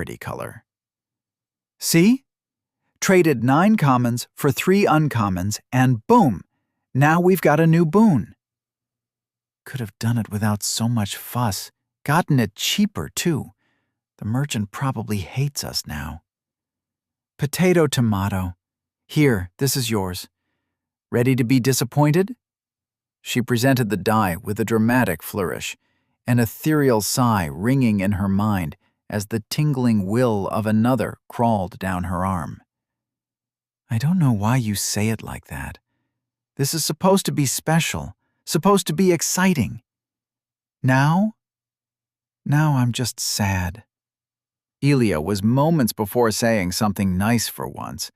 priority color. See? Traded 9 commons for 3 uncommons, and boom! Now we've got a new boon. Could have done it without so much fuss. Gotten it cheaper, too. The merchant probably hates us now. Potato, tomato. Here, this is yours. Ready to be disappointed? She presented the die with a dramatic flourish, an ethereal sigh ringing in her mind as the tingling will of another crawled down her arm. I don't know why you say it like that. This is supposed to be special, supposed to be exciting. Now I'm just sad. Elia was moments before saying something nice for once,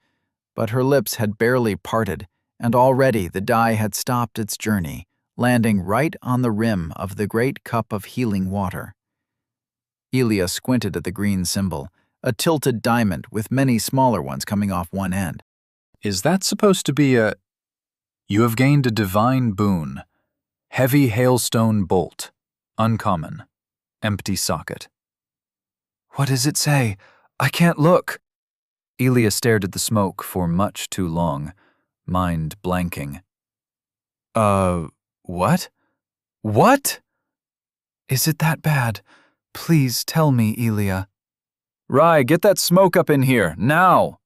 but her lips had barely parted, and already the die had stopped its journey, landing right on the rim of the great cup of healing water. Elia squinted at the green symbol, a tilted diamond with many smaller ones coming off one end. Is that supposed to be a... You have gained a divine boon. Heavy hailstone bolt. Uncommon. Empty socket. What does it say? I can't look. Elia stared at the smoke for much too long, mind blanking. What? What? Is it that bad? Please tell me, Elia. Rye, get that smoke up in here, now!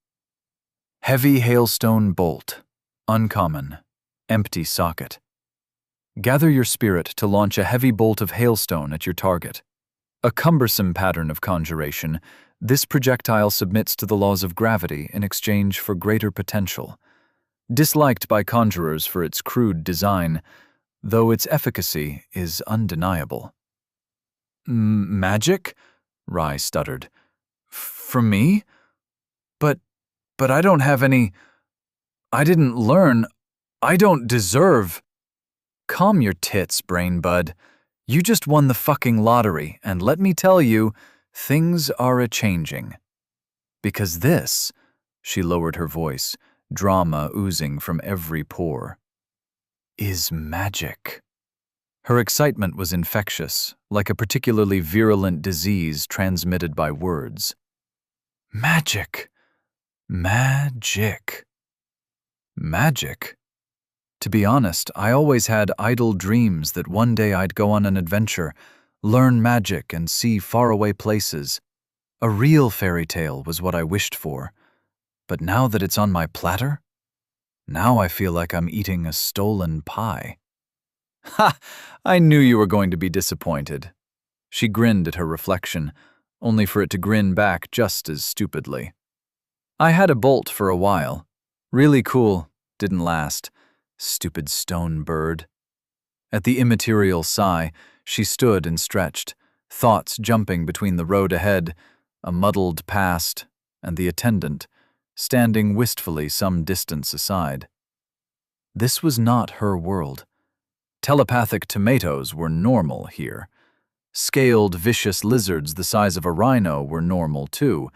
Heavy hailstone bolt. Uncommon. Empty socket. Gather your spirit to launch a heavy bolt of hailstone at your target. A cumbersome pattern of conjuration, this projectile submits to the laws of gravity in exchange for greater potential. Disliked by conjurers for its crude design, though its efficacy is undeniable. Magic? Rye stuttered. For me? But I don't have any... I didn't learn. I don't deserve... Calm your tits, brain bud. You just won the fucking lottery, and let me tell you, things are a-changing. Because this, she lowered her voice, drama oozing from every pore, is magic. Her excitement was infectious, like a particularly virulent disease transmitted by words. Magic. Magic. Magic? To be honest, I always had idle dreams that one day I'd go on an adventure, learn magic and see faraway places. A real fairy tale was what I wished for. But now that it's on my platter, now I feel like I'm eating a stolen pie. Ha! I knew you were going to be disappointed. She grinned at her reflection, only for it to grin back just as stupidly. I had a bolt for a while. Really cool, didn't last. Stupid stone bird. At the immaterial sigh, she stood and stretched, thoughts jumping between the road ahead, a muddled past, and the attendant, standing wistfully some distance aside. This was not her world. Telepathic tomatoes were normal here. Scaled, vicious lizards the size of a rhino were normal too,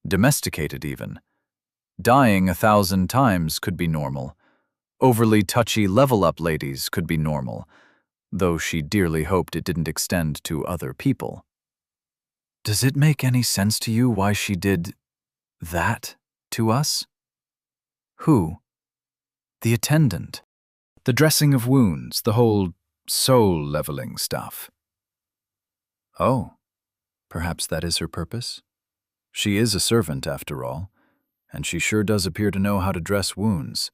domesticated even. Dying 1,000 times could be normal. Overly touchy level-up ladies could be normal, though she dearly hoped it didn't extend to other people. Does it make any sense to you why she did that to us? Who? The attendant. The dressing of wounds, the whole soul-leveling stuff. Oh, perhaps that is her purpose? She is a servant, after all, and she sure does appear to know how to dress wounds.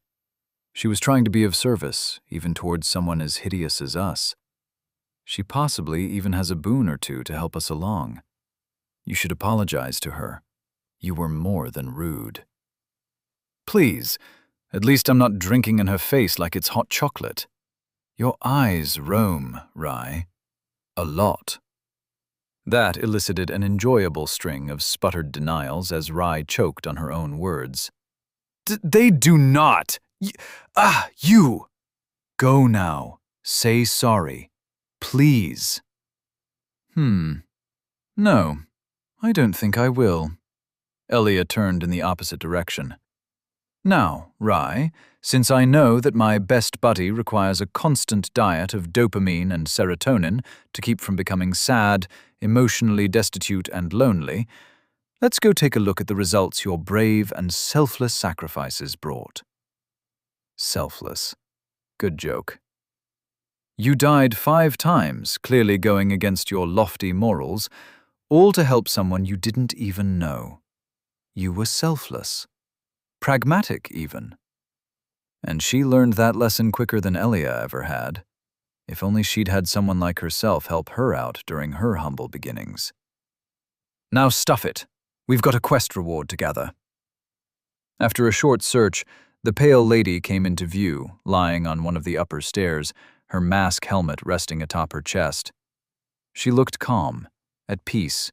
She was trying to be of service, even towards someone as hideous as us. She possibly even has a boon or two to help us along. You should apologize to her. You were more than rude. Please, at least I'm not drinking in her face like it's hot chocolate. Your eyes roam, Rye. A lot. That elicited an enjoyable string of sputtered denials as Rye choked on her own words. They do not! You! Go now. Say sorry. Please. No, I don't think I will. Elia turned in the opposite direction. Now, Rye, since I know that my best buddy requires a constant diet of dopamine and serotonin to keep from becoming sad, emotionally destitute, and lonely, Let's go take a look at the results your brave and selfless sacrifices brought. Selfless. Good joke. You died 5 times, clearly going against your lofty morals, all to help someone you didn't even know. You were selfless. Pragmatic, even. And she learned that lesson quicker than Elia ever had. If only she'd had someone like herself help her out during her humble beginnings. Now stuff it. We've got a quest reward to gather. After a short search, the pale lady came into view, lying on one of the upper stairs, her mask helmet resting atop her chest. She looked calm, at peace,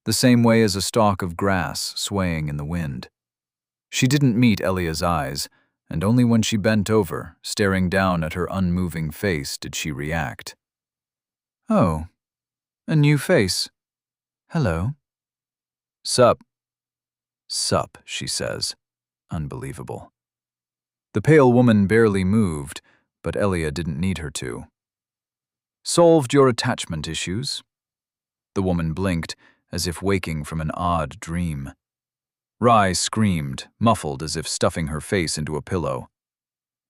the same way as a stalk of grass swaying in the wind. She didn't meet Elia's eyes, and only when she bent over, staring down at her unmoving face, did she react. Oh, a new face. Hello. Sup. Sup, she says. Unbelievable. The pale woman barely moved, but Elia didn't need her to. Solved your attachment issues? The woman blinked, as if waking from an odd dream. Rai screamed, muffled as if stuffing her face into a pillow.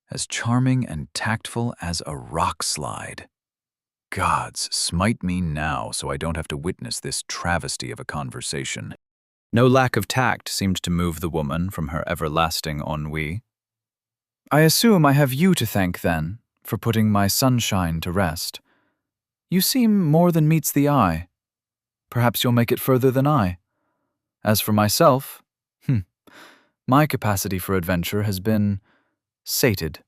As charming and tactful as a rock slide. Gods, smite me now so I don't have to witness this travesty of a conversation. No lack of tact seemed to move the woman from her everlasting ennui. I assume I have you to thank, then, for putting my sunshine to rest. You seem more than meets the eye. Perhaps you'll make it further than I. As for myself, my capacity for adventure has been sated.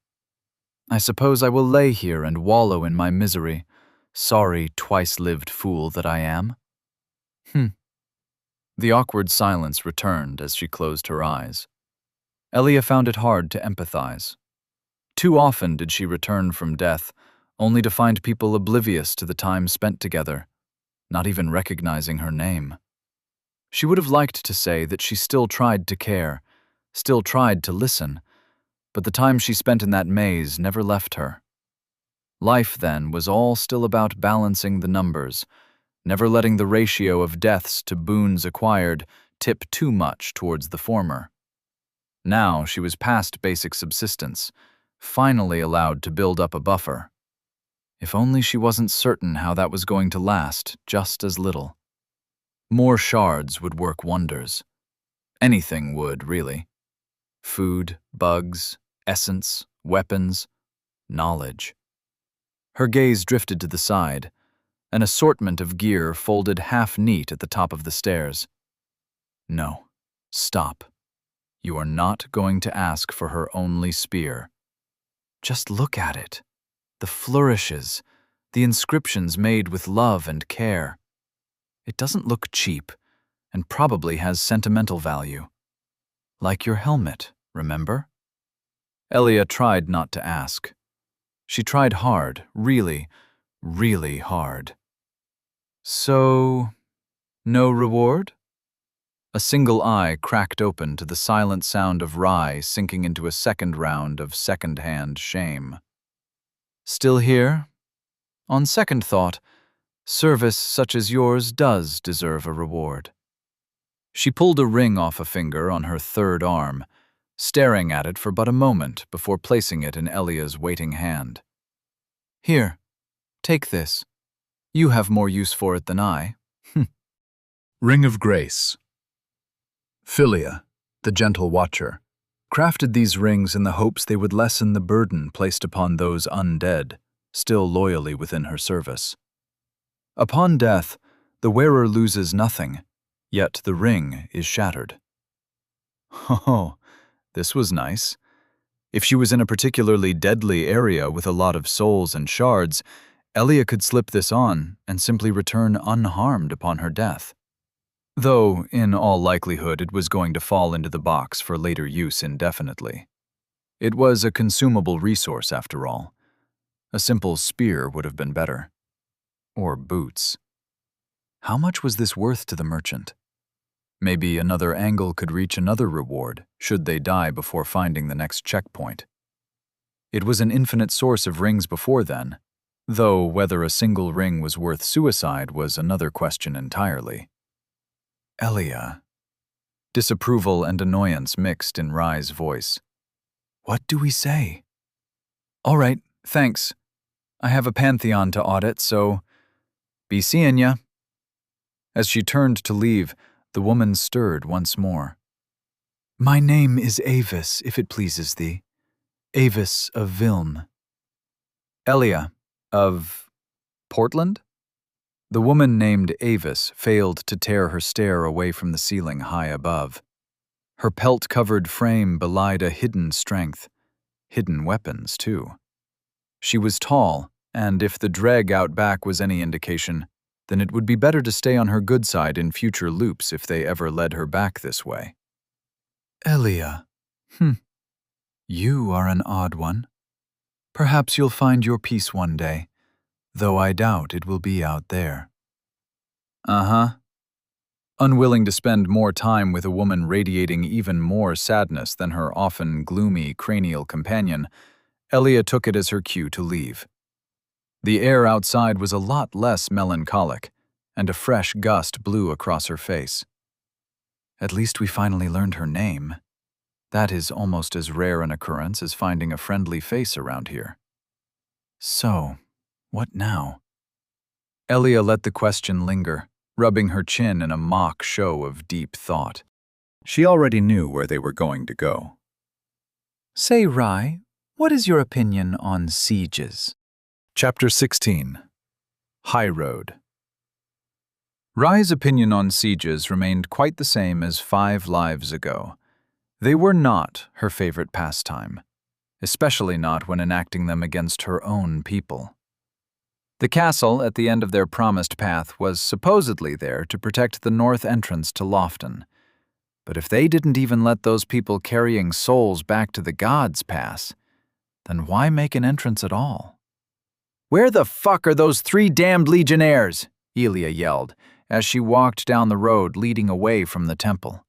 I suppose I will lay here and wallow in my misery, sorry twice-lived fool that I am. The awkward silence returned as she closed her eyes. Elia found it hard to empathize. Too often did she return from death, only to find people oblivious to the time spent together, not even recognizing her name. She would have liked to say that she still tried to care, still tried to listen, but the time she spent in that maze never left her. Life, then, was all still about balancing the numbers, never letting the ratio of deaths to boons acquired tip too much towards the former. Now she was past basic subsistence, finally allowed to build up a buffer. If only she wasn't certain how that was going to last just as little. More shards would work wonders. Anything would, really. Food, bugs, essence, weapons, knowledge. Her gaze drifted to the side, an assortment of gear folded half neat at the top of the stairs. No, stop. You are not going to ask for her only spear. Just look at it. The flourishes, the inscriptions made with love and care. It doesn't look cheap, and probably has sentimental value. Like your helmet, remember? Elia tried not to ask. She tried hard, really, really hard. So, no reward? A single eye cracked open to the silent sound of Rai sinking into a second round of second-hand shame. Still here? On second thought, service such as yours does deserve a reward. She pulled a ring off a finger on her third arm, staring at it for but a moment before placing it in Elia's waiting hand. Here, take this. You have more use for it than I. Ring of Grace. Philia, the gentle watcher, crafted these rings in the hopes they would lessen the burden placed upon those undead, still loyally within her service. Upon death, the wearer loses nothing, yet the ring is shattered. Oh, this was nice. If she was in a particularly deadly area with a lot of souls and shards, Elia could slip this on and simply return unharmed upon her death. Though, in all likelihood, it was going to fall into the box for later use indefinitely. It was a consumable resource, after all. A simple spear would have been better. Or boots. How much was this worth to the merchant? Maybe another angle could reach another reward, should they die before finding the next checkpoint. It was an infinite source of rings before then, though whether a single ring was worth suicide was another question entirely. Elia, Disapproval and annoyance mixed in Rai's voice. What do we say? All right, thanks. I have a pantheon to audit, so be seeing ya. As she turned to leave, the woman stirred once more. My name is Avis, if it pleases thee. Avis of Vilm. Elia, of Portland? The woman named Avis failed to tear her stare away from the ceiling high above. Her pelt-covered frame belied a hidden strength. Hidden weapons, too. She was tall, and if the dreg out back was any indication, then it would be better to stay on her good side in future loops if they ever led her back this way. Elia. You are an odd one. Perhaps you'll find your peace one day, though I doubt it will be out there. Uh-huh. Unwilling to spend more time with a woman radiating even more sadness than her often gloomy cranial companion, Elia took it as her cue to leave. The air outside was a lot less melancholic, and a fresh gust blew across her face. At least we finally learned her name. That is almost as rare an occurrence as finding a friendly face around here. So, what now? Elia let the question linger, rubbing her chin in a mock show of deep thought. She already knew where they were going to go. Say, Rai, what is your opinion on sieges? Chapter 16. High Road. Rai's opinion on sieges remained quite the same as 5 lives ago. They were not her favorite pastime, especially not when enacting them against her own people. The castle at the end of their promised path was supposedly there to protect the north entrance to Lofton. But if they didn't even let those people carrying souls back to the gods pass, then why make an entrance at all? Where the fuck are those 3 damned legionnaires? Elia yelled, as she walked down the road leading away from the temple.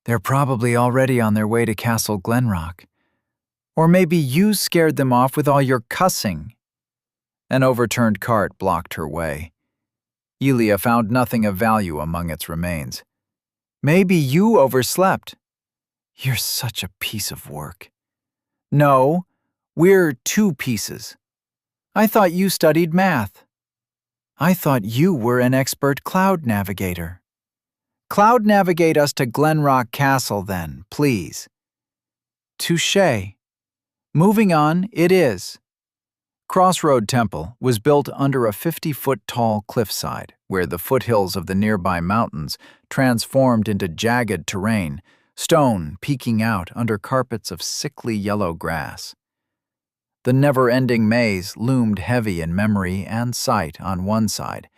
They're probably already on their way to Castle Glenrock. Or maybe you scared them off with all your cussing. An overturned cart blocked her way. Elia found nothing of value among its remains. Maybe you overslept. You're such a piece of work. No, we're 2 pieces. I thought you studied math. I thought you were an expert cloud navigator. Cloud navigate us to Glenrock Castle then, please. Touché. Moving on, it is. Crossroad Temple was built under a 50-foot-tall cliffside, where the foothills of the nearby mountains transformed into jagged terrain, stone peeking out under carpets of sickly yellow grass. The never-ending maze loomed heavy in memory and sight on one side,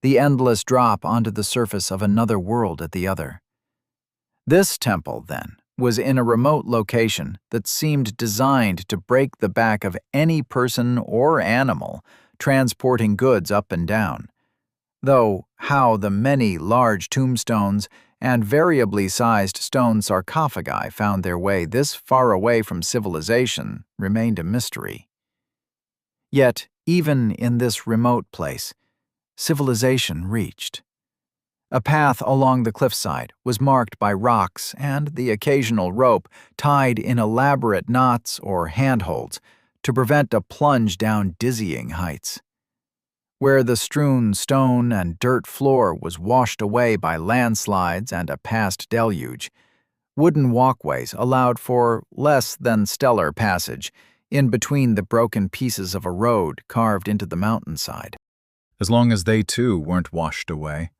the endless drop onto the surface of another world at the other. This temple, then, was in a remote location that seemed designed to break the back of any person or animal transporting goods up and down. Though how the many large tombstones and variably sized stone sarcophagi found their way this far away from civilization remained a mystery. Yet, even in this remote place, civilization reached. A path along the cliffside was marked by rocks and the occasional rope tied in elaborate knots or handholds to prevent a plunge down dizzying heights. Where the strewn stone and dirt floor was washed away by landslides and a past deluge, wooden walkways allowed for less than stellar passage in between the broken pieces of a road carved into the mountainside. As long as they too weren't washed away.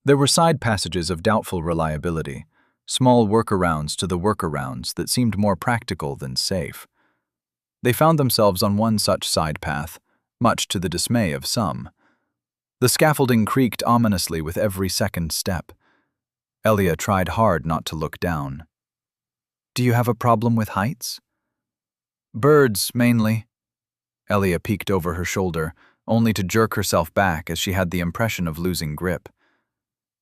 There were side passages of doubtful reliability, small workarounds to the workarounds that seemed more practical than safe. They found themselves on one such side path, much to the dismay of some. The scaffolding creaked ominously with every second step. Elia tried hard not to look down. Do you have a problem with heights? Birds, mainly. Elia peeked over her shoulder, only to jerk herself back as she had the impression of losing grip.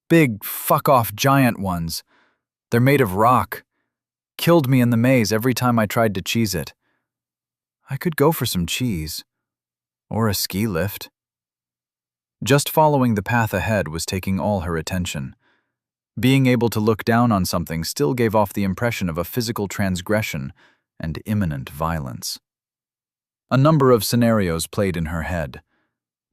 Big, fuck-off giant ones. They're made of rock. Killed me in the maze every time I tried to cheese it. I could go for some cheese. Or a ski lift. Just following the path ahead was taking all her attention. Being able to look down on something still gave off the impression of a physical transgression and imminent violence. A number of scenarios played in her head.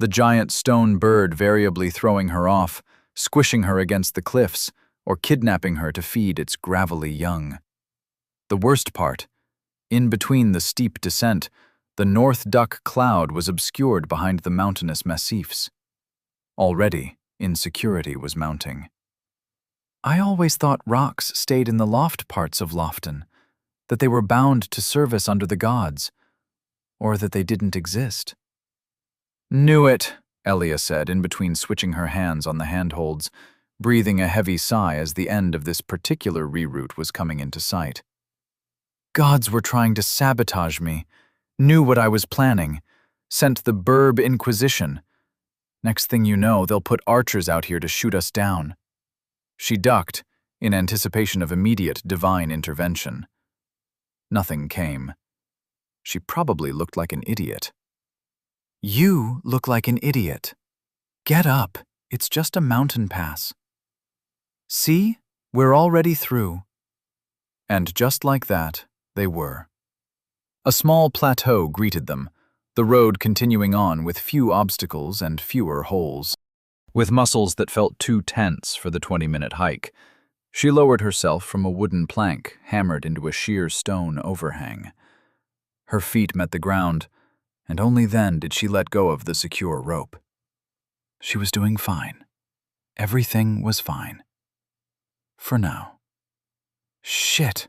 The giant stone bird variably throwing her off, squishing her against the cliffs, or kidnapping her to feed its gravelly young. The worst part, in between the steep descent, the North Duck cloud was obscured behind the mountainous massifs. Already, insecurity was mounting. I always thought rocks stayed in the loft parts of Lofton, that they were bound to service under the gods, or that they didn't exist. Knew it, Elia said, in between switching her hands on the handholds, breathing a heavy sigh as the end of this particular reroute was coming into sight. Gods were trying to sabotage me, knew what I was planning, sent the Burb Inquisition. Next thing you know, they'll put archers out here to shoot us down. She ducked, in anticipation of immediate divine intervention. Nothing came. She probably looked like an idiot. You look like an idiot. Get up, it's just a mountain pass. See, we're already through. And just like that, they were. A small plateau greeted them, the road continuing on with few obstacles and fewer holes. With muscles that felt too tense for the 20-minute hike, she lowered herself from a wooden plank hammered into a sheer stone overhang. Her feet met the ground, and only then did she let go of the secure rope. She was doing fine. Everything was fine. For now. Shit,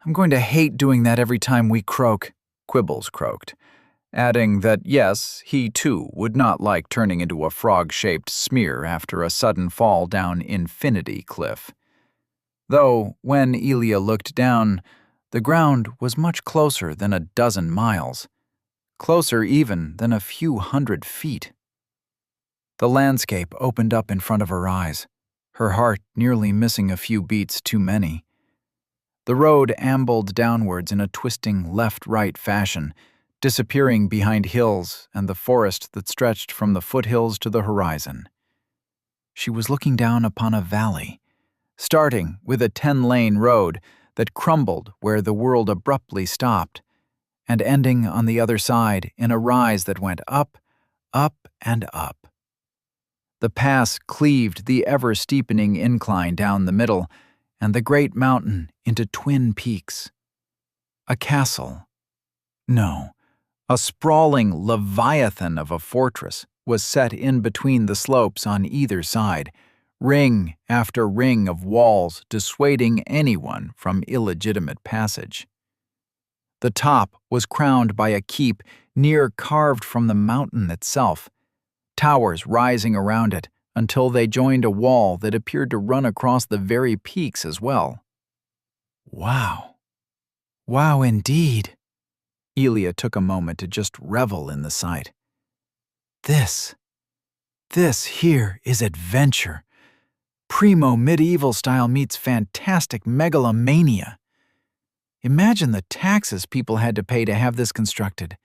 I'm going to hate doing that every time we croak, Quibbles croaked, adding that yes, he too would not like turning into a frog-shaped smear after a sudden fall down Infinity Cliff. Though, when Elia looked down, the ground was much closer than a dozen miles, closer even than a few hundred feet. The landscape opened up in front of her eyes, her heart nearly missing a few beats too many. The road ambled downwards in a twisting left-right fashion, disappearing behind hills and the forest that stretched from the foothills to the horizon. She was looking down upon a valley, starting with a 10-lane road that crumbled where the world abruptly stopped, and ending on the other side in a rise that went up, up, and up. The pass cleaved the ever-steepening incline down the middle, and the great mountain into twin peaks. A castle. No, a sprawling leviathan of a fortress was set in between the slopes on either side, ring after ring of walls dissuading anyone from illegitimate passage. The top was crowned by a keep near carved from the mountain itself, towers rising around it until they joined a wall that appeared to run across the very peaks as well. Wow. Wow indeed. Elia took a moment to just revel in the sight. This here is adventure. Primo medieval style meets fantastic megalomania. Imagine the taxes people had to pay to have this constructed.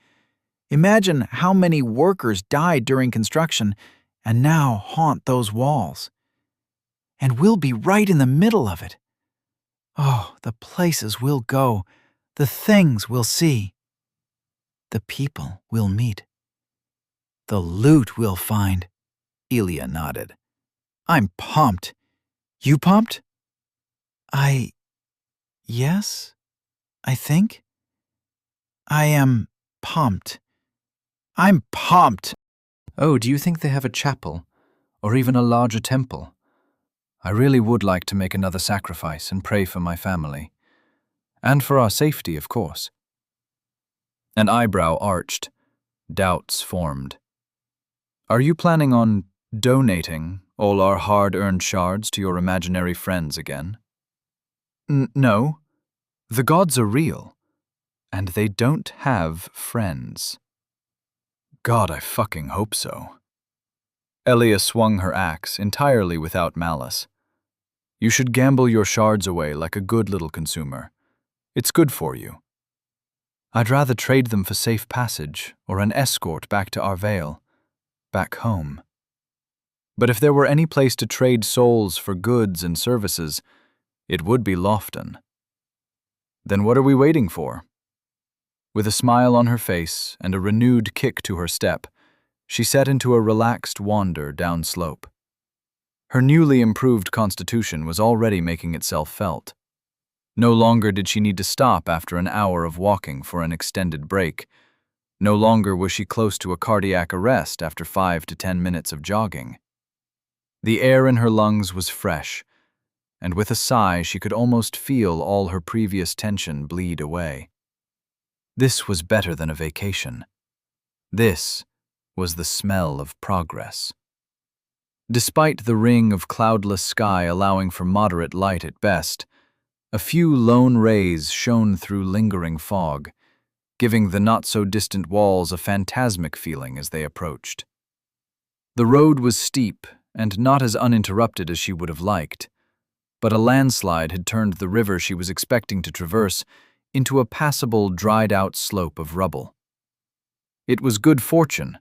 Imagine how many workers died during construction and now haunt those walls. And we'll be right in the middle of it. Oh, the places we'll go, the things we'll see, the people we'll meet, the loot we'll find. Elia nodded. I'm pumped. You pumped? Yes, I think. I am pumped. I'm pumped. Oh, do you think they have a chapel, or even a larger temple? I really would like to make another sacrifice and pray for my family. And for our safety, of course. An eyebrow arched. Doubts formed. Are you planning on donating all our hard-earned shards to your imaginary friends again? No. The gods are real, and they don't have friends. God, I fucking hope so. Elia swung her axe entirely without malice. You should gamble your shards away like a good little consumer. It's good for you. I'd rather trade them for safe passage or an escort back to Arvale, back home. But if there were any place to trade souls for goods and services, it would be Lofton. Then what are we waiting for? With a smile on her face and a renewed kick to her step, she set into a relaxed wander downslope. Her newly improved constitution was already making itself felt. No longer did she need to stop after an hour of walking for an extended break. No longer was she close to a cardiac arrest after 5 to 10 minutes of jogging. The air in her lungs was fresh, and with a sigh she could almost feel all her previous tension bleed away. This was better than a vacation. This was the smell of progress. Despite the ring of cloudless sky allowing for moderate light at best, a few lone rays shone through lingering fog, giving the not-so-distant walls a phantasmic feeling as they approached. The road was steep and not as uninterrupted as she would have liked, but a landslide had turned the river she was expecting to traverse into a passable, dried-out slope of rubble. It was good fortune,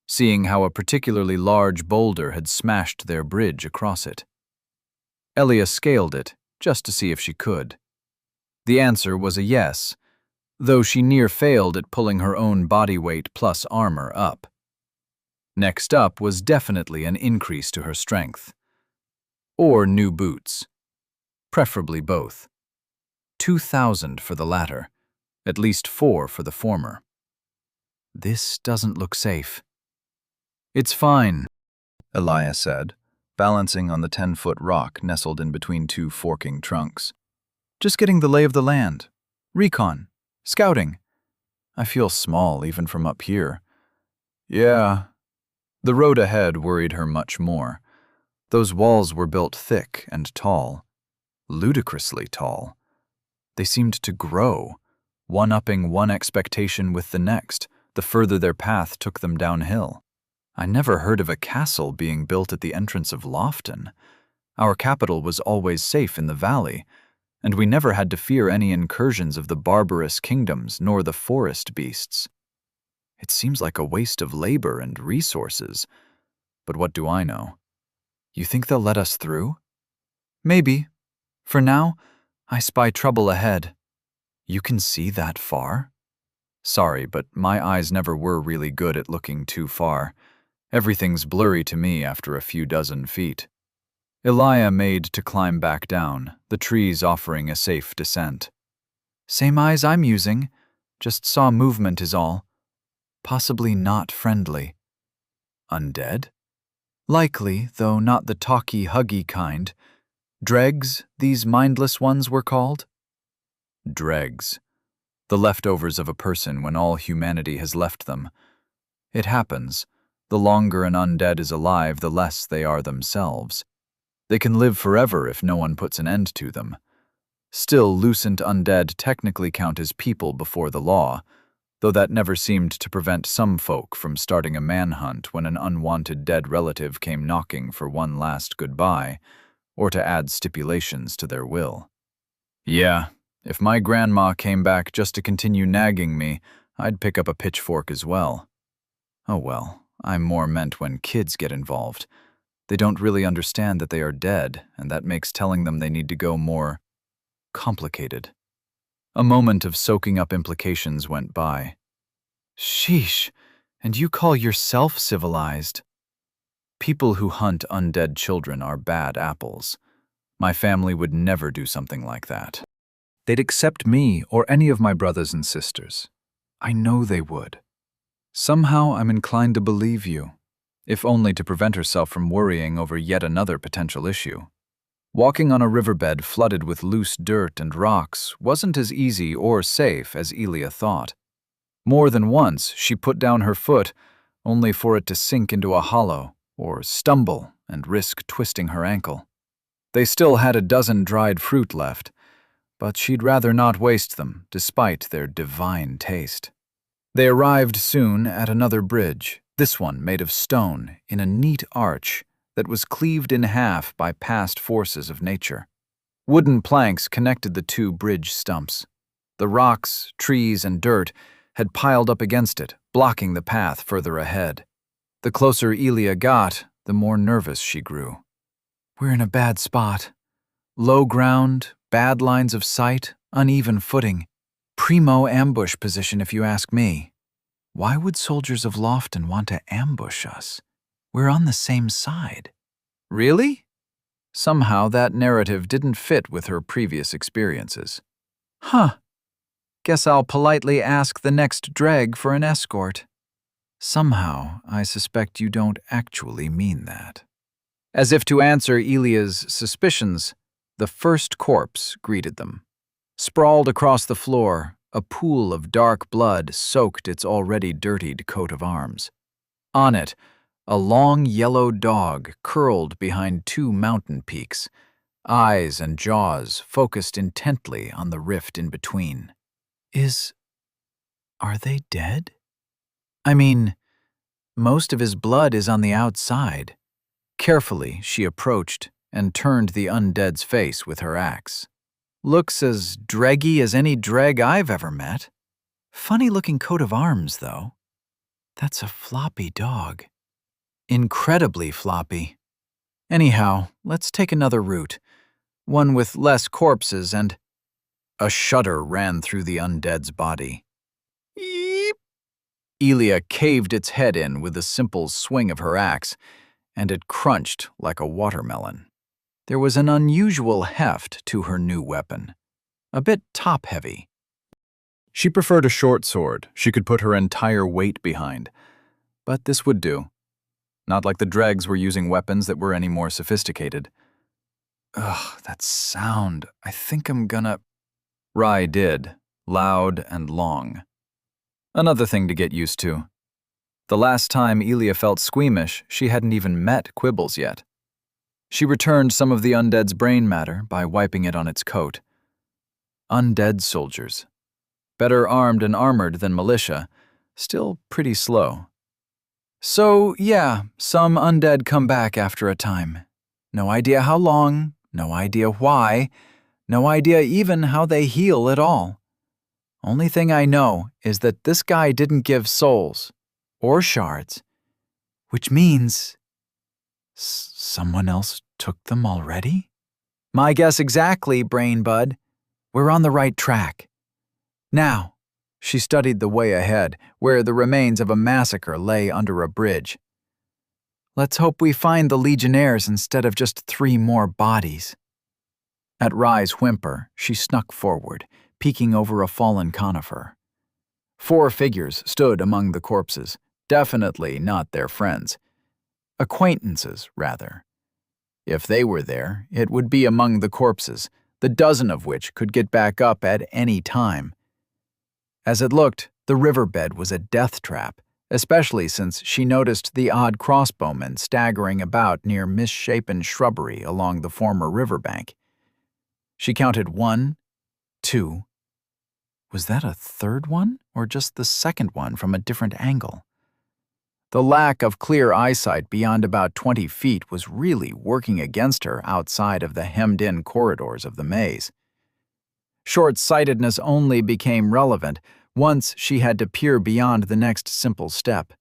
seeing how a particularly large boulder had smashed their bridge across it. Elia scaled it, just to see if she could. The answer was a yes, though she near failed at pulling her own body weight plus armor up. Next up was definitely an increase to her strength. Or new boots. Preferably both. 2,000 for the latter, at least 4 for the former. This doesn't look safe. It's fine, Elia said, balancing on the 10-foot rock nestled in between two forking trunks. Just getting the lay of the land. Recon. Scouting. I feel small even from up here. Yeah. The road ahead worried her much more. Those walls were built thick and tall. Ludicrously tall. They seemed to grow, one-upping one expectation with the next, the further their path took them downhill. I never heard of a castle being built at the entrance of Lofton. Our capital was always safe in the valley, and we never had to fear any incursions of the barbarous kingdoms nor the forest beasts. It seems like a waste of labor and resources, but what do I know? You think they'll let us through? Maybe. For now, I spy trouble ahead. You can see that far? Sorry, but my eyes never were really good at looking too far. Everything's blurry to me after a few dozen feet. Elia made to climb back down, the trees offering a safe descent. Same eyes I'm using, just saw movement is all. Possibly not friendly. Undead? Likely, though not the talky-huggy kind. Dregs, these mindless ones were called? Dregs. The leftovers of a person when all humanity has left them. It happens. The longer an undead is alive, the less they are themselves. They can live forever if no one puts an end to them. Still, lucent undead technically count as people before the law, though that never seemed to prevent some folk from starting a manhunt when an unwanted dead relative came knocking for one last goodbye, or to add stipulations to their will. Yeah, if my grandma came back just to continue nagging me, I'd pick up a pitchfork as well. Oh well, I more meant when kids get involved. They don't really understand that they are dead, and that makes telling them they need to go more complicated. A moment of soaking up implications went by. Sheesh, and you call yourself civilized? People who hunt undead children are bad apples. My family would never do something like that. They'd accept me or any of my brothers and sisters. I know they would. Somehow I'm inclined to believe you, if only to prevent herself from worrying over yet another potential issue. Walking on a riverbed flooded with loose dirt and rocks wasn't as easy or safe as Elia thought. More than once she put down her foot, only for it to sink into a hollow, or stumble and risk twisting her ankle. They still had a dozen dried fruit left, but she'd rather not waste them, despite their divine taste. They arrived soon at another bridge, this one made of stone, in a neat arch that was cleaved in half by past forces of nature. Wooden planks connected the two bridge stumps. The rocks, trees, and dirt had piled up against it, blocking the path further ahead. The closer Elia got, the more nervous she grew. We're in a bad spot. Low ground, bad lines of sight, uneven footing. Primo ambush position if you ask me. Why would soldiers of Lofton want to ambush us? We're on the same side. Really? Somehow that narrative didn't fit with her previous experiences. Huh. Guess I'll politely ask the next dreg for an escort. Somehow, I suspect you don't actually mean that. As if to answer Elia's suspicions, the first corpse greeted them. Sprawled across the floor, a pool of dark blood soaked its already dirtied coat of arms. On it, a long yellow dog curled behind two mountain peaks, eyes and jaws focused intently on the rift in between. Are they dead? I mean, most of his blood is on the outside. Carefully, she approached and turned the undead's face with her axe. Looks as dreggy as any dreg I've ever met. Funny-looking coat of arms, though. That's a floppy dog. Incredibly floppy. Anyhow, let's take another route. One with less corpses and... A shudder ran through the undead's body. Eep! Elia caved its head in with a simple swing of her axe, and it crunched like a watermelon. There was an unusual heft to her new weapon, a bit top-heavy. She preferred a short sword she could put her entire weight behind, but this would do. Not like the dregs were using weapons that were any more sophisticated. Ugh, that sound. I think I'm gonna... Rai did, loud and long. Another thing to get used to. The last time Elia felt squeamish, she hadn't even met Quibbles yet. She returned some of the undead's brain matter by wiping it on its coat. Undead soldiers. Better armed and armored than militia, still pretty slow. So, yeah, some undead come back after a time. No idea how long, no idea why, no idea even how they heal at all. Only thing I know is that this guy didn't give souls, or shards, which means... Someone else took them already? My guess exactly, Brain Bud. We're on the right track. Now, she studied the way ahead, where the remains of a massacre lay under a bridge. Let's hope we find the Legionnaires instead of just 3 more bodies. At Rai's whimper, she snuck forward, peeking over a fallen conifer. 4 figures stood among the corpses, definitely not their friends. Acquaintances, rather. If they were there, it would be among the corpses, the dozen of which could get back up at any time. As it looked, the riverbed was a death trap, especially since she noticed the odd crossbowmen staggering about near misshapen shrubbery along the former riverbank. She counted 1, 2. Was that a third one, or just the second one from a different angle? The lack of clear eyesight beyond about 20 feet was really working against her outside of the hemmed-in corridors of the maze. Short-sightedness only became relevant once she had to peer beyond the next simple step.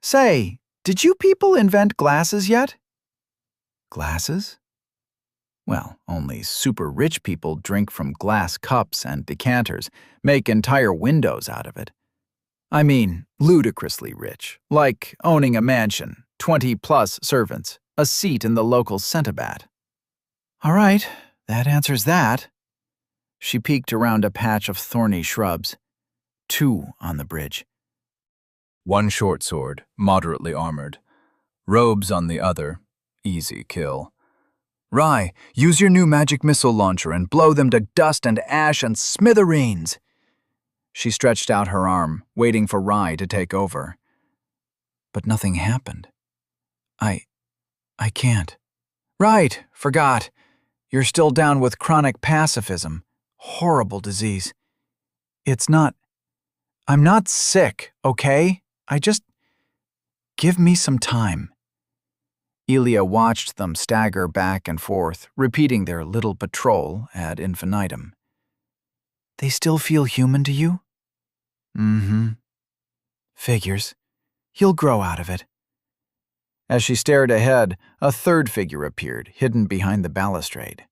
Say, did you people invent glasses yet? Glasses? Well, only super rich people drink from glass cups and decanters, make entire windows out of it. I mean, ludicrously rich, like owning a mansion, 20-plus servants, a seat in the local centabat. All right, that answers that. She peeked around a patch of thorny shrubs. 2 on the bridge. 1 short sword, moderately armored. Robes on the other, easy kill. Rai, use your new magic missile launcher and blow them to dust and ash and smithereens. She stretched out her arm, waiting for Rai to take over. But nothing happened. I can't. Right, forgot. You're still down with chronic pacifism. Horrible disease. I'm not sick, okay? Give me some time. Elia watched them stagger back and forth, repeating their little patrol ad infinitum. They still feel human to you? Mm-hmm. Figures. You'll grow out of it. As she stared ahead, a third figure appeared, hidden behind the balustrade.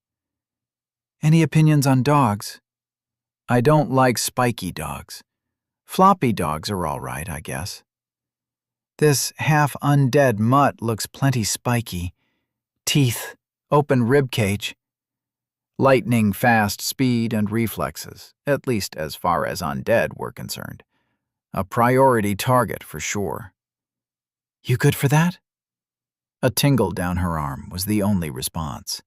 Any opinions on dogs? I don't like spiky dogs. Floppy dogs are all right, I guess. This half-undead mutt looks plenty spiky. Teeth, open ribcage. Lightning-fast speed and reflexes, at least as far as undead were concerned. A priority target for sure. You good for that? A tingle down her arm was the only response.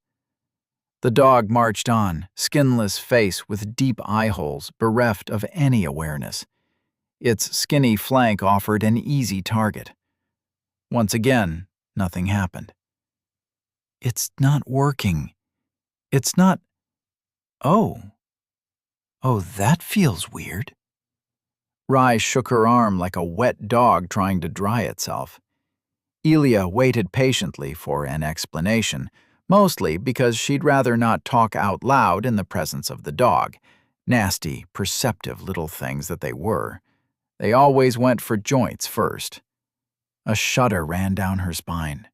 The dog marched on, skinless face with deep eye holes, bereft of any awareness. Its skinny flank offered an easy target. Once again, nothing happened. It's not working. It's not... Oh, that feels weird. Rye shook her arm like a wet dog trying to dry itself. Elia waited patiently for an explanation, mostly because she'd rather not talk out loud in the presence of the dog. Nasty, perceptive little things that they were. They always went for joints first. A shudder ran down her spine.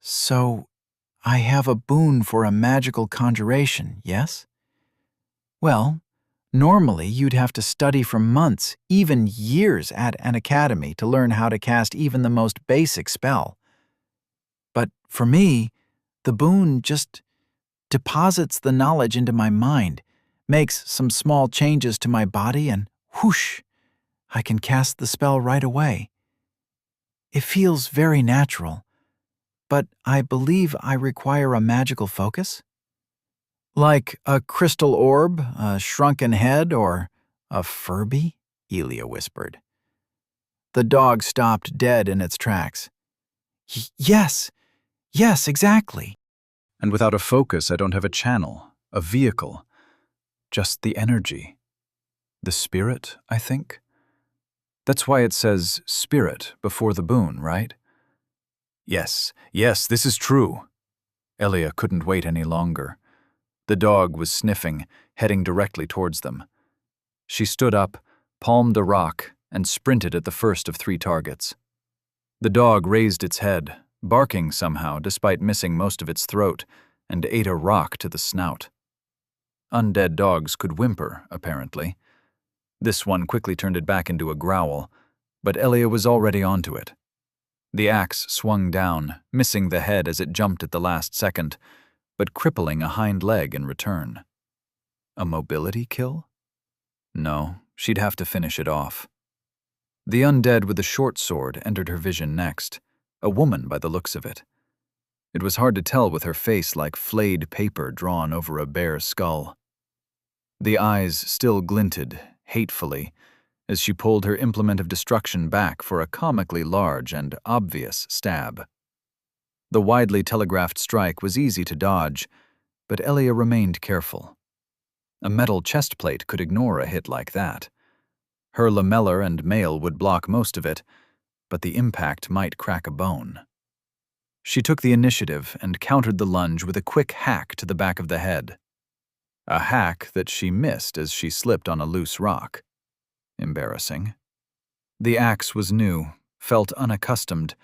So, I have a boon for a magical conjuration, yes? Well, normally you'd have to study for months, even years at an academy to learn how to cast even the most basic spell. But for me, the boon just deposits the knowledge into my mind, makes some small changes to my body, and whoosh, I can cast the spell right away. It feels very natural, but I believe I require a magical focus? Like a crystal orb, a shrunken head, or a Furby? Elia whispered. The dog stopped dead in its tracks. Yes, exactly. And without a focus, I don't have a channel, a vehicle. Just the energy. The spirit, I think? That's why it says spirit before the boon, right? Yes, this is true. Elia couldn't wait any longer. The dog was sniffing, heading directly towards them. She stood up, palmed a rock, and sprinted at the first of 3 targets. The dog raised its head, barking somehow despite missing most of its throat, and ate a rock to the snout. Undead dogs could whimper, apparently. This one quickly turned it back into a growl, but Elia was already onto it. The axe swung down, missing the head as it jumped at the last second, but crippling a hind leg in return. A mobility kill? No, she'd have to finish it off. The undead with the short sword entered her vision next, a woman by the looks of it. It was hard to tell with her face like flayed paper drawn over a bare skull. The eyes still glinted, hatefully, as she pulled her implement of destruction back for a comically large and obvious stab. The widely telegraphed strike was easy to dodge, but Elia remained careful. A metal chest plate could ignore a hit like that. Her lamellar and mail would block most of it, but the impact might crack a bone. She took the initiative and countered the lunge with a quick hack to the back of the head. A hack that she missed as she slipped on a loose rock. Embarrassing. The axe was new, felt unaccustomed,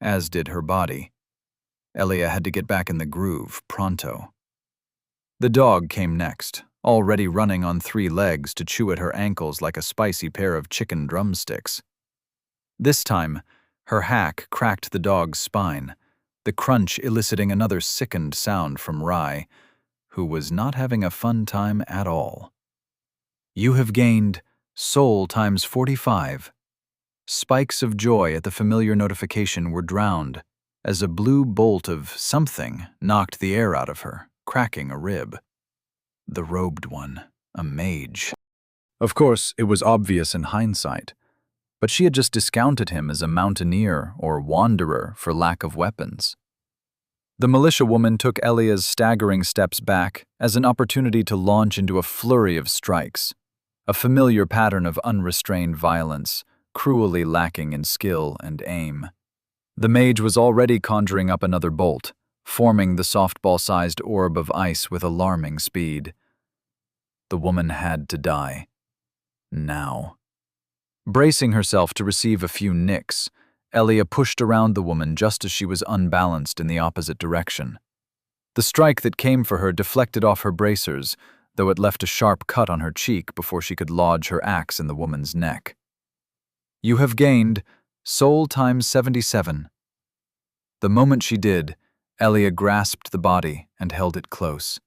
as did her body. Elia had to get back in the groove pronto. The dog came next, already running on 3 legs to chew at her ankles like a spicy pair of chicken drumsticks. This time, her hack cracked the dog's spine, the crunch eliciting another sickened sound from Rye, who was not having a fun time at all. You have gained Soul times 45. Spikes of joy at the familiar notification were drowned as a blue bolt of something knocked the air out of her, cracking a rib. The robed one, a mage. Of course, it was obvious in hindsight, but she had just discounted him as a mountaineer or wanderer for lack of weapons. The militia woman took Elia's staggering steps back as an opportunity to launch into a flurry of strikes, a familiar pattern of unrestrained violence, cruelly lacking in skill and aim. The mage was already conjuring up another bolt, forming the softball-sized orb of ice with alarming speed. The woman had to die. Now. Bracing herself to receive a few nicks, Elia pushed around the woman just as she was unbalanced in the opposite direction. The strike that came for her deflected off her bracers, though it left a sharp cut on her cheek before she could lodge her axe in the woman's neck. You have gained soul times 77. The moment she did, Elia grasped the body and held it close.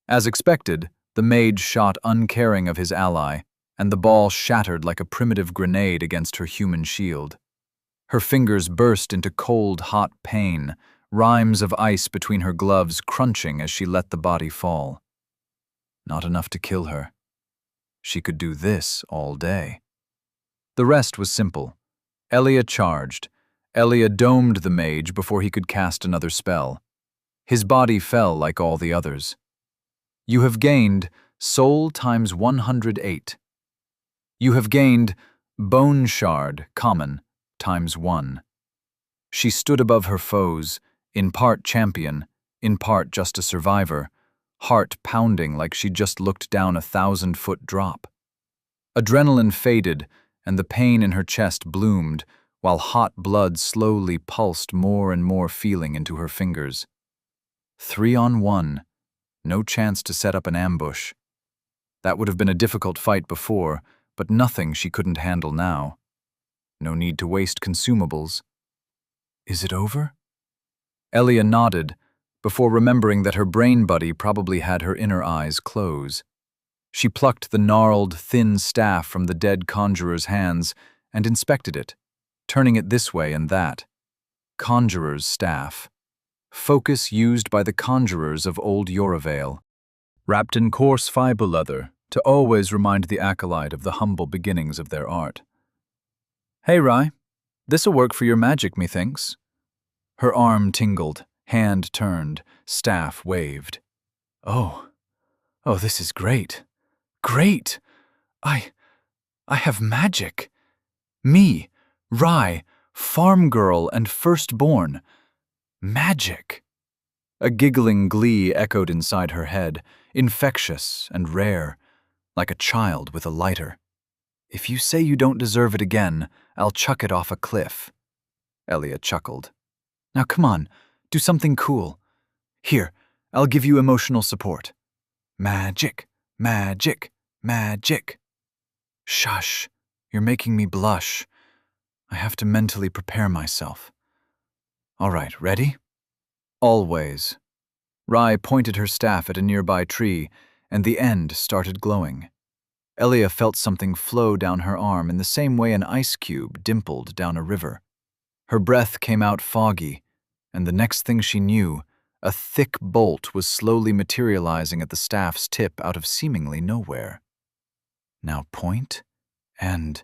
As expected, the mage shot uncaring of his ally, and the ball shattered like a primitive grenade against her human shield. Her fingers burst into cold, hot pain, rimes of ice between her gloves crunching as she let the body fall. Not enough to kill her. She could do this all day. The rest was simple. Elia charged. Elia domed the mage before he could cast another spell. His body fell like all the others. You have gained soul times 108. You have gained bone shard, common, times 1. She stood above her foes, in part champion, in part just a survivor, heart pounding like she'd just looked down a 1,000-foot drop. Adrenaline faded, and the pain in her chest bloomed, while hot blood slowly pulsed more and more feeling into her fingers. 3 on 1. No chance to set up an ambush. That would have been a difficult fight before, but nothing she couldn't handle now. No need to waste consumables. Is it over? Elia nodded, before remembering that her brain buddy probably had her inner eyes close. She plucked the gnarled, thin staff from the dead conjurer's hands and inspected it, turning it this way and that. Conjurer's staff. Focus used by the conjurers of old Yoravale, wrapped in coarse fiber leather to always remind the acolyte of the humble beginnings of their art. Hey, Rai, this'll work for your magic, methinks. Her arm tingled, hand turned, staff waved. Oh, this is great. Great! I have magic. Me, Rai, farm girl and firstborn. Magic. A giggling glee echoed inside her head, infectious and rare, like a child with a lighter. If you say you don't deserve it again, I'll chuck it off a cliff. Elia chuckled. Now come on, do something cool. Here, I'll give you emotional support. Magic, magic, magic. Shush, you're making me blush. I have to mentally prepare myself. All right, ready? Always. Rai pointed her staff at a nearby tree, and the end started glowing. Elia felt something flow down her arm in the same way an ice cube dimpled down a river. Her breath came out foggy, and the next thing she knew, a thick bolt was slowly materializing at the staff's tip out of seemingly nowhere. Now point and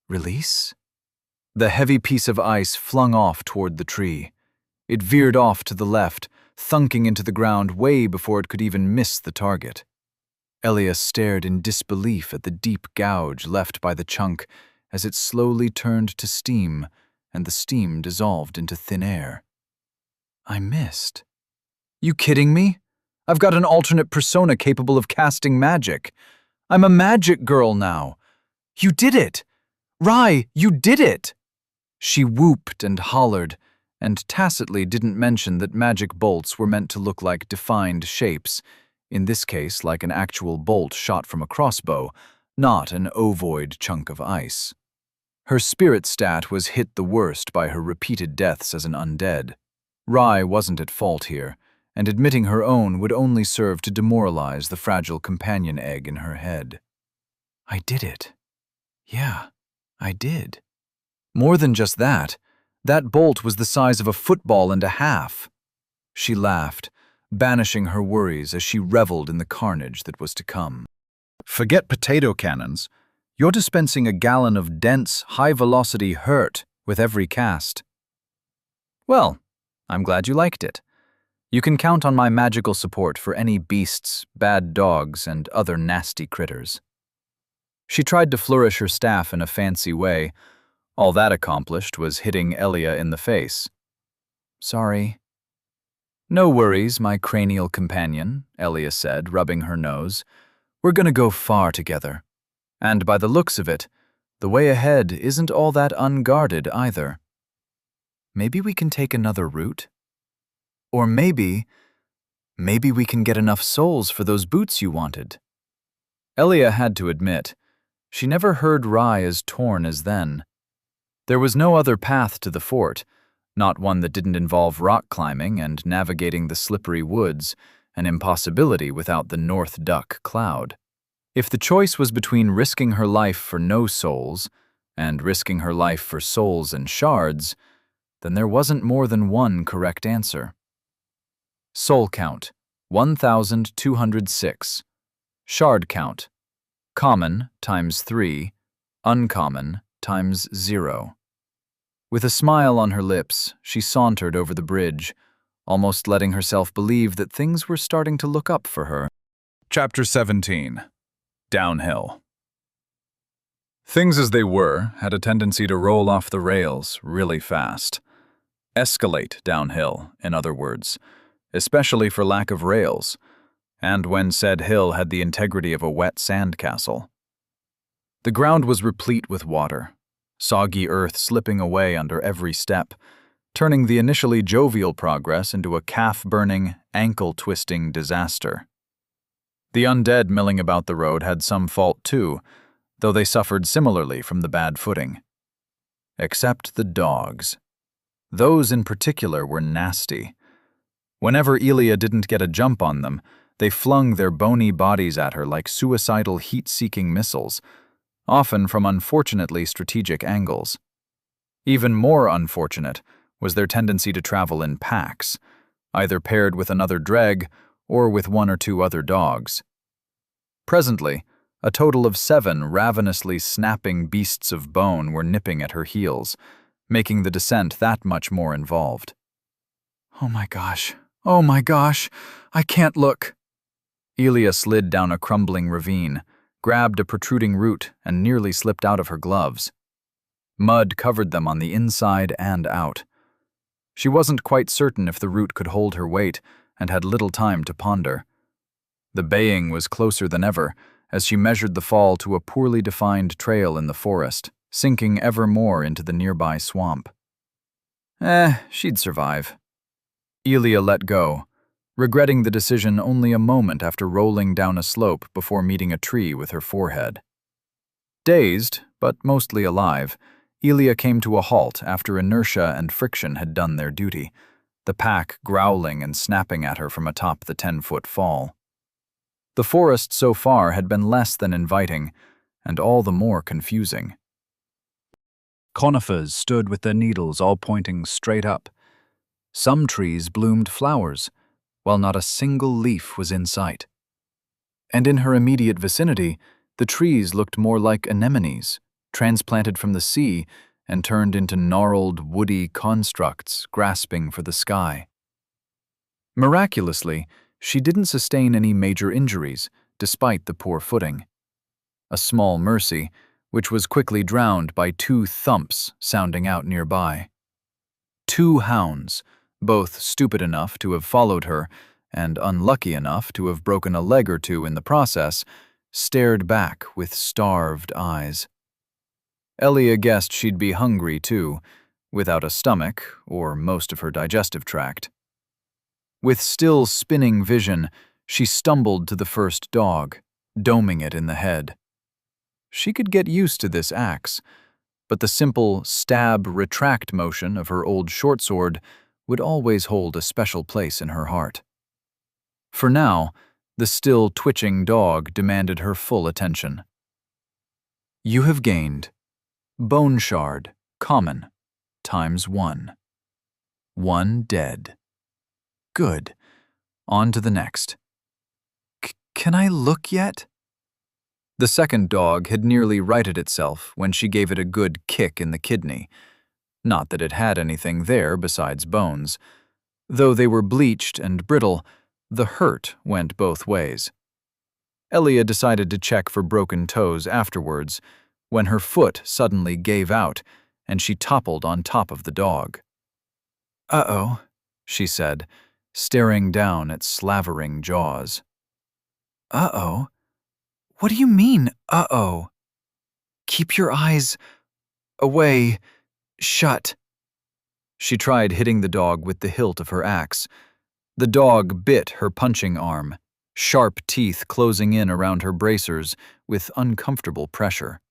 release? The heavy piece of ice flung off toward the tree. It veered off to the left, thunking into the ground way before it could even miss the target. Elia stared in disbelief at the deep gouge left by the chunk as it slowly turned to steam, and the steam dissolved into thin air. I missed. You kidding me? I've got an alternate persona capable of casting magic. I'm a magic girl now. You did it! Rai, you did it! She whooped and hollered, and tacitly didn't mention that magic bolts were meant to look like defined shapes, in this case like an actual bolt shot from a crossbow, not an ovoid chunk of ice. Her spirit stat was hit the worst by her repeated deaths as an undead. Rai wasn't at fault here, and admitting her own would only serve to demoralize the fragile companion egg in her head. I did it. Yeah, I did. More than just that, that bolt was the size of a football and a half. She laughed, banishing her worries as she reveled in the carnage that was to come. Forget potato cannons. You're dispensing a gallon of dense, high-velocity hurt with every cast. Well, I'm glad you liked it. You can count on my magical support for any beasts, bad dogs, and other nasty critters. She tried to flourish her staff in a fancy way. All that accomplished was hitting Elia in the face. Sorry. No worries, my cranial companion, Elia said, rubbing her nose. We're gonna go far together. And by the looks of it, the way ahead isn't all that unguarded either. maybe we can take another route? Or maybe we can get enough souls for those boots you wanted. Elia had to admit, she never heard Rai as torn as then. There was no other path to the fort, not one that didn't involve rock climbing and navigating the slippery woods, an impossibility without the North Duck cloud. If the choice was between risking her life for no souls and risking her life for souls and shards, then there wasn't more than one correct answer. Soul count, 1,206. Shard count, common times 3, uncommon times 0. With a smile on her lips, she sauntered over the bridge, almost letting herself believe that things were starting to look up for her. Chapter 17. Downhill. Things as they were had a tendency to roll off the rails really fast. Escalate downhill, in other words, especially for lack of rails, and when said hill had the integrity of a wet sandcastle. The ground was replete with water, soggy earth slipping away under every step, turning the initially jovial progress into a calf-burning, ankle-twisting disaster. The undead milling about the road had some fault too, though they suffered similarly from the bad footing. Except the dogs. Those in particular were nasty. Whenever Elia didn't get a jump on them, they flung their bony bodies at her like suicidal heat-seeking missiles, often from unfortunately strategic angles. Even more unfortunate was their tendency to travel in packs, either paired with another dreg or with one or two other dogs. Presently, a total of 7 ravenously snapping beasts of bone were nipping at her heels, making the descent that much more involved. Oh my gosh, I can't look. Elia slid down a crumbling ravine, grabbed a protruding root, and nearly slipped out of her gloves. Mud covered them on the inside and out. She wasn't quite certain if the root could hold her weight and had little time to ponder. The baying was closer than ever as she measured the fall to a poorly defined trail in the forest, sinking ever more into the nearby swamp. She'd survive. Elia let go, regretting the decision only a moment after rolling down a slope before meeting a tree with her forehead. Dazed, but mostly alive, Elia came to a halt after inertia and friction had done their duty, the pack growling and snapping at her from atop the 10-foot fall. The forest so far had been less than inviting, and all the more confusing. Conifers stood with their needles all pointing straight up. Some trees bloomed flowers, while not a single leaf was in sight. And in her immediate vicinity, the trees looked more like anemones, transplanted from the sea and turned into gnarled, woody constructs grasping for the sky. Miraculously, she didn't sustain any major injuries, despite the poor footing. A small mercy, which was quickly drowned by 2 thumps sounding out nearby. 2 hounds, both stupid enough to have followed her and unlucky enough to have broken a leg or two in the process, stared back with starved eyes. Elia guessed she'd be hungry too, without a stomach or most of her digestive tract. With still spinning vision, she stumbled to the first dog, doming it in the head. She could get used to this axe, but the simple stab-retract motion of her old short sword would always hold a special place in her heart. For now, the still twitching dog demanded her full attention. You have gained Bone Shard, common, times 1. 1 dead. Good. On to the next. Can I look yet? The second dog had nearly righted itself when she gave it a good kick in the kidney. Not that it had anything there besides bones. Though they were bleached and brittle, the hurt went both ways. Elia decided to check for broken toes afterwards, when her foot suddenly gave out and she toppled on top of the dog. Uh-oh, she said, staring down at slavering jaws. Uh-oh? What do you mean, uh-oh? Keep your eyes away, shut. She tried hitting the dog with the hilt of her axe. The dog bit her punching arm, sharp teeth closing in around her bracers with uncomfortable pressure.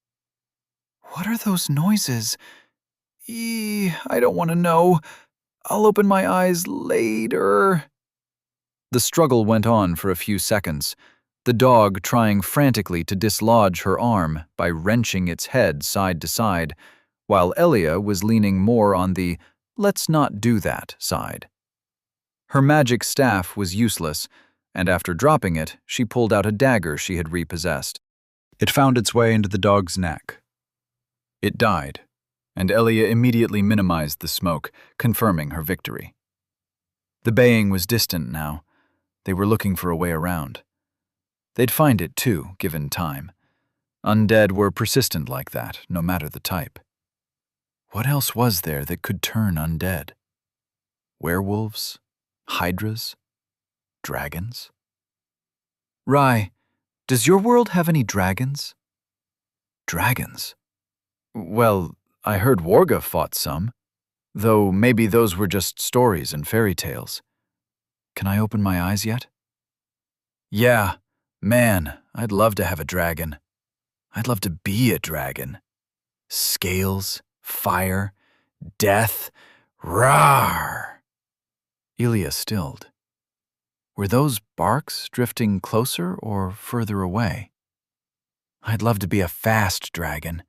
"What are those noises? I don't want to know. I'll open my eyes later." The struggle went on for a few seconds, the dog trying frantically to dislodge her arm by wrenching its head side to side, while Elia was leaning more on the "let's not do that" side. Her magic staff was useless, and after dropping it, she pulled out a dagger she had repossessed. It found its way into the dog's neck. It died, and Elia immediately minimized the smoke, confirming her victory. The baying was distant now. They were looking for a way around. They'd find it too, given time. Undead were persistent like that, no matter the type. What else was there that could turn undead? Werewolves? Hydras? Dragons? Rai, does your world have any dragons? Dragons? Well, I heard Warga fought some, though maybe those were just stories and fairy tales. Can I open my eyes yet? Yeah, man, I'd love to have a dragon. I'd love to be a dragon. Scales, fire, death, rawr! Elia stilled. Were those barks drifting closer or further away? I'd love to be a fast dragon.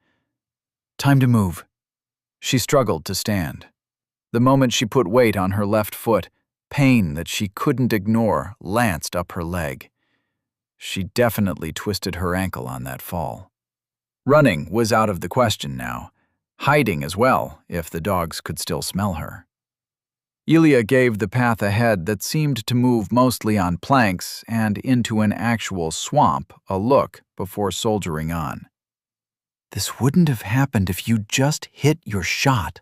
Time to move. She struggled to stand. The moment she put weight on her left foot, pain that she couldn't ignore lanced up her leg. She definitely twisted her ankle on that fall. Running was out of the question now. Hiding as well, if the dogs could still smell her. Elia gave the path ahead that seemed to move mostly on planks and into an actual swamp a look before soldiering on. This wouldn't have happened if you just hit your shot.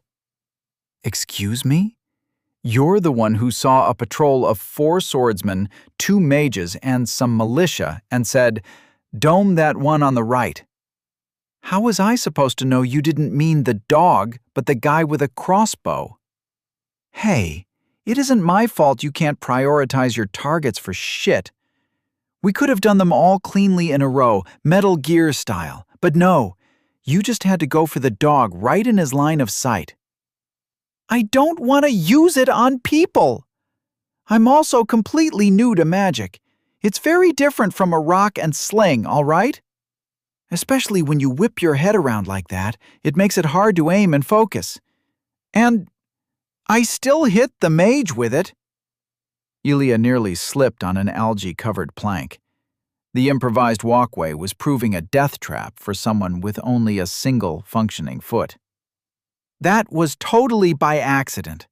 Excuse me? You're the one who saw a patrol of 4 swordsmen, 2 mages, and some militia and said, "Dome that one on the right." How was I supposed to know you didn't mean the dog, but the guy with a crossbow? Hey, it isn't my fault you can't prioritize your targets for shit. We could have done them all cleanly in a row, Metal Gear style, but no, you just had to go for the dog right in his line of sight. I don't want to use it on people. I'm also completely new to magic. It's very different from a rock and sling, all right? Especially when you whip your head around like that, it makes it hard to aim and focus. And I still hit the mage with it. Elia nearly slipped on an algae-covered plank. The improvised walkway was proving a death trap for someone with only a single functioning foot. That was totally by accident.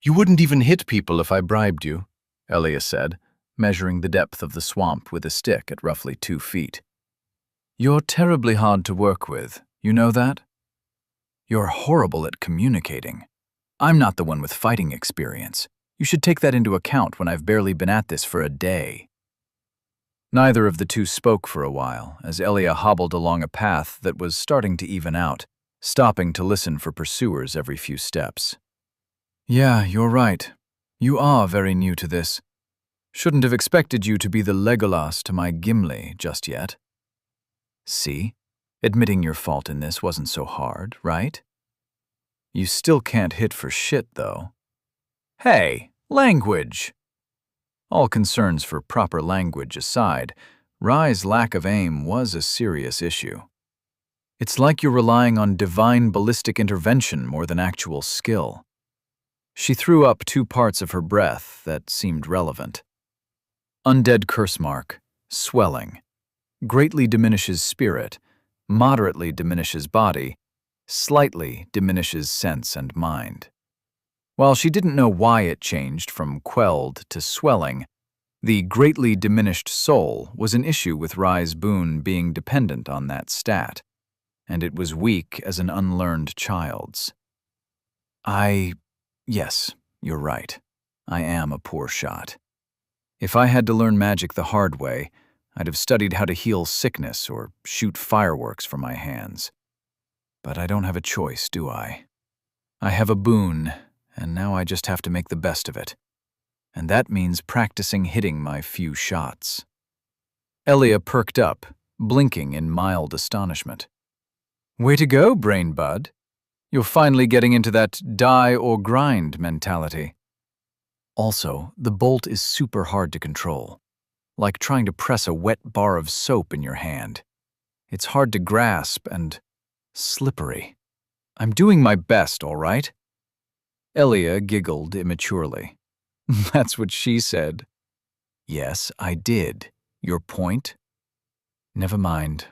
You wouldn't even hit people if I bribed you, Elia said, measuring the depth of the swamp with a stick at roughly 2 feet. You're terribly hard to work with, you know that? You're horrible at communicating. I'm not the one with fighting experience. You should take that into account when I've barely been at this for a day. Neither of the two spoke for a while, as Elia hobbled along a path that was starting to even out, stopping to listen for pursuers every few steps. Yeah, you're right. You are very new to this. Shouldn't have expected you to be the Legolas to my Gimli just yet. See? Admitting your fault in this wasn't so hard, right? You still can't hit for shit, though. Hey, language! All concerns for proper language aside, Rai's lack of aim was a serious issue. It's like you're relying on divine ballistic intervention more than actual skill. She threw up 2 parts of her breath that seemed relevant. Undead curse mark, swelling. Greatly diminishes spirit, moderately diminishes body, slightly diminishes sense and mind. While she didn't know why it changed from quelled to swelling, the greatly diminished soul was an issue with Rai's boon being dependent on that stat, and it was weak as an unlearned child's. Yes, you're right. I am a poor shot. If I had to learn magic the hard way, I'd have studied how to heal sickness or shoot fireworks from my hands. But I don't have a choice, do I? I have a boon, and now I just have to make the best of it. And that means practicing hitting my few shots. Elia perked up, blinking in mild astonishment. Way to go, brain bud. You're finally getting into that die or grind mentality. Also, the bolt is super hard to control, like trying to press a wet bar of soap in your hand. It's hard to grasp and slippery. I'm doing my best, all right? Elia giggled immaturely. That's what she said. Yes, I did. Your point? Never mind.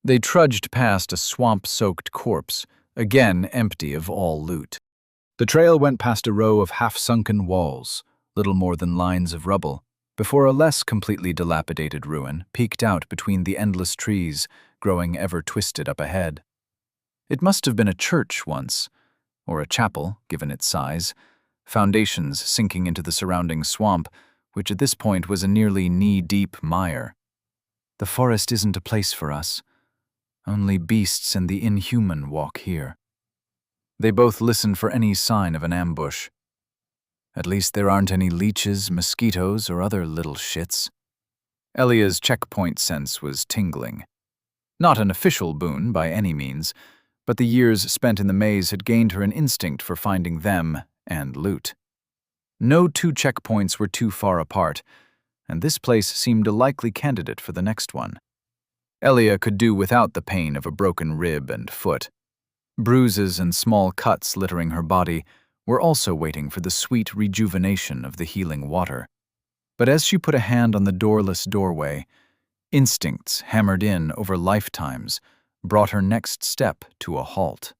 They trudged past a swamp-soaked corpse, again empty of all loot. The trail went past a row of half-sunken walls, little more than lines of rubble, before a less completely dilapidated ruin peeked out between the endless trees growing ever twisted up ahead. It must have been a church once, or a chapel, given its size, foundations sinking into the surrounding swamp, which at this point was a nearly knee-deep mire. The forest isn't a place for us. Only beasts and the inhuman walk here. They both listened for any sign of an ambush. At least there aren't any leeches, mosquitoes, or other little shits. Elia's checkpoint sense was tingling. Not an official boon by any means, but the years spent in the maze had gained her an instinct for finding them and loot. No two checkpoints were too far apart, and this place seemed a likely candidate for the next one. Elia could do without the pain of a broken rib and foot. Bruises and small cuts littering her body were also waiting for the sweet rejuvenation of the healing water. But as she put a hand on the doorless doorway, instincts hammered in over lifetimes brought her next step to a halt.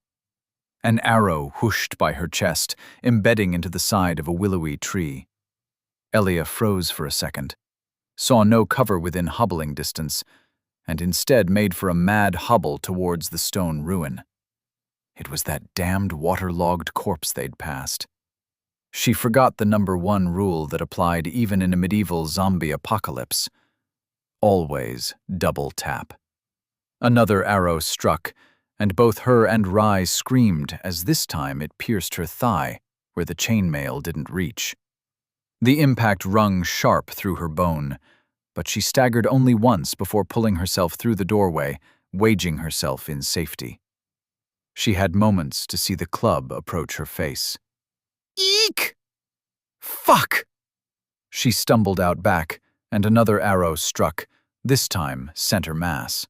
An arrow whooshed by her chest, embedding into the side of a willowy tree. Elia froze for a second, saw no cover within hobbling distance, and instead made for a mad hobble towards the stone ruin. It was that damned waterlogged corpse they'd passed. She forgot the number one rule that applied even in a medieval zombie apocalypse. Always double tap. Another arrow struck, and both her and Rye screamed as this time it pierced her thigh, where the chainmail didn't reach. The impact rung sharp through her bone, but she staggered only once before pulling herself through the doorway, waging herself in safety. She had moments to see the club approach her face. Eek! Fuck! She stumbled out back, and another arrow struck, this time center mass.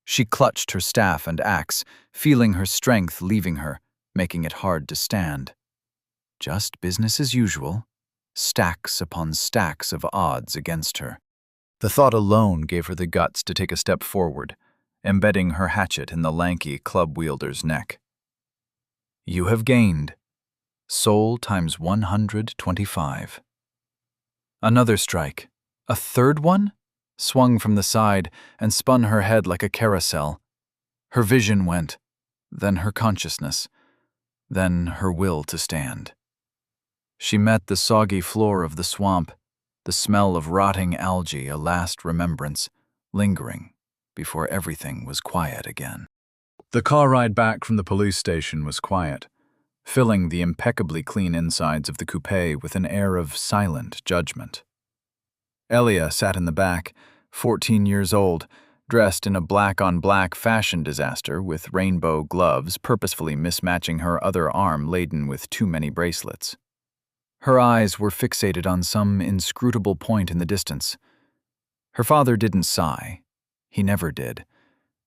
She clutched her staff and axe, feeling her strength leaving her, making it hard to stand. Just business as usual, stacks upon stacks of odds against her. The thought alone gave her the guts to take a step forward, embedding her hatchet in the lanky club wielder's neck. You have gained. Soul times 125. Another strike. A third one? Swung from the side and spun her head like a carousel. Her vision went, then her consciousness, then her will to stand. She met the soggy floor of the swamp, the smell of rotting algae a last remembrance, lingering before everything was quiet again. The car ride back from the police station was quiet, filling the impeccably clean insides of the coupe with an air of silent judgment. Elia sat in the back, 14 years old, dressed in a black-on-black fashion disaster with rainbow gloves purposefully mismatching her other arm laden with too many bracelets. Her eyes were fixated on some inscrutable point in the distance. Her father didn't sigh. He never did.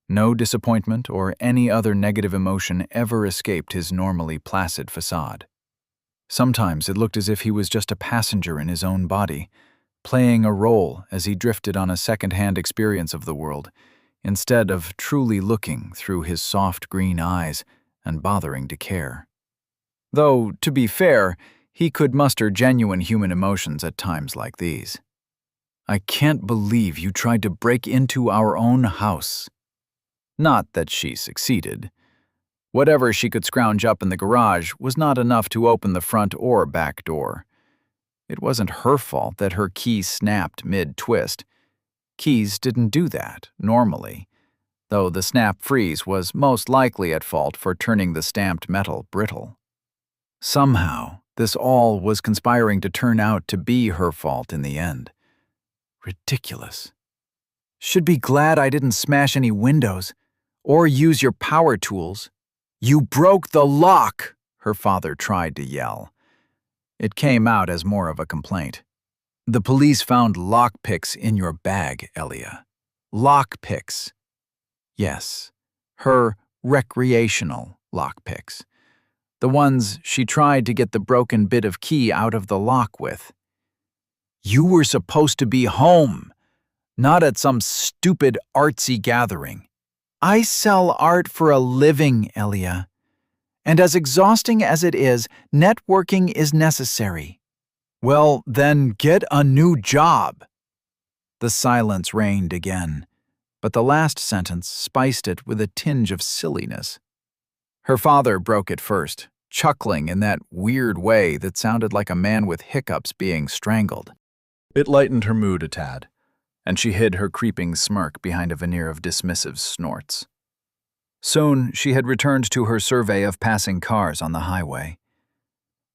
No disappointment or any other negative emotion ever escaped his normally placid facade. Sometimes it looked as if he was just a passenger in his own body, playing a role as he drifted on a second-hand experience of the world, instead of truly looking through his soft green eyes and bothering to care. Though, to be fair, he could muster genuine human emotions at times like these. I can't believe you tried to break into our own house. Not that she succeeded. Whatever she could scrounge up in the garage was not enough to open the front or back door. It wasn't her fault that her key snapped mid-twist. Keys didn't do that, normally. though the snap freeze was most likely at fault for turning the stamped metal brittle. Somehow, this all was conspiring to turn out to be her fault in the end. Ridiculous. Should be glad I didn't smash any windows or use your power tools. You broke the lock, her father tried to yell. It came out as more of a complaint. The police found lockpicks in your bag, Elia. Lockpicks. Yes, her recreational lockpicks. The ones she tried to get the broken bit of key out of the lock with. You were supposed to be home, not at some stupid artsy gathering. I sell art for a living, Elia. And as exhausting as it is, networking is necessary. Well, then get a new job. The silence reigned again, but the last sentence spiced it with a tinge of silliness. Her father broke it first, chuckling in that weird way that sounded like a man with hiccups being strangled. It lightened her mood a tad, and she hid her creeping smirk behind a veneer of dismissive snorts. Soon she had returned to her survey of passing cars on the highway.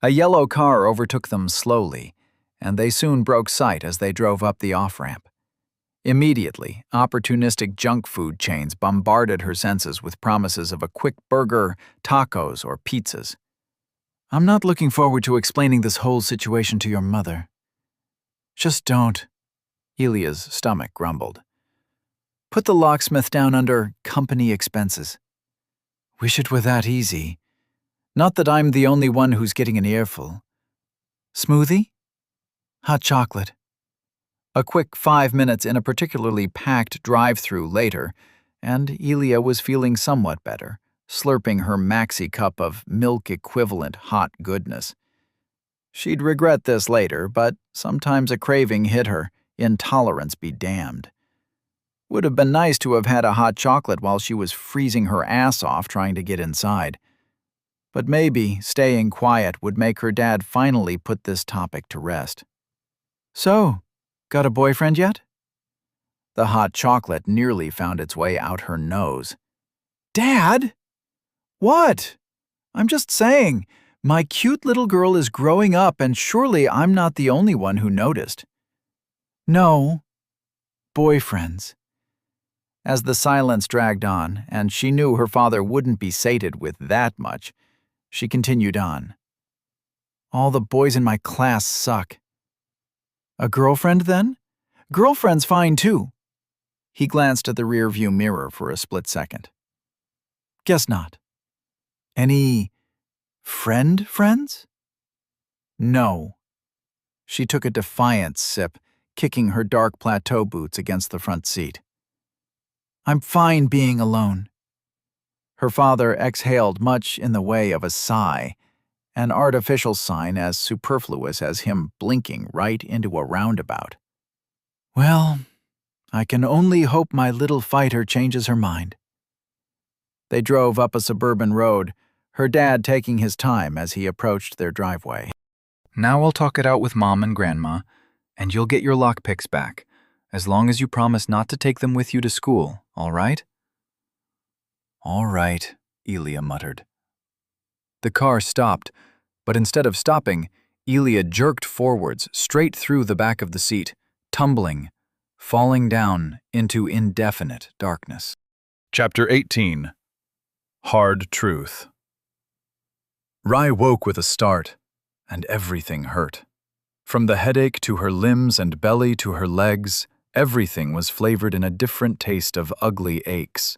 A yellow car overtook them slowly, and they soon broke sight as they drove up the off-ramp. Immediately, opportunistic junk food chains bombarded her senses with promises of a quick burger, tacos, or pizzas. I'm not looking forward to explaining this whole situation to your mother. Just don't, Elia's stomach grumbled. Put the locksmith down under company expenses. Wish it were that easy. Not that I'm the only one who's getting an earful. Smoothie? Hot chocolate. A quick 5 minutes in a particularly packed drive-through later, and Elia was feeling somewhat better, slurping her maxi cup of milk-equivalent hot goodness. She'd regret this later, but sometimes a craving hit her, intolerance be damned. Would have been nice to have had a hot chocolate while she was freezing her ass off trying to get inside. But maybe staying quiet would make her dad finally put this topic to rest. So, got a boyfriend yet? The hot chocolate nearly found its way out her nose. Dad? What? I'm just saying, my cute little girl is growing up and surely I'm not the only one who noticed. No. Boyfriends. As the silence dragged on, and she knew her father wouldn't be sated with that much, she continued on. All the boys in my class suck. A girlfriend, then? Girlfriend's fine, too. He glanced at the rearview mirror for a split second. Guess not. Any friends? No. She took a defiant sip, kicking her dark plateau boots against the front seat. I'm fine being alone. Her father exhaled much in the way of a sigh, an artificial sign as superfluous as him blinking right into a roundabout. Well, I can only hope my little fighter changes her mind. They drove up a suburban road, her dad taking his time as he approached their driveway. Now I'll talk it out with Mom and Grandma, and you'll get your lockpicks back, as long as you promise not to take them with you to school, all right? All right, Elia muttered. The car stopped, but instead of stopping, Elia jerked forwards straight through the back of the seat, tumbling, falling down into indefinite darkness. Chapter 18. Hard Truth. Rye woke with a start, and everything hurt. From the headache to her limbs and belly to her legs, everything was flavored in a different taste of ugly aches.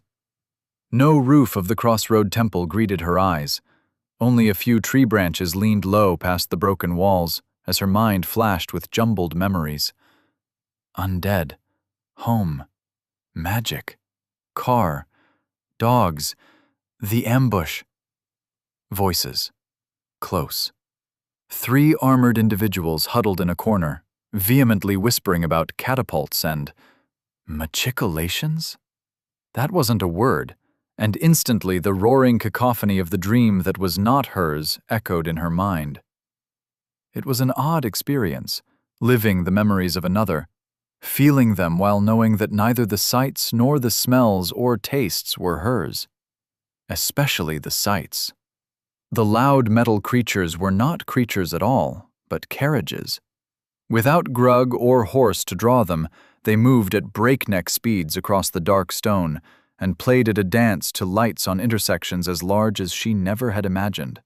No roof of the crossroad temple greeted her eyes. Only a few tree branches leaned low past the broken walls as her mind flashed with jumbled memories. Undead, home, magic, car, dogs, the ambush. Voices. Close. 3 armored individuals huddled in a corner, vehemently whispering about catapults and machicolations? That wasn't a word, and instantly the roaring cacophony of the dream that was not hers echoed in her mind. It was an odd experience, living the memories of another, feeling them while knowing that neither the sights nor the smells or tastes were hers. Especially the sights. The loud metal creatures were not creatures at all, but carriages. Without grug or horse to draw them, they moved at breakneck speeds across the dark stone and played at a dance to lights on intersections as large as she never had imagined.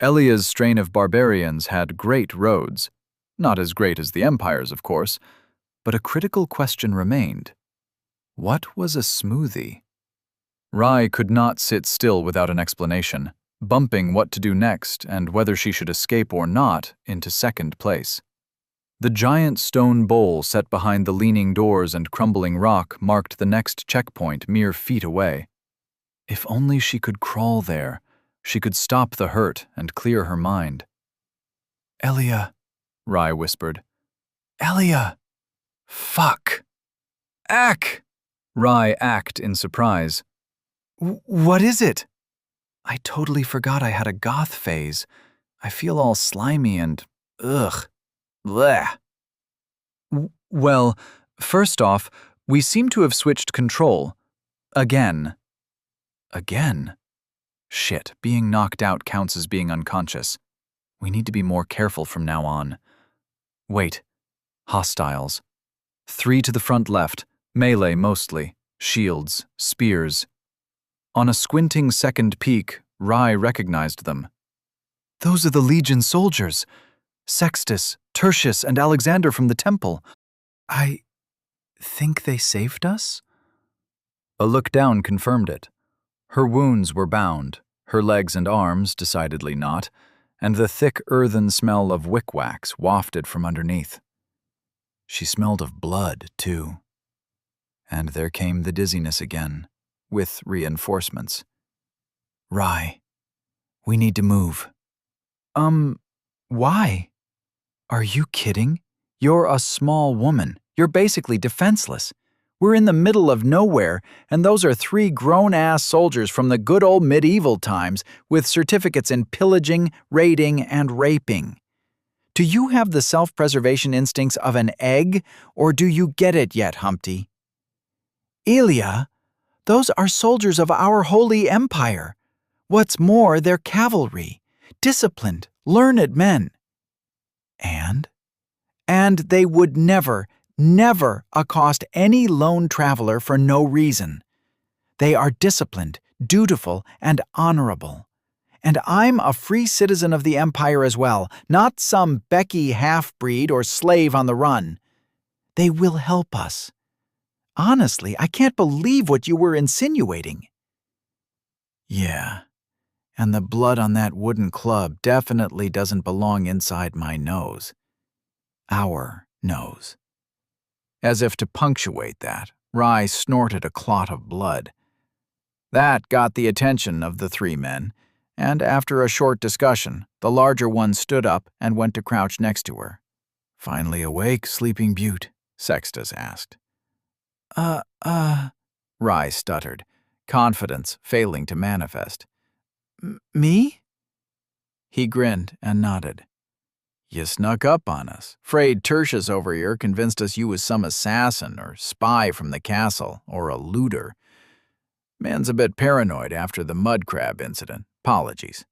Elia's strain of barbarians had great roads. Not as great as the Empire's, of course, but a critical question remained. What was a smoothie? Rai could not sit still without an explanation, bumping what to do next and whether she should escape or not into second place. The giant stone bowl set behind the leaning doors and crumbling rock marked the next checkpoint mere feet away. If only she could crawl there, she could stop the hurt and clear her mind. "Elia," Rai whispered. "Elia! Fuck!" "Ack!" Rai acted in surprise. "What is it?" "I totally forgot I had a goth phase. I feel all slimy and ugh. Blech." "Well, first off, we seem to have switched control. Again." "Again? Shit, being knocked out counts as being unconscious. We need to be more careful from now on. Wait. Hostiles. 3 to the front left, melee mostly, shields, spears." On a squinting second peek, Rai recognized them. "Those are the Legion soldiers. Sextus, Tertius, and Alexander from the temple. I think they saved us?" A look down confirmed it. Her wounds were bound, her legs and arms decidedly not, and the thick earthen smell of wick wax wafted from underneath. She smelled of blood, too. And there came the dizziness again, with reinforcements. "Rai, we need to move." Why? Are you kidding? You're a small woman. You're basically defenseless. We're in the middle of nowhere, and those are 3 grown-ass soldiers from the good old medieval times with certificates in pillaging, raiding, and raping. Do you have the self-preservation instincts of an egg, or do you get it yet, Humpty? Elia, those are soldiers of our holy empire. What's more, they're cavalry, disciplined, learned men. And they would never accost any lone traveler for no reason. They are disciplined, dutiful, and honorable. And I'm a free citizen of the Empire as well, not some Becky half-breed or slave on the run. They will help us. Honestly, I can't believe what you were insinuating. Yeah, and the blood on that wooden club definitely doesn't belong inside my nose. Our nose. As if to punctuate that, Rai snorted a clot of blood. That got the attention of the 3 men, and after a short discussion, the larger one stood up and went to crouch next to her. "Finally awake, Sleeping Beaut?" Sextus asked. Rai stuttered, confidence failing to manifest. Me? He grinned and nodded. "You snuck up on us. 'Fraid Tertius over here convinced us you was some assassin or spy from the castle or a looter. Man's a bit paranoid after the mud crab incident. 'Pologies.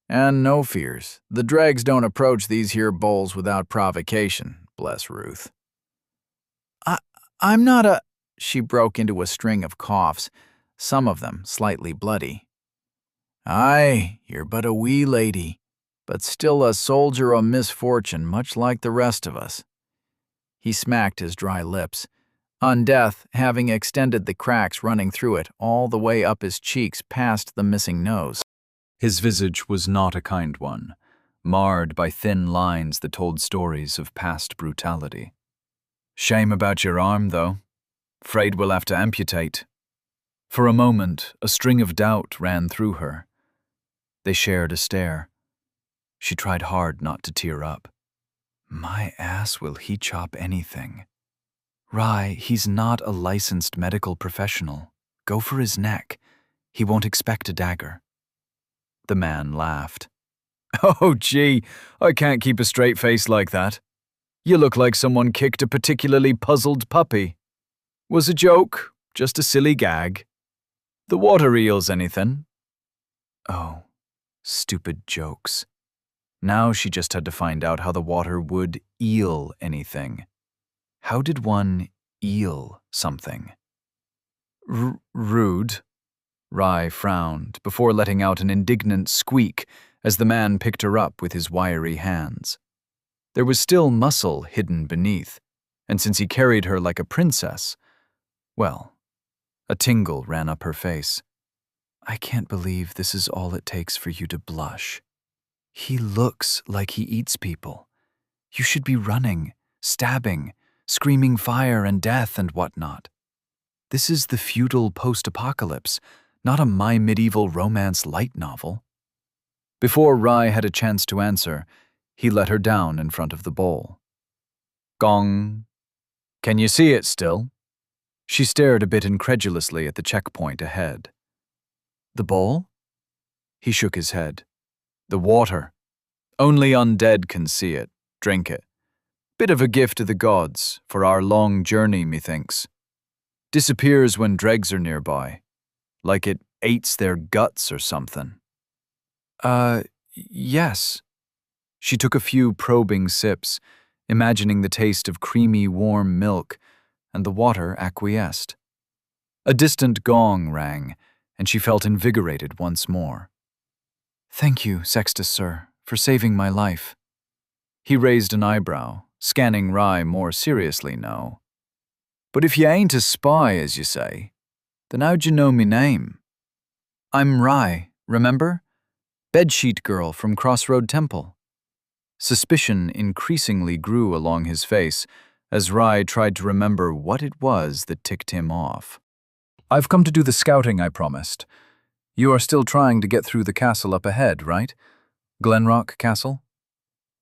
And no fears. The dregs don't approach these here bowls without provocation, bless Ruth." I'm not a... She broke into a string of coughs, some of them slightly bloody. "Aye, you're but a wee lady, but still a soldier o' misfortune much like the rest of us." He smacked his dry lips, Undeath having extended the cracks running through it all the way up his cheeks past the missing nose. His visage was not a kind one, marred by thin lines that told stories of past brutality. "Shame about your arm, though. 'Fraid we'll have to amputate." For a moment, a string of doubt ran through her. They shared a stare. She tried hard not to tear up. My ass will he chop anything. Rai, he's not a licensed medical professional. Go for his neck. He won't expect a dagger. The man laughed. "Oh, gee, I can't keep a straight face like that." You look like someone kicked a particularly puzzled puppy. Was a joke, just a silly gag. The water eels anything? Oh, stupid jokes. Now she just had to find out how the water would eel anything. How did one eel something? Rude. Rai frowned before letting out an indignant squeak as the man picked her up with his wiry hands. There was still muscle hidden beneath, and since he carried her like a princess, well, a tingle ran up her face. I can't believe this is all it takes for you to blush. He looks like he eats people. You should be running, stabbing, screaming fire and death and whatnot. This is the feudal post-apocalypse, not a My Medieval Romance light novel. Before Rai had a chance to answer, he let her down in front of the bowl. Gong. Can you see it still? She stared a bit incredulously at the checkpoint ahead. The bowl? He shook his head. The water. Only undead can see it, drink it. Bit of a gift to the gods for our long journey, methinks. Disappears when dregs are nearby, like it eats their guts or something. Yes. She took a few probing sips, imagining the taste of creamy, warm milk, and the water acquiesced. A distant gong rang, and she felt invigorated once more. Thank you, Sextus, sir, for saving my life. He raised an eyebrow, scanning Rai more seriously now. But if you ain't a spy, as you say, then how'd you know me name? I'm Rai, remember? Bedsheet girl from Crossroad Temple. Suspicion increasingly grew along his face as Rai tried to remember what it was that ticked him off. I've come to do the scouting I promised. You are still trying to get through the castle up ahead, right? Glenrock Castle?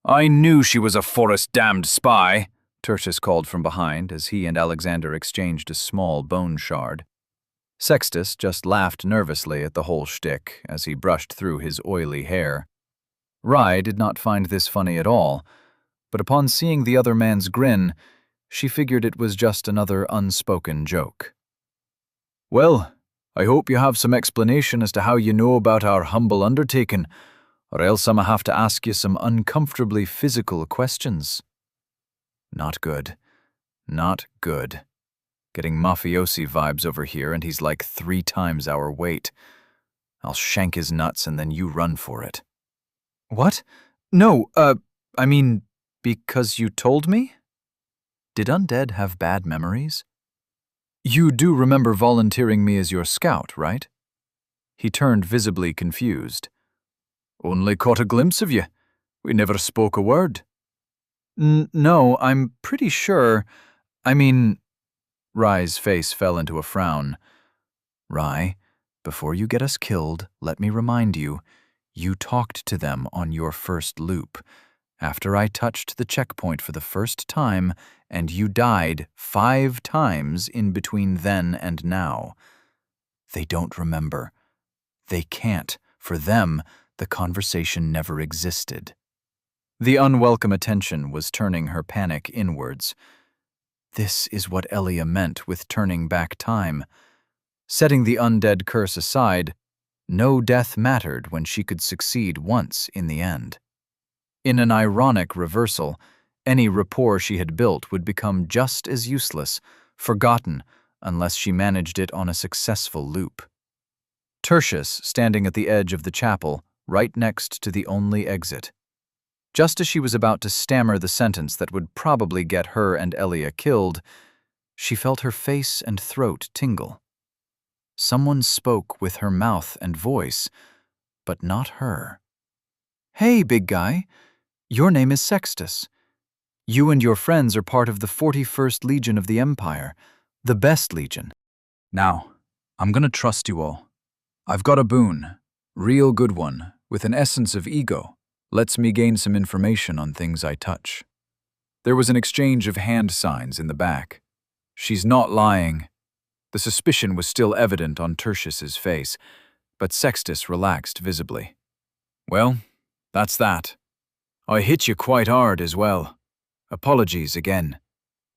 I knew she was a forest-damned spy, Tertius called from behind as he and Alexander exchanged a small bone shard. Sextus just laughed nervously at the whole shtick as he brushed through his oily hair. Rai did not find this funny at all, but upon seeing the other man's grin, she figured it was just another unspoken joke. Well, I hope you have some explanation as to how you know about our humble undertaking, or else I'ma have to ask you some uncomfortably physical questions. Not good. Not good. Getting mafiosi vibes over here, and he's like 3 times our weight. I'll shank his nuts and then you run for it. What? No, I mean, because you told me? Did undead have bad memories? You do remember volunteering me as your scout, right? He turned visibly confused. Only caught a glimpse of you. We never spoke a word. No, I'm pretty sure. I mean... Rai's face fell into a frown. Rai, before you get us killed, let me remind you, you talked to them on your first loop, after I touched the checkpoint for the first time, and you died 5 times in between then and now. They don't remember. They can't. For them, the conversation never existed. The unwelcome attention was turning her panic inwards. This is what Elia meant with turning back time. Setting the undead curse aside, no death mattered when she could succeed once in the end. In an ironic reversal, any rapport she had built would become just as useless, forgotten, unless she managed it on a successful loop. Tertius, standing at the edge of the chapel, right next to the only exit. Just as she was about to stammer the sentence that would probably get her and Elia killed, she felt her face and throat tingle. Someone spoke with her mouth and voice, but not her. Hey, big guy. Your name is Sextus. You and your friends are part of the 41st Legion of the Empire, the best legion. Now, I'm gonna trust you all. I've got a boon, real good one, with an essence of ego. Lets me gain some information on things I touch. There was an exchange of hand signs in the back. She's not lying. The suspicion was still evident on Tertius's face, but Sextus relaxed visibly. Well, that's that. I hit you quite hard as well. Apologies again.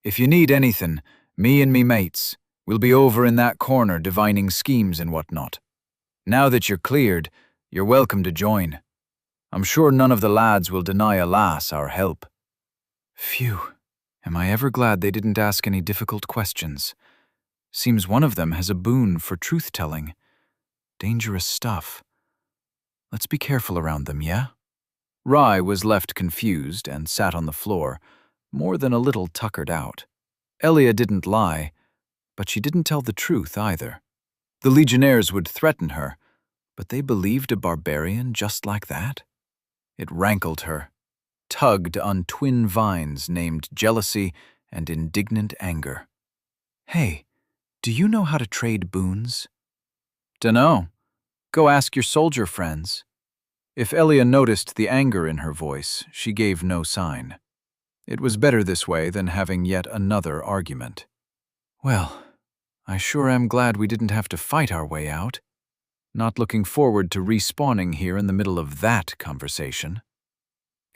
If you need anything, me and me mates, we'll be over in that corner divining schemes and whatnot. Now that you're cleared, you're welcome to join. I'm sure none of the lads will deny a lass our help. Phew, am I ever glad they didn't ask any difficult questions. Seems one of them has a boon for truth-telling. Dangerous stuff. Let's be careful around them, yeah? Rye was left confused and sat on the floor, more than a little tuckered out. Elia didn't lie, but she didn't tell the truth either. The legionnaires would threaten her, but they believed a barbarian just like that? It rankled her, tugged on twin vines named jealousy and indignant anger. Hey, do you know how to trade boons? Dunno. Go ask your soldier friends. If Elia noticed the anger in her voice, she gave no sign. It was better this way than having yet another argument. Well, I sure am glad we didn't have to fight our way out. Not looking forward to respawning here in the middle of that conversation.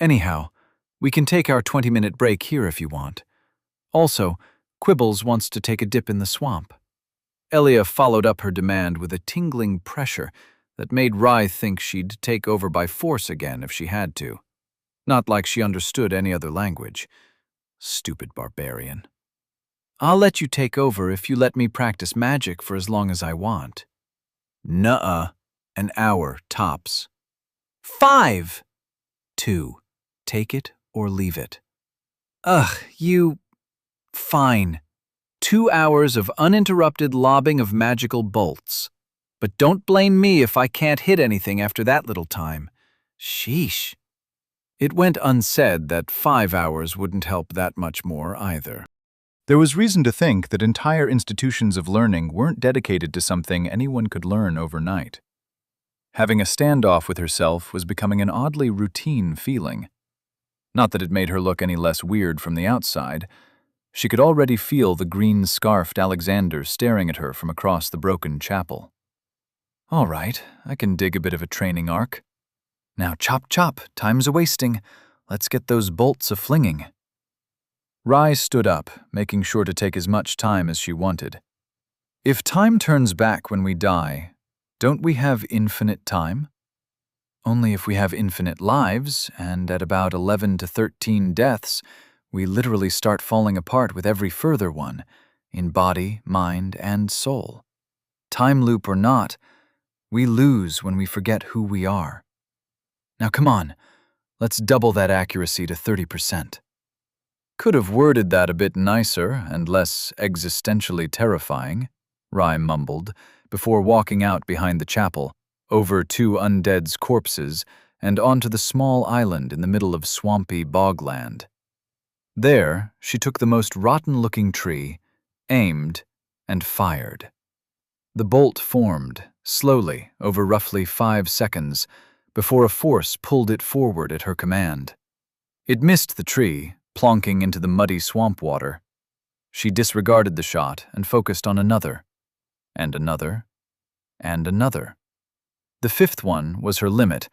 Anyhow, we can take our 20-minute break here if you want. Also, Quibbles wants to take a dip in the swamp. Elia followed up her demand with a tingling pressure that made Rye think she'd take over by force again if she had to. Not like she understood any other language. Stupid barbarian. I'll let you take over if you let me practice magic for as long as I want. Nuh-uh. An hour, tops. 5! 2. Take it or leave it. Ugh, you... Fine. 2 hours of uninterrupted lobbing of magical bolts. But don't blame me if I can't hit anything after that little time. Sheesh. It went unsaid that 5 hours wouldn't help that much more either. There was reason to think that entire institutions of learning weren't dedicated to something anyone could learn overnight. Having a standoff with herself was becoming an oddly routine feeling. Not that it made her look any less weird from the outside. She could already feel the green-scarfed Alexander staring at her from across the broken chapel. All right, I can dig a bit of a training arc. Now chop chop, time's a-wasting. Let's get those bolts a-flinging. Rye stood up, making sure to take as much time as she wanted. If time turns back when we die, don't we have infinite time? Only if we have infinite lives, and at about 11 to 13 deaths, we literally start falling apart with every further one, in body, mind, and soul. Time loop or not, we lose when we forget who we are. Now come on, let's double that accuracy to 30%. Could have worded that a bit nicer and less existentially terrifying, Rye mumbled, before walking out behind the chapel, over 2 undead's corpses, and onto the small island in the middle of swampy bogland. There, she took the most rotten-looking tree, aimed, and fired. The bolt formed, slowly, over roughly 5 seconds, before a force pulled it forward at her command. It missed the tree, plonking into the muddy swamp water. She disregarded the shot and focused on another, and another, and another. The 5th one was her limit,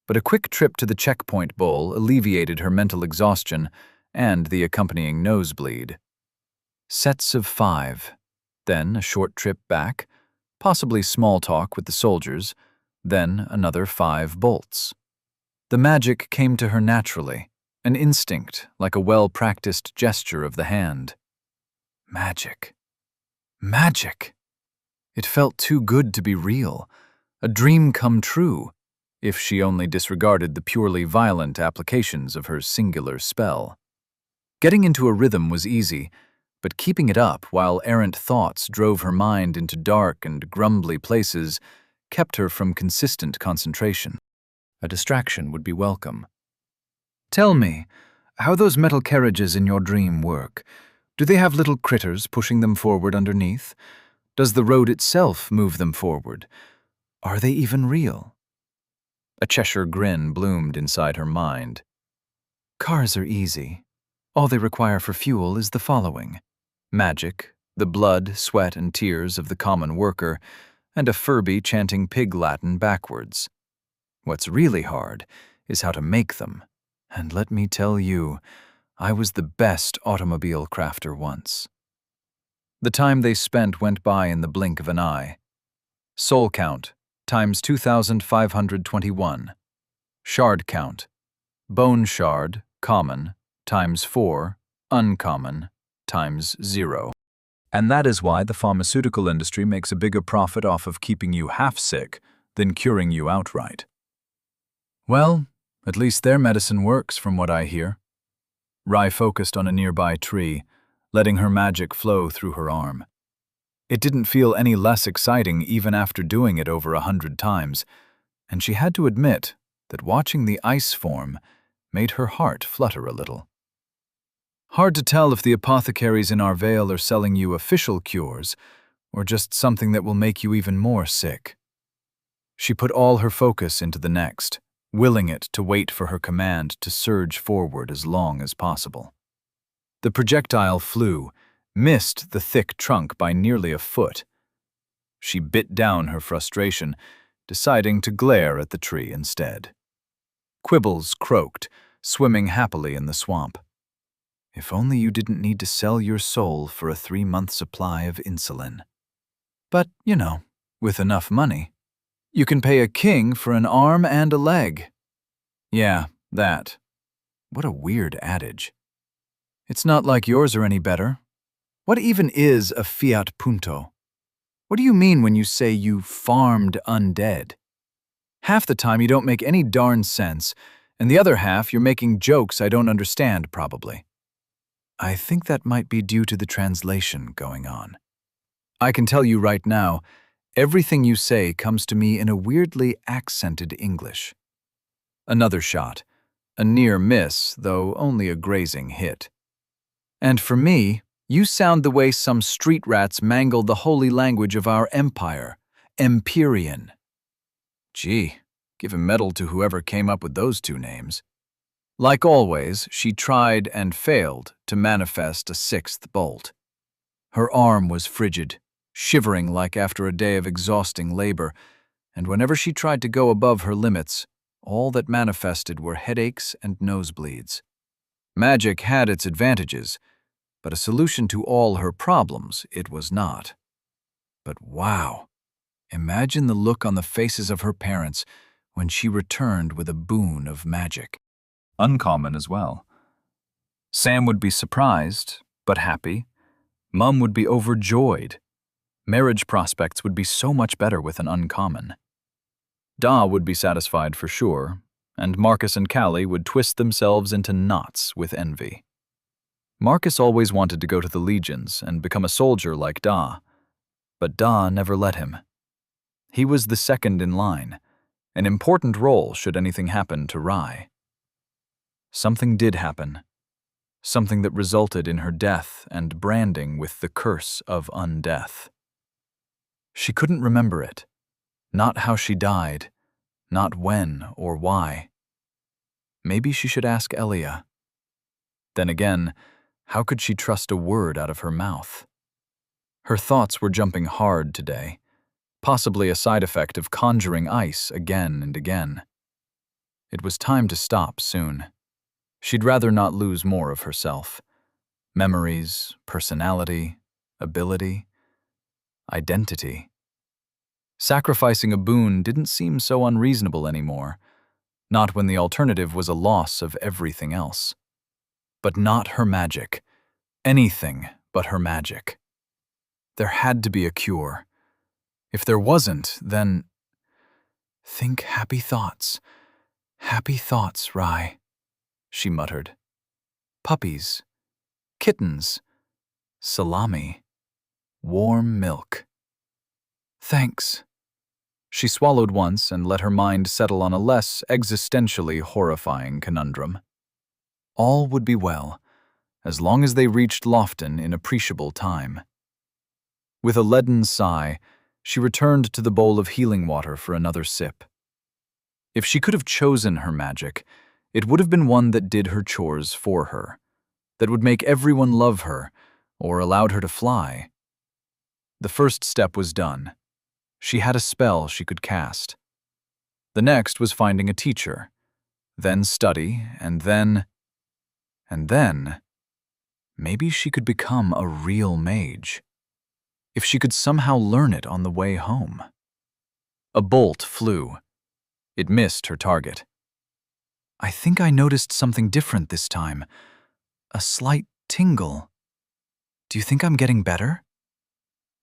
but a quick trip to the checkpoint bowl alleviated her mental exhaustion and the accompanying nosebleed. Sets of 5, then a short trip back, possibly small talk with the soldiers, then another 5 bolts. The magic came to her naturally, an instinct like a well-practiced gesture of the hand. Magic. Magic! It felt too good to be real, a dream come true, if she only disregarded the purely violent applications of her singular spell. Getting into a rhythm was easy, but keeping it up while errant thoughts drove her mind into dark and grumbly places kept her from consistent concentration. A distraction would be welcome. Tell me, how those metal carriages in your dream work? Do they have little critters pushing them forward underneath? Does the road itself move them forward? Are they even real? A Cheshire grin bloomed inside her mind. Cars are easy. All they require for fuel is the following: magic, the blood, sweat, and tears of the common worker, and a Furby chanting pig Latin backwards. What's really hard is how to make them. And let me tell you, I was the best automobile crafter once. The time they spent went by in the blink of an eye. Soul count, times 2,521. Shard count, bone shard, common, times 4, uncommon, times 0. And that is why the pharmaceutical industry makes a bigger profit off of keeping you half sick than curing you outright. Well, at least their medicine works from what I hear. Rai focused on a nearby tree, letting her magic flow through her arm. It didn't feel any less exciting even after doing it over 100 times, and she had to admit that watching the ice form made her heart flutter a little. Hard to tell if the apothecaries in our vale are selling you official cures, or just something that will make you even more sick. She put all her focus into the next, willing it to wait for her command to surge forward as long as possible. The projectile flew, missed the thick trunk by nearly a foot. She bit down her frustration, deciding to glare at the tree instead. Quibbles croaked, swimming happily in the swamp. If only you didn't need to sell your soul for a 3-month supply of insulin. But, with enough money, you can pay a king for an arm and a leg. Yeah, that. What a weird adage. It's not like yours are any better. What even is a fiat punto? What do you mean when you say you farmed undead? Half the time you don't make any darn sense, and the other half you're making jokes I don't understand, probably. I think that might be due to the translation going on. I can tell you right now, everything you say comes to me in a weirdly accented English. Another shot, a near miss, though only a grazing hit. And for me, you sound the way some street rats mangle the holy language of our empire, Empyrean. Gee, give a medal to whoever came up with those 2 names. Like always, she tried and failed to manifest a 6th bolt. Her arm was frigid, shivering like after a day of exhausting labor, and whenever she tried to go above her limits, all that manifested were headaches and nosebleeds. Magic had its advantages, but a solution to all her problems it was not. But wow, imagine the look on the faces of her parents when she returned with a boon of magic. Uncommon as well. Sam would be surprised, but happy. Mum would be overjoyed. Marriage prospects would be so much better with an uncommon. Da would be satisfied for sure, and Marcus and Callie would twist themselves into knots with envy. Marcus always wanted to go to the legions and become a soldier like Da, but Da never let him. He was the second in line, an important role should anything happen to Rai. Something did happen, something that resulted in her death and branding with the curse of undeath. She couldn't remember it, not how she died, not when or why. Maybe she should ask Elia. Then again, how could she trust a word out of her mouth? Her thoughts were jumping hard today, possibly a side effect of conjuring ice again and again. It was time to stop soon. She'd rather not lose more of herself. Memories, personality, ability, identity. Sacrificing a boon didn't seem so unreasonable anymore, not when the alternative was a loss of everything else. But not her magic. Anything but her magic. There had to be a cure. If there wasn't, then... Think happy thoughts. Happy thoughts, Rai, she muttered. Puppies. Kittens. Salami. Warm milk. Thanks. She swallowed once and let her mind settle on a less existentially horrifying conundrum. All would be well, as long as they reached Lofton in appreciable time. With a leaden sigh, she returned to the bowl of healing water for another sip. If she could have chosen her magic, it would have been one that did her chores for her, that would make everyone love her, or allowed her to fly. The first step was done. She had a spell she could cast. The next was finding a teacher, then study, and then... And then, maybe she could become a real mage. If she could somehow learn it on the way home. A bolt flew. It missed her target. I think I noticed something different this time. A slight tingle. Do you think I'm getting better?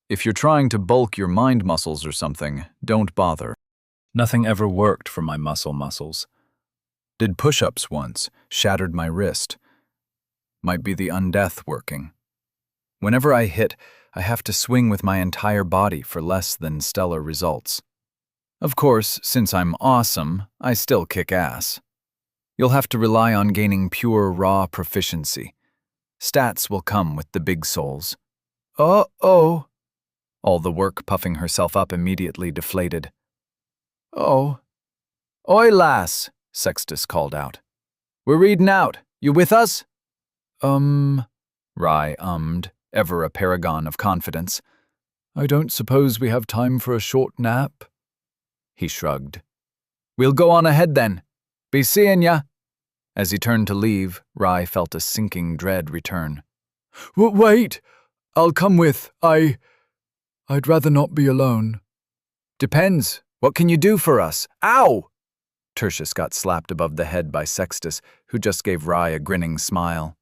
If you're trying to bulk your mind muscles or something, don't bother. Nothing ever worked for my muscles. Did push-ups once, shattered my wrist. Might be the undeath working. Whenever I hit, I have to swing with my entire body for less than stellar results. Of course, since I'm awesome, I still kick ass. You'll have to rely on gaining pure raw proficiency. Stats will come with the big souls. Oh. All the work puffing herself up immediately deflated. Oh. Oi, lass, Sextus called out. We're reading out. You with us? Rye ummed, ever a paragon of confidence. I don't suppose we have time for a short nap? He shrugged. We'll go on ahead then. Be seeing ya. As he turned to leave, Rye felt a sinking dread return. Wait! I'll come with. I'd rather not be alone. Depends. What can you do for us? Ow! Tertius got slapped above the head by Sextus, who just gave Rye a grinning smile.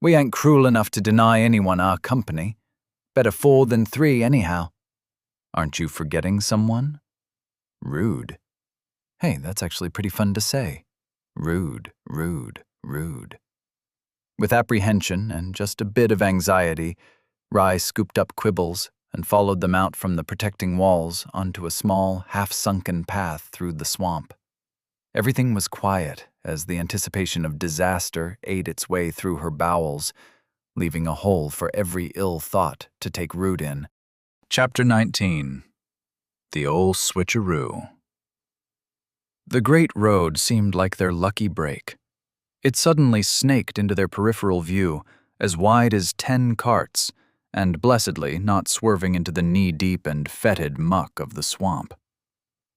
We ain't cruel enough to deny anyone our company. Better 4 than 3 anyhow. Aren't you forgetting someone? Rude. Hey, that's actually pretty fun to say. Rude. With apprehension and just a bit of anxiety, Rye scooped up Quibbles and followed them out from the protecting walls onto a small, half-sunken path through the swamp. Everything was quiet as the anticipation of disaster ate its way through her bowels, leaving a hole for every ill thought to take root in. Chapter 19. The Ol' Switcheroo. The great road seemed like their lucky break. It suddenly snaked into their peripheral view, as wide as 10 carts, and blessedly not swerving into the knee-deep and fetid muck of the swamp.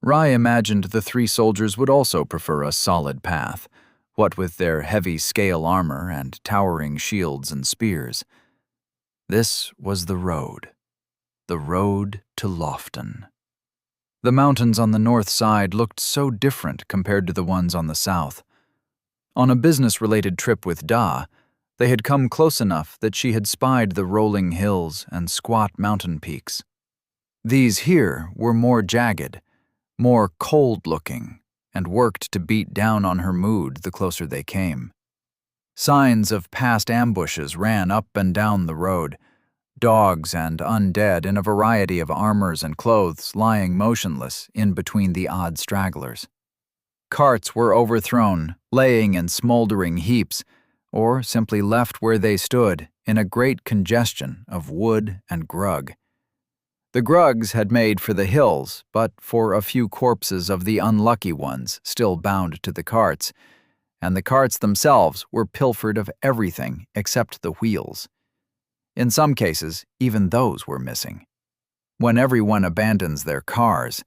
Rye imagined the 3 soldiers would also prefer a solid path, what with their heavy scale armor and towering shields and spears. This was the road to Lofton. The mountains on the north side looked so different compared to the ones on the south. On a business-related trip with Da, they had come close enough that she had spied the rolling hills and squat mountain peaks. These here were more jagged, more cold-looking, and worked to beat down on her mood the closer they came. Signs of past ambushes ran up and down the road, dogs and undead in a variety of armors and clothes lying motionless in between the odd stragglers. Carts were overthrown, laying in smoldering heaps, or simply left where they stood in a great congestion of wood and grug. The grugs had made for the hills, but for a few corpses of the unlucky ones still bound to the carts, and the carts themselves were pilfered of everything except the wheels. In some cases, even those were missing. When everyone abandons their carts,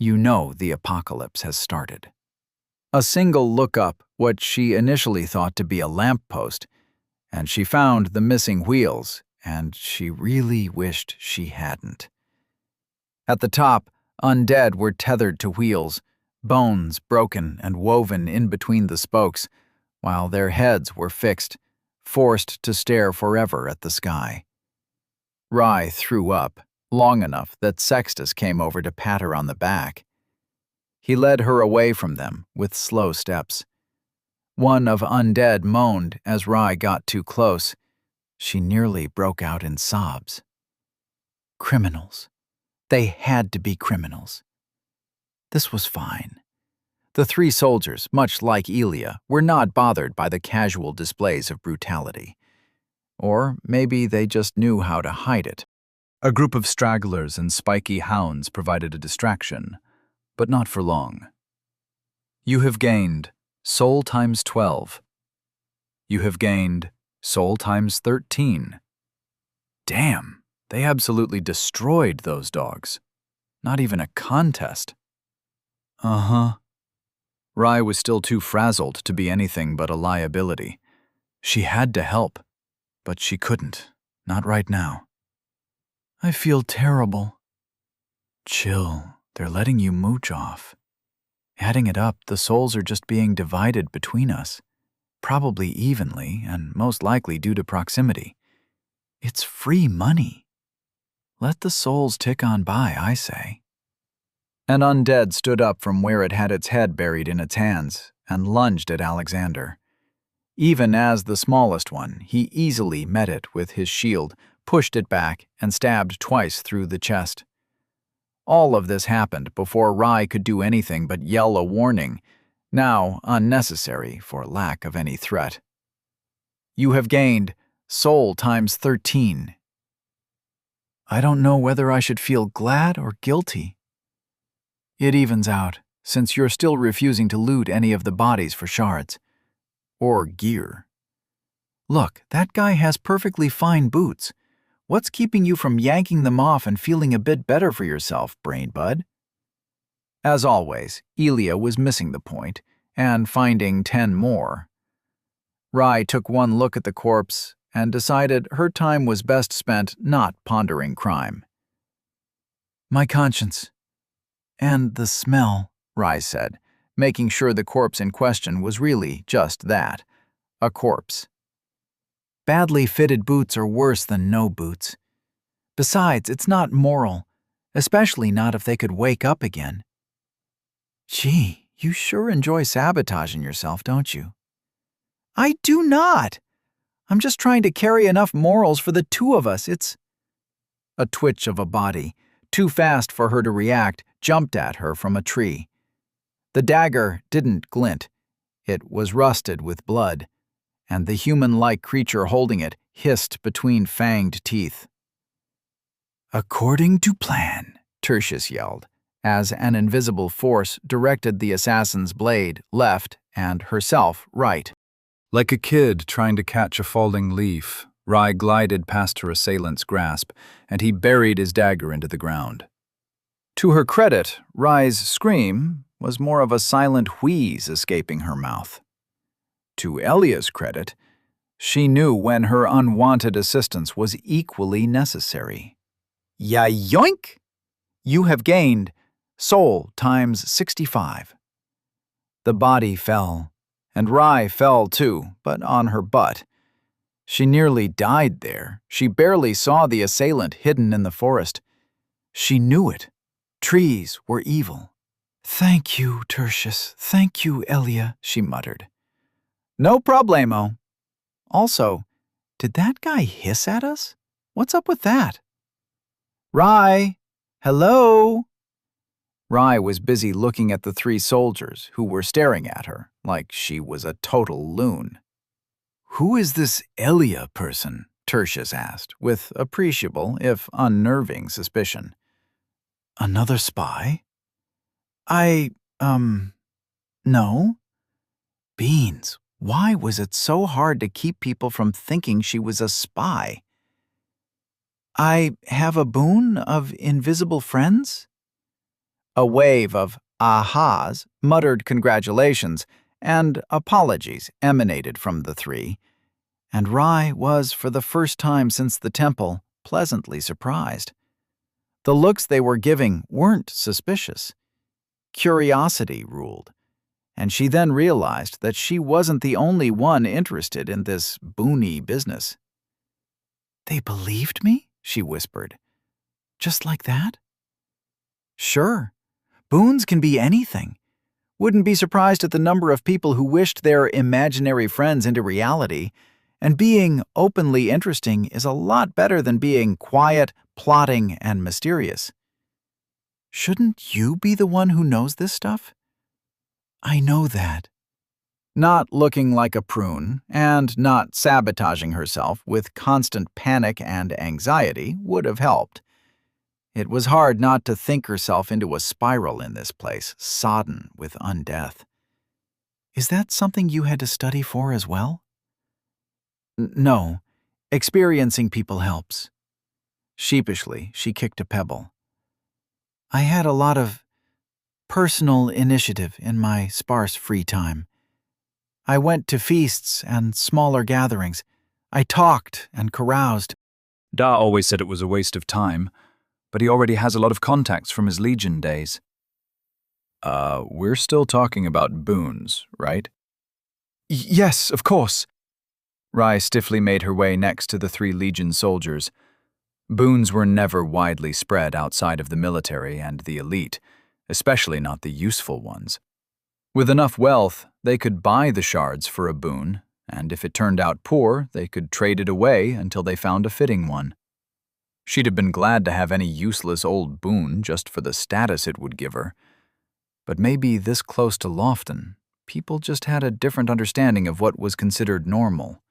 you know the apocalypse has started. A single look up what she initially thought to be a lamppost, and she found the missing wheels, and she really wished she hadn't. At the top, undead were tethered to wheels, bones broken and woven in between the spokes, while their heads were fixed, forced to stare forever at the sky. Rye threw up, long enough that Sextus came over to pat her on the back. He led her away from them with slow steps. One of undead moaned as Rye got too close. She nearly broke out in sobs. Criminals. They had to be criminals. This was fine. The 3 soldiers, much like Elia, were not bothered by the casual displays of brutality. Or maybe they just knew how to hide it. A group of stragglers and spiky hounds provided a distraction, but not for long. You have gained soul times 12. You have gained soul times 13. Damn, they absolutely destroyed those dogs. Not even a contest. Uh-huh. Rai was still too frazzled to be anything but a liability. She had to help, but she couldn't. Not right now. I feel terrible. Chill. They're letting you mooch off. Adding it up, the souls are just being divided between us. Probably evenly, and most likely due to proximity. It's free money. Let the souls tick on by, I say. An undead stood up from where it had its head buried in its hands and lunged at Alexander. Even as the smallest one, he easily met it with his shield, pushed it back, and stabbed twice through the chest. All of this happened before Rai could do anything but yell a warning, now unnecessary for lack of any threat. You have gained soul times 13. I don't know whether I should feel glad or guilty. It evens out, since you're still refusing to loot any of the bodies for shards. Or gear. Look, that guy has perfectly fine boots. What's keeping you from yanking them off and feeling a bit better for yourself, brain bud? As always, Elia was missing the point, and finding 10 more. Rai took one look at the corpse and decided her time was best spent not pondering crime. My conscience. And the smell, Rai said, making sure the corpse in question was really just that, a corpse. Badly fitted boots are worse than no boots. Besides, it's not moral, especially not if they could wake up again. Gee, you sure enjoy sabotaging yourself, don't you? I do not. I'm just trying to carry enough morals for the two of us. It's... A twitch of a body, too fast for her to react, jumped at her from a tree. The dagger didn't glint. It was rusted with blood, and the human-like creature holding it hissed between fanged teeth. According to plan, Tertius yelled, as an invisible force directed the assassin's blade left and herself right. Like a kid trying to catch a falling leaf, Rai glided past her assailant's grasp, and he buried his dagger into the ground. To her credit, Rai's scream was more of a silent wheeze escaping her mouth. To Elia's credit, she knew when her unwanted assistance was equally necessary. Ya-yoink! You have gained soul times 65. The body fell, and Rai fell too, but on her butt. She nearly died there. She barely saw the assailant hidden in the forest. She knew it. Trees were evil. Thank you, Tertius. Thank you, Elia, she muttered. No problemo. Also, did that guy hiss at us? What's up with that? Rai! Hello? Rai was busy looking at the 3 soldiers who were staring at her like she was a total loon. Who is this Elia person? Tertius asked, with appreciable, if unnerving, suspicion. Another spy? No. Beans, why was it so hard to keep people from thinking she was a spy? I have a boon of invisible friends? A wave of ahas, muttered congratulations, and apologies emanated from the 3, and Rai was, for the first time since the temple, pleasantly surprised. The looks they were giving weren't suspicious. Curiosity ruled, and she then realized that she wasn't the only one interested in this boony business. They believed me? She whispered. Just like that? Sure. Boons can be anything. Wouldn't be surprised at the number of people who wished their imaginary friends into reality, and being openly interesting is a lot better than being quiet, plotting, and mysterious. Shouldn't you be the one who knows this stuff? I know that. Not looking like a prune, and not sabotaging herself with constant panic and anxiety would have helped. It was hard not to think herself into a spiral in this place, sodden with undeath. Is that something you had to study for as well? No. Experiencing people helps. Sheepishly, she kicked a pebble. I had a lot of personal initiative in my sparse free time. I went to feasts and smaller gatherings. I talked and caroused. Da always said it was a waste of time, but he already has a lot of contacts from his Legion days. We're still talking about boons, right? Yes, of course. Rai stiffly made her way next to the 3 Legion soldiers. Boons were never widely spread outside of the military and the elite, especially not the useful ones. With enough wealth, they could buy the shards for a boon, and if it turned out poor, they could trade it away until they found a fitting one. She'd have been glad to have any useless old boon just for the status it would give her. But maybe this close to Lofton, people just had a different understanding of what was considered normal.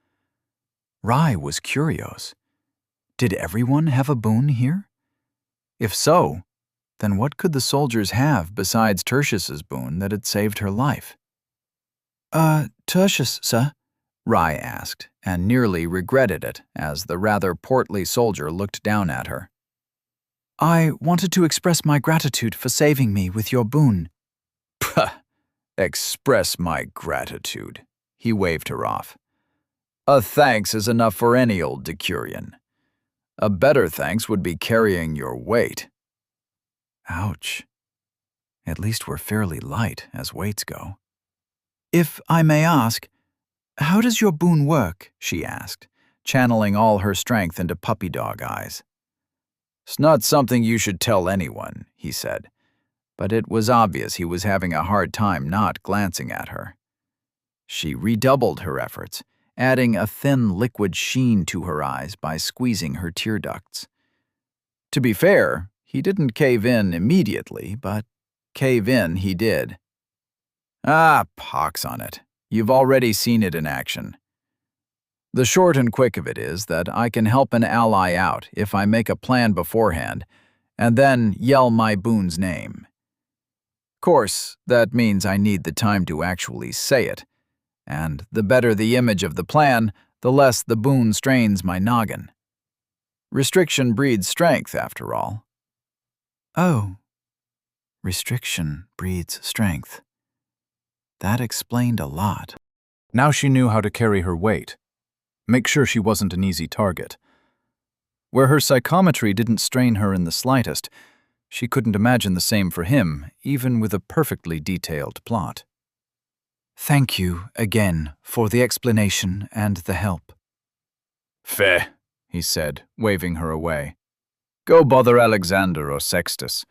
Rai was curious. Did everyone have a boon here? If so, then what could the soldiers have besides Tertius's boon that had saved her life? Tertius, sir? Rai asked, and nearly regretted it as the rather portly soldier looked down at her. I wanted to express my gratitude for saving me with your boon. Puh! Express my gratitude. He waved her off. A thanks is enough for any old Decurion. A better thanks would be carrying your weight. Ouch. At least we're fairly light as weights go. If I may ask, how does your boon work? She asked, channeling all her strength into puppy dog eyes. It's not something you should tell anyone, he said, but it was obvious he was having a hard time not glancing at her. She redoubled her efforts, adding a thin liquid sheen to her eyes by squeezing her tear ducts. To be fair, he didn't cave in immediately, but cave in he did. Ah, pox on it. You've already seen it in action. The short and quick of it is that I can help an ally out if I make a plan beforehand and then yell my boon's name. Course, that means I need the time to actually say it, and the better the image of the plan, the less the boon strains my noggin. Restriction breeds strength, after all. Oh, restriction breeds strength. That explained a lot. Now she knew how to carry her weight. Make sure she wasn't an easy target. Where her psychometry didn't strain her in the slightest, she couldn't imagine the same for him, even with a perfectly detailed plot. Thank you again for the explanation and the help. Feh, he said, waving her away. Go bother Alexander or Sextus.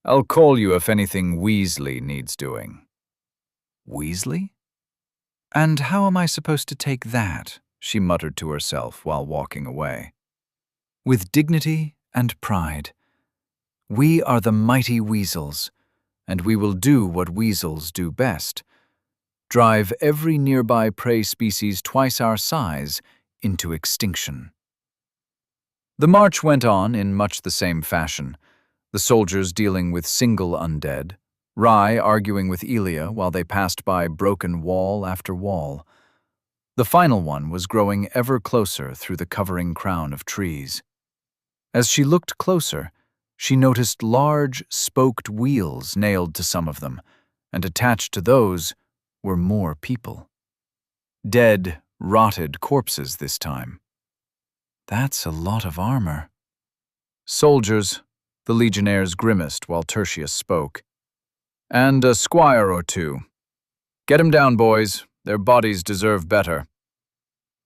I'll call you if anything Weasley needs doing. Weasley? And how am I supposed to take that? She muttered to herself while walking away. With dignity and pride. We are the mighty weasels, and we will do what weasels do best. Drive every nearby prey species twice our size into extinction. The march went on in much the same fashion, the soldiers dealing with single undead, Rai arguing with Elia while they passed by broken wall after wall. The final one was growing ever closer through the covering crown of trees. As she looked closer, she noticed large, spoked wheels nailed to some of them, and attached to those were more people. Dead, rotted corpses this time. That's a lot of armor. Soldiers, the legionnaires grimaced while Tertius spoke. And a squire or two. Get 'em down, boys. Their bodies deserve better.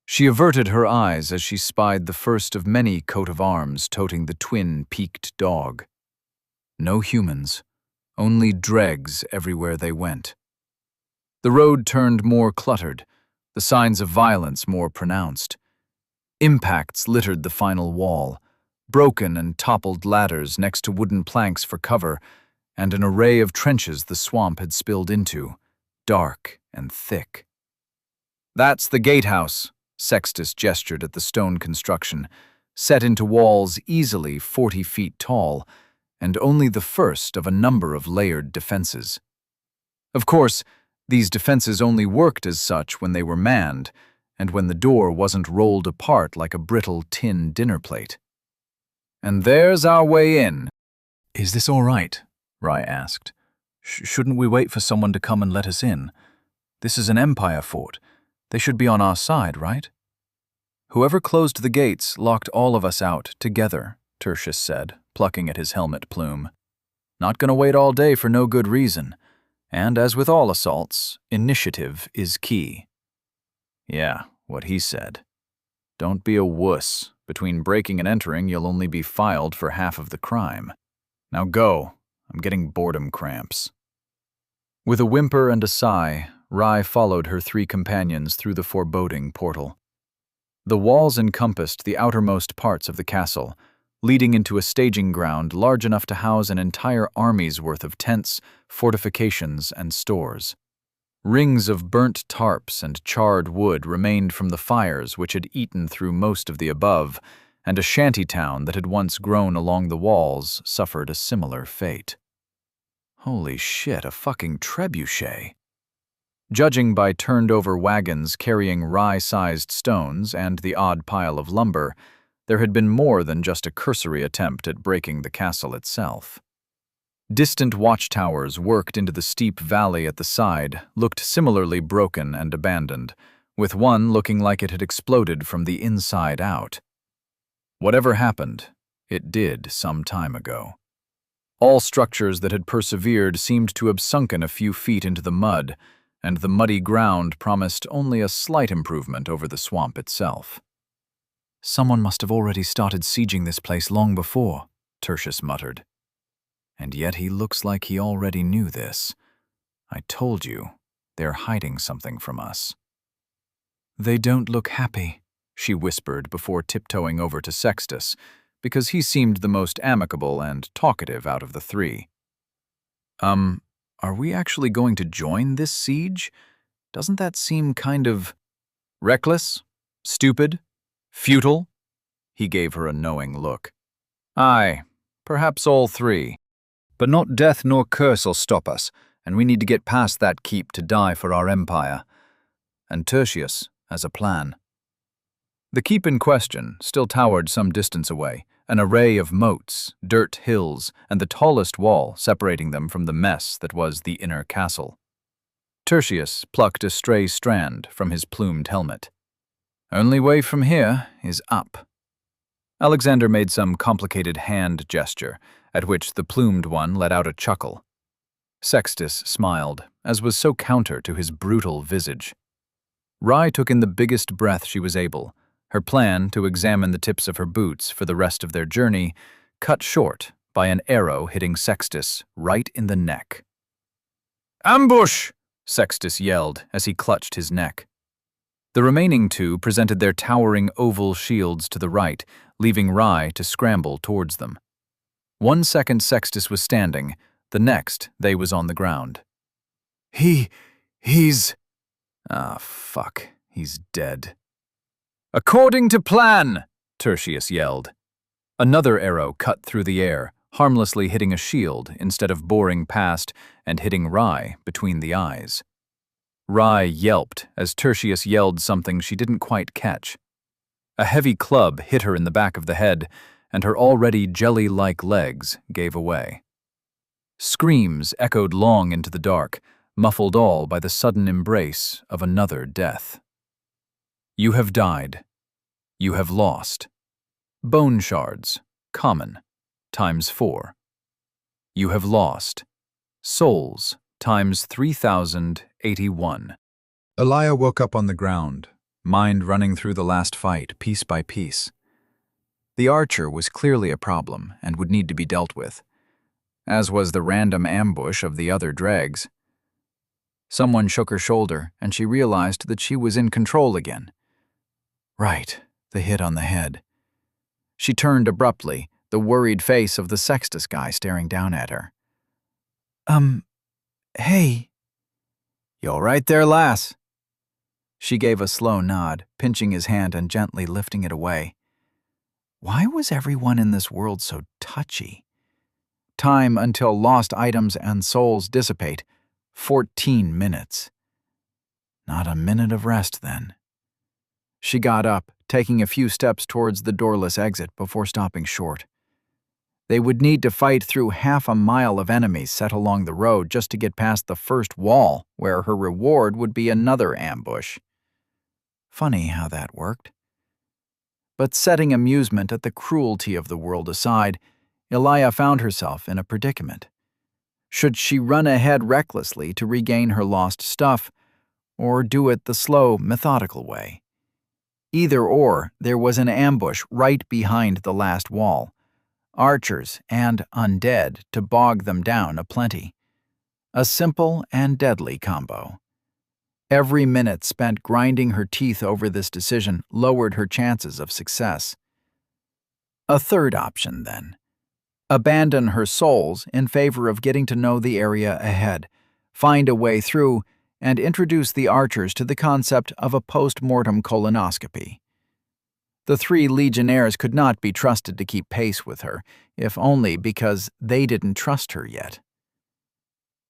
She averted her eyes as she spied the first of many coat of arms toting the twin peaked dog. No humans, only dregs everywhere they went. The road turned more cluttered, the signs of violence more pronounced. Impacts littered the final wall, broken and toppled ladders next to wooden planks for cover, and an array of trenches the swamp had spilled into, dark and thick. That's the gatehouse, Sextus gestured at the stone construction, set into walls easily 40 feet tall, and only the first of a number of layered defenses. Of course, these defenses only worked as such when they were manned, and when the door wasn't rolled apart like a brittle tin dinner plate. And there's our way in. Is this all right? Rai asked. Shouldn't we wait for someone to come and let us in? This is an Empire fort. They should be on our side, right? Whoever closed the gates locked all of us out together, Tertius said, plucking at his helmet plume. Not gonna wait all day for no good reason. And as with all assaults, initiative is key. Yeah, what he said. Don't be a wuss. Between breaking and entering, you'll only be filed for half of the crime. Now go. I'm getting boredom cramps. With a whimper and a sigh, Rai followed her three companions through the foreboding portal. The walls encompassed the outermost parts of the castle, leading into a staging ground large enough to house an entire army's worth of tents, fortifications, and stores. Rings of burnt tarps and charred wood remained from the fires which had eaten through most of the above, and a shanty town that had once grown along the walls suffered a similar fate. Holy shit, a fucking trebuchet. Judging by turned-over wagons carrying rye-sized stones and the odd pile of lumber, there had been more than just a cursory attempt at breaking the castle itself. Distant watchtowers worked into the steep valley at the side looked similarly broken and abandoned, with one looking like it had exploded from the inside out. Whatever happened, it did some time ago. All structures that had persevered seemed to have sunken a few feet into the mud, and the muddy ground promised only a slight improvement over the swamp itself. Someone must have already started sieging this place long before, Tertius muttered. And yet he looks like he already knew this. I told you, they're hiding something from us. They don't look happy, she whispered before tiptoeing over to Sextus, because he seemed the most amicable and talkative out of the three. Are we actually going to join this siege? Doesn't that seem kind of reckless? Stupid? Futile? He gave her a knowing look. Aye, perhaps all three. But not death nor curse'll stop us, and we need to get past that keep to die for our empire. And Tertius has a plan. The keep in question still towered some distance away, an array of moats, dirt hills, and the tallest wall separating them from the mess that was the inner castle. Tertius plucked a stray strand from his plumed helmet. Only way from here is up. Alexander made some complicated hand gesture, at which the plumed one let out a chuckle. Sextus smiled, as was so counter to his brutal visage. Rai took in the biggest breath she was able, her plan to examine the tips of her boots for the rest of their journey cut short by an arrow hitting Sextus right in the neck. "Ambush!" Sextus yelled as he clutched his neck. The remaining two presented their towering oval shields to the right, leaving Rai to scramble towards them. 1 second Sextus was standing, the next they was on the ground. He's... Ah, fuck, he's dead. "According to plan!" Tertius yelled. Another arrow cut through the air, harmlessly hitting a shield instead of boring past and hitting Rai between the eyes. Rai yelped as Tertius yelled something she didn't quite catch. A heavy club hit her in the back of the head, and her already jelly-like legs gave away. Screams echoed long into the dark, muffled all by the sudden embrace of another death. You have died. You have lost. Bone shards, common, ×4. You have lost. Souls, ×3081. Elia woke up on the ground, mind running through the last fight piece by piece. The archer was clearly a problem and would need to be dealt with, as was the random ambush of the other dregs. Someone shook her shoulder, and she realized that she was in control again. Right, the hit on the head. She turned abruptly, the worried face of the Sextus guy staring down at her. Hey. You all right there, lass? She gave a slow nod, pinching his hand and gently lifting it away. Why was everyone in this world so touchy? Time until lost items and souls dissipate. 14 minutes. Not a minute of rest, then. She got up, taking a few steps towards the doorless exit before stopping short. They would need to fight through half a mile of enemies set along the road just to get past the first wall, where her reward would be another ambush. Funny how that worked. But setting amusement at the cruelty of the world aside, Elia found herself in a predicament. Should she run ahead recklessly to regain her lost stuff, or do it the slow, methodical way? Either or, there was an ambush right behind the last wall. Archers and undead to bog them down aplenty. A simple and deadly combo. Every minute spent grinding her teeth over this decision lowered her chances of success. A third option, then. Abandon her souls in favor of getting to know the area ahead, find a way through, and introduce the archers to the concept of a post-mortem colonoscopy. The 3 legionnaires could not be trusted to keep pace with her, if only because they didn't trust her yet.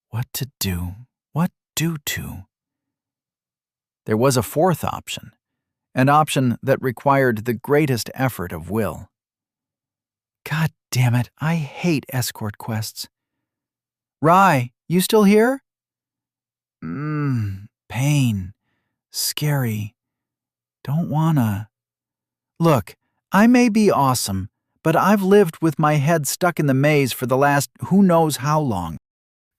What to do? What do to? There was a fourth option, an option that required the greatest effort of will. God damn it, I hate escort quests. Rye, you still here? Pain. Scary. Don't wanna. Look, I may be awesome, but I've lived with my head stuck in the maze for the last who knows how long.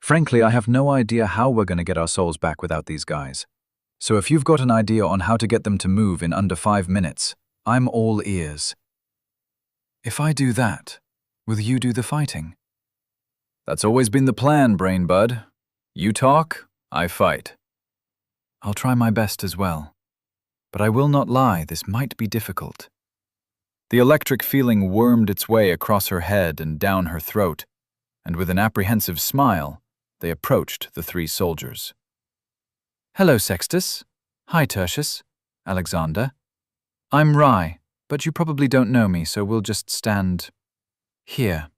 Frankly, I have no idea how we're going to get our souls back without these guys. So if you've got an idea on how to get them to move in under 5 minutes, I'm all ears. If I do that, will you do the fighting? That's always been the plan, Brain Bud. You talk, I fight. I'll try my best as well. But I will not lie, this might be difficult. The electric feeling wormed its way across her head and down her throat, and with an apprehensive smile, they approached the 3 soldiers. Hello, Sextus. Hi, Tertius. Alexander. I'm Rye, but you probably don't know me, so we'll just stand here.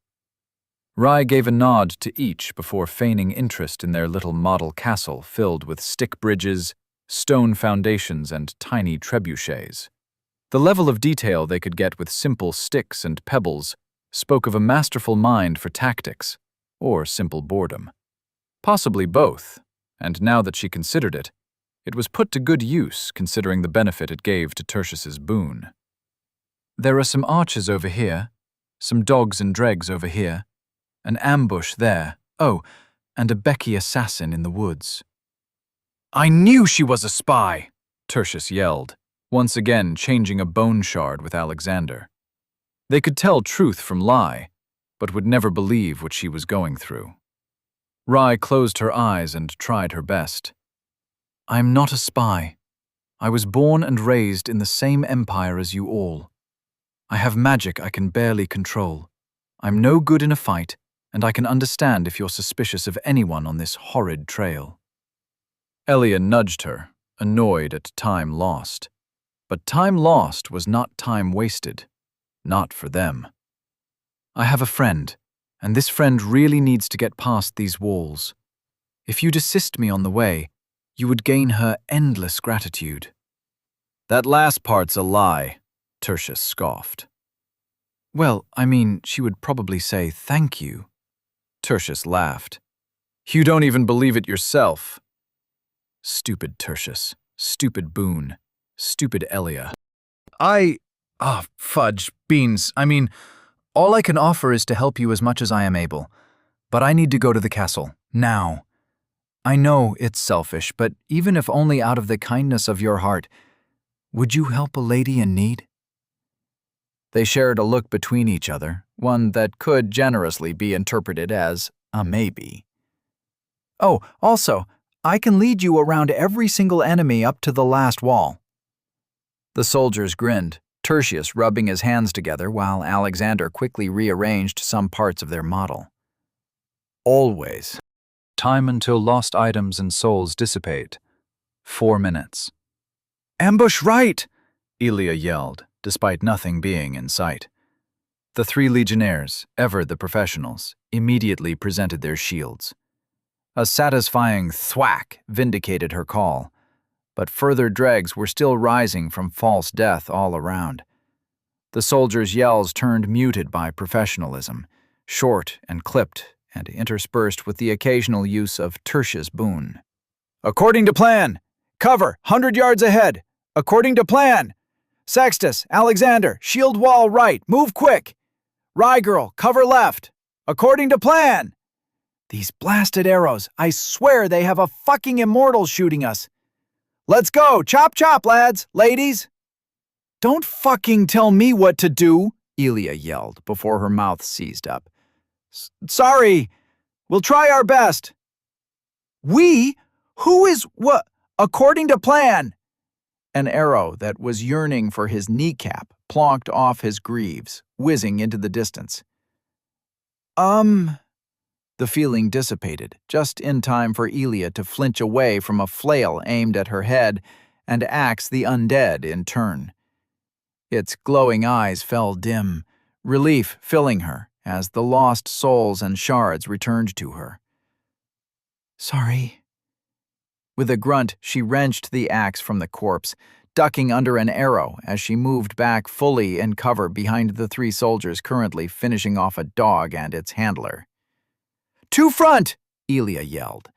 Rye gave a nod to each before feigning interest in their little model castle filled with stick bridges, stone foundations, and tiny trebuchets. The level of detail they could get with simple sticks and pebbles spoke of a masterful mind for tactics, or simple boredom. Possibly both, and now that she considered it, it was put to good use considering the benefit it gave to Tertius's boon. There are some archers over here, some dogs and dregs over here, an ambush there, oh, and a Becky assassin in the woods. I knew she was a spy, Tertius yelled, once again changing a bone shard with Alexander. They could tell truth from lie, but would never believe what she was going through. Rye closed her eyes and tried her best. I'm not a spy. I was born and raised in the same empire as you all. I have magic I can barely control. I'm no good in a fight, and I can understand if you're suspicious of anyone on this horrid trail. Elia nudged her, annoyed at time lost. But time lost was not time wasted. Not for them. I have a friend, and this friend really needs to get past these walls. If you'd assist me on the way, you would gain her endless gratitude. That last part's a lie, Tertius scoffed. Well, I mean, she would probably say thank you. Tertius laughed. You don't even believe it yourself. Stupid Tertius, stupid Boone, stupid Elia. Fudge, beans, I mean, all I can offer is to help you as much as I am able. But I need to go to the castle, now. I know it's selfish, but even if only out of the kindness of your heart, would you help a lady in need? They shared a look between each other, one that could generously be interpreted as a maybe. Oh, also, I can lead you around every single enemy up to the last wall. The soldiers grinned, Tertius rubbing his hands together while Alexander quickly rearranged some parts of their model. Always. Time until lost items and souls dissipate. 4 minutes. Ambush right! Elia yelled, despite nothing being in sight. The 3 legionnaires, ever the professionals, immediately presented their shields. A satisfying thwack vindicated her call, but further dregs were still rising from false death all around. The soldiers' yells turned muted by professionalism, short and clipped and interspersed with the occasional use of tertius boon. "According to plan! Cover, 100 yards ahead! According to plan! Sextus, Alexander, shield wall right, move quick! Rye girl, cover left! According to plan!" These blasted arrows, I swear they have a fucking immortal shooting us. "Let's go, chop chop, lads, ladies!" "Don't fucking tell me what to do," Elia yelled before her mouth seized up. "Sorry, we'll try our best." "We? Who is what? According to plan." An arrow that was yearning for his kneecap plonked off his greaves, whizzing into the distance. The feeling dissipated, just in time for Elia to flinch away from a flail aimed at her head and axe the undead in turn. Its glowing eyes fell dim, relief filling her as the lost souls and shards returned to her. "Sorry." With a grunt, she wrenched the axe from the corpse, ducking under an arrow as she moved back fully in cover behind the 3 soldiers currently finishing off a dog and its handler. "To front!" Elia yelled,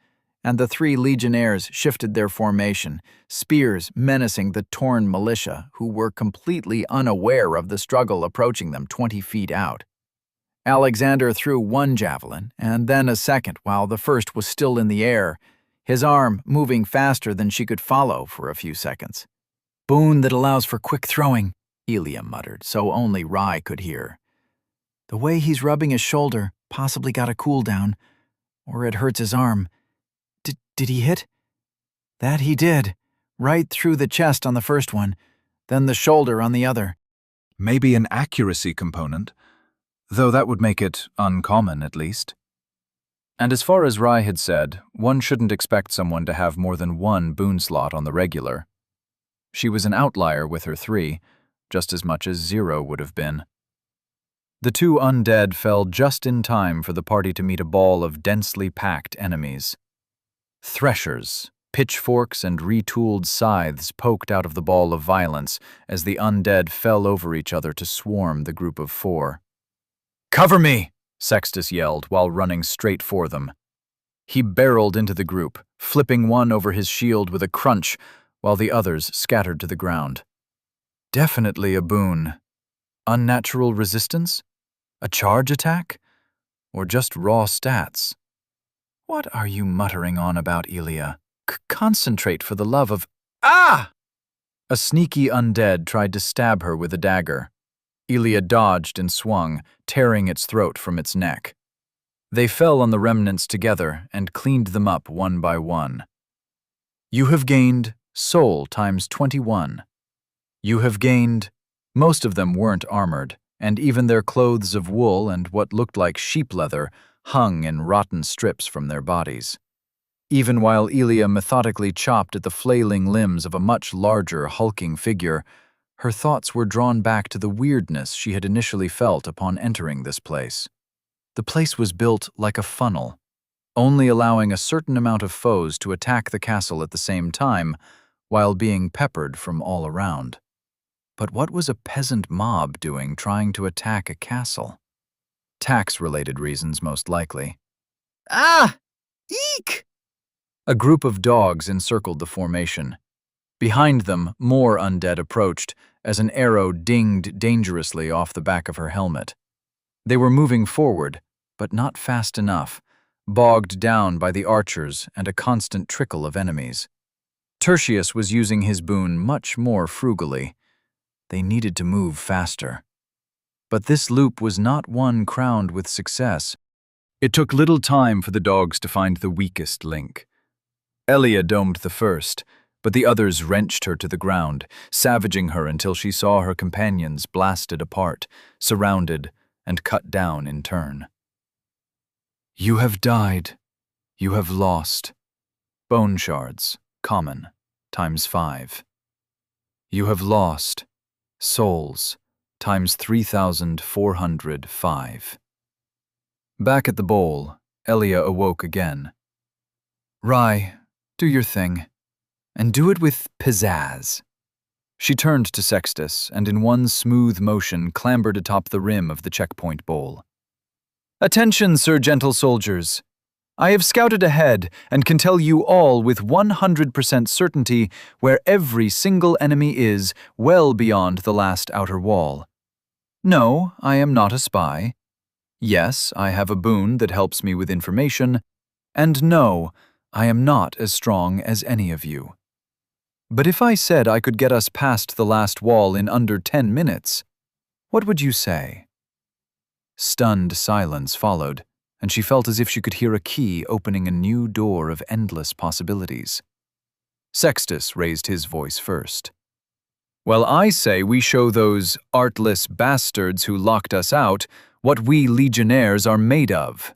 and the 3 legionnaires shifted their formation, spears menacing the torn militia who were completely unaware of the struggle approaching them 20 feet out. Alexander threw 1 javelin and then a second while the first was still in the air, his arm moving faster than she could follow for a few seconds. "Boon that allows for quick throwing," Elia muttered, so only Rye could hear. "The way he's rubbing his shoulder possibly got a cooldown, or it hurts his arm. Did he hit?" "That he did, right through the chest on the first one, then the shoulder on the other." Maybe an accuracy component, though that would make it uncommon at least. And as far as Rye had said, one shouldn't expect someone to have more than 1 boon slot on the regular. She was an outlier with her 3, just as much as 0 would have been. The 2 undead fell just in time for the party to meet a ball of densely packed enemies. Threshers, pitchforks, and retooled scythes poked out of the ball of violence as the undead fell over each other to swarm the group of 4. "Cover me!" Sextus yelled while running straight for them. He barreled into the group, flipping one over his shield with a crunch while the others scattered to the ground. Definitely a boon. Unnatural resistance? A charge attack? Or just raw stats? What are you muttering on about, Elia? Concentrate for the love of— Ah! A sneaky undead tried to stab her with a dagger. Elia dodged and swung, tearing its throat from its neck. They fell on the remnants together and cleaned them up one by one. You have gained soul times 21. You have gained— Most of them weren't armored, and even their clothes of wool and what looked like sheep leather hung in rotten strips from their bodies. Even while Elia methodically chopped at the flailing limbs of a much larger, hulking figure, her thoughts were drawn back to the weirdness she had initially felt upon entering this place. The place was built like a funnel, only allowing a certain amount of foes to attack the castle at the same time, while being peppered from all around. But what was a peasant mob doing trying to attack a castle? Tax-related reasons, most likely. Ah! Eek! A group of dogs encircled the formation. Behind them, more undead approached as an arrow dinged dangerously off the back of her helmet. They were moving forward, but not fast enough, bogged down by the archers and a constant trickle of enemies. Tertius was using his boon much more frugally. They needed to move faster. But this loop was not one crowned with success. It took little time for the dogs to find the weakest link. Elia domed the first, but the others wrenched her to the ground, savaging her until she saw her companions blasted apart, surrounded, and cut down in turn. You have died. You have lost. Bone shards, common, times 5. You have lost. Souls, times 3,405. Back at the bowl, Elia awoke again. Rye, do your thing, and do it with pizzazz. She turned to Sextus and in one smooth motion clambered atop the rim of the checkpoint bowl. Attention, Sir Gentle Soldiers! I have scouted ahead and can tell you all with 100% certainty where every single enemy is well beyond the last outer wall. No, I am not a spy. Yes, I have a boon that helps me with information. And no, I am not as strong as any of you. But if I said I could get us past the last wall in under 10 minutes, what would you say? Stunned silence followed, and she felt as if she could hear a key opening a new door of endless possibilities. Sextus raised his voice first. Well, I say we show those artless bastards who locked us out what we legionnaires are made of.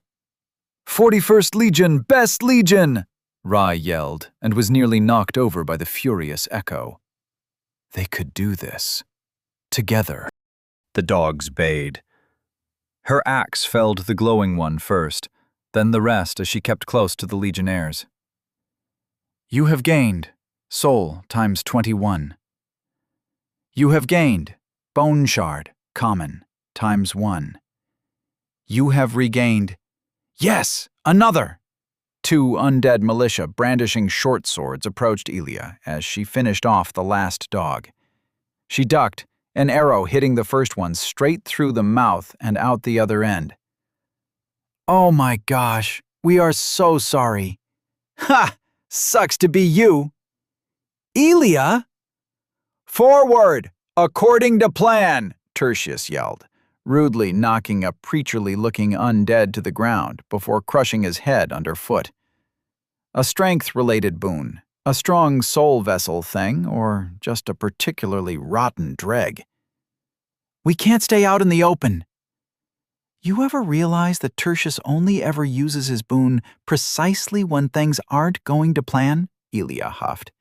41st Legion, best legion! Rye yelled, and was nearly knocked over by the furious echo. They could do this. Together. The dogs bayed. Her axe felled the glowing one first, then the rest as she kept close to the legionnaires. You have gained soul times 21. You have gained bone shard, common, times 1. You have regained, yes, another! 2 undead militia brandishing short swords approached Elia as she finished off the last dog. She ducked, an arrow hitting the first one straight through the mouth and out the other end. Oh my gosh, we are so sorry. Ha! Sucks to be you. Elia? Forward, according to plan, Tertius yelled, rudely knocking a preacherly-looking undead to the ground before crushing his head underfoot. A strength-related boon, a strong soul vessel thing, or just a particularly rotten dreg. We can't stay out in the open. You ever realize that Tertius only ever uses his boon precisely when things aren't going to plan? Elia huffed.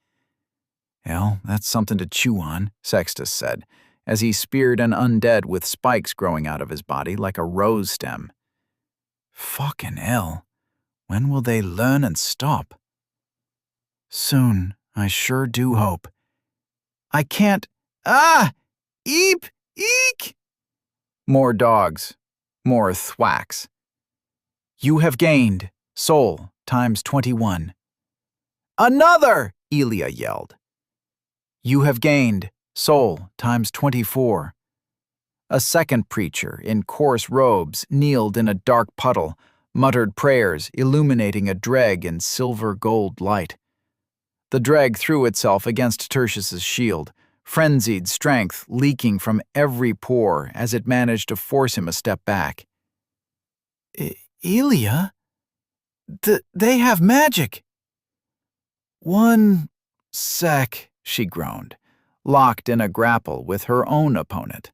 Well, that's something to chew on, Sextus said, as he speared an undead with spikes growing out of his body like a rose stem. Fucking hell. When will they learn and stop? Soon, I sure do hope. I can't. Ah! Eep! Eek! More dogs. More thwacks. You have gained soul times 21. Another! Elia yelled. You have gained soul times 24. A second preacher in coarse robes kneeled in a dark puddle, muttered prayers illuminating a dreg in silver-gold light. The dreg threw itself against Tertius's shield, frenzied strength leaking from every pore as it managed to force him a step back. Elia? They have magic! One sec, she groaned, locked in a grapple with her own opponent.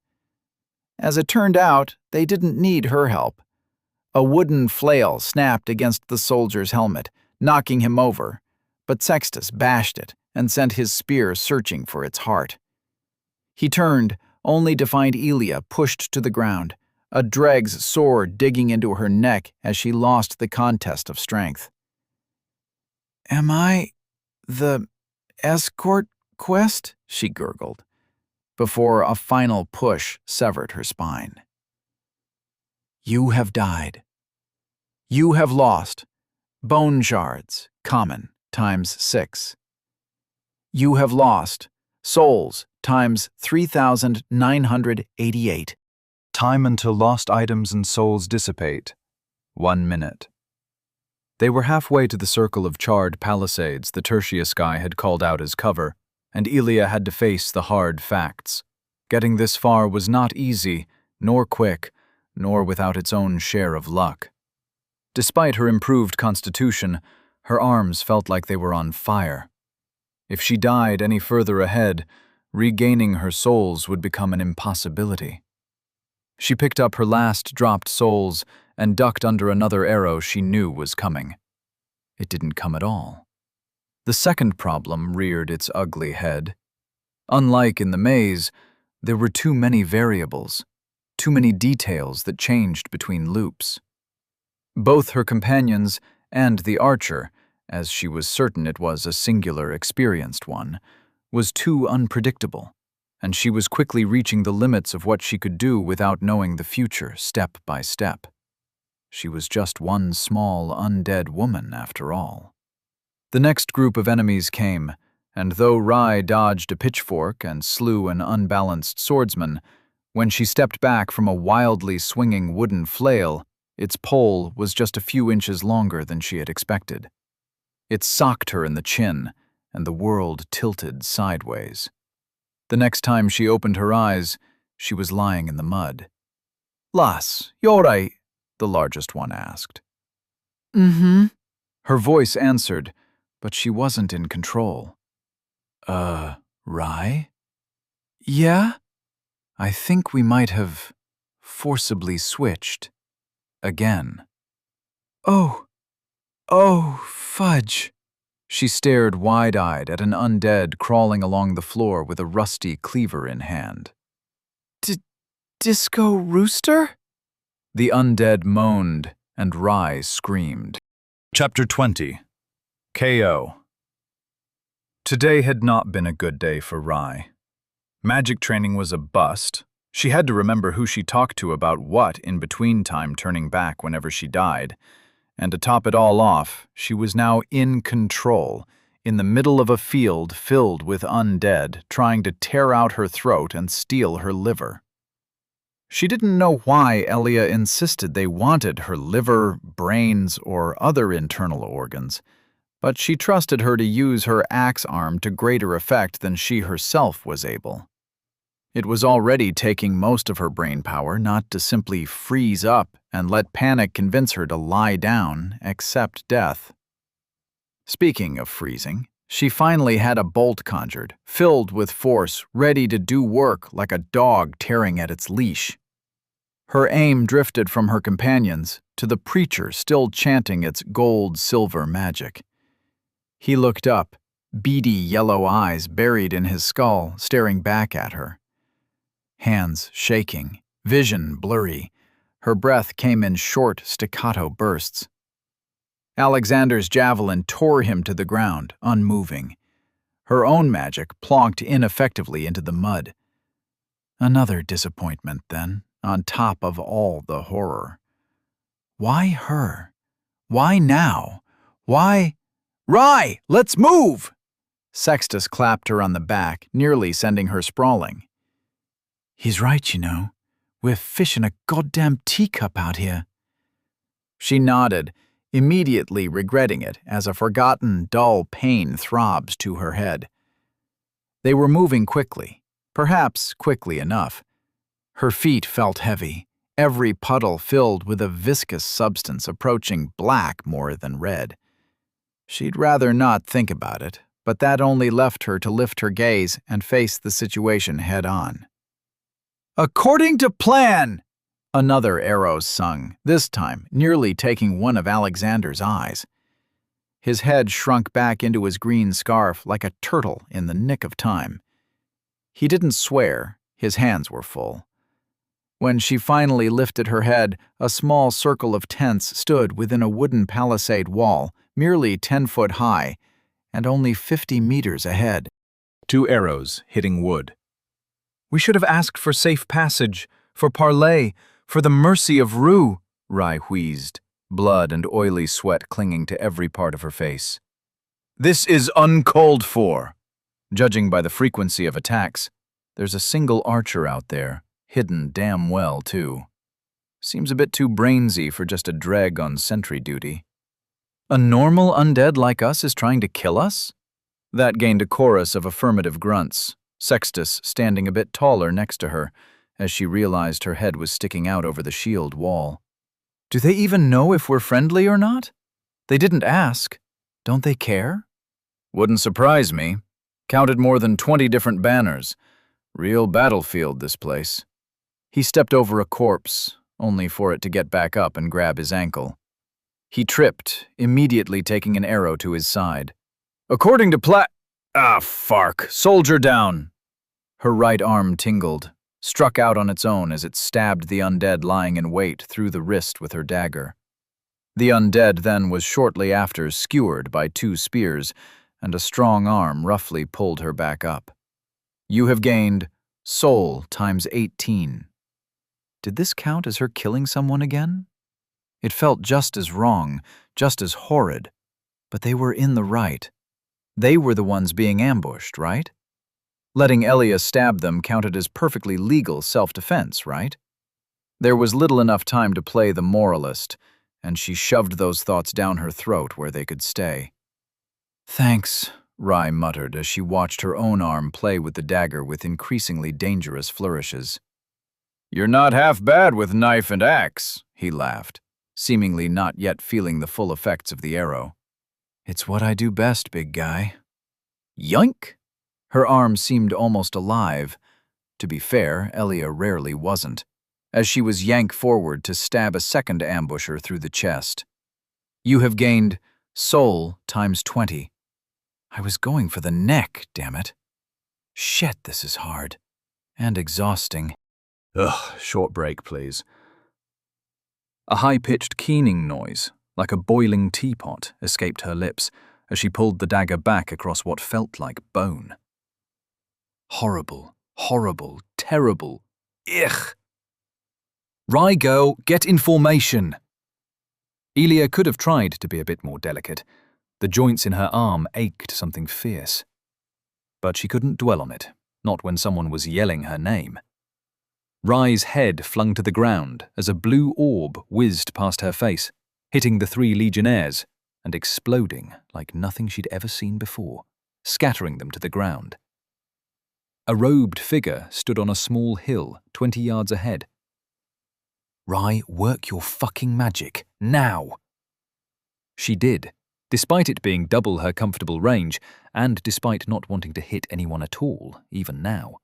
As it turned out, they didn't need her help. A wooden flail snapped against the soldier's helmet, knocking him over, but Sextus bashed it and sent his spear searching for its heart. He turned, only to find Elia pushed to the ground, a dreg's sword digging into her neck as she lost the contest of strength. Am I the escort quest? She gurgled, before a final push severed her spine. You have died. You have lost bone shards, common, times 6. You have lost souls times 3,988. Time until lost items and souls dissipate. 1 minute. They were halfway to the circle of charred palisades the Tertius guy had called out as cover, and Elia had to face the hard facts. Getting this far was not easy, nor quick, nor without its own share of luck. Despite her improved constitution, her arms felt like they were on fire. If she died any further ahead, regaining her souls would become an impossibility. She picked up her last dropped souls and ducked under another arrow she knew was coming. It didn't come at all. The second problem reared its ugly head. Unlike in the maze, there were too many variables, too many details that changed between loops. Both her companions and the archer, as she was certain it was a singular, experienced one, was too unpredictable, and she was quickly reaching the limits of what she could do without knowing the future step by step. She was just one small, undead woman, after all. The next group of enemies came, and though Rai dodged a pitchfork and slew an unbalanced swordsman, when she stepped back from a wildly swinging wooden flail, its pole was just a few inches longer than she had expected. It socked her in the chin, and the world tilted sideways. The next time she opened her eyes, she was lying in the mud. "Lass, you're right?" the largest one asked. Mm-hmm. Her voice answered, but she wasn't in control. Rai? Yeah? I think we might have forcibly switched. Again. Oh, fudge. She stared wide-eyed at an undead crawling along the floor with a rusty cleaver in hand. Disco Rooster? The undead moaned, and Rai screamed. Chapter 20. KO. Today had not been a good day for Rai. Magic training was a bust. She had to remember who she talked to about what in between time turning back whenever she died. And to top it all off, she was now in control, in the middle of a field filled with undead, trying to tear out her throat and steal her liver. She didn't know why Elia insisted they wanted her liver, brains, or other internal organs, but she trusted her to use her axe arm to greater effect than she herself was able. It was already taking most of her brain power not to simply freeze up and let panic convince her to lie down, accept death. Speaking of freezing, she finally had a bolt conjured, filled with force, ready to do work like a dog tearing at its leash. Her aim drifted from her companions to the preacher still chanting its gold-silver magic. He looked up, beady yellow eyes buried in his skull, staring back at her. Hands shaking, vision blurry, her breath came in short, staccato bursts. Alexander's javelin tore him to the ground, unmoving. Her own magic plonked ineffectively into the mud. Another disappointment, then, on top of all the horror. Why her? Why now? Why? "Rai, let's move!" Sextus clapped her on the back, nearly sending her sprawling. "He's right, you know. We're fish in a goddamn teacup out here." She nodded, immediately regretting it as a forgotten, dull pain throbs to her head. They were moving quickly, perhaps quickly enough. Her feet felt heavy, every puddle filled with a viscous substance approaching black more than red. She'd rather not think about it, but that only left her to lift her gaze and face the situation head-on. "According to plan!" Another arrow sung, this time nearly taking one of Alexander's eyes. His head shrunk back into his green scarf like a turtle in the nick of time. He didn't swear, his hands were full. When she finally lifted her head, a small circle of tents stood within a wooden palisade wall, merely 10 foot high, and only 50 meters ahead. 2 arrows hitting wood. "We should have asked for safe passage, for parley, for the mercy of Rue," Rai wheezed, blood and oily sweat clinging to every part of her face. "This is uncalled for. Judging by the frequency of attacks, there's a single archer out there, hidden damn well, too. Seems a bit too brainsy for just a dreg on sentry duty. A normal undead like us is trying to kill us?" That gained a chorus of affirmative grunts, Sextus standing a bit taller next to her, as she realized her head was sticking out over the shield wall. "Do they even know if we're friendly or not? They didn't ask. Don't they care?" "Wouldn't surprise me. Counted more than 20 different banners. Real battlefield, this place." He stepped over a corpse, only for it to get back up and grab his ankle. He tripped, immediately taking an arrow to his side. "According to fark, soldier down!" Her right arm tingled, struck out on its own as it stabbed the undead lying in wait through the wrist with her dagger. The undead then was shortly after skewered by 2 spears, and a strong arm roughly pulled her back up. "You have gained soul times 18. Did this count as her killing someone again? It felt just as wrong, just as horrid, but they were in the right. They were the ones being ambushed, right? Letting Elia stab them counted as perfectly legal self-defense, right? There was little enough time to play the moralist, and she shoved those thoughts down her throat where they could stay. "Thanks," Rai muttered as she watched her own arm play with the dagger with increasingly dangerous flourishes. "You're not half bad with knife and axe," he laughed, seemingly not yet feeling the full effects of the arrow. "It's what I do best, big guy." Yoink! Her arm seemed almost alive. To be fair, Elia rarely wasn't, as she was yanked forward to stab a second ambusher through the chest. "You have gained soul times 20. I was going for the neck, damn it. Shit, this is hard. And exhausting. Ugh, short break, please. A high-pitched keening noise, like a boiling teapot, escaped her lips as she pulled the dagger back across what felt like bone. Horrible, horrible, terrible. Ugh! Rygo, get in formation! Elia could have tried to be a bit more delicate. The joints in her arm ached something fierce. But she couldn't dwell on it, not when someone was yelling her name. Rai's head flung to the ground as a blue orb whizzed past her face, hitting the 3 legionnaires and exploding like nothing she'd ever seen before, scattering them to the ground. A robed figure stood on a small hill 20 yards ahead. "Rai, work your fucking magic, now!" She did, despite it being double her comfortable range, and despite not wanting to hit anyone at all, even now.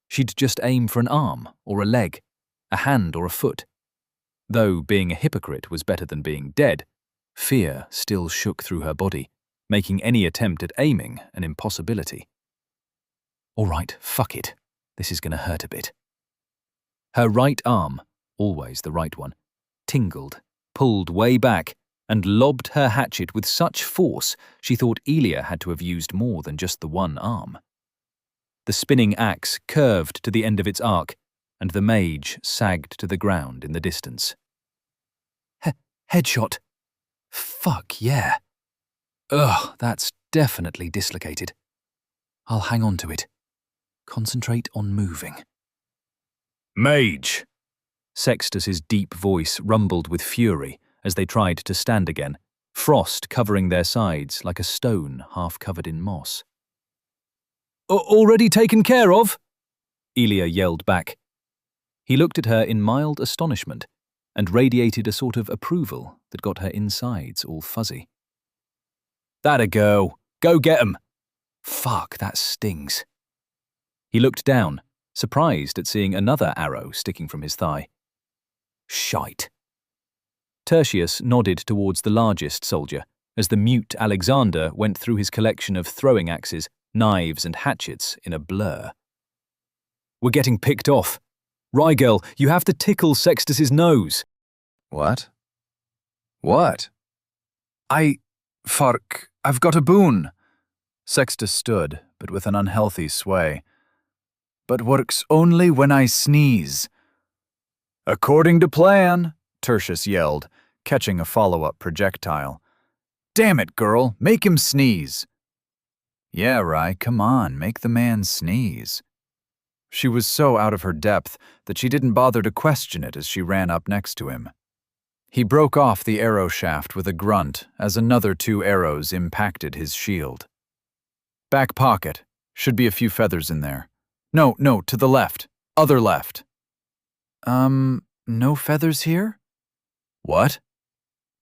She'd just aim for an arm or a leg, a hand or a foot. Though being a hypocrite was better than being dead, fear still shook through her body, making any attempt at aiming an impossibility. All right, fuck it. This is gonna hurt a bit. Her right arm, always the right one, tingled, pulled way back, and lobbed her hatchet with such force she thought Elia had to have used more than just the one arm. The spinning axe curved to the end of its arc, and the mage sagged to the ground in the distance. Headshot. Fuck yeah. Ugh, that's definitely dislocated. I'll hang on to it. Concentrate on moving. Mage! Sextus's deep voice rumbled with fury as they tried to stand again, frost covering their sides like a stone half covered in moss. Already taken care of? Elia yelled back. He looked at her in mild astonishment and radiated a sort of approval that got her insides all fuzzy. That'll go. Go get 'em. Fuck, that stings. He looked down, surprised at seeing another arrow sticking from his thigh. Shite. Tertius nodded towards the largest soldier as the mute Alexander went through his collection of throwing axes, knives and hatchets in a blur. We're getting picked off. Rigel, you have to tickle Sextus's nose. What? What? I've got a boon. Sextus stood, but with an unhealthy sway. But works only when I sneeze. According to plan, Tertius yelled, catching a follow-up projectile. Damn it, girl, make him sneeze. Yeah, Rai, come on, make the man sneeze. She was so out of her depth that she didn't bother to question it as she ran up next to him. He broke off the arrow shaft with a grunt as another 2 arrows impacted his shield. Back pocket. Should be a few feathers in there. No, to the left. Other left. No feathers here? What?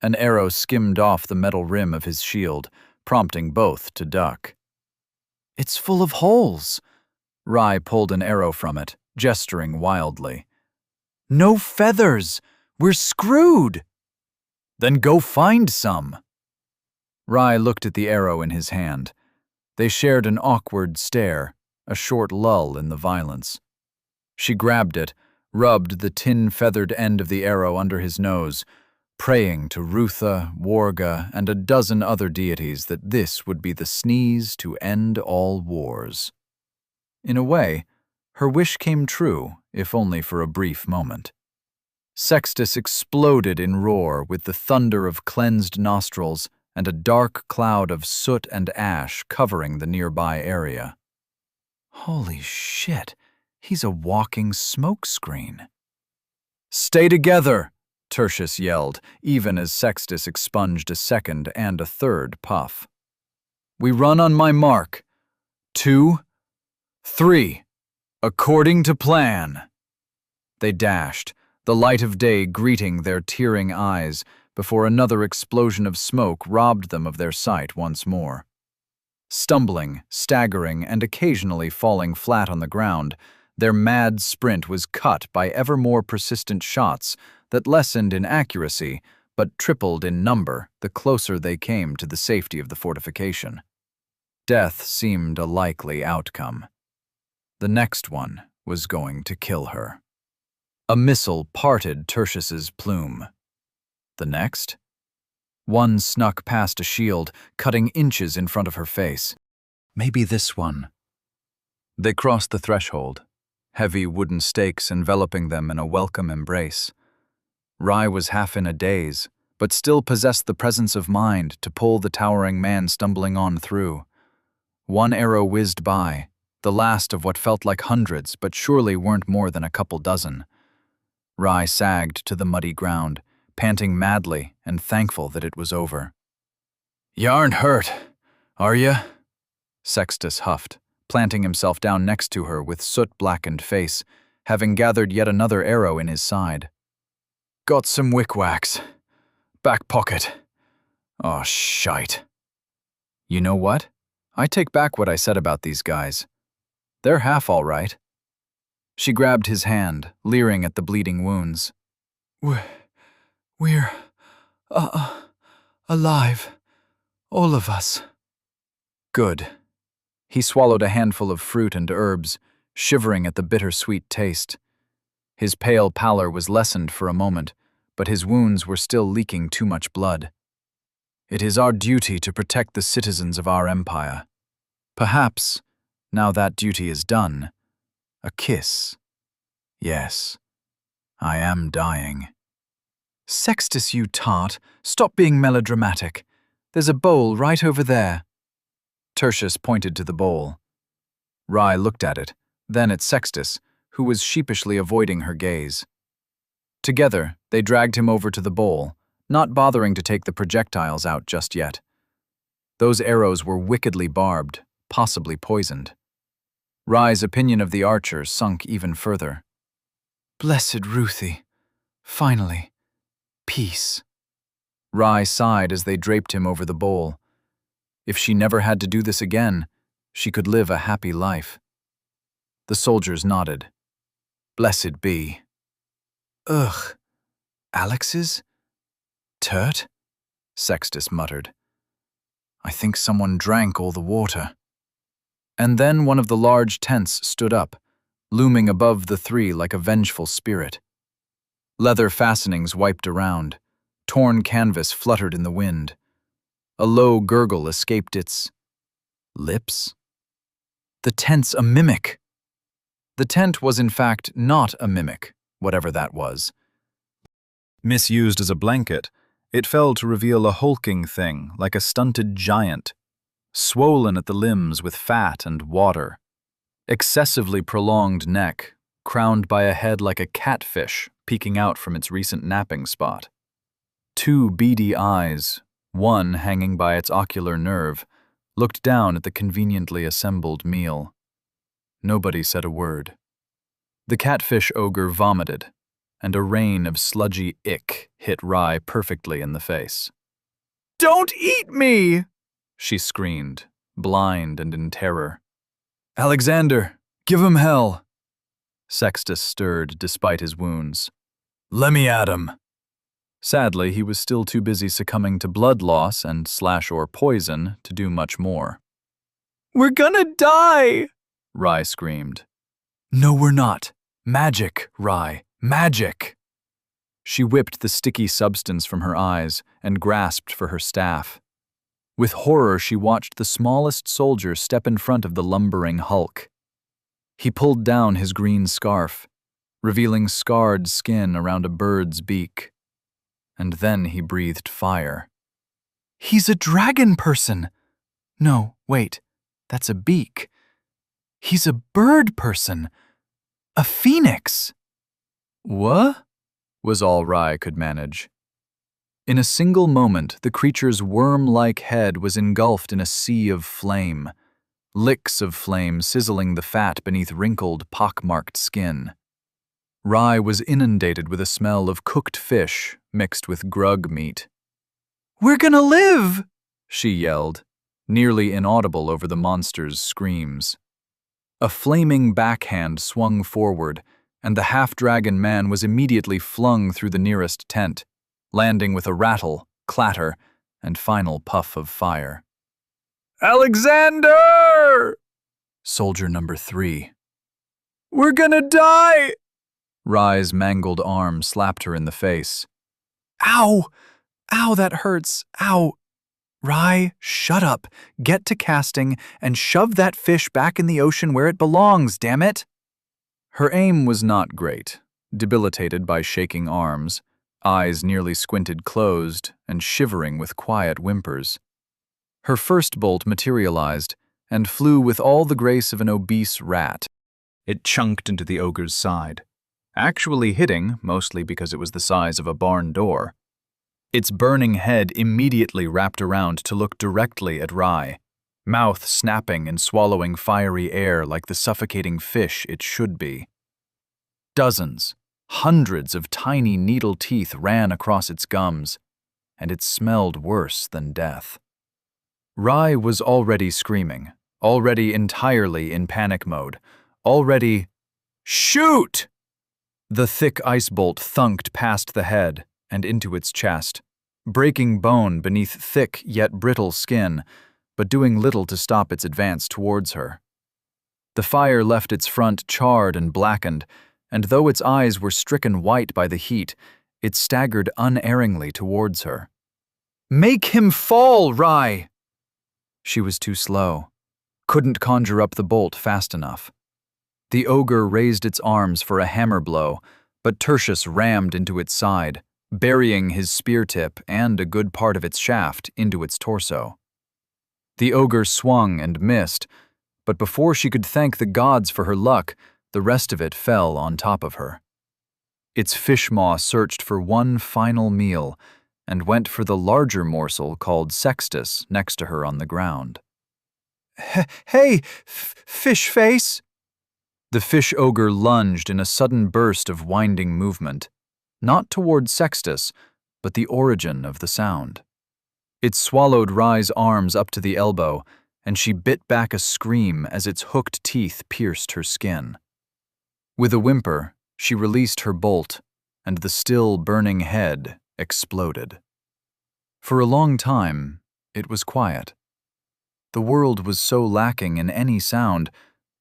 An arrow skimmed off the metal rim of his shield, prompting both to duck. It's full of holes. Rai pulled an arrow from it, gesturing wildly. No feathers! We're screwed! Then go find some. Rai looked at the arrow in his hand. They shared an awkward stare, a short lull in the violence. She grabbed it, rubbed the tin-feathered end of the arrow under his nose, praying to Rutha, Warga, and a dozen other deities that this would be the sneeze to end all wars. In a way, her wish came true, if only for a brief moment. Sextus exploded in roar with the thunder of cleansed nostrils and a dark cloud of soot and ash covering the nearby area. Holy shit, he's a walking smokescreen. "Stay together!" Tertius yelled, even as Sextus expunged a second and a third puff. "We run on my mark. 2, 3, according to plan." They dashed, the light of day greeting their tearing eyes, before another explosion of smoke robbed them of their sight once more. Stumbling, staggering, and occasionally falling flat on the ground, their mad sprint was cut by ever more persistent shots that lessened in accuracy but tripled in number the closer they came to the safety of the fortification. Death seemed a likely outcome. The next one was going to kill her. A missile parted Tertius's plume. The next? One snuck past a shield, cutting inches in front of her face. Maybe this one. They crossed the threshold, heavy wooden stakes enveloping them in a welcome embrace. Rye was half in a daze, but still possessed the presence of mind to pull the towering man stumbling on through. One arrow whizzed by, the last of what felt like hundreds but surely weren't more than a couple dozen. Rye sagged to the muddy ground, panting madly and thankful that it was over. "You aren't hurt, are you?" Sextus huffed, planting himself down next to her with soot-blackened face, having gathered yet another arrow in his side. "Got some wick-wax. Back pocket. Oh, shite." "You know what? I take back what I said about these guys. They're half all right." She grabbed his hand, leering at the bleeding wounds. We're alive. All of us." "Good." He swallowed a handful of fruit and herbs, shivering at the bittersweet taste. His pale pallor was lessened for a moment, but his wounds were still leaking too much blood. "It is our duty to protect the citizens of our empire. Perhaps, now that duty is done, a kiss. Yes, I am dying." "Sextus, you tart, stop being melodramatic. There's a bowl right over there." Tertius pointed to the bowl. Rye looked at it, then at Sextus, who was sheepishly avoiding her gaze. Together, they dragged him over to the bowl, not bothering to take the projectiles out just yet. Those arrows were wickedly barbed, possibly poisoned. Rye's opinion of the archer sunk even further. "Blessed Ruthie. Finally. Peace." Rye sighed as they draped him over the bowl. If she never had to do this again, she could live a happy life. The soldiers nodded. "Blessed be." "Ugh. Alex's? Turt?" Sextus muttered. "I think someone drank all the water." And then one of the large tents stood up, looming above the three like a vengeful spirit. Leather fastenings wiped around. Torn canvas fluttered in the wind. A low gurgle escaped its lips. The tent's a mimic. The tent was in fact not a mimic, whatever that was. Misused as a blanket, it fell to reveal a hulking thing like a stunted giant, swollen at the limbs with fat and water. Excessively prolonged neck, crowned by a head like a catfish peeking out from its recent napping spot. 2 beady eyes, one hanging by its ocular nerve, looked down at the conveniently assembled meal. Nobody said a word. The catfish ogre vomited, and a rain of sludgy ick hit Rye perfectly in the face. "Don't eat me!" she screamed, blind and in terror. "Alexander, give him hell!" Sextus stirred despite his wounds. "Let me at him!" Sadly, he was still too busy succumbing to blood loss and slash-or poison to do much more. "We're gonna die!" Rye screamed. "No, we're not. Magic, Rye, magic!" She whipped the sticky substance from her eyes and grasped for her staff. With horror, she watched the smallest soldier step in front of the lumbering hulk. He pulled down his green scarf. revealing scarred skin around a bird's beak. And then he breathed fire. He's a dragon person! No, wait, that's a beak. He's a bird person! A phoenix! What? Was all Rai could manage. In a single moment, the creature's worm-like head was engulfed in a sea of flame, licks of flame sizzling the fat beneath wrinkled, pock-marked skin. Rai was inundated with a smell of cooked fish mixed with grug meat. We're gonna live! She yelled, nearly inaudible over the monster's screams. A flaming backhand swung forward, and the half-dragon man was immediately flung through the nearest tent, landing with a rattle, clatter, and final puff of fire. Alexander! Soldier number 3. We're gonna die! Rai's mangled arm slapped her in the face. Ow! Ow, that hurts. Ow! Rai, shut up. Get to casting and shove that fish back in the ocean where it belongs, damn it! Her aim was not great, debilitated by shaking arms, eyes nearly squinted closed, and shivering with quiet whimpers. Her first bolt materialized and flew with all the grace of an obese rat. It chunked into the ogre's side, actually hitting, mostly because it was the size of a barn door. Its burning head immediately wrapped around to look directly at Rai, mouth snapping and swallowing fiery air like the suffocating fish it should be. Dozens, hundreds of tiny needle teeth ran across its gums, and it smelled worse than death. Rai was already screaming, already entirely in panic mode, already, "Shoot!" The thick ice bolt thunked past the head and into its chest, breaking bone beneath thick yet brittle skin, but doing little to stop its advance towards her. The fire left its front charred and blackened, and though its eyes were stricken white by the heat, it staggered unerringly towards her. "Make him fall, Rai!" She was too slow, couldn't conjure up the bolt fast enough. The ogre raised its arms for a hammer blow, but Tertius rammed into its side, burying his spear tip and a good part of its shaft into its torso. The ogre swung and missed, but before she could thank the gods for her luck, the rest of it fell on top of her. Its fish maw searched for one final meal and went for the larger morsel called Sextus next to her on the ground. Hey, fish face! The fish ogre lunged in a sudden burst of winding movement, not toward Sextus, but the origin of the sound. It swallowed Rai's arms up to the elbow, and she bit back a scream as its hooked teeth pierced her skin. With a whimper, she released her bolt, and the still burning head exploded. For a long time, it was quiet. The world was so lacking in any sound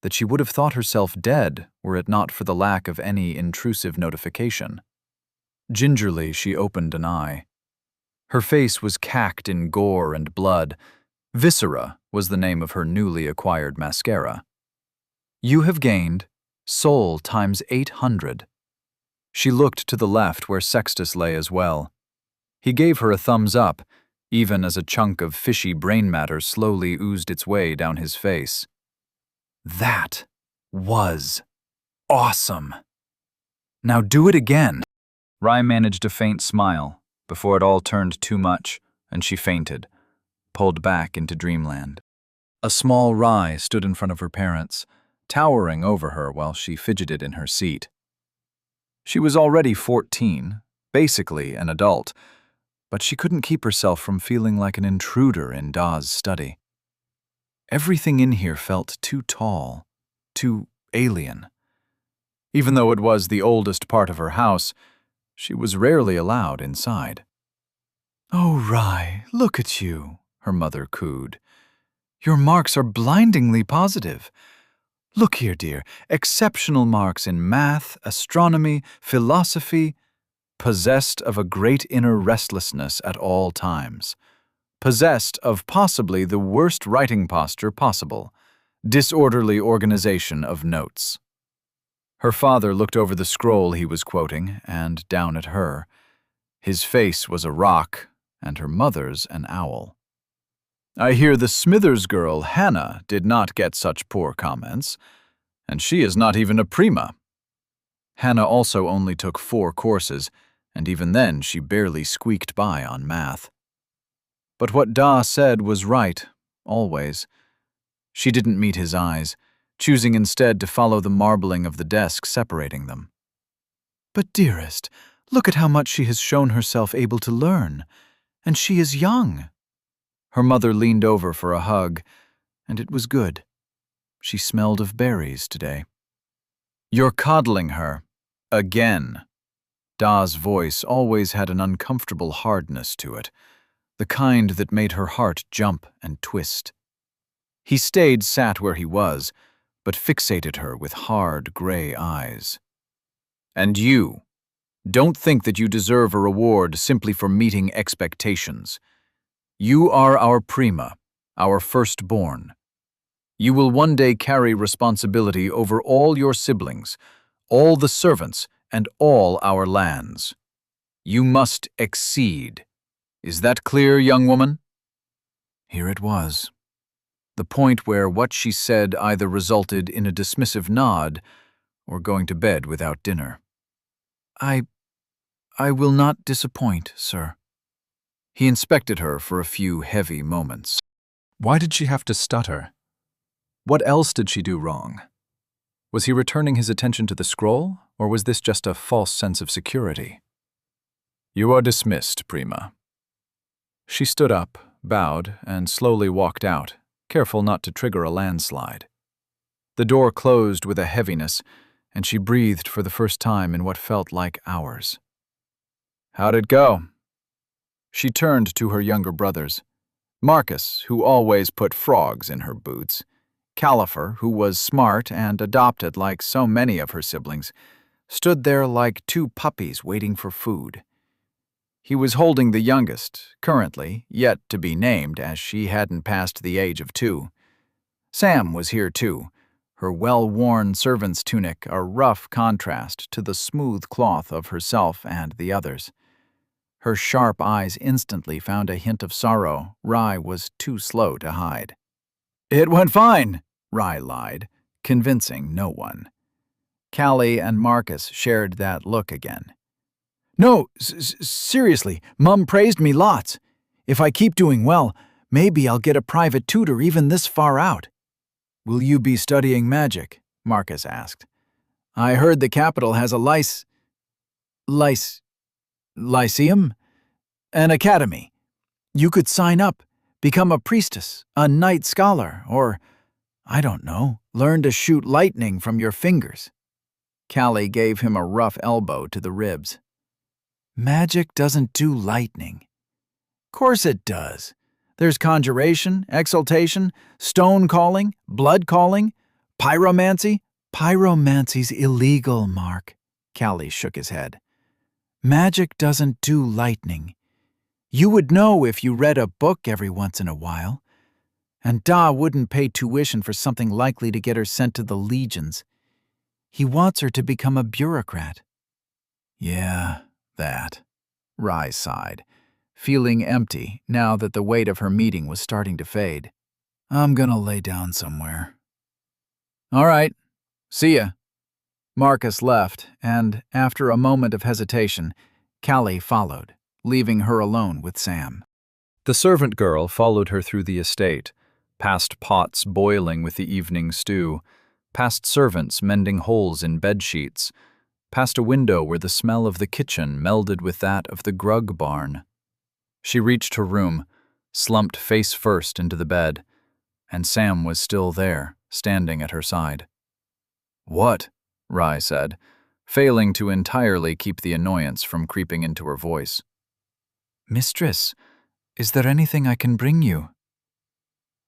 that she would have thought herself dead were it not for the lack of any intrusive notification. Gingerly, she opened an eye. Her face was cacked in gore and blood. Viscera was the name of her newly acquired mascara. You have gained soul times 800. She looked to the left where Sextus lay as well. He gave her a thumbs up, even as a chunk of fishy brain matter slowly oozed its way down his face. That was awesome. Now do it again. Rai managed a faint smile before it all turned too much and she fainted, pulled back into dreamland. A small Rai stood in front of her parents, towering over her while she fidgeted in her seat. She was already 14, basically an adult, but she couldn't keep herself from feeling like an intruder in Da's study. Everything in here felt too tall, too alien. Even though it was the oldest part of her house, she was rarely allowed inside. "Oh, Rai, look at you," her mother cooed. "Your marks are blindingly positive. Look here, dear, exceptional marks in math, astronomy, philosophy, possessed of a great inner restlessness at all times, possessed of possibly the worst writing posture possible, disorderly organization of notes." Her father looked over the scroll he was quoting and down at her. His face was a rock, and her mother's an owl. I hear the Smithers girl, Hannah, did not get such poor comments, and she is not even a prima. Hannah also only took 4 courses, and even then she barely squeaked by on math. But what Da said was right, always. She didn't meet his eyes, choosing instead to follow the marbling of the desk separating them. But dearest, look at how much she has shown herself able to learn, and she is young. Her mother leaned over for a hug, and it was good. She smelled of berries today. You're coddling her. Again. Da's voice always had an uncomfortable hardness to it, the kind that made her heart jump and twist. He stayed sat where he was, but fixated her with hard, gray eyes. And you, don't think that you deserve a reward simply for meeting expectations. You are our prima, our firstborn. You will one day carry responsibility over all your siblings, all the servants, and all our lands. You must exceed. Is that clear, young woman? Here it was. The point where what she said either resulted in a dismissive nod or going to bed without dinner. I will not disappoint, sir. He inspected her for a few heavy moments. Why did she have to stutter? What else did she do wrong? Was he returning his attention to the scroll, or was this just a false sense of security? You are dismissed, Prima. She stood up, bowed, and slowly walked out, careful not to trigger a landslide. The door closed with a heaviness, and she breathed for the first time in what felt like hours. How'd it go? She turned to her younger brothers. Marcus, who always put frogs in her boots. Califer, who was smart and adopted like so many of her siblings, stood there like 2 puppies waiting for food. He was holding the youngest, currently, yet to be named as she hadn't passed the age of 2. Sam was here too, her well-worn servant's tunic a rough contrast to the smooth cloth of herself and the others. Her sharp eyes instantly found a hint of sorrow Rye was too slow to hide. It went fine, Rye lied, convincing no one. Callie and Marcus shared that look again. No, seriously, Mum praised me lots. If I keep doing well, maybe I'll get a private tutor even this far out. Will you be studying magic? Marcus asked. I heard the capital has a lyceum? An academy. You could sign up, become a priestess, a knight scholar, or, I don't know, learn to shoot lightning from your fingers. Callie gave him a rough elbow to the ribs. Magic doesn't do lightning. Course it does. There's conjuration, exaltation, stone calling, blood calling, pyromancy. Pyromancy's illegal, Mark. Callie shook his head. Magic doesn't do lightning. You would know if you read a book every once in a while. And Da wouldn't pay tuition for something likely to get her sent to the legions. He wants her to become a bureaucrat. Yeah, that. Rye sighed, feeling empty now that the weight of her meeting was starting to fade. I'm gonna lay down somewhere. All right. See ya. Marcus left, and after a moment of hesitation, Callie followed, leaving her alone with Sam. The servant girl followed her through the estate, past pots boiling with the evening stew, past servants mending holes in bedsheets, past a window where the smell of the kitchen melded with that of the grug barn. She reached her room, slumped face first into the bed, and Sam was still there, standing at her side. What? Rye said, failing to entirely keep the annoyance from creeping into her voice. Mistress, is there anything I can bring you?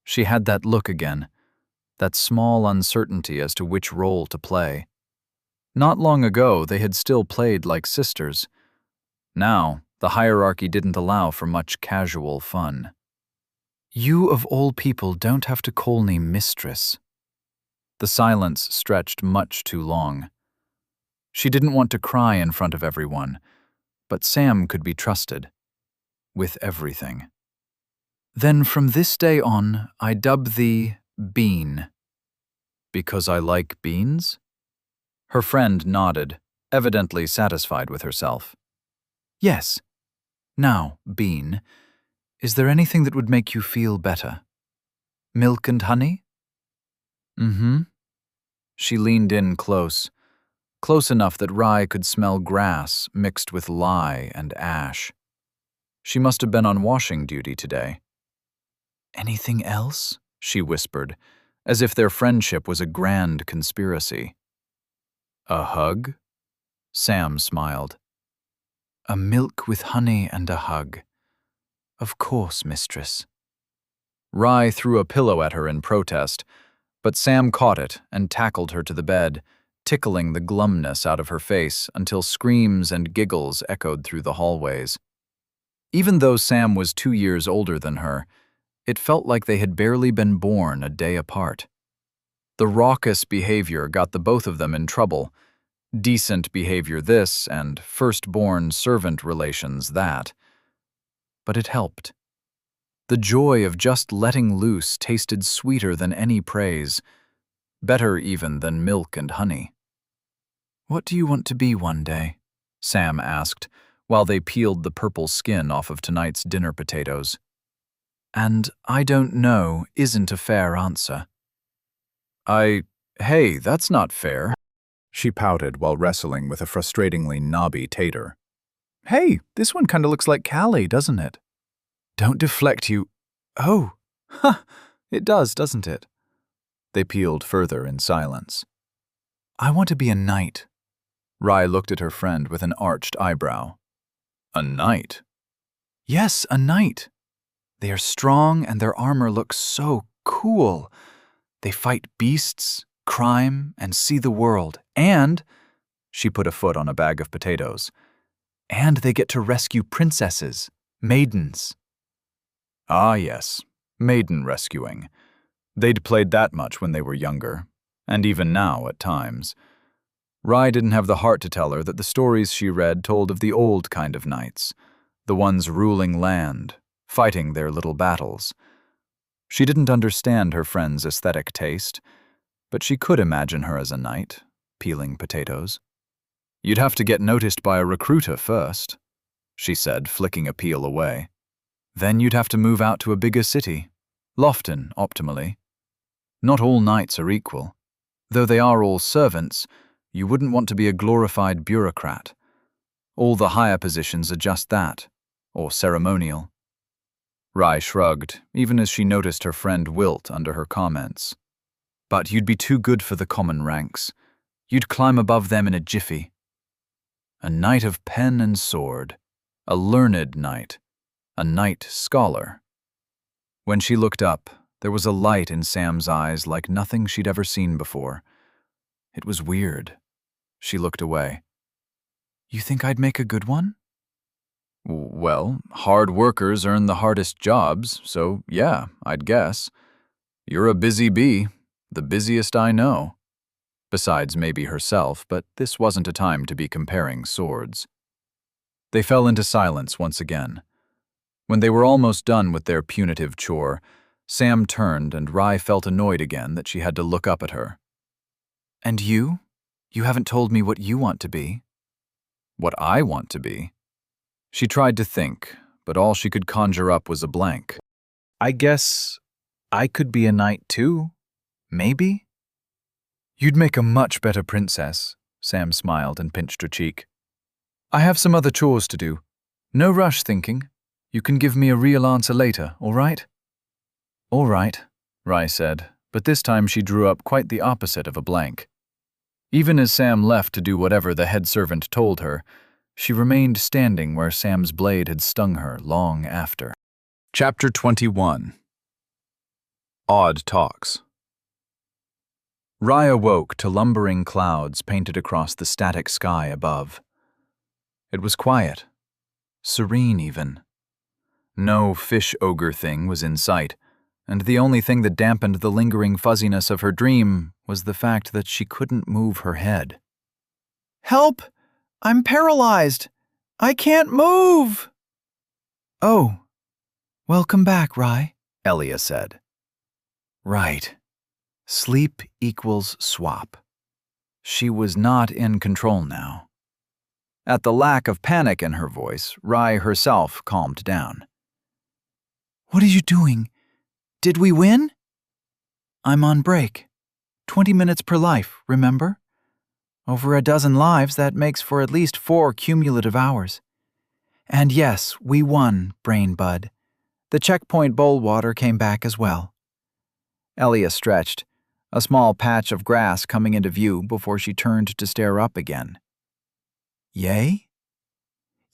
She had that look again, that small uncertainty as to which role to play. Not long ago, they had still played like sisters. Now, the hierarchy didn't allow for much casual fun. You of all people don't have to call me mistress. The silence stretched much too long. She didn't want to cry in front of everyone, but Sam could be trusted. With everything. Then from this day on, I dub thee Bean. Because I like beans? Her friend nodded, evidently satisfied with herself. Yes. Now, Bean, is there anything that would make you feel better? Milk and honey? Mm-hmm. She leaned in close enough that Rye could smell grass mixed with lye and ash. She must have been on washing duty today. Anything else? She whispered, as if their friendship was a grand conspiracy. A hug? Sam smiled. A milk with honey and a hug. Of course, mistress. Rye threw a pillow at her in protest, but Sam caught it and tackled her to the bed, tickling the glumness out of her face until screams and giggles echoed through the hallways. Even though Sam was 2 years older than her, it felt like they had barely been born a day apart. The raucous behavior got the both of them in trouble. Decent behavior this, and firstborn servant relations that. But it helped. The joy of just letting loose tasted sweeter than any praise, better even than milk and honey. What do you want to be one day? Sam asked, while they peeled the purple skin off of tonight's dinner potatoes. And I don't know isn't a fair answer. Hey, that's not fair. She pouted while wrestling with a frustratingly knobby tater. Hey, this one kinda looks like Callie, doesn't it? Don't deflect, you. Oh, it does, doesn't it? They peeled further in silence. I want to be a knight. Rye looked at her friend with an arched eyebrow. A knight? Yes, a knight. They are strong and their armor looks so cool. They fight beasts, crime, and see the world. And, she put a foot on a bag of potatoes, and they get to rescue princesses, maidens. Ah yes, maiden rescuing. They'd played that much when they were younger, and even now at times. Rye didn't have the heart to tell her that the stories she read told of the old kind of knights, the ones ruling land, fighting their little battles. She didn't understand her friend's aesthetic taste, but she could imagine her as a knight, peeling potatoes. You'd have to get noticed by a recruiter first, she said, flicking a peel away. Then you'd have to move out to a bigger city, Lofton, optimally. Not all knights are equal. Though they are all servants, you wouldn't want to be a glorified bureaucrat. All the higher positions are just that, or ceremonial. Rye shrugged, even as she noticed her friend wilt under her comments. But you'd be too good for the common ranks. You'd climb above them in a jiffy. A knight of pen and sword, a learned knight, a knight scholar. When she looked up, there was a light in Sam's eyes like nothing she'd ever seen before. It was weird. She looked away. You think I'd make a good one? Well, hard workers earn the hardest jobs, so yeah, I'd guess. You're a busy bee, the busiest I know. Besides maybe herself, but this wasn't a time to be comparing swords. They fell into silence once again. When they were almost done with their punitive chore, Sam turned and Rye felt annoyed again that she had to look up at her. And you? You haven't told me what you want to be. What I want to be? She tried to think, but all she could conjure up was a blank. I guess I could be a knight too. Maybe? You'd make a much better princess, Sam smiled and pinched her cheek. I have some other chores to do. No rush thinking. You can give me a real answer later, all right? All right, Rye said, but this time she drew up quite the opposite of a blank. Even as Sam left to do whatever the head servant told her, she remained standing where Sam's blade had stung her long after. Chapter 21. Odd Talks. Rye awoke to lumbering clouds painted across the static sky above. It was quiet, serene even. No fish ogre thing was in sight, and the only thing that dampened the lingering fuzziness of her dream was the fact that she couldn't move her head. Help! I'm paralyzed! I can't move! Oh, welcome back, Rai, Elia said. Right. Sleep equals swap. She was not in control now. At the lack of panic in her voice, Rai herself calmed down. What are you doing? Did we win? I'm on break. 20 minutes per life, remember? Over a dozen lives, that makes for at least 4 cumulative hours. And yes, we won, Brain Bud. The checkpoint bowl water came back as well. Elia stretched, a small patch of grass coming into view before she turned to stare up again. Yay?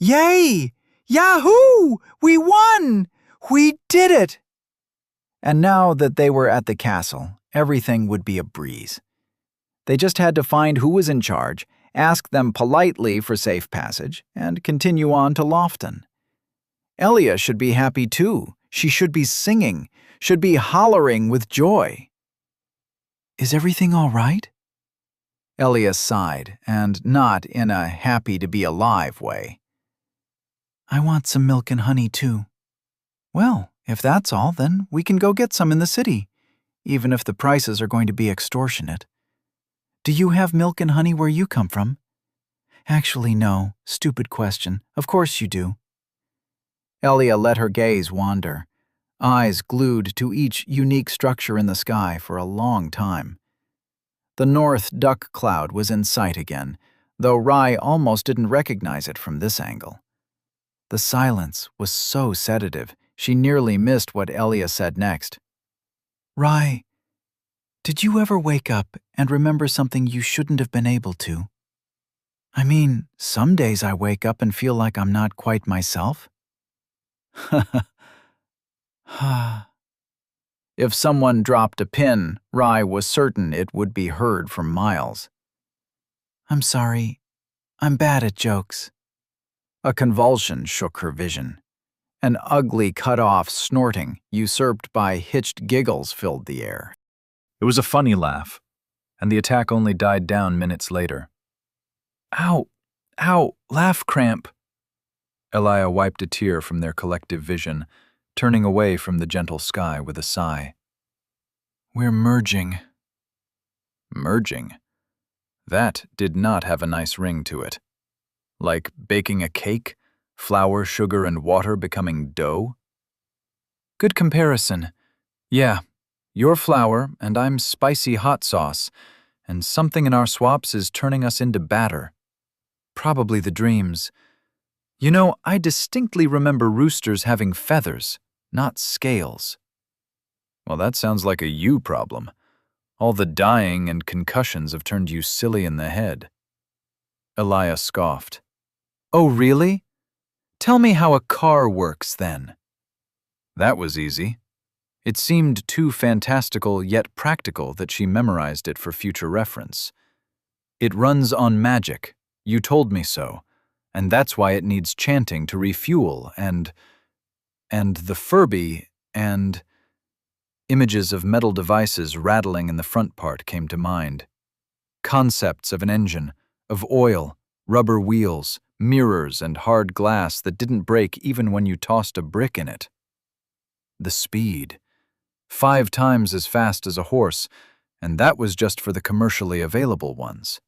Yay! Yahoo! We won! We did it! And now that they were at the castle, everything would be a breeze. They just had to find who was in charge, ask them politely for safe passage, and continue on to Lofton. Elia should be happy too. She should be singing, should be hollering with joy. Is everything all right? Elia sighed, and not in a happy-to-be-alive way. I want some milk and honey too. Well, if that's all, then we can go get some in the city, even if the prices are going to be extortionate. Do you have milk and honey where you come from? Actually, no. Stupid question. Of course you do. Elia let her gaze wander, eyes glued to each unique structure in the sky for a long time. The north duck cloud was in sight again, though Rai almost didn't recognize it from this angle. The silence was so sedative, she nearly missed what Elia said next. Rai, did you ever wake up and remember something you shouldn't have been able to? I mean, some days I wake up and feel like I'm not quite myself. If someone dropped a pin, Rai was certain it would be heard for miles. I'm sorry. I'm bad at jokes. A convulsion shook her vision. An ugly, cut-off snorting, usurped by hitched giggles, filled the air. It was a funny laugh, and the attack only died down minutes later. Ow! Ow! Laugh cramp! Elia wiped a tear from their collective vision, turning away from the gentle sky with a sigh. We're merging. Merging? That did not have a nice ring to it. Like baking a cake, flour, sugar, and water becoming dough? Good comparison. Yeah, you're flour, and I'm spicy hot sauce, and something in our swaps is turning us into batter. Probably the dreams. You know, I distinctly remember roosters having feathers, not scales. Well, that sounds like a you problem. All the dying and concussions have turned you silly in the head. Elia scoffed. Oh, really? Tell me how a car works, then. That was easy. It seemed too fantastical yet practical that she memorized it for future reference. It runs on magic. You told me so. And that's why it needs chanting to refuel and the Furby and... Images of metal devices rattling in the front part came to mind. Concepts of an engine, of oil, rubber wheels, mirrors, and hard glass that didn't break even when you tossed a brick in it. The speed. 5 times as fast as a horse, and that was just for the commercially available ones.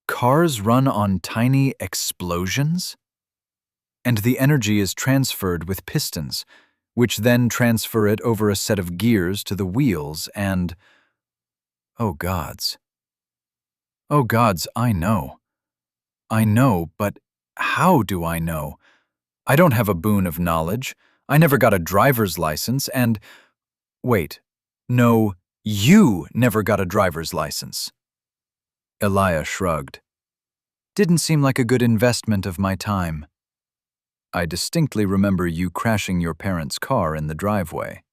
Cars run on tiny explosions? And the energy is transferred with pistons, which then transfer it over a set of gears to the wheels and... Oh gods. Oh gods, I know. I know, but how do I know? I don't have a boon of knowledge. I never got a driver's license, and... Wait. No, you never got a driver's license. Elia shrugged. Didn't seem like a good investment of my time. I distinctly remember you crashing your parents' car in the driveway.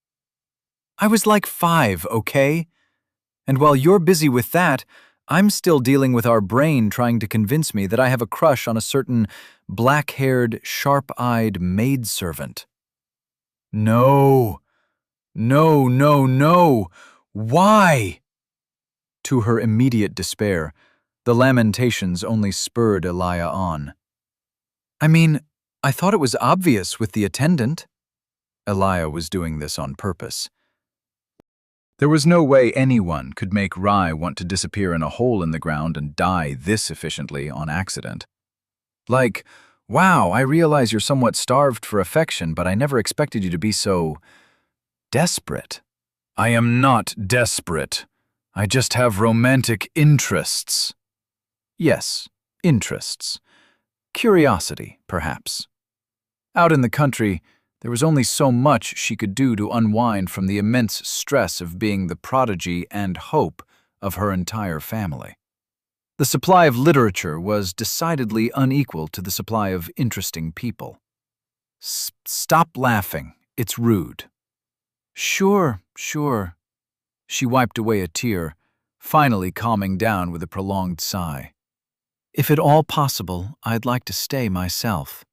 I was like 5, okay? And while you're busy with that, I'm still dealing with our brain trying to convince me that I have a crush on a certain black-haired, sharp-eyed maidservant. No. No, no, no. Why? To her immediate despair, The lamentations only spurred Elia on. I mean, I thought it was obvious with the attendant. Elia was doing this on purpose. There was no way anyone could make Rye want to disappear in a hole in the ground and die this efficiently on accident. Like, wow, I realize you're somewhat starved for affection, but I never expected you to be so desperate. I am not desperate. I just have romantic interests. Yes, interests. Curiosity, perhaps. Out in the country, there was only so much she could do to unwind from the immense stress of being the prodigy and hope of her entire family. The supply of literature was decidedly unequal to the supply of interesting people. Stop laughing. It's rude. Sure. She wiped away a tear, finally calming down with a prolonged sigh. If at all possible, I'd like to stay myself.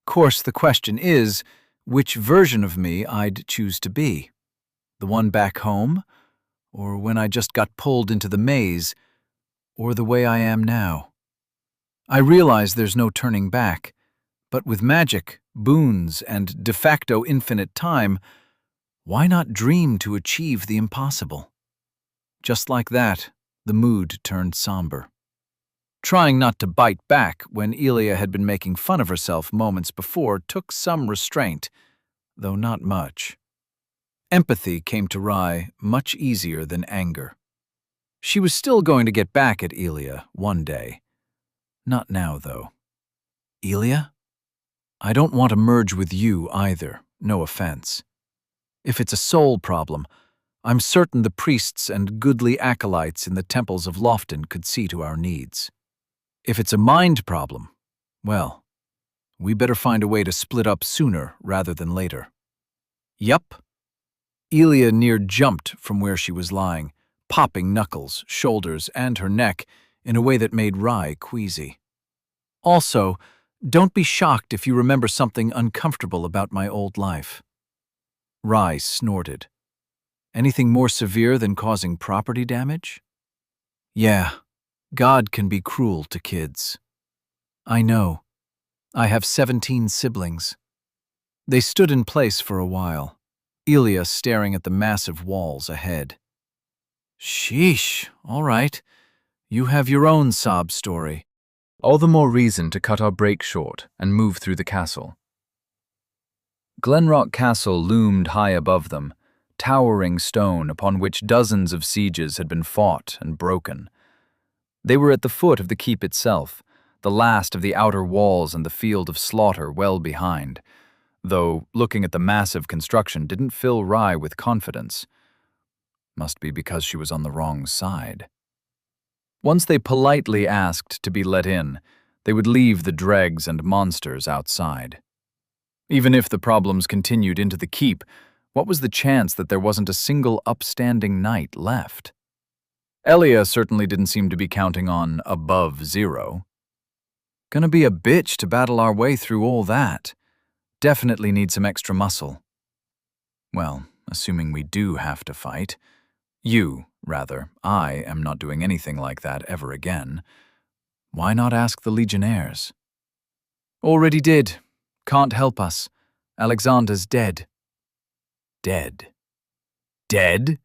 Course, the question is, which version of me I'd choose to be? The one back home? Or when I just got pulled into the maze? Or the way I am now? I realize there's no turning back, but with magic, boons, and de facto infinite time, why not dream to achieve the impossible? Just like that, the mood turned somber. Trying not to bite back when Elia had been making fun of herself moments before took some restraint, though not much. Empathy came to Rye much easier than anger. She was still going to get back at Elia one day. Not now, though. Elia? I don't want to merge with you either, no offense. If it's a soul problem, I'm certain the priests and goodly acolytes in the temples of Lofton could see to our needs. If it's a mind problem, well, we better find a way to split up sooner rather than later. Yup. Elia near jumped from where she was lying, popping knuckles, shoulders, and her neck in a way that made Rye queasy. Also, don't be shocked if you remember something uncomfortable about my old life. Rye snorted. Anything more severe than causing property damage? Yeah, God can be cruel to kids. I know. I have 17 siblings. They stood in place for a while, Elia staring at the massive walls ahead. Sheesh, all right. You have your own sob story. All the more reason to cut our break short and move through the castle. Glenrock Castle loomed high above them, towering stone upon which dozens of sieges had been fought and broken. They were at the foot of the keep itself, the last of the outer walls and the field of slaughter well behind, though looking at the massive construction didn't fill Rye with confidence. Must be because she was on the wrong side. Once they politely asked to be let in, they would leave the dregs and monsters outside. Even if the problems continued into the keep, what was the chance that there wasn't a single upstanding knight left? Elia certainly didn't seem to be counting on above zero. Gonna be a bitch to battle our way through all that. Definitely need some extra muscle. Well, assuming we do have to fight. I am not doing anything like that ever again. Why not ask the Legionnaires? Already did. Can't help us. Alexander's dead. Dead? Dead?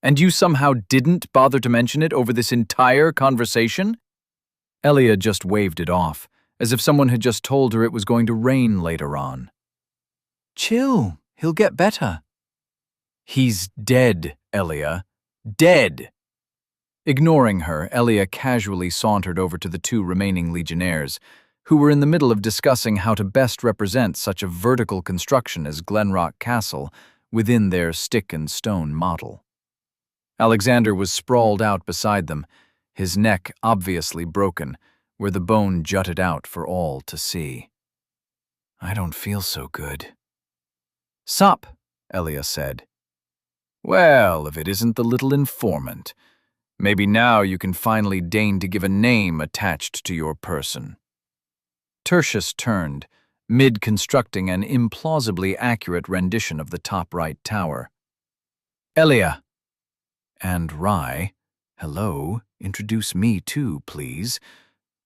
And you somehow didn't bother to mention it over this entire conversation? Elia just waved it off, as if someone had just told her it was going to rain later on. Chill, he'll get better. He's dead, Elia. Dead! Ignoring her, Elia casually sauntered over to the two remaining Legionnaires, who were in the middle of discussing how to best represent such a vertical construction as Glenrock Castle within their stick-and-stone model. Alexander was sprawled out beside them, his neck obviously broken, where the bone jutted out for all to see. I don't feel so good. Sup, Elia said. Well, if it isn't the little informant. Maybe now you can finally deign to give a name attached to your person. Tertius turned, mid-constructing an implausibly accurate rendition of the top right tower. Elia. And Rye, hello, introduce me too, please.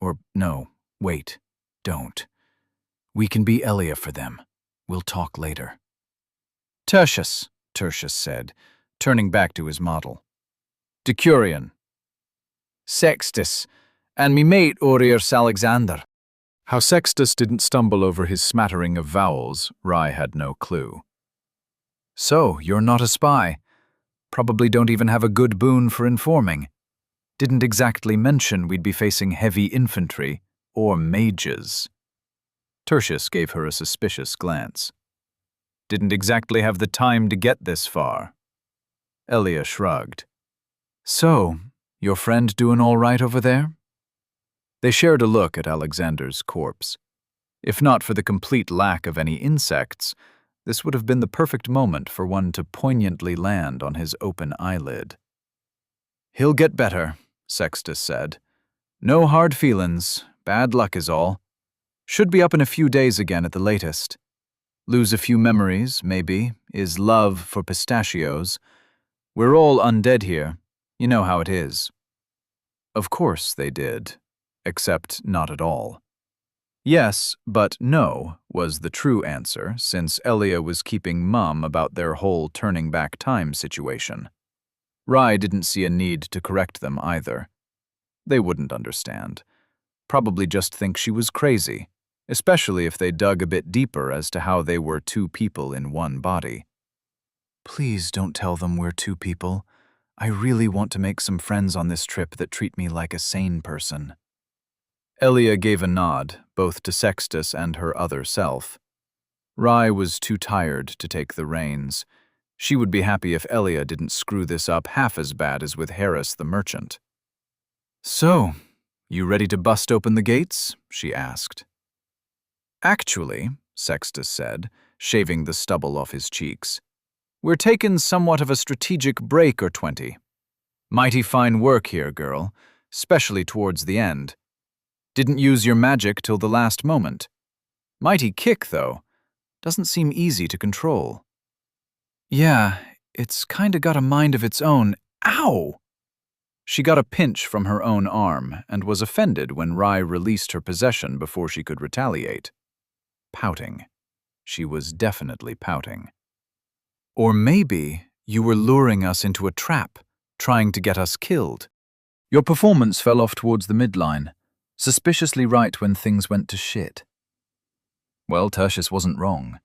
Or no, wait, don't. We can be Elia for them. We'll talk later. Tertius said, turning back to his model. Decurion. Sextus, and me mate Aureus Alexander. How Sextus didn't stumble over his smattering of vowels, Rye had no clue. So, you're not a spy. Probably don't even have a good boon for informing. Didn't exactly mention we'd be facing heavy infantry, or mages. Tertius gave her a suspicious glance. Didn't exactly have the time to get this far. Elia shrugged. So, your friend doing all right over there? They shared a look at Alexander's corpse. If not for the complete lack of any insects, this would have been the perfect moment for one to poignantly land on his open eyelid. He'll get better, Sextus said. No hard feelings, bad luck is all. Should be up in a few days again at the latest. Lose a few memories, maybe, is love for pistachios. We're all undead here, you know how it is. Of course they did, except not at all. Yes, but no was the true answer, since Elia was keeping mum about their whole turning back time situation. Rye didn't see a need to correct them either. They wouldn't understand. Probably just think she was crazy, especially if they dug a bit deeper as to how they were two people in one body. Please don't tell them we're two people. I really want to make some friends on this trip that treat me like a sane person. Elia gave a nod, both to Sextus and her other self. Rye was too tired to take the reins. She would be happy if Elia didn't screw this up half as bad as with Harris the merchant. So, you ready to bust open the gates? She asked. Actually, Sextus said, shaving the stubble off his cheeks, we're taking somewhat of a strategic break or 20. Mighty fine work here, girl, especially towards the end. Didn't use your magic till the last moment. Mighty kick, though. Doesn't seem easy to control. Yeah, it's kinda got a mind of its own. Ow! She got a pinch from her own arm and was offended when Rye released her possession before she could retaliate. Pouting. She was definitely pouting. Or maybe you were luring us into a trap, trying to get us killed. Your performance fell off towards the midline, suspiciously right when things went to shit. Well, Tertius wasn't wrong.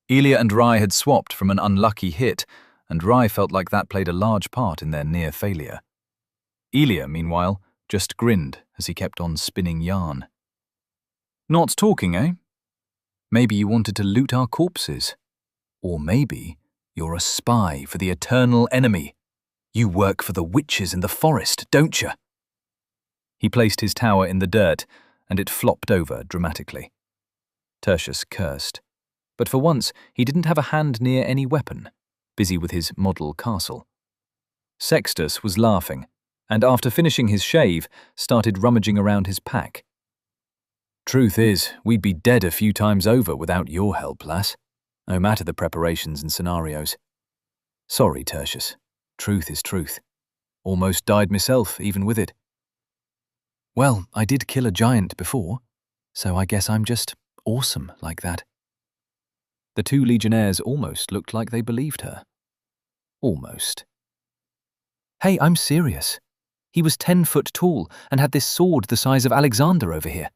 Elia and Rye had swapped from an unlucky hit, and Rye felt like that played a large part in their near failure. Elia, meanwhile, just grinned as he kept on spinning yarn. Not talking, eh? Maybe you wanted to loot our corpses. Or maybe you're a spy for the eternal enemy. You work for the witches in the forest, don't you? He placed his tower in the dirt, and it flopped over dramatically. Tertius cursed. But for once, he didn't have a hand near any weapon, busy with his model castle. Sextus was laughing, and after finishing his shave, started rummaging around his pack. Truth is, we'd be dead a few times over without your help, lass. No matter the preparations and scenarios. Sorry, Tertius. Truth is truth. Almost died myself, even with it. Well, I did kill a giant before, so I guess I'm just awesome like that. The two legionnaires almost looked like they believed her. Almost. Hey, I'm serious. He was 10 foot tall and had this sword the size of Alexander over here.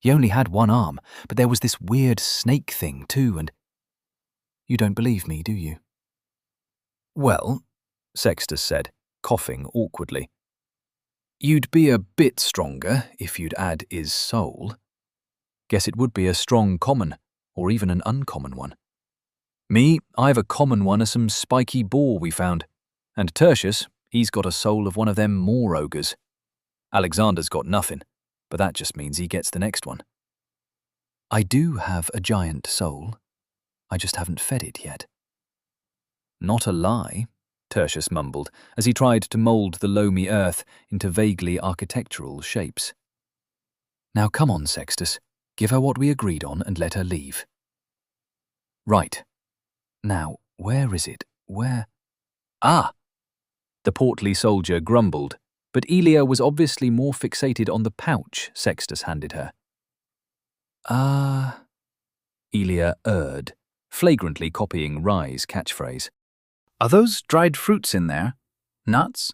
He only had one arm, but there was this weird snake thing too, and... You don't believe me, do you? Well, Sextus said, coughing awkwardly. You'd be a bit stronger if you'd add his soul. Guess it would be a strong common, or even an uncommon one. Me, I've a common one of some spiky boar we found, and Tertius, he's got a soul of one of them moor ogres. Alexander's got nothing, but that just means he gets the next one. I do have a giant soul. I just haven't fed it yet. Not a lie, Tertius mumbled as he tried to mould the loamy earth into vaguely architectural shapes. Now come on, Sextus. Give her what we agreed on and let her leave. Right. Now, where is it? Where? Ah! The portly soldier grumbled, but Elia was obviously more fixated on the pouch Sextus handed her. Elia erred, flagrantly copying Rye's catchphrase. Are those dried fruits in there? Nuts?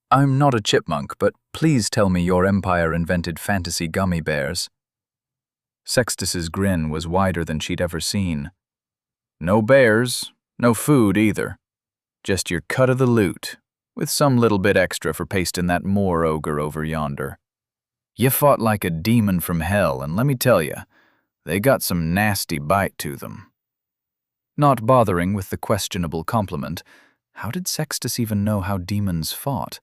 I'm not a chipmunk, but please tell me your empire invented fantasy gummy bears. Sextus's grin was wider than she'd ever seen. No bears, no food either. Just your cut of the loot, with some little bit extra for pasting that Moor ogre over yonder. You fought like a demon from hell, and let me tell you, they got some nasty bite to them. Not bothering with the questionable compliment, how did Sextus even know how demons fought?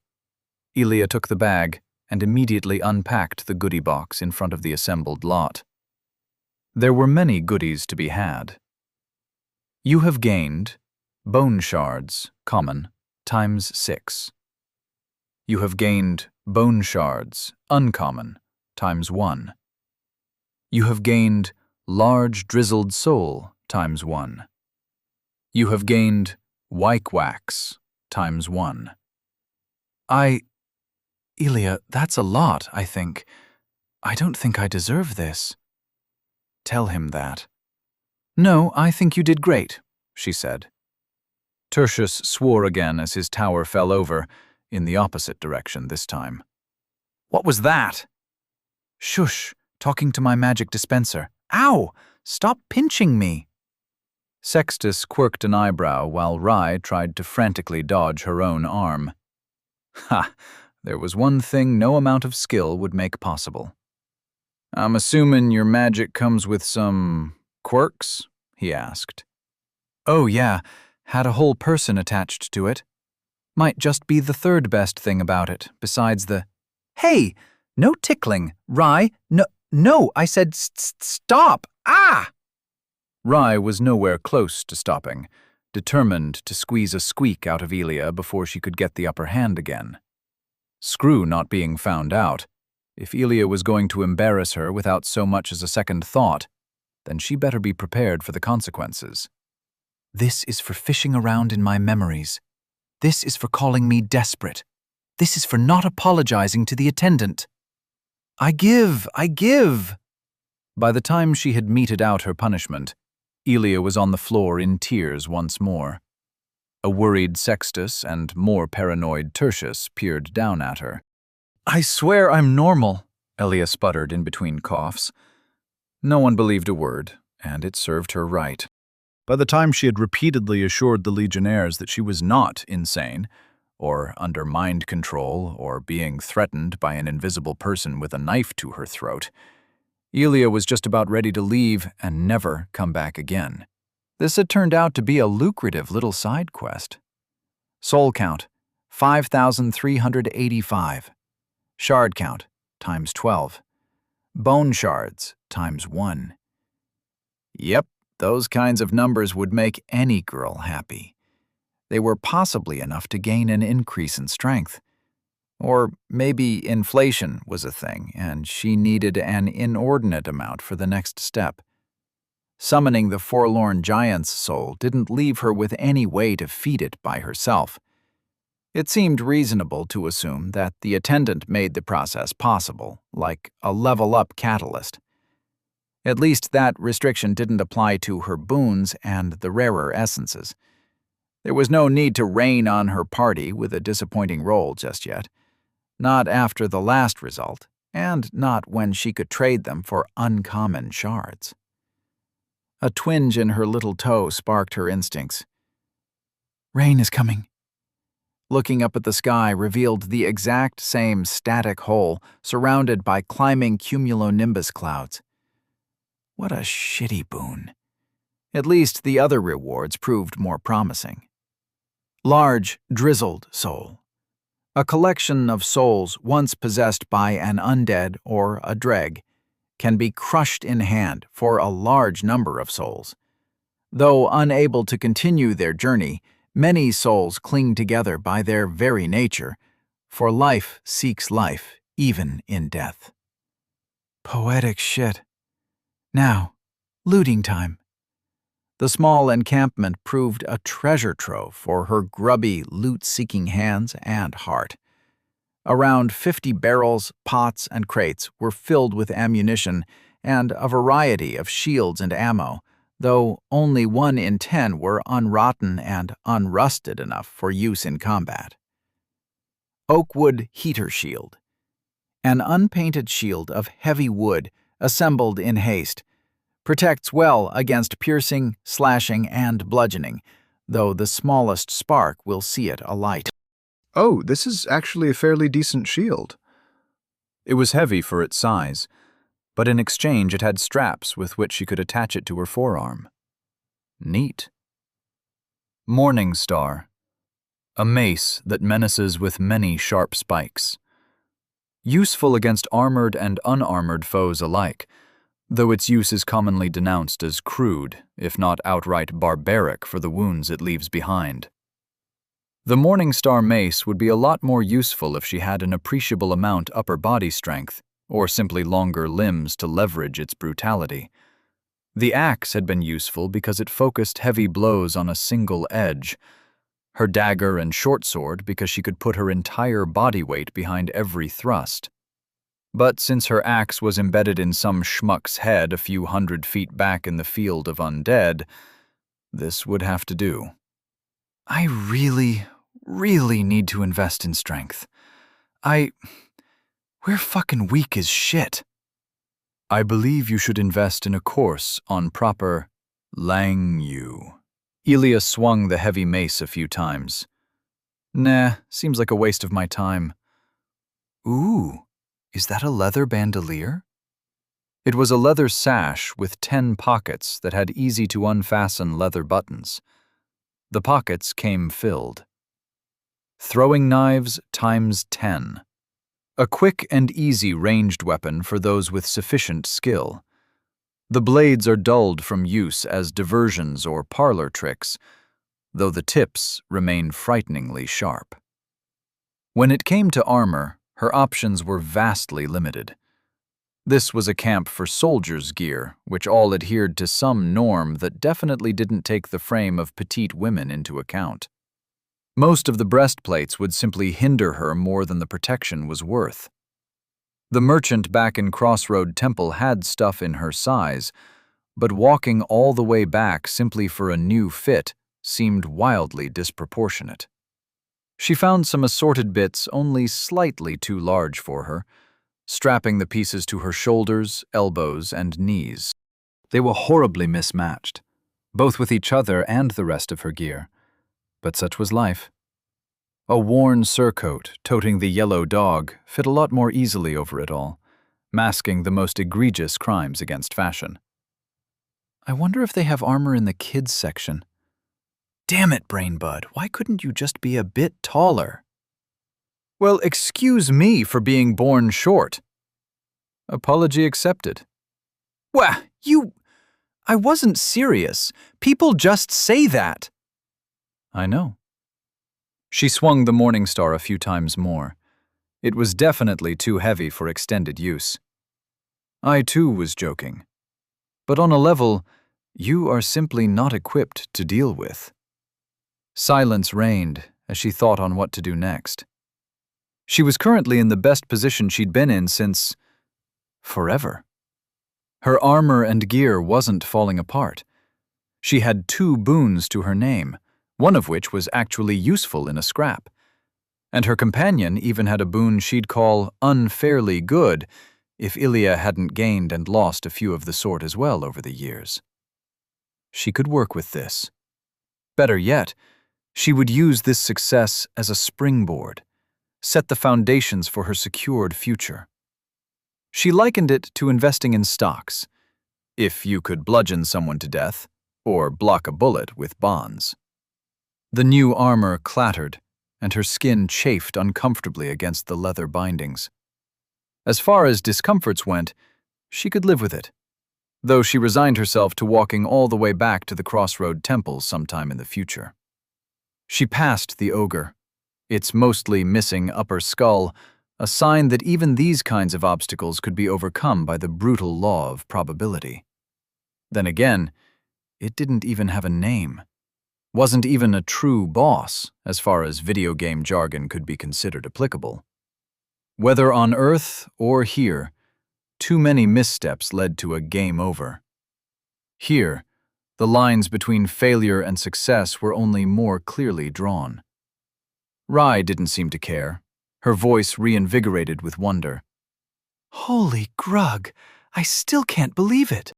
Elia took the bag and immediately unpacked the goodie box in front of the assembled lot. There were many goodies to be had. You have gained bone shards, common, times 6. You have gained bone shards, uncommon, times 1. You have gained large drizzled soul, times 1. You have gained wyke wax, times 1. Elia, that's a lot, I think. I don't think I deserve this. Tell him that. No, I think you did great, she said. Tertius swore again as his tower fell over, in the opposite direction this time. What was that? Shush, talking to my magic dispenser. Ow! Stop pinching me! Sextus quirked an eyebrow while Rye tried to frantically dodge her own arm. Ha! There was one thing no amount of skill would make possible. I'm assuming your magic comes with some quirks? He asked. Oh yeah, had a whole person attached to it. Might just be the third best thing about it, besides the... Hey! No tickling! Rye! No, I said stop! Ah! Rye was nowhere close to stopping, determined to squeeze a squeak out of Elia before she could get the upper hand again. Screw not being found out. If Elia was going to embarrass her without so much as a second thought, then she better be prepared for the consequences. This is for fishing around in my memories. This is for calling me desperate. This is for not apologizing to the attendant. I give! By the time she had meted out her punishment, Elia was on the floor in tears once more. A worried Sextus and more paranoid Tertius peered down at her. I swear I'm normal, Elia sputtered in between coughs. No one believed a word, and it served her right. By the time she had repeatedly assured the Legionnaires that she was not insane, or under mind control, or being threatened by an invisible person with a knife to her throat, Elia was just about ready to leave and never come back again. This had turned out to be a lucrative little side quest. Soul count, 5,385. Shard count, times 12. Bone shards, times 1. Yep, those kinds of numbers would make any girl happy. They were possibly enough to gain an increase in strength. Or maybe inflation was a thing, and she needed an inordinate amount for the next step. Summoning the forlorn giant's soul didn't leave her with any way to feed it by herself. It seemed reasonable to assume that the attendant made the process possible, like a level-up catalyst. At least that restriction didn't apply to her boons and the rarer essences. There was no need to rain on her party with a disappointing roll just yet. Not after the last result, and not when she could trade them for uncommon shards. A twinge in her little toe sparked her instincts. Rain is coming. Looking up at the sky revealed the exact same static hole surrounded by climbing cumulonimbus clouds. What a shitty boon. At least the other rewards proved more promising. Large, drizzled soul. A collection of souls once possessed by an undead or a dreg can be crushed in hand for a large number of souls. Though unable to continue their journey, many souls cling together by their very nature, for life seeks life, even in death. Poetic shit. Now, looting time. The small encampment proved a treasure trove for her grubby, loot-seeking hands and heart. Around 50 barrels, pots, and crates were filled with ammunition and a variety of shields and ammo, though only 1 in 10 were unrotten and unrusted enough for use in combat. Oakwood heater shield. An unpainted shield of heavy wood, assembled in haste, protects well against piercing, slashing, and bludgeoning, though the smallest spark will see it alight. Oh, this is actually a fairly decent shield. It was heavy for its size, but in exchange it had straps with which she could attach it to her forearm. Neat. Morning Star. A mace that menaces with many sharp spikes. Useful against armored and unarmored foes alike, though its use is commonly denounced as crude, if not outright barbaric for the wounds it leaves behind. The Morning Star mace would be a lot more useful if she had an appreciable amount upper body strength, or simply longer limbs to leverage its brutality. The axe had been useful because it focused heavy blows on a single edge, her dagger and short sword because she could put her entire body weight behind every thrust. But since her axe was embedded in some schmuck's head a few 100 feet back in the field of undead, this would have to do. I really need to invest in strength. We're fucking weak as shit. I believe you should invest in a course on proper Lang Yu. Elia swung the heavy mace a few times. Nah, seems like a waste of my time. Ooh, is that a leather bandolier? It was a leather sash with 10 pockets that had easy-to-unfasten leather buttons. The pockets came filled. Throwing knives times 10. A quick and easy ranged weapon for those with sufficient skill. The blades are dulled from use as diversions or parlor tricks, though the tips remain frighteningly sharp. When it came to armor, her options were vastly limited. This was a camp for soldiers' gear, which all adhered to some norm that definitely didn't take the frame of petite women into account. Most of the breastplates would simply hinder her more than the protection was worth. The merchant back in Crossroad Temple had stuff in her size, but walking all the way back simply for a new fit seemed wildly disproportionate. She found some assorted bits only slightly too large for her, strapping the pieces to her shoulders, elbows, and knees. They were horribly mismatched, both with each other and the rest of her gear. But such was life. A worn surcoat toting the yellow dog fit a lot more easily over it all, masking the most egregious crimes against fashion. I wonder if they have armor in the kids section. Damn it, Brainbud, why couldn't you just be a bit taller? Well, excuse me for being born short. Apology accepted. Wah, I wasn't serious. People just say that. I know. She swung the Morning Star a few times more. It was definitely too heavy for extended use. I too was joking. But on a level, you are simply not equipped to deal with. Silence reigned as she thought on what to do next. She was currently in the best position she'd been in since forever. Her armor and gear wasn't falling apart. She had 2 boons to her name, one of which was actually useful in a scrap. And her companion even had a boon she'd call unfairly good if Ilya hadn't gained and lost a few of the sort as well over the years. She could work with this. Better yet, she would use this success as a springboard, set the foundations for her secured future. She likened it to investing in stocks, if you could bludgeon someone to death, or block a bullet with bonds. The new armor clattered, and her skin chafed uncomfortably against the leather bindings. As far as discomforts went, she could live with it, though she resigned herself to walking all the way back to the Crossroad Temple sometime in the future. She passed the ogre, its mostly missing upper skull, a sign that even these kinds of obstacles could be overcome by the brutal law of probability. Then again, it didn't even have a name. Wasn't even a true boss, as far as video game jargon could be considered applicable. Whether on Earth or here, too many missteps led to a game over. Here, the lines between failure and success were only more clearly drawn. Rai didn't seem to care, her voice reinvigorated with wonder. Holy grug, I still can't believe it.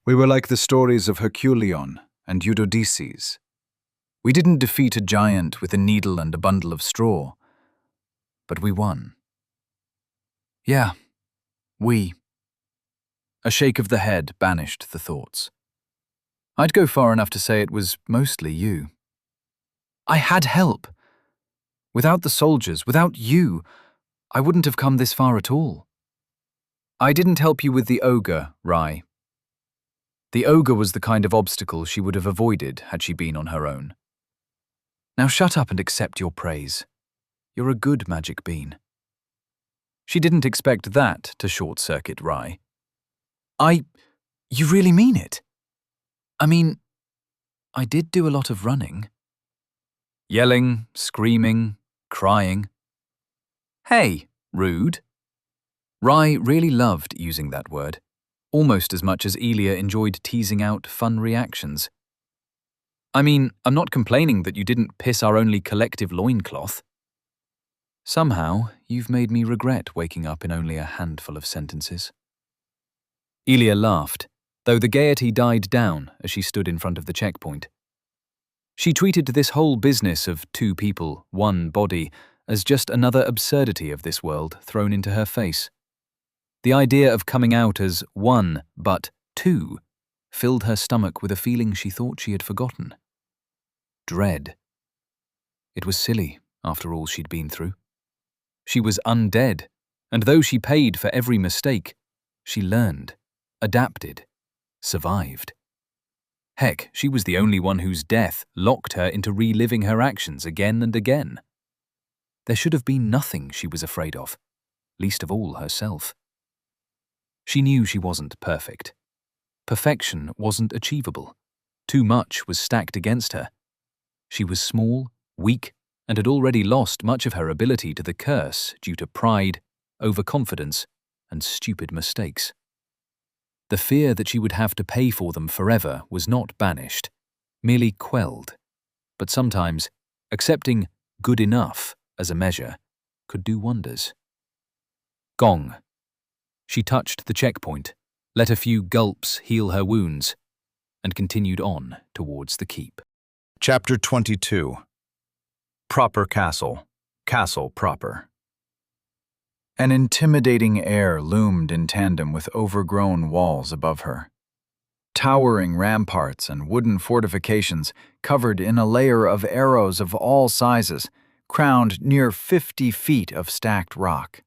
We were like the stories of Herculeon and Eurydice. We didn't defeat a giant with a needle and a bundle of straw, but we won. Yeah, we. A shake of the head banished the thoughts. I'd go far enough to say it was mostly you. I had help. Without the soldiers, without you, I wouldn't have come this far at all. I didn't help you with the ogre, Rai. The ogre was the kind of obstacle she would have avoided had she been on her own. Now shut up and accept your praise. You're a good magic bean. She didn't expect that to short-circuit Rai. You really mean it? I mean, I did do a lot of running. Yelling, screaming, crying. Hey, rude. Rai really loved using that word, almost as much as Elia enjoyed teasing out fun reactions. I mean, I'm not complaining that you didn't piss our only collective loincloth. Somehow, you've made me regret waking up in only a handful of sentences. Elia laughed, though the gaiety died down as she stood in front of the checkpoint. She treated this whole business of two people, one body, as just another absurdity of this world thrown into her face. The idea of coming out as one, but two, filled her stomach with a feeling she thought she had forgotten. Dread. It was silly, after all she'd been through. She was undead, and though she paid for every mistake, she learned, adapted, survived. Heck, she was the only one whose death locked her into reliving her actions again and again. There should have been nothing she was afraid of, least of all herself. She knew she wasn't perfect. Perfection wasn't achievable. Too much was stacked against her. She was small, weak, and had already lost much of her ability to the curse due to pride, overconfidence, and stupid mistakes. The fear that she would have to pay for them forever was not banished, merely quelled. But sometimes, accepting good enough as a measure could do wonders. Gong. She touched the checkpoint, let a few gulps heal her wounds, and continued on towards the keep. Chapter 22. Proper Castle. Castle proper. An intimidating air loomed in tandem with overgrown walls above her. Towering ramparts and wooden fortifications covered in a layer of arrows of all sizes, crowned near 50 feet of stacked rock.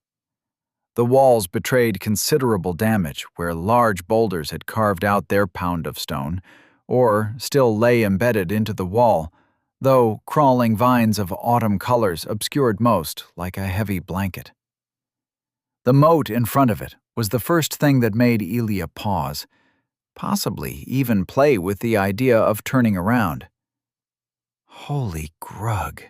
The walls betrayed considerable damage where large boulders had carved out their pound of stone, or still lay embedded into the wall, though crawling vines of autumn colors obscured most like a heavy blanket. The moat in front of it was the first thing that made Elia pause, possibly even play with the idea of turning around. Holy grug.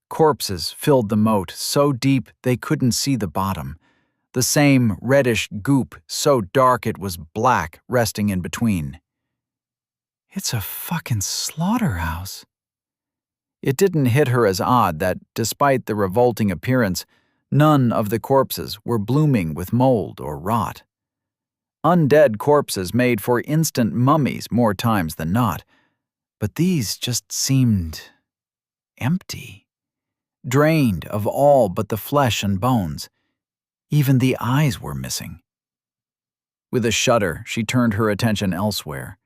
Corpses filled the moat so deep they couldn't see the bottom, the same reddish goop so dark it was black resting in between. It's a fucking slaughterhouse. It didn't hit her as odd that, despite the revolting appearance, none of the corpses were blooming with mold or rot. Undead corpses made for instant mummies more times than not, but these just seemed empty, drained of all but the flesh and bones. Even the eyes were missing. With a shudder, she turned her attention elsewhere.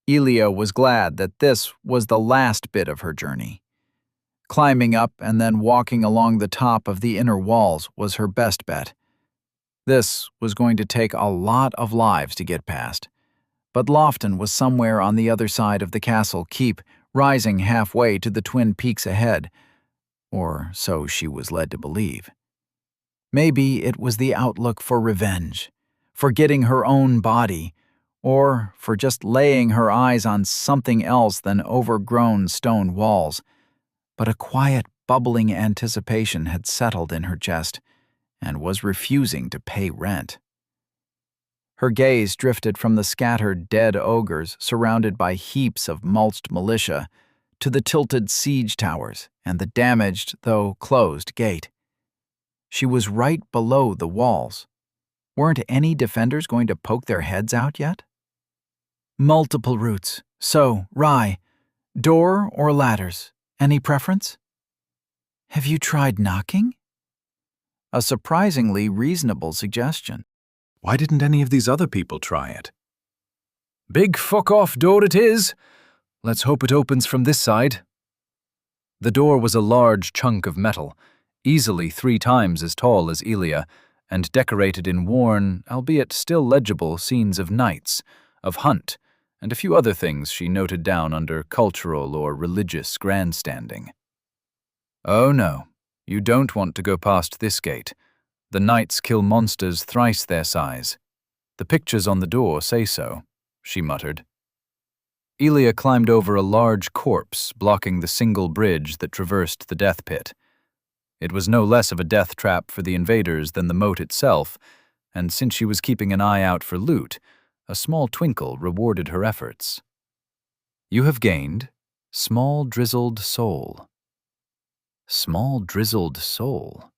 Elia was glad that this was the last bit of her journey. Climbing up and then walking along the top of the inner walls was her best bet. This was going to take a lot of lives to get past, but Lofton was somewhere on the other side of the castle keep, rising halfway to the twin peaks ahead, or so she was led to believe. Maybe it was the outlook for revenge, for getting her own body, or for just laying her eyes on something else than overgrown stone walls. But a quiet, bubbling anticipation had settled in her chest, and was refusing to pay rent. Her gaze drifted from the scattered dead ogres surrounded by heaps of mulched militia to the tilted siege towers and the damaged, though closed, gate. She was right below the walls. Weren't any defenders going to poke their heads out yet? Multiple routes. So, Rye, door or ladders? Any preference? Have you tried knocking? A surprisingly reasonable suggestion. Why didn't any of these other people try it? Big fuck-off door it is. Let's hope it opens from this side. The door was a large chunk of metal, easily 3 times as tall as Elia, and decorated in worn, albeit still legible, scenes of knights, of hunt, and a few other things she noted down under cultural or religious grandstanding. Oh no, you don't want to go past this gate. The knights kill monsters thrice their size. The pictures on the door say so, she muttered. Elia climbed over a large corpse blocking the single bridge that traversed the death pit. It was no less of a death trap for the invaders than the moat itself, and since she was keeping an eye out for loot, a small twinkle rewarded her efforts. You have gained Small Drizzled Soul. Small Drizzled Soul.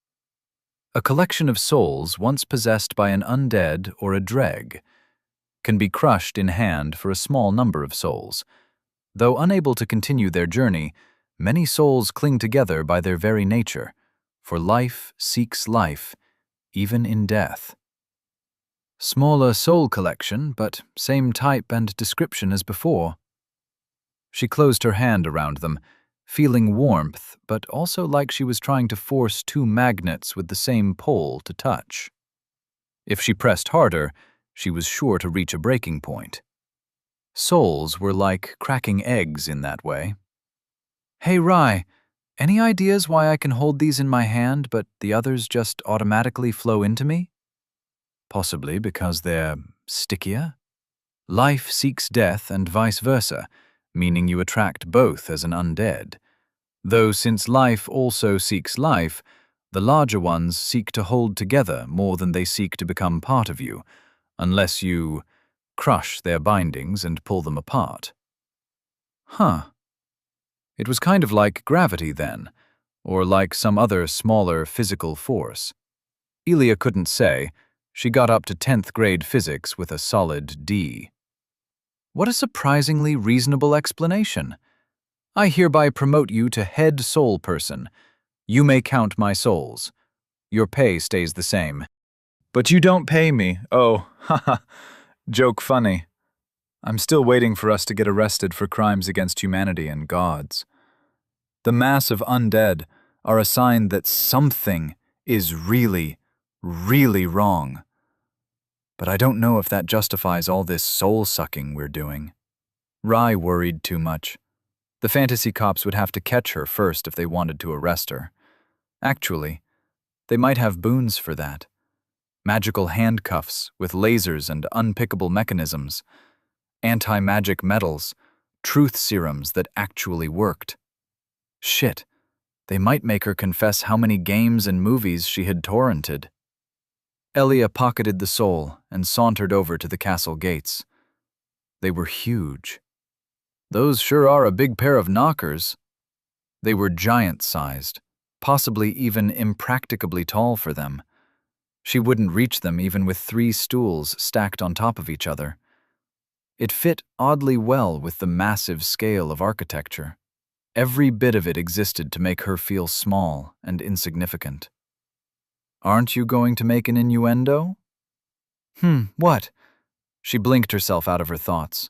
A collection of souls once possessed by an undead or a dreg can be crushed in hand for a small number of souls. Though unable to continue their journey, many souls cling together by their very nature, for life seeks life, even in death. Smaller soul collection, but same type and description as before. She closed her hand around them, feeling warmth, but also like she was trying to force 2 magnets with the same pole to touch. If she pressed harder, she was sure to reach a breaking point. Souls were like cracking eggs in that way. Hey, Rye, any ideas why I can hold these in my hand, but the others just automatically flow into me? Possibly because they're stickier? Life seeks death and vice versa, meaning you attract both as an undead. Though since life also seeks life, the larger ones seek to hold together more than they seek to become part of you, unless you crush their bindings and pull them apart. Huh. It was kind of like gravity then, or like some other smaller physical force. Elia couldn't say. She got up to 10th grade physics with a solid D. What a surprisingly reasonable explanation. I hereby promote you to head soul person. You may count my souls. Your pay stays the same. But you don't pay me. Oh, haha. Joke funny. I'm still waiting for us to get arrested for crimes against humanity and gods. The mass of undead are a sign that something is really, really wrong. But I don't know if that justifies all this soul-sucking we're doing. Rye worried too much. The fantasy cops would have to catch her first if they wanted to arrest her. Actually, they might have boons for that. Magical handcuffs with lasers and unpickable mechanisms. Anti-magic metals. Truth serums that actually worked. Shit, they might make her confess how many games and movies she had torrented. Elia pocketed the soul and sauntered over to the castle gates. They were huge. Those sure are a big pair of knockers. They were giant-sized, possibly even impracticably tall for them. She wouldn't reach them even with 3 stools stacked on top of each other. It fit oddly well with the massive scale of architecture. Every bit of it existed to make her feel small and insignificant. Aren't you going to make an innuendo? What? She blinked herself out of her thoughts.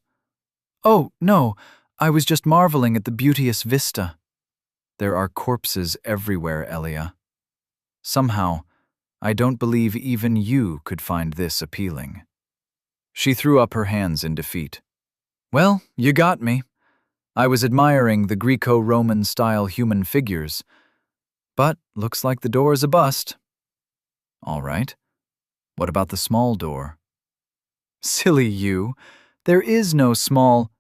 Oh, no, I was just marveling at the beauteous vista. There are corpses everywhere, Elia. Somehow, I don't believe even you could find this appealing. She threw up her hands in defeat. Well, you got me. I was admiring the Greco-Roman style human figures. But looks like the door's a bust. All right. What about the small door? Silly you. There is no small...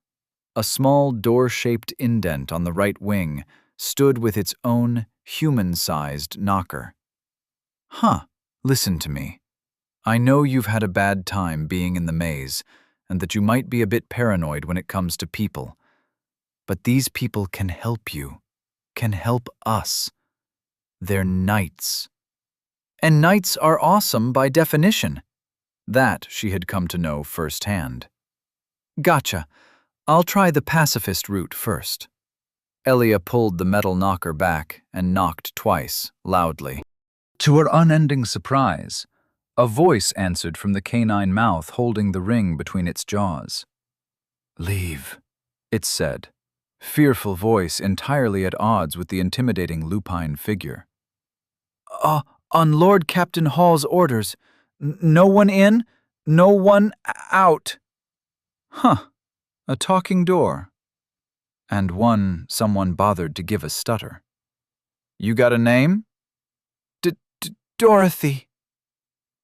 A small door-shaped indent on the right wing stood with its own human-sized knocker. Huh. Listen to me. I know you've had a bad time being in the maze, and that you might be a bit paranoid when it comes to people. But these people can help you, can help us. They're knights. And knights are awesome by definition. That she had come to know firsthand. Gotcha. I'll try the pacifist route first. Elia pulled the metal knocker back and knocked twice, loudly. To her unending surprise, a voice answered from the canine mouth holding the ring between its jaws. "Leave," it said, fearful voice entirely at odds with the intimidating lupine figure. On Lord Captain Hall's orders. No one in, no one out." Huh. A talking door. And someone bothered to give a stutter. "You got a name?" Dorothy.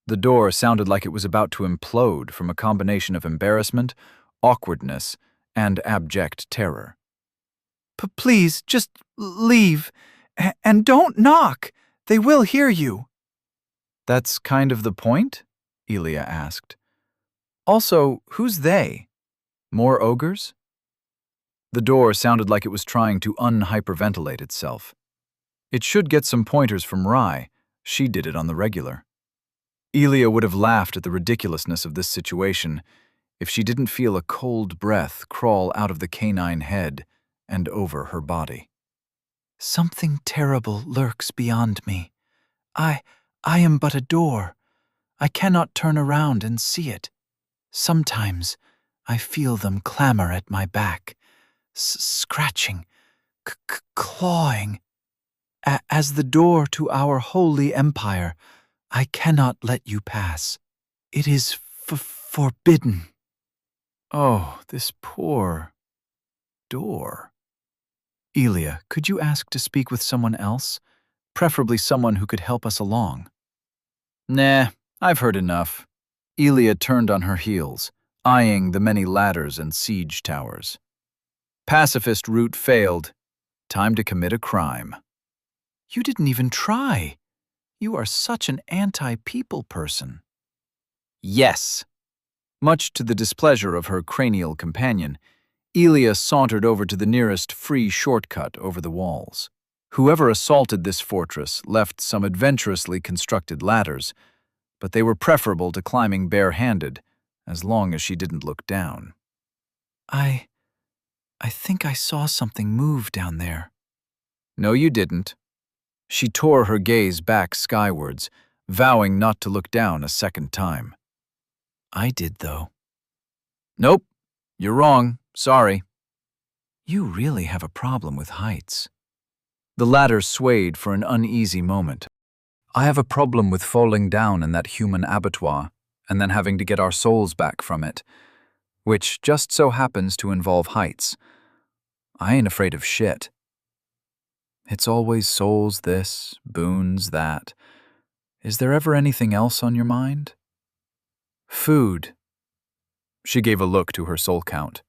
The door sounded like it was about to implode from a combination of embarrassment, awkwardness, and abject terror. Please, just leave. And don't knock. They will hear you." "That's kind of the point?" Elia asked. "Also, who's they? More ogres?" The door sounded like it was trying to unhyperventilate itself. It should get some pointers from Rye. She did it on the regular. Elia would have laughed at the ridiculousness of this situation if she didn't feel a cold breath crawl out of the canine head and over her body. "Something terrible lurks beyond me. I am but a door. I cannot turn around and see it. Sometimes I feel them clamor at my back, scratching, clawing. As the door to our holy empire, I cannot let you pass. It is forbidden." Oh, this poor door. Elia, could you ask to speak with someone else? Preferably someone who could help us along. Nah, I've heard enough. Elia turned on her heels, eyeing the many ladders and siege towers. Pacifist route failed. Time to commit a crime. You didn't even try. You are such an anti-people person. Yes. Much to the displeasure of her cranial companion, Elia sauntered over to the nearest free shortcut over the walls. Whoever assaulted this fortress left some adventurously constructed ladders, but they were preferable to climbing bare-handed, as long as she didn't look down. I think I saw something move down there. No, you didn't. She tore her gaze back skywards, vowing not to look down a second time. I did, though. Nope, you're wrong. Sorry. You really have a problem with heights. The ladder swayed for an uneasy moment. I have a problem with falling down in that human abattoir and then having to get our souls back from it, which just so happens to involve heights. I ain't afraid of shit. It's always souls this, boons that. Is there ever anything else on your mind? Food. She gave a look to her soul count.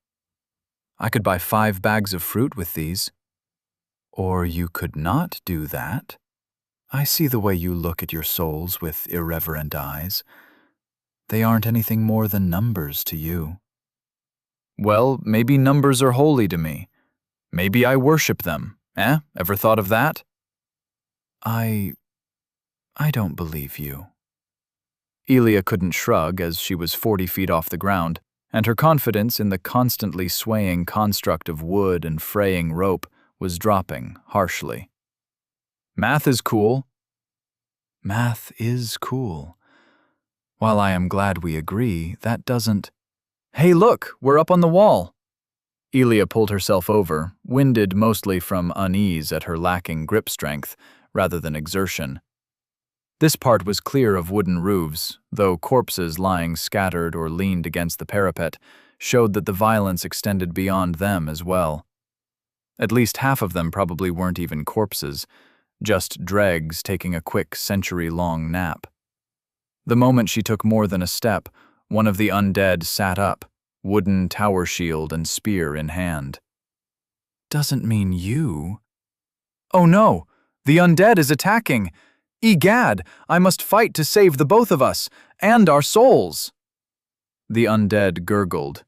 I could buy 5 bags of fruit with these. Or you could not do that. I see the way you look at your souls with irreverent eyes. They aren't anything more than numbers to you. Well, maybe numbers are holy to me. Maybe I worship them. Ever thought of that? I don't believe you. Elia couldn't shrug as she was 40 feet off the ground, and her confidence in the constantly swaying construct of wood and fraying rope was dropping harshly. Math is cool. Math is cool. While I am glad we agree, that doesn't... Hey, look, we're up on the wall. Elia pulled herself over, winded mostly from unease at her lacking grip strength rather than exertion. This part was clear of wooden roofs, though corpses lying scattered or leaned against the parapet showed that the violence extended beyond them as well. At least half of them probably weren't even corpses, just dregs taking a quick century-long nap. The moment she took more than a step, one of the undead sat up, wooden tower shield and spear in hand. Doesn't mean you. Oh no! The undead is attacking! Egad, I must fight to save the both of us, and our souls. The undead gurgled.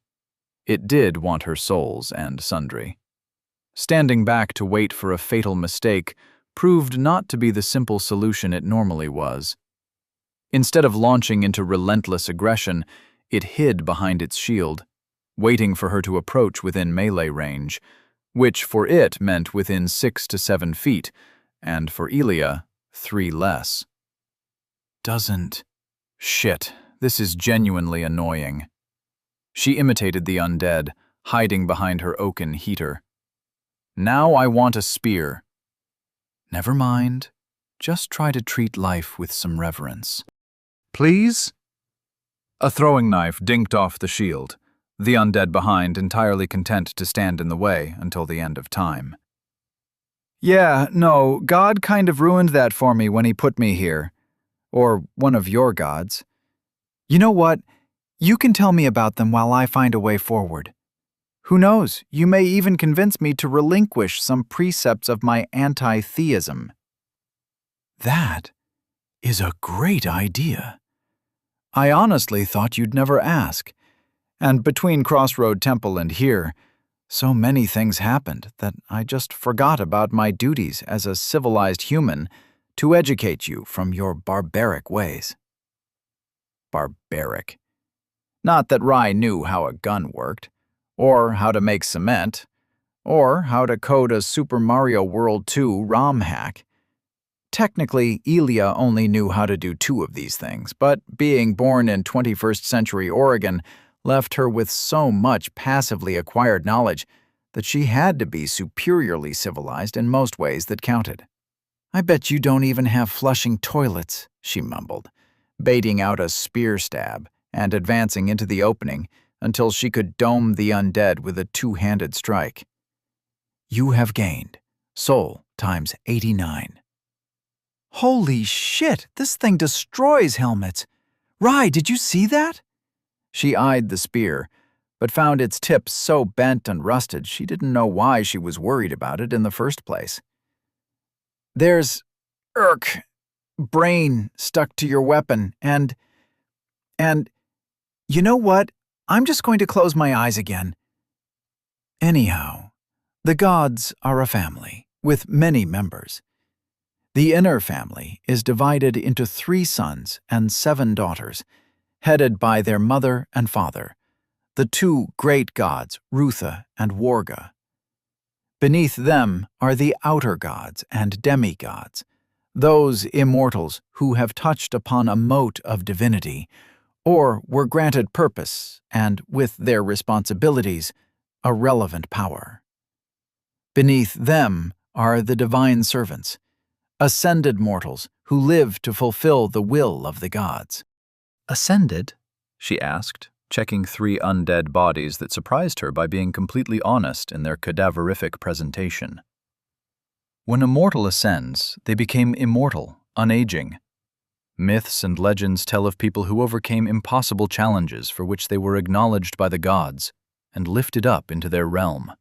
It did want her souls and sundry. Standing back to wait for a fatal mistake proved not to be the simple solution it normally was. Instead of launching into relentless aggression, it hid behind its shield, waiting for her to approach within melee range, which for it meant within 6 to 7 feet, and for Elia, 3 less. Shit, this is genuinely annoying. She imitated the undead, hiding behind her oaken heater. Now I want a spear. Never mind. Just try to treat life with some reverence. Please? A throwing knife dinked off the shield, the undead behind entirely content to stand in the way until the end of time. Yeah, no, God kind of ruined that for me when he put me here. Or one of your gods. You know what? You can tell me about them while I find a way forward. Who knows, you may even convince me to relinquish some precepts of my anti-theism. That is a great idea. I honestly thought you'd never ask. And between Crossroad Temple and here, so many things happened that I just forgot about my duties as a civilized human to educate you from your barbaric ways. Barbaric. Not that Rye knew how a gun worked, or how to make cement, or how to code a Super Mario World 2 ROM hack. Technically, Elia only knew how to do 2 of these things, but being born in 21st century Oregon left her with so much passively acquired knowledge that she had to be superiorly civilized in most ways that counted. I bet you don't even have flushing toilets, she mumbled, baiting out a spear stab and advancing into the opening until she could dome the undead with a 2-handed strike. You have gained soul times 89. Holy shit, this thing destroys helmets. Rye, did you see that? She eyed the spear, but found its tip so bent and rusted she didn't know why she was worried about it in the first place. There's brain stuck to your weapon, and you know what? I'm just going to close my eyes again. Anyhow, the gods are a family with many members. The inner family is divided into 3 sons and 7 daughters, headed by their mother and father, the 2 great gods, Rutha and Warga. Beneath them are the outer gods and demigods, those immortals who have touched upon a mote of divinity, or were granted purpose and, with their responsibilities, a relevant power. Beneath them are the divine servants, ascended mortals who live to fulfill the will of the gods. Ascended? She asked, checking 3 undead bodies that surprised her by being completely honest in their cadaverific presentation. When a mortal ascends, they became immortal, unaging. Myths and legends tell of people who overcame impossible challenges for which they were acknowledged by the gods and lifted up into their realm.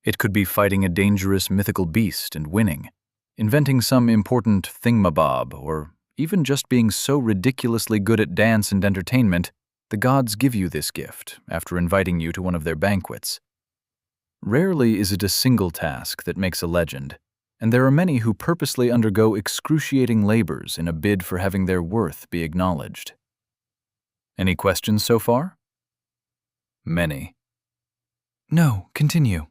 It could be fighting a dangerous mythical beast and winning, inventing some important thingamabob, or even just being so ridiculously good at dance and entertainment, the gods give you this gift after inviting you to one of their banquets. Rarely is it a single task that makes a legend, and there are many who purposely undergo excruciating labors in a bid for having their worth be acknowledged. Any questions so far? Many. No, continue.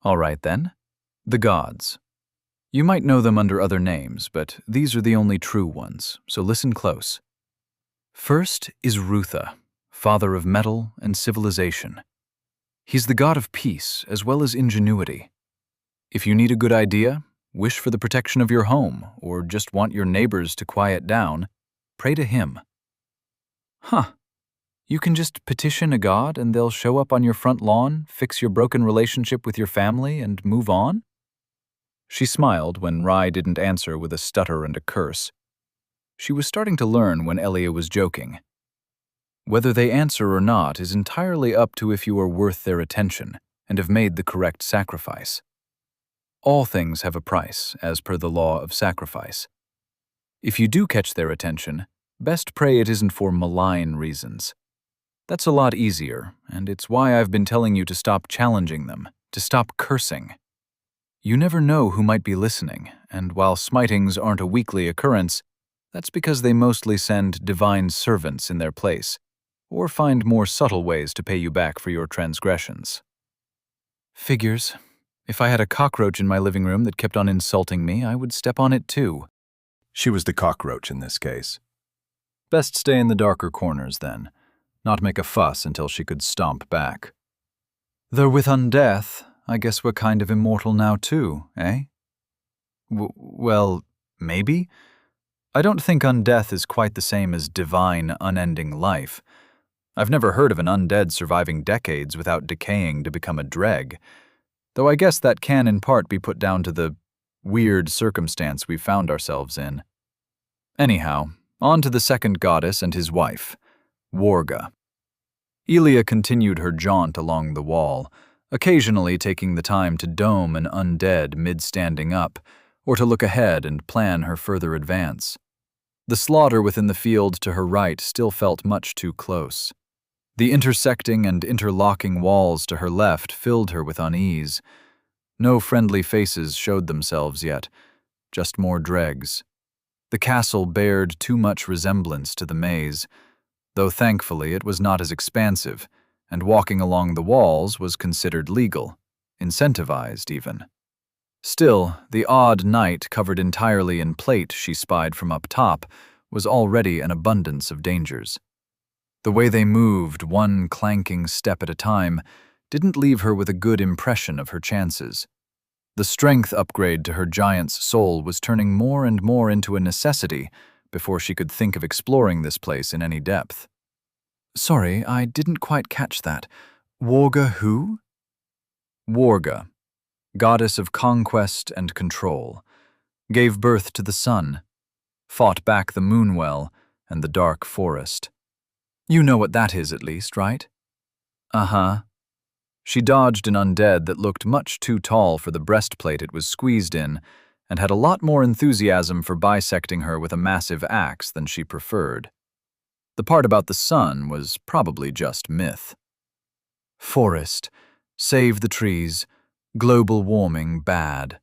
All right then. The gods. You might know them under other names, but these are the only true ones, so listen close. First is Rutha, father of metal and civilization. He's the god of peace as well as ingenuity. If you need a good idea, wish for the protection of your home, or just want your neighbors to quiet down, pray to him. Huh. You can just petition a god and they'll show up on your front lawn, fix your broken relationship with your family, and move on? She smiled when Rye didn't answer with a stutter and a curse. She was starting to learn when Elia was joking. Whether they answer or not is entirely up to if you are worth their attention and have made the correct sacrifice. All things have a price, as per the law of sacrifice. If you do catch their attention, best pray it isn't for malign reasons. That's a lot easier, and it's why I've been telling you to stop challenging them, to stop cursing. You never know who might be listening, and while smitings aren't a weekly occurrence, that's because they mostly send divine servants in their place, or find more subtle ways to pay you back for your transgressions. Figures. If I had a cockroach in my living room that kept on insulting me, I would step on it too. She was the cockroach in this case. Best stay in the darker corners, then. Not make a fuss until she could stomp back. Though with undeath, I guess we're kind of immortal now too, eh? Well, maybe? I don't think undeath is quite the same as divine, unending life. I've never heard of an undead surviving decades without decaying to become a dreg, though I guess that can in part be put down to the weird circumstance we've found ourselves in. Anyhow, on to the second goddess and his wife, Warga. Elia continued her jaunt along the wall, occasionally taking the time to dome an undead mid-standing up, or to look ahead and plan her further advance. The slaughter within the field to her right still felt much too close. The intersecting and interlocking walls to her left filled her with unease. No friendly faces showed themselves yet, just more dregs. The castle bared too much resemblance to the maze, though thankfully it was not as expansive, and walking along the walls was considered legal, incentivized even. Still, the odd knight covered entirely in plate she spied from up top was already an abundance of dangers. The way they moved, one clanking step at a time, didn't leave her with a good impression of her chances. The strength upgrade to her giant's soul was turning more and more into a necessity before she could think of exploring this place in any depth. Sorry, I didn't quite catch that. Warga who? Warga, goddess of conquest and control, gave birth to the sun, fought back the moonwell and the dark forest. You know what that is at least, right? Uh-huh. She dodged an undead that looked much too tall for the breastplate it was squeezed in, and had a lot more enthusiasm for bisecting her with a massive axe than she preferred. The part about the sun was probably just myth. Forest, save the trees, global warming bad.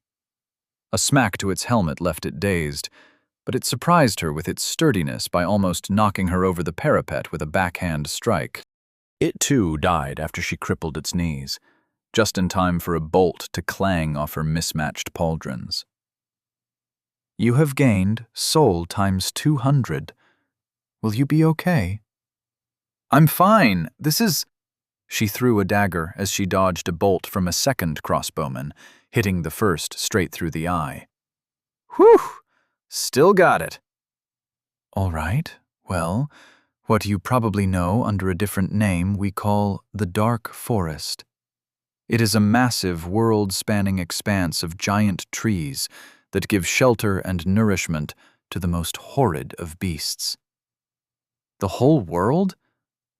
A smack to its helmet left it dazed, but it surprised her with its sturdiness by almost knocking her over the parapet with a backhand strike. It too died after she crippled its knees, just in time for a bolt to clang off her mismatched pauldrons. You have gained soul times 200. Will you be okay? I'm fine. This is... She threw a dagger as she dodged a bolt from a second crossbowman, hitting the first straight through the eye. Whew! Still got it. All right. Well, what you probably know under a different name we call the Dark Forest. It is a massive, world-spanning expanse of giant trees that give shelter and nourishment to the most horrid of beasts. The whole world?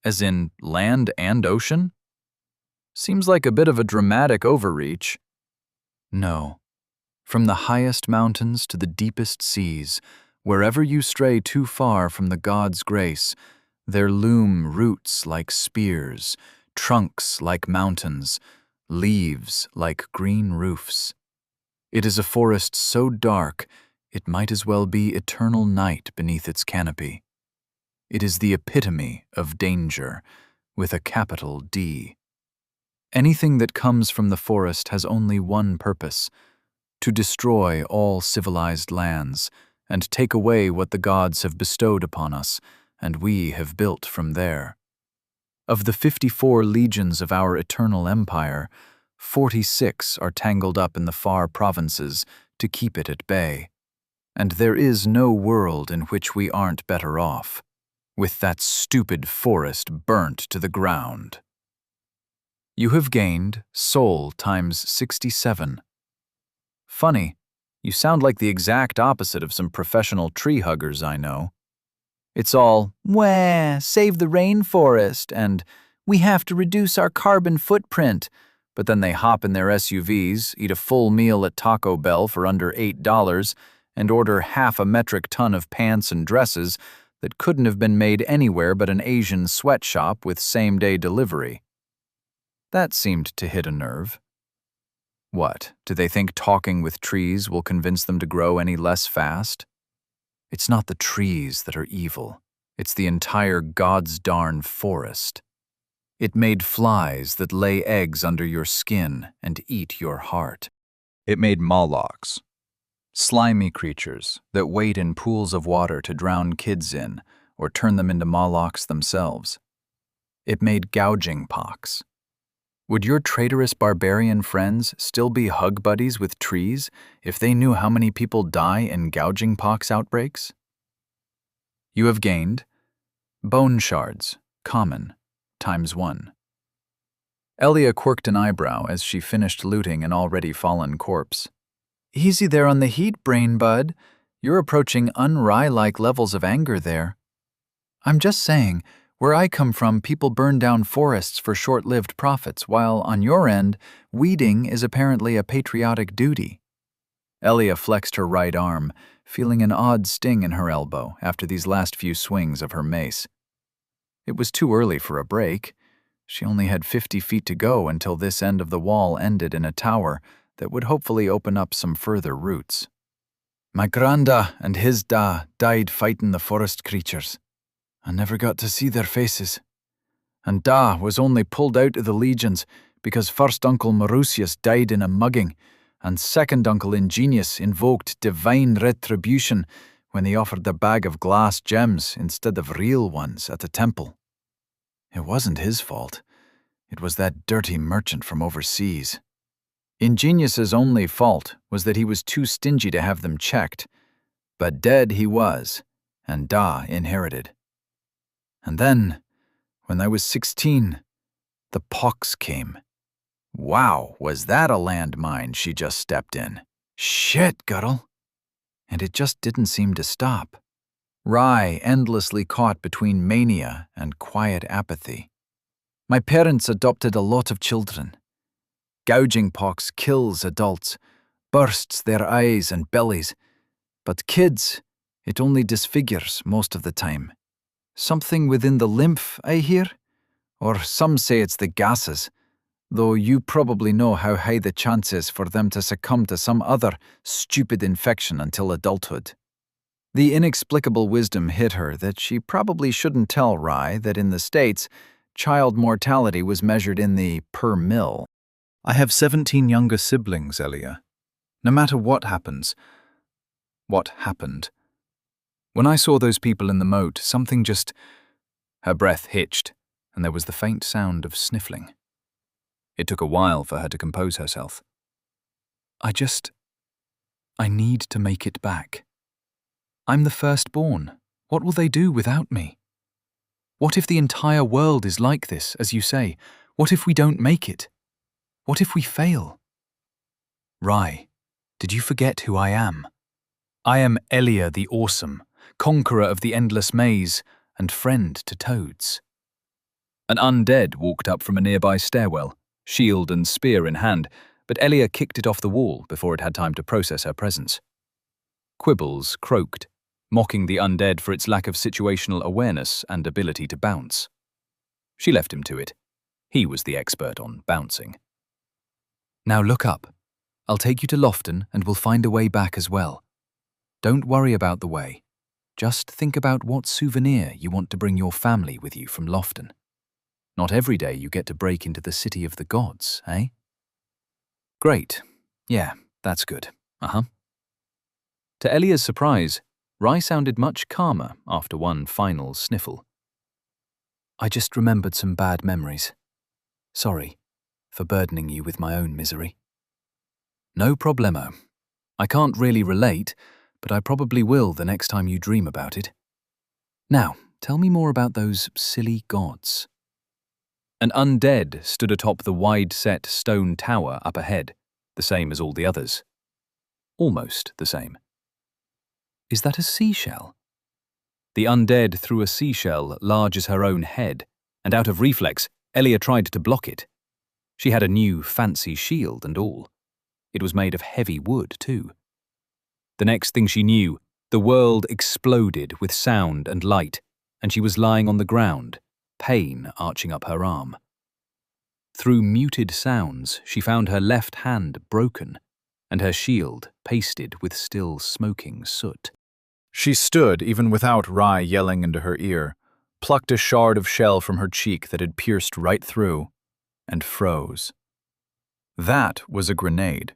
As in land and ocean? Seems like a bit of a dramatic overreach. No. From the highest mountains to the deepest seas, wherever you stray too far from the God's grace, there loom roots like spears, trunks like mountains, leaves like green roofs. It is a forest so dark, it might as well be eternal night beneath its canopy. It is the epitome of danger, with a capital D. Anything that comes from the forest has only one purpose: to destroy all civilized lands and take away what the gods have bestowed upon us and we have built from there. Of the 54 legions of our eternal empire, 46 are tangled up in the far provinces to keep it at bay. And there is no world in which we aren't better off, with that stupid forest burnt to the ground. You have gained soul times 67. Funny, you sound like the exact opposite of some professional tree huggers I know. It's all, "Wah, save the rainforest," and "we have to reduce our carbon footprint," but then they hop in their SUVs, eat a full meal at Taco Bell for under $8, and order half a metric ton of pants and dresses that couldn't have been made anywhere but an Asian sweatshop with same-day delivery. That seemed to hit a nerve. What, do they think talking with trees will convince them to grow any less fast? It's not the trees that are evil. It's the entire God's darn forest. It made flies that lay eggs under your skin and eat your heart. It made Molochs, slimy creatures that wait in pools of water to drown kids in or turn them into Molochs themselves. It made gouging pox. Would your traitorous barbarian friends still be hug buddies with trees if they knew how many people die in gouging pox outbreaks? You have gained bone shards, common, ×1. Elia quirked an eyebrow as she finished looting an already fallen corpse. Easy there on the heat, brain bud. You're approaching un-Rye-like levels of anger there. I'm just saying, where I come from, people burn down forests for short-lived profits, while, on your end, weeding is apparently a patriotic duty. Elia flexed her right arm, feeling an odd sting in her elbow after these last few swings of her mace. It was too early for a break. She only had 50 feet to go until this end of the wall ended in a tower that would hopefully open up some further routes. My granda and his da died fighting the forest creatures. I never got to see their faces. And Da was only pulled out of the legions because first Uncle Marusius died in a mugging, and second Uncle Ingenious invoked divine retribution when he offered the bag of glass gems instead of real ones at the temple. It wasn't his fault. It was that dirty merchant from overseas. Ingenious's only fault was that he was too stingy to have them checked, but dead he was, and Da inherited. And then, when I was 16, the pox came. Wow, was that a landmine she just stepped in? Shit, Guttle. And it just didn't seem to stop. Rye endlessly caught between mania and quiet apathy. My parents adopted a lot of children. Gouging pox kills adults, bursts their eyes and bellies, but kids, it only disfigures most of the time. Something within the lymph, I hear? Or some say it's the gases, though you probably know how high the chance is for them to succumb to some other stupid infection until adulthood. The inexplicable wisdom hit her that she probably shouldn't tell Rye that in the States, child mortality was measured in the per mil. I have 17 younger siblings, Elia. No matter what happened, when I saw those people in the moat, something just... Her breath hitched, and there was the faint sound of sniffling. It took a while for her to compose herself. I need to make it back. I'm the firstborn. What will they do without me? What if the entire world is like this, as you say? What if we don't make it? What if we fail? Rye, did you forget who I am? I am Elia the Awesome, conqueror of the endless maze, and friend to toads. An undead walked up from a nearby stairwell, shield and spear in hand, but Elia kicked it off the wall before it had time to process her presence. Quibbles croaked, mocking the undead for its lack of situational awareness and ability to bounce. She left him to it. He was the expert on bouncing. Now look up. I'll take you to Lofton and we'll find a way back as well. Don't worry about the way. Just think about what souvenir you want to bring your family with you from Lofton. Not every day you get to break into the city of the gods, eh? Great. Yeah, that's good. To Elia's surprise, Rye sounded much calmer after one final sniffle. I just remembered some bad memories. Sorry for burdening you with my own misery. No problemo. I can't really relate, but I probably will the next time you dream about it. Now, tell me more about those silly gods. An undead stood atop the wide-set stone tower up ahead, the same as all the others. Almost the same. Is that a seashell? The undead threw a seashell large as her own head, and out of reflex, Elia tried to block it. She had a new fancy shield and all. It was made of heavy wood, too. The next thing she knew, the world exploded with sound and light, and she was lying on the ground, pain arching up her arm. Through muted sounds, she found her left hand broken, and her shield pasted with still smoking soot. She stood even without Rai yelling into her ear, plucked a shard of shell from her cheek that had pierced right through, and froze. That was a grenade.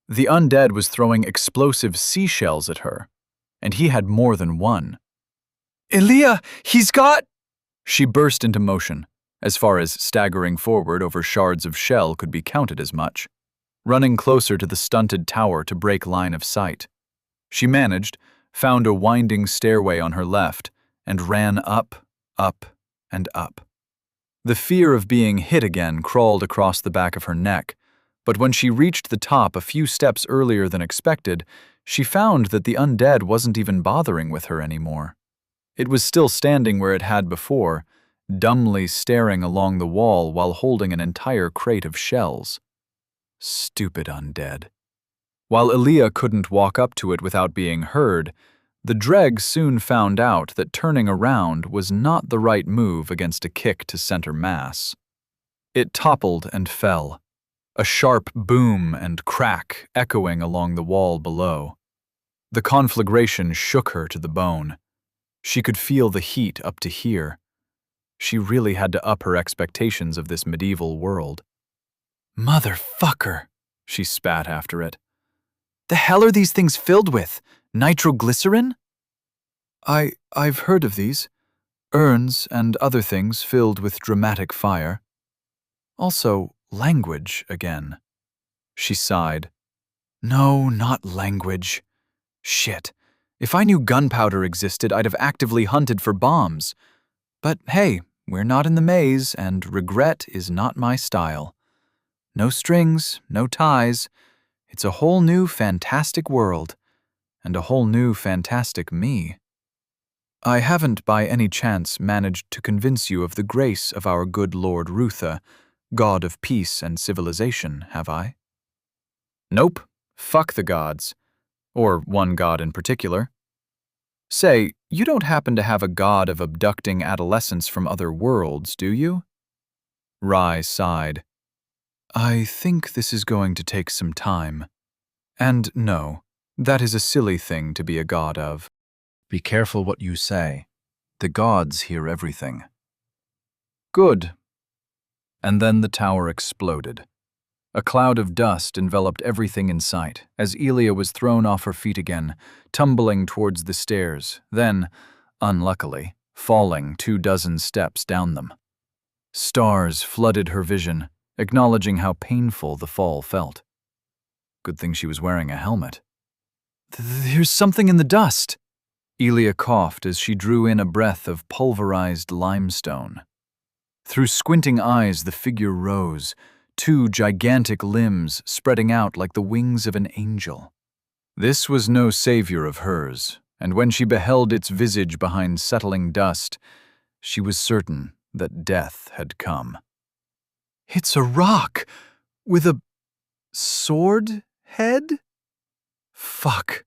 The undead was throwing explosive seashells at her, and he had more than one. "Elia, he's got—" She burst into motion, as far as staggering forward over shards of shell could be counted as much, running closer to the stunted tower to break line of sight. She managed, found a winding stairway on her left, and ran up, up, and up. The fear of being hit again crawled across the back of her neck, but when she reached the top a few steps earlier than expected, she found that the undead wasn't even bothering with her anymore. It was still standing where it had before, dumbly staring along the wall while holding an entire crate of shells. Stupid undead. While Elia couldn't walk up to it without being heard, the dregs soon found out that turning around was not the right move against a kick to center mass. It toppled and fell, a sharp boom and crack echoing along the wall below. The conflagration shook her to the bone. She could feel the heat up to here. She really had to up her expectations of this medieval world. "Motherfucker," she spat after it. "The hell are these things filled with? Nitroglycerin?" I've heard of these. Urns and other things filled with dramatic fire. Also, language again. She sighed. No, not language. Shit. If I knew gunpowder existed, I'd have actively hunted for bombs. But hey, we're not in the maze, and regret is not my style. No strings, no ties. It's a whole new fantastic world, and a whole new fantastic me. I haven't by any chance managed to convince you of the grace of our good Lord Rutha, God of peace and civilization, have I? Nope. Fuck the gods. Or one god in particular. Say, you don't happen to have a god of abducting adolescents from other worlds, do you? Rai sighed. I think this is going to take some time. And no, that is a silly thing to be a god of. Be careful what you say. The gods hear everything. Good. And then the tower exploded. A cloud of dust enveloped everything in sight as Elia was thrown off her feet again, tumbling towards the stairs, then, unluckily, falling 24 steps down them. Stars flooded her vision, acknowledging how painful the fall felt. Good thing she was wearing a helmet. There's something in the dust. Elia coughed as she drew in a breath of pulverized limestone. Through squinting eyes, the figure rose, 2 gigantic limbs spreading out like the wings of an angel. This was no savior of hers, and when she beheld its visage behind settling dust, she was certain that death had come. It's a rock with a sword head? Fuck.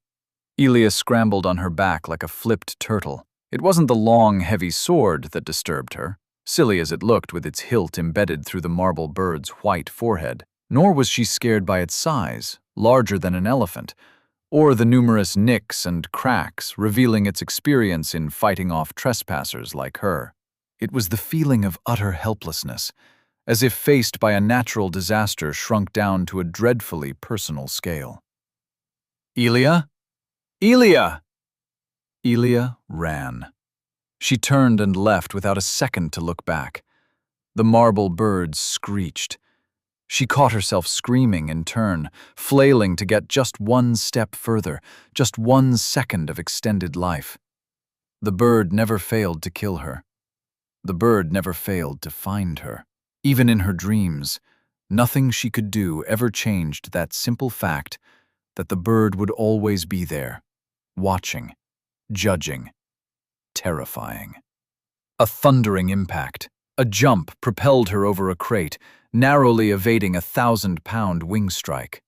Elia scrambled on her back like a flipped turtle. It wasn't the long, heavy sword that disturbed her, silly as it looked with its hilt embedded through the marble bird's white forehead, nor was she scared by its size, larger than an elephant, or the numerous nicks and cracks revealing its experience in fighting off trespassers like her. It was the feeling of utter helplessness, as if faced by a natural disaster shrunk down to a dreadfully personal scale. Elia? Elia! Elia ran. She turned and left without a second to look back. The marble bird screeched. She caught herself screaming in turn, flailing to get just 1 step further, just 1 second of extended life. The bird never failed to kill her. The bird never failed to find her. Even in her dreams, nothing she could do ever changed that simple fact that the bird would always be there, watching, judging, terrifying. A thundering impact, a jump propelled her over a crate, narrowly evading a 1,000-pound wing strike.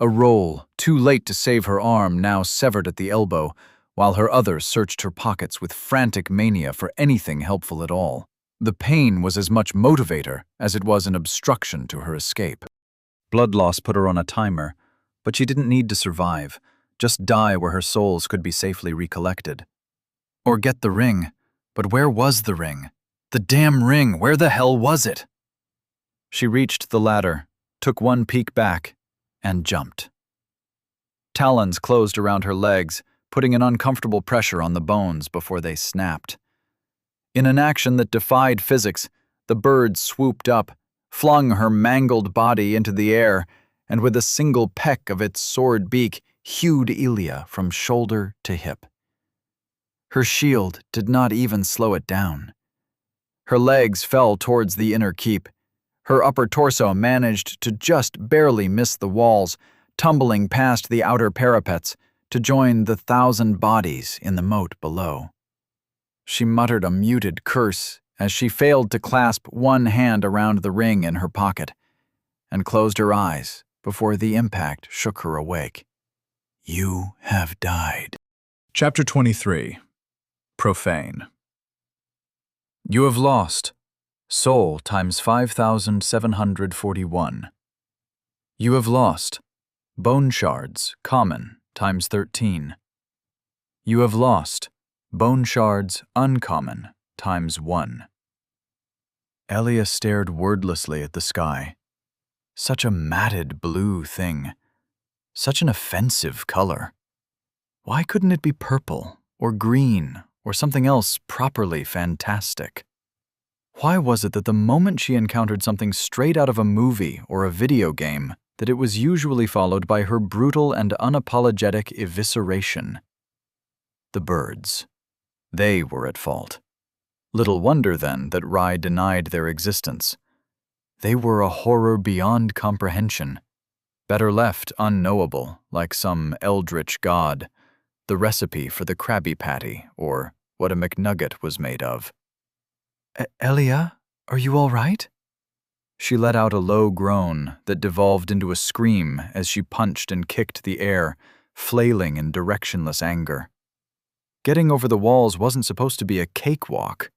A roll, too late to save her arm, now severed at the elbow, while her others searched her pockets with frantic mania for anything helpful at all. The pain was as much motivator as it was an obstruction to her escape. Blood loss put her on a timer, but she didn't need to survive, just die where her souls could be safely recollected. Or get the ring. But where was the ring? The damn ring, where the hell was it? She reached the ladder, took one peek back, and jumped. Talons closed around her legs, putting an uncomfortable pressure on the bones before they snapped. In an action that defied physics, the bird swooped up, flung her mangled body into the air, and with a single peck of its sword beak, hewed Elia from shoulder to hip. Her shield did not even slow it down. Her legs fell towards the inner keep. Her upper torso managed to just barely miss the walls, tumbling past the outer parapets to join the 1,000 bodies in the moat below. She muttered a muted curse as she failed to clasp one hand around the ring in her pocket and closed her eyes before the impact shook her awake. You have died. Chapter 23. Profane. You have lost. Soul times 5,741. You have lost. Bone shards, common, times 13. You have lost. Bone shards, uncommon, times 1. Elia stared wordlessly at the sky. Such a matted blue thing. Such an offensive color. Why couldn't it be purple, or green, or something else properly fantastic? Why was it that the moment she encountered something straight out of a movie or a video game, that it was usually followed by her brutal and unapologetic evisceration? The birds. They were at fault. Little wonder, then, that Rai denied their existence. They were a horror beyond comprehension, better left unknowable, like some eldritch god, the recipe for the Krabby Patty, or what a McNugget was made of. Elia, are you all right? She let out a low groan that devolved into a scream as she punched and kicked the air, flailing in directionless anger. Getting over the walls wasn't supposed to be a cakewalk.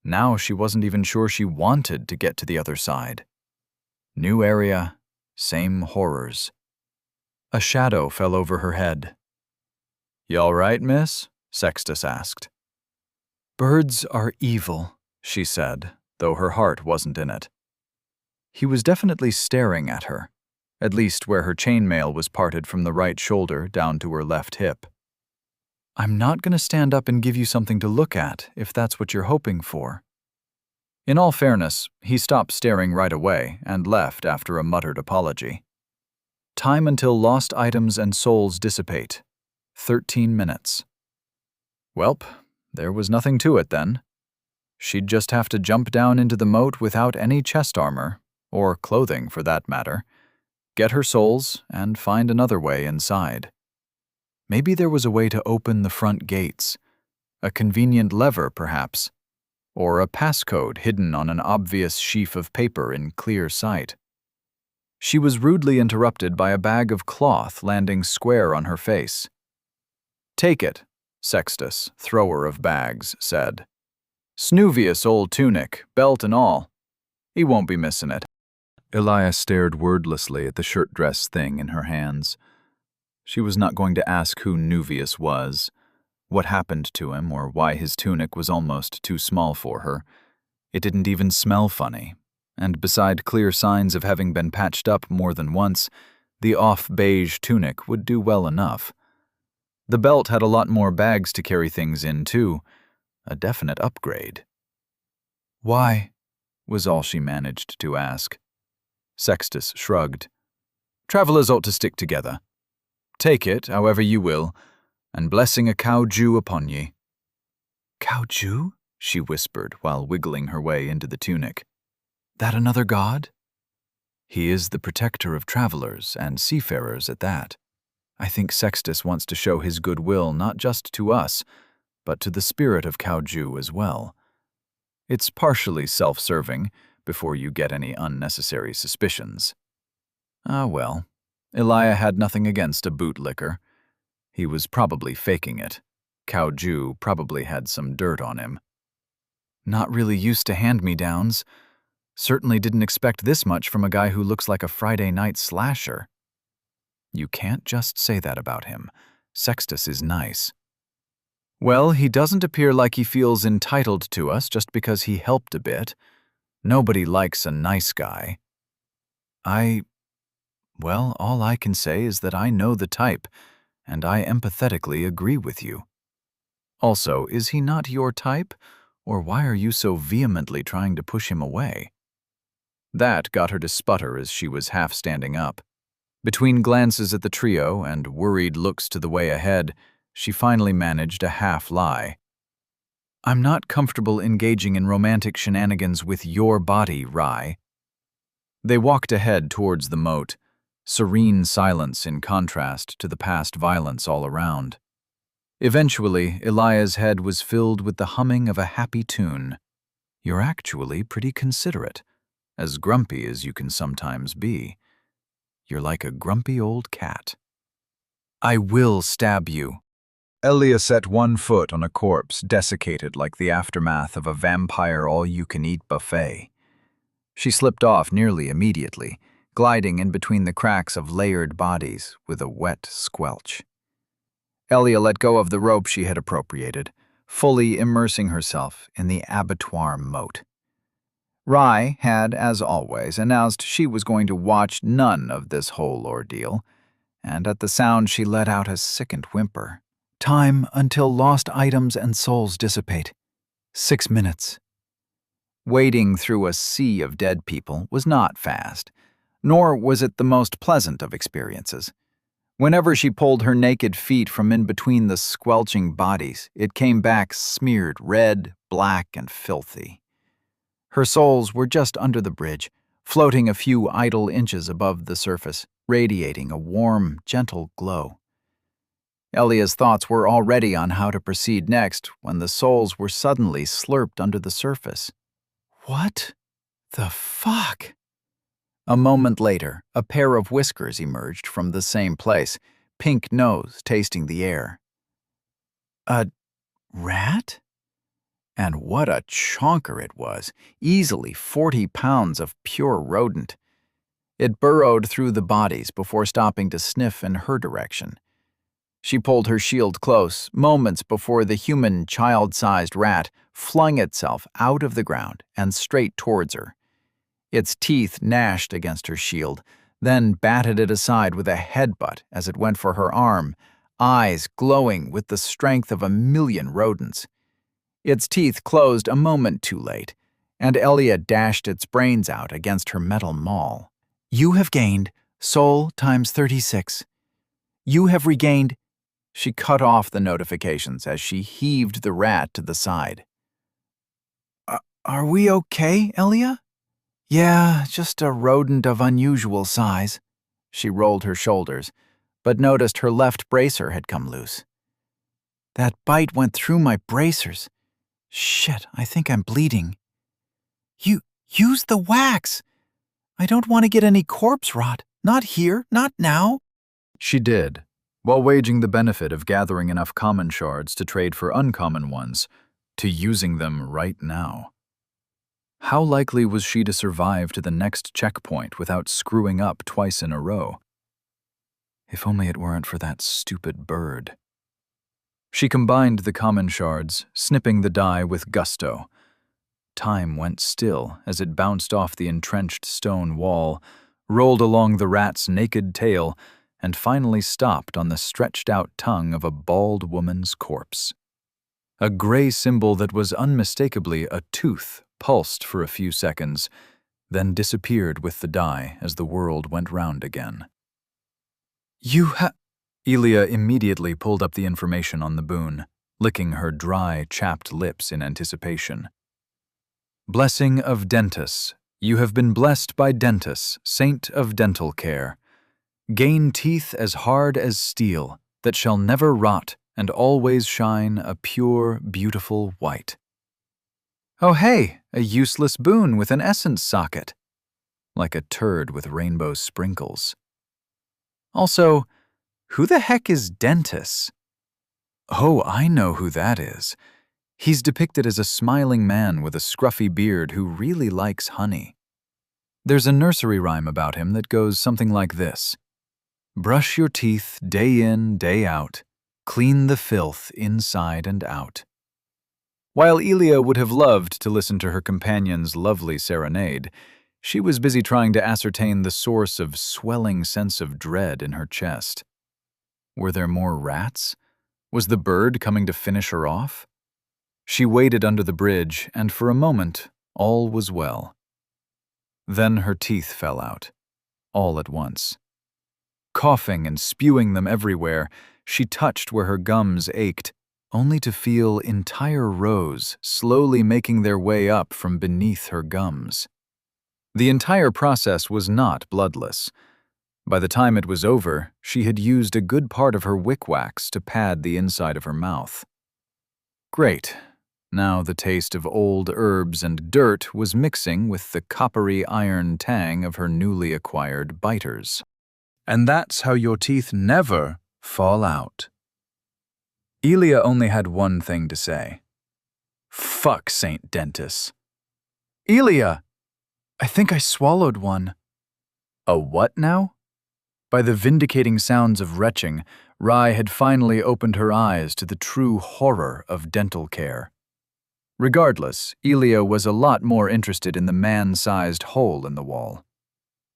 Now she wasn't even sure she wanted to get to the other side. New area, same horrors. A shadow fell over her head. You all right, miss? Sextus asked. Birds are evil, she said, though her heart wasn't in it. He was definitely staring at her, at least where her chainmail was parted from the right shoulder down to her left hip. I'm not going to stand up and give you something to look at, if that's what you're hoping for. In all fairness, he stopped staring right away and left after a muttered apology. Time until lost items and souls dissipate. 13 minutes. Welp, there was nothing to it then. She'd just have to jump down into the moat without any chest armor, or clothing for that matter, get her souls, and find another way inside. Maybe there was a way to open the front gates, a convenient lever perhaps, or a passcode hidden on an obvious sheaf of paper in clear sight. She was rudely interrupted by a bag of cloth landing square on her face. Take it, Sextus, thrower of bags, said. Snoovious old tunic, belt and all. He won't be missing it. Elia stared wordlessly at the shirt-dress thing in her hands. She was not going to ask who Nuvius was, what happened to him, or why his tunic was almost too small for her. It didn't even smell funny, and beside clear signs of having been patched up more than once, the off-beige tunic would do well enough. The belt had a lot more bags to carry things in, too. A definite upgrade. Why? Was all she managed to ask. Sextus shrugged. Travelers ought to stick together. Take it, however you will, and blessing a cow Jew upon ye. Cow Jew? She whispered while wiggling her way into the tunic. That another god? He is the protector of travelers and seafarers at that. I think Sextus wants to show his goodwill not just to us, but to the spirit of cow Jew as well. It's partially self-serving, before you get any unnecessary suspicions. Ah well, Elia had nothing against a bootlicker. He was probably faking it. Cao Ju probably had some dirt on him. Not really used to hand-me-downs. Certainly didn't expect this much from a guy who looks like a Friday night slasher. You can't just say that about him. Sextus is nice. Well, he doesn't appear like he feels entitled to us just because he helped a bit. Nobody likes a nice guy. Well, all I can say is that I know the type, and I empathetically agree with you. Also, is he not your type, or why are you so vehemently trying to push him away? That got her to sputter as she was half standing up. Between glances at the trio and worried looks to the way ahead, she finally managed a half-lie. I'm not comfortable engaging in romantic shenanigans with your body, Rai. They walked ahead towards the moat, serene silence in contrast to the past violence all around. Eventually, Elia's head was filled with the humming of a happy tune. You're actually pretty considerate, as grumpy as you can sometimes be. You're like a grumpy old cat. I will stab you. Elia set one foot on a corpse desiccated like the aftermath of a vampire all-you-can-eat buffet. She slipped off nearly immediately, gliding in between the cracks of layered bodies with a wet squelch. Elia let go of the rope she had appropriated, fully immersing herself in the abattoir moat. Rai had, as always, announced she was going to watch none of this whole ordeal, and at the sound she let out a sickened whimper. Time until lost items and souls dissipate. 6 minutes. Wading through a sea of dead people was not fast, nor was it the most pleasant of experiences. Whenever she pulled her naked feet from in between the squelching bodies, it came back smeared red, black, and filthy. Her souls were just under the bridge, floating a few idle inches above the surface, radiating a warm, gentle glow. Elia's thoughts were already on how to proceed next when the souls were suddenly slurped under the surface. What the fuck? A moment later, a pair of whiskers emerged from the same place, pink nose tasting the air. A rat? And what a chonker it was, easily 40 pounds of pure rodent. It burrowed through the bodies before stopping to sniff in her direction. She pulled her shield close, moments before the human, child-sized rat flung itself out of the ground and straight towards her. Its teeth gnashed against her shield, then batted it aside with a headbutt as it went for her arm, eyes glowing with the strength of 1,000,000 rodents. Its teeth closed a moment too late, and Elia dashed its brains out against her metal maul. You have gained soul times 36. You have regained... She cut off the notifications as she heaved the rat to the side. Are we okay, Elia? Yeah, just a rodent of unusual size. She rolled her shoulders, but noticed her left bracer had come loose. That bite went through my bracers. Shit, I think I'm bleeding. You use the wax. I don't want to get any corpse rot. Not here, not now. She did, while waging the benefit of gathering enough common shards to trade for uncommon ones, to using them right now. How likely was she to survive to the next checkpoint without screwing up twice in a row? If only it weren't for that stupid bird. She combined the common shards, snipping the die with gusto. Time went still as it bounced off the entrenched stone wall, rolled along the rat's naked tail, and finally stopped on the stretched-out tongue of a bald woman's corpse. A gray symbol that was unmistakably a tooth pulsed for a few seconds, then disappeared with the die as the world went round again. Elia immediately pulled up the information on the boon, licking her dry, chapped lips in anticipation. Blessing of Dentus. You have been blessed by Dentus, saint of dental care. Gain teeth as hard as steel, that shall never rot and always shine a pure, beautiful white. Oh hey, a useless boon with an essence socket. Like a turd with rainbow sprinkles. Also, who the heck is Dentis? Oh, I know who that is. He's depicted as a smiling man with a scruffy beard who really likes honey. There's a nursery rhyme about him that goes something like this. Brush your teeth day in, day out. Clean the filth inside and out. While Elia would have loved to listen to her companion's lovely serenade, she was busy trying to ascertain the source of swelling sense of dread in her chest. Were there more rats? Was the bird coming to finish her off? She waited under the bridge, and for a moment, all was well. Then her teeth fell out, all at once. Coughing and spewing them everywhere, she touched where her gums ached, only to feel entire rows slowly making their way up from beneath her gums. The entire process was not bloodless. By the time it was over, she had used a good part of her wick wax to pad the inside of her mouth. Great. Now the taste of old herbs and dirt was mixing with the coppery iron tang of her newly acquired biters. And that's how your teeth never fall out. Elia only had one thing to say. Fuck St. Dentis. Elia! I think I swallowed one. A what now? By the vindicating sounds of retching, Rai had finally opened her eyes to the true horror of dental care. Regardless, Elia was a lot more interested in the man-sized hole in the wall.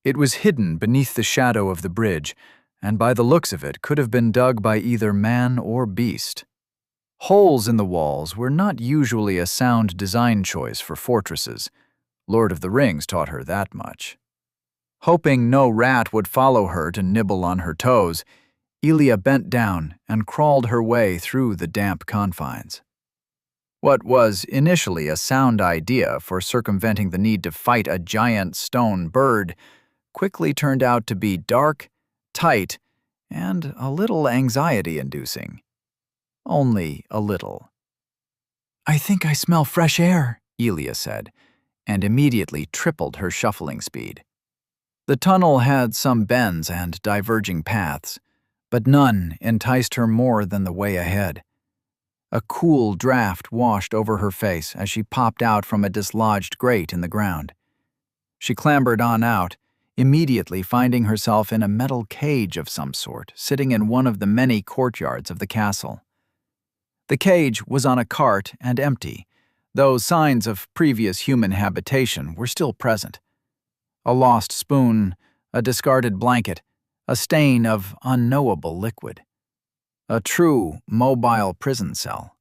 It was hidden beneath the shadow of the bridge, and by the looks of it could have been dug by either man or beast. Holes in the walls were not usually a sound design choice for fortresses. Lord of the Rings taught her that much. Hoping no rat would follow her to nibble on her toes, Elia bent down and crawled her way through the damp confines. What was initially a sound idea for circumventing the need to fight a giant stone bird quickly turned out to be dark, tight, and a little anxiety-inducing. Only a little. "I think I smell fresh air," Elia said, and immediately tripled her shuffling speed. The tunnel had some bends and diverging paths, but none enticed her more than the way ahead. A cool draft washed over her face as she popped out from a dislodged grate in the ground. She clambered on out, immediately finding herself in a metal cage of some sort, sitting in one of the many courtyards of the castle. The cage was on a cart and empty, though signs of previous human habitation were still present. A lost spoon, a discarded blanket, a stain of unknowable liquid. A true mobile prison cell.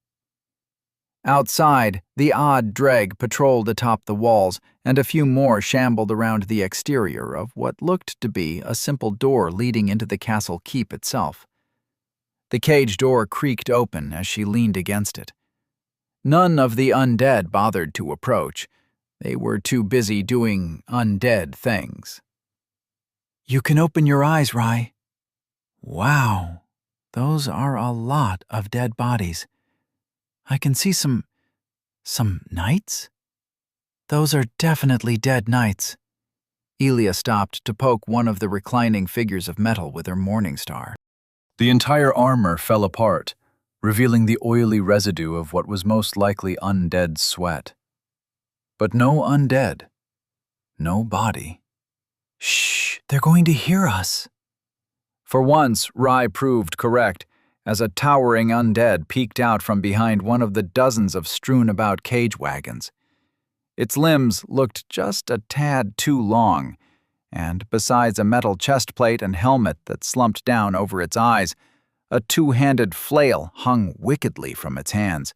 Outside, the odd dreg patrolled atop the walls, and a few more shambled around the exterior of what looked to be a simple door leading into the castle keep itself. The cage door creaked open as she leaned against it. None of the undead bothered to approach. They were too busy doing undead things. "You can open your eyes, Rai." "Wow, those are a lot of dead bodies. I can see some knights? Those are definitely dead knights." Elia stopped to poke one of the reclining figures of metal with her morning star. The entire armor fell apart, revealing the oily residue of what was most likely undead sweat. But no undead. No body. "Shh, they're going to hear us." For once, Rai proved correct, as a towering undead peeked out from behind one of the dozens of strewn-about cage wagons. Its limbs looked just a tad too long, and besides a metal chest plate and helmet that slumped down over its eyes, a two-handed flail hung wickedly from its hands.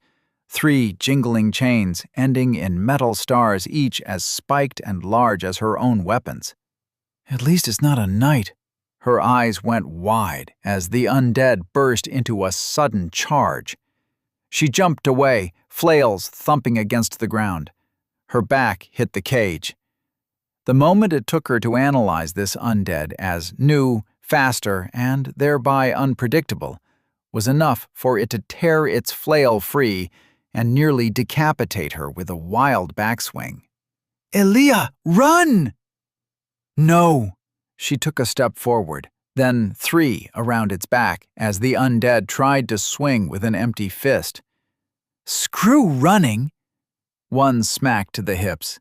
3 jingling chains ending in metal stars, each as spiked and large as her own weapons. "At least it's not a knight." Her eyes went wide as the undead burst into a sudden charge. She jumped away, flails thumping against the ground. Her back hit the cage. The moment it took her to analyze this undead as new, faster, and thereby unpredictable was enough for it to tear its flail free and nearly decapitate her with a wild backswing. "Elia, run!" "No!" She took a step forward, then 3 around its back as the undead tried to swing with an empty fist. "Screw running!" 1 smacked to the hips.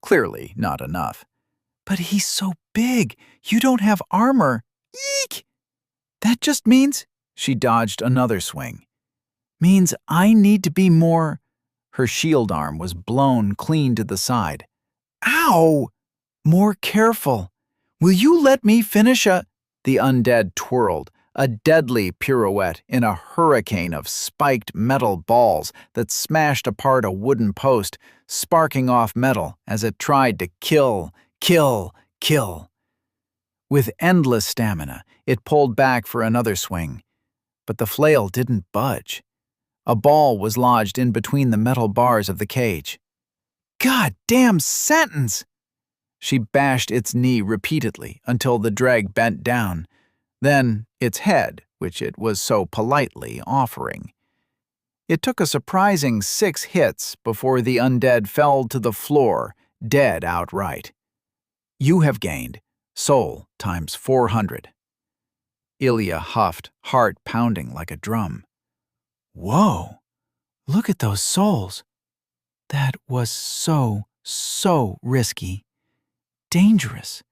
Clearly not enough. "But he's so big, you don't have armor. Eek! That just means—" She dodged another swing. "Means I need to be more—" Her shield arm was blown clean to the side. "Ow! More careful. Will you let me finish a—" The undead twirled, a deadly pirouette in a hurricane of spiked metal balls that smashed apart a wooden post, sparking off metal as it tried to kill. With endless stamina, it pulled back for another swing. But the flail didn't budge. A ball was lodged in between the metal bars of the cage. "God-damn sentence!" She bashed its knee repeatedly until the dreg bent down, then its head, which it was so politely offering. It took a surprising 6 hits before the undead fell to the floor, dead outright. "You have gained soul times 400. Ilya huffed, heart pounding like a drum. "Whoa! Look at those souls! That was so risky. Dangerous.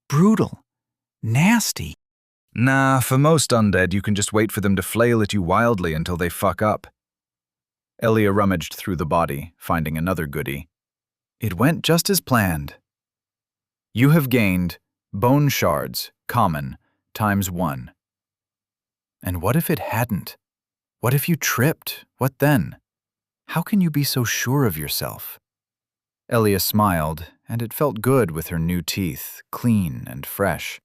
Brutal. Nasty." Nah, for most undead, you can just wait for them to flail at you wildly until they fuck up. Elia rummaged through the body, finding another goodie. It went just as planned. You have gained bone shards, common, times 1. And what if it hadn't? What if you tripped? What then? How can you be so sure of yourself? Elia smiled, and it felt good with her new teeth, clean and fresh.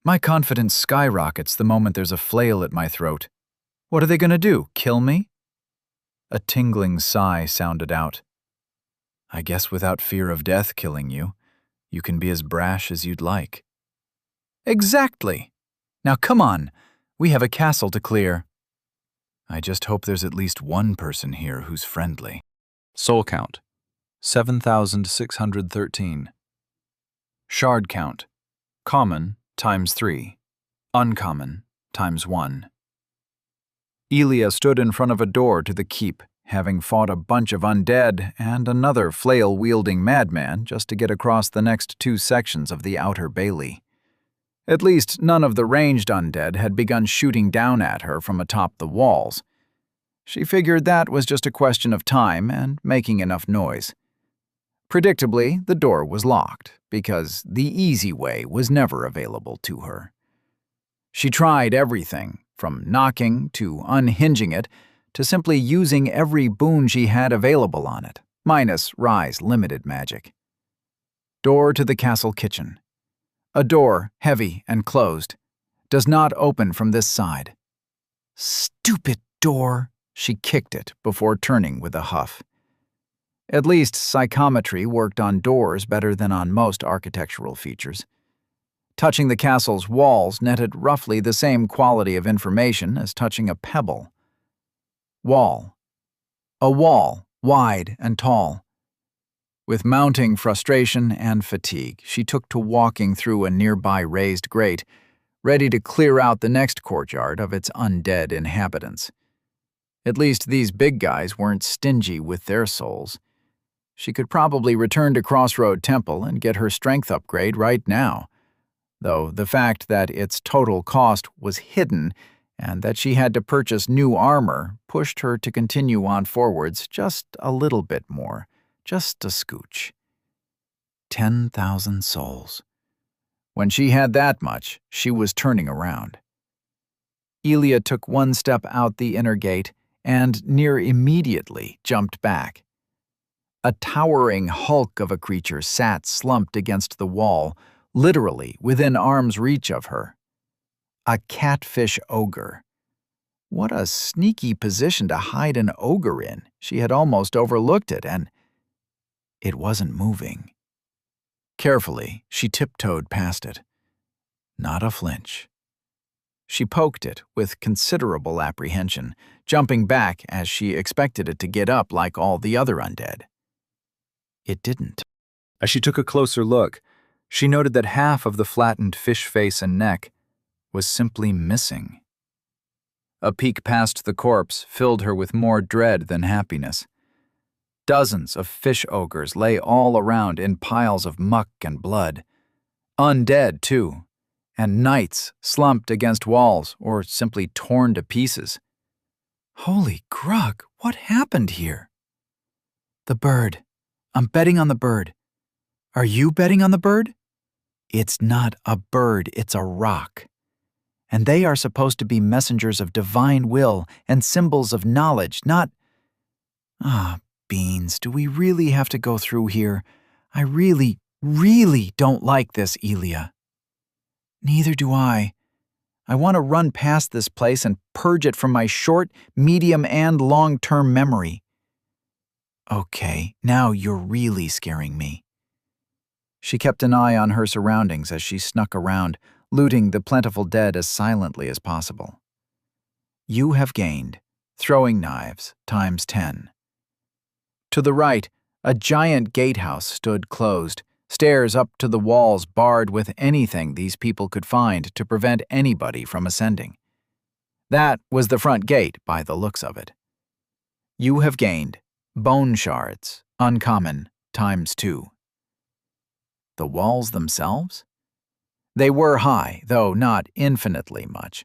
My confidence skyrockets the moment there's a flail at my throat. What are they going to do, kill me? A tingling sigh sounded out. I guess without fear of death killing you, you can be as brash as you'd like. Exactly. Now come on, we have a castle to clear. I just hope there's at least one person here who's friendly. Soul count, 7,613. Shard count, common times 3, uncommon times 1. Elia stood in front of a door to the keep, having fought a bunch of undead and another flail-wielding madman just to get across the next 2 sections of the outer bailey. At least none of the ranged undead had begun shooting down at her from atop the walls. She figured that was just a question of time and making enough noise. Predictably, the door was locked, because the easy way was never available to her. She tried everything, from knocking to unhinging it, to simply using every boon she had available on it, minus Rye's limited magic. Door to the castle kitchen. A door, heavy and closed, does not open from this side. Stupid door! She kicked it before turning with a huff. At least psychometry worked on doors better than on most architectural features. Touching the castle's walls netted roughly the same quality of information as touching a pebble. Wall. A wall, wide and tall. With mounting frustration and fatigue, she took to walking through a nearby raised grate, ready to clear out the next courtyard of its undead inhabitants. At least these big guys weren't stingy with their souls. She could probably return to Crossroad Temple and get her strength upgrade right now, though the fact that its total cost was hidden and that she had to purchase new armor pushed her to continue on forwards just a little bit more, just a scooch. 10,000 souls. When she had that much, she was turning around. Elia took 1 step out the inner gate and near immediately jumped back. A towering hulk of a creature sat slumped against the wall, literally within arm's reach of her. A catfish ogre. What a sneaky position to hide an ogre in. She had almost overlooked it, and it wasn't moving. Carefully, she tiptoed past it. Not a flinch. She poked it with considerable apprehension, jumping back as she expected it to get up like all the other undead. It didn't. As she took a closer look, she noted that half of the flattened fish face and neck was simply missing. A peek past the corpse filled her with more dread than happiness. Dozens of fish ogres lay all around in piles of muck and blood. Undead, too, and knights slumped against walls or simply torn to pieces. Holy grug, what happened here? The bird. I'm betting on the bird. Are you betting on the bird? It's not a bird, it's a rock. And they are supposed to be messengers of divine will and symbols of knowledge, not... Beans, do we really have to go through here? I really don't like this, Elia. Neither do I. I want to run past this place and purge it from my short, medium, and long-term memory. Okay, now you're really scaring me. She kept an eye on her surroundings as she snuck around, looting the plentiful dead as silently as possible. You have gained throwing knives times 10. To the right, a giant gatehouse stood closed, stairs up to the walls barred with anything these people could find to prevent anybody from ascending. That was the front gate by the looks of it. You have gained bone shards, uncommon, times 2. The walls themselves? They were high, though not infinitely much.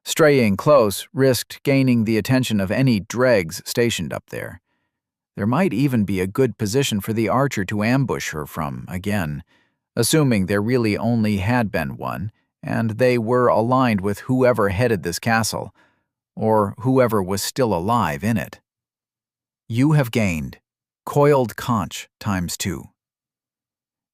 Straying close risked gaining the attention of any dregs stationed up there. There might even be a good position for the archer to ambush her from again, assuming there really only had been one, and they were aligned with whoever headed this castle, or whoever was still alive in it. You have gained coiled conch times 2.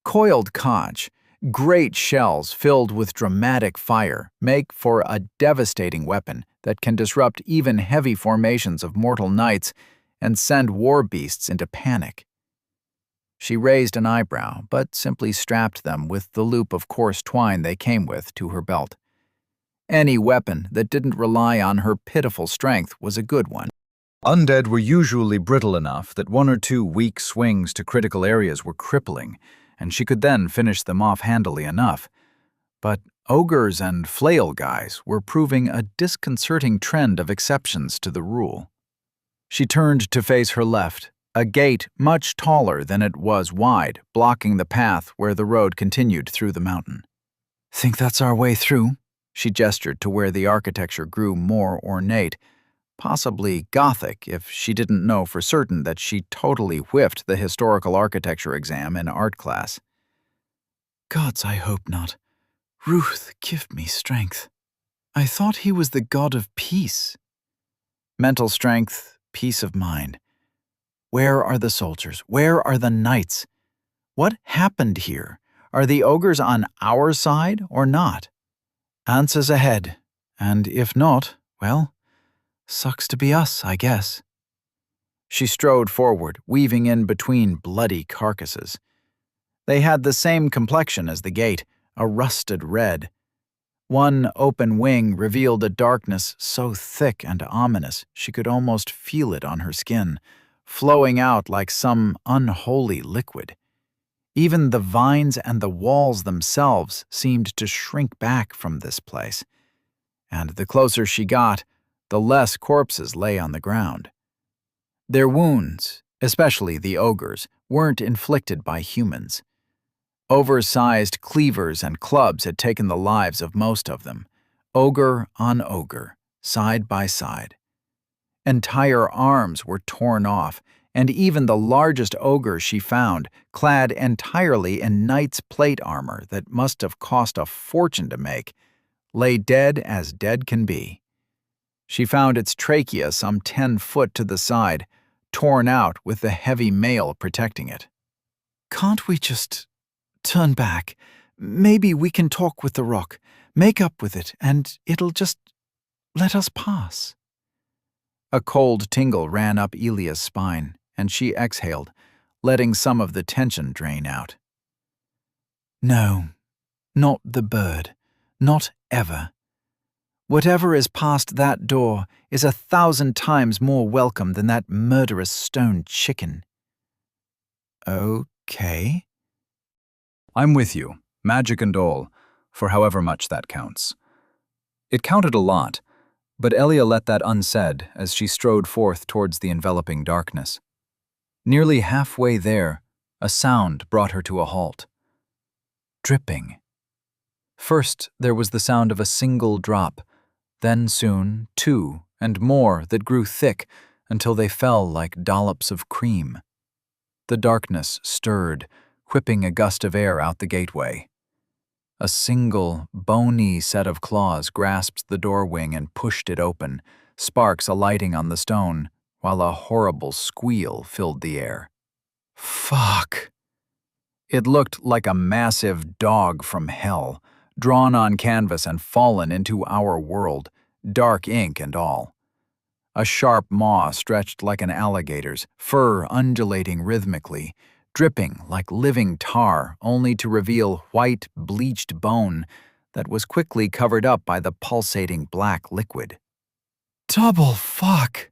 Coiled conch, great shells filled with dramatic fire, make for a devastating weapon that can disrupt even heavy formations of mortal knights and send war beasts into panic. She raised an eyebrow, but simply strapped them with the loop of coarse twine they came with to her belt. Any weapon that didn't rely on her pitiful strength was a good one. Undead were usually brittle enough that 1 or 2 weak swings to critical areas were crippling, and she could then finish them off handily enough. But ogres and flail guys were proving a disconcerting trend of exceptions to the rule. She turned to face her left, a gate much taller than it was wide, blocking the path where the road continued through the mountain. Think that's our way through? She gestured to where the architecture grew more ornate, possibly Gothic if she didn't know for certain that she totally whiffed the historical architecture exam in art class. Gods, I hope not. Ruth, give me strength. I thought he was the god of peace. Mental strength, peace of mind. Where are the soldiers? Where are the knights? What happened here? Are the ogres on our side or not? Answers ahead, and if not, well, sucks to be us, I guess. She strode forward, weaving in between bloody carcasses. They had the same complexion as the gate, a rusted red. One open wing revealed a darkness so thick and ominous she could almost feel it on her skin, flowing out like some unholy liquid. Even the vines and the walls themselves seemed to shrink back from this place, and the closer she got, the less corpses lay on the ground. Their wounds, especially the ogres, weren't inflicted by humans. Oversized cleavers and clubs had taken the lives of most of them, ogre on ogre, side by side. Entire arms were torn off, and even the largest ogre she found, clad entirely in knight's plate armor that must have cost a fortune to make, lay dead as dead can be. She found its trachea some 10 foot to the side, torn out with the heavy mail protecting it. Can't we just turn back? Maybe we can talk with the rock, make up with it, and it'll just let us pass. A cold tingle ran up Elia's spine, and she exhaled, letting some of the tension drain out. No, not the bird, not ever. Whatever is past that door is 1,000 times more welcome than that murderous stone chicken. Okay. I'm with you, magic and all, for however much that counts. It counted a lot, but Elia let that unsaid as she strode forth towards the enveloping darkness. Nearly halfway there, a sound brought her to a halt. Dripping. First, there was the sound of a single drop, then soon 2 and more that grew thick until they fell like dollops of cream. The darkness stirred, whipping a gust of air out the gateway. A single, bony set of claws grasped the door wing and pushed it open, sparks alighting on the stone, while a horrible squeal filled the air. Fuck! It looked like a massive dog from hell, drawn on canvas and fallen into our world, dark ink and all. A sharp maw stretched like an alligator's, fur undulating rhythmically, dripping like living tar, only to reveal white, bleached bone that was quickly covered up by the pulsating black liquid. Double fuck!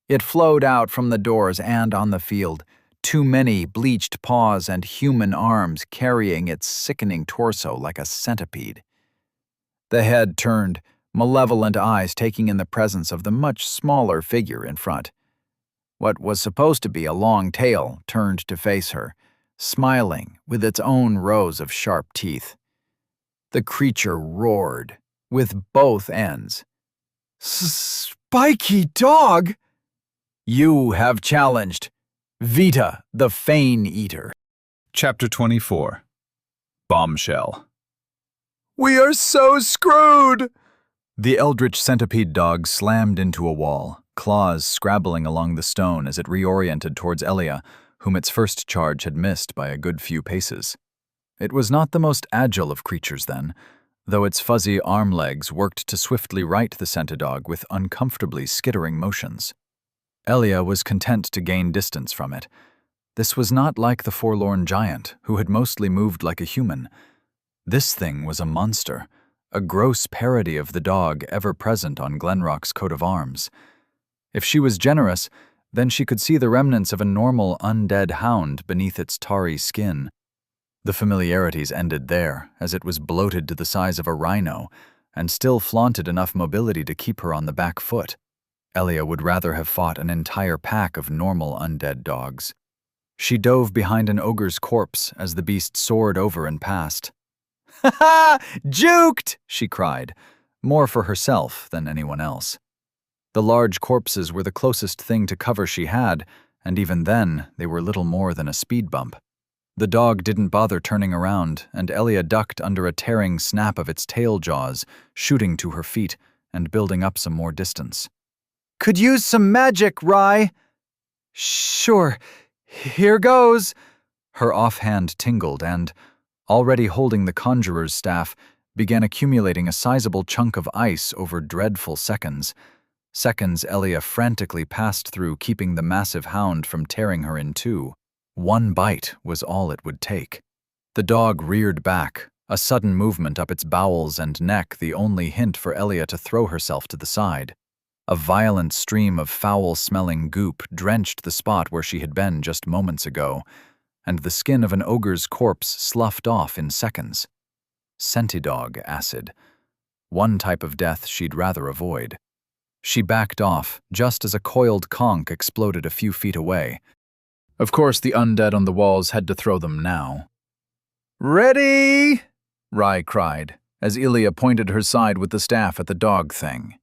It flowed out from the doors and on the field, too many bleached paws and human arms carrying its sickening torso like a centipede. The head turned, malevolent eyes taking in the presence of the much smaller figure in front. What was supposed to be a long tail turned to face her, smiling with its own rows of sharp teeth. The creature roared, with both ends. Spiky dog! You have challenged Vita the Fane Eater. Chapter 24. Bombshell. We are so screwed! The eldritch centipede dog slammed into a wall, claws scrabbling along the stone as it reoriented towards Elia, whom its first charge had missed by a good few paces. It was not the most agile of creatures then, though its fuzzy arm legs worked to swiftly right the centidog with uncomfortably skittering motions. Elia was content to gain distance from it. This was not like the forlorn giant, who had mostly moved like a human. This thing was a monster, a gross parody of the dog ever present on Glenrock's coat of arms. If she was generous, then she could see the remnants of a normal undead hound beneath its tarry skin. The familiarities ended there, as it was bloated to the size of a rhino, and still flaunted enough mobility to keep her on the back foot. Elia would rather have fought an entire pack of normal undead dogs. She dove behind an ogre's corpse as the beast soared over and past. "Ha ha! Juked!" she cried, more for herself than anyone else. The large corpses were the closest thing to cover she had, and even then they were little more than a speed bump. The dog didn't bother turning around, and Elia ducked under a tearing snap of its tail jaws, shooting to her feet and building up some more distance. "Could use some magic, Rye." "Sure, here goes." Her offhand tingled and, already holding the conjurer's staff, began accumulating a sizable chunk of ice over dreadful seconds. Seconds Elia frantically passed through, keeping the massive hound from tearing her in two. One bite was all it would take. The dog reared back, a sudden movement up its bowels and neck the only hint for Elia to throw herself to the side. A violent stream of foul-smelling goop drenched the spot where she had been just moments ago, and the skin of an ogre's corpse sloughed off in seconds. Centidog acid. One type of death she'd rather avoid. She backed off, just as a coiled conch exploded a few feet away. Of course, the undead on the walls had to throw them now. "Ready!" Rye cried, as Elia pointed her side with the staff at the dog thing.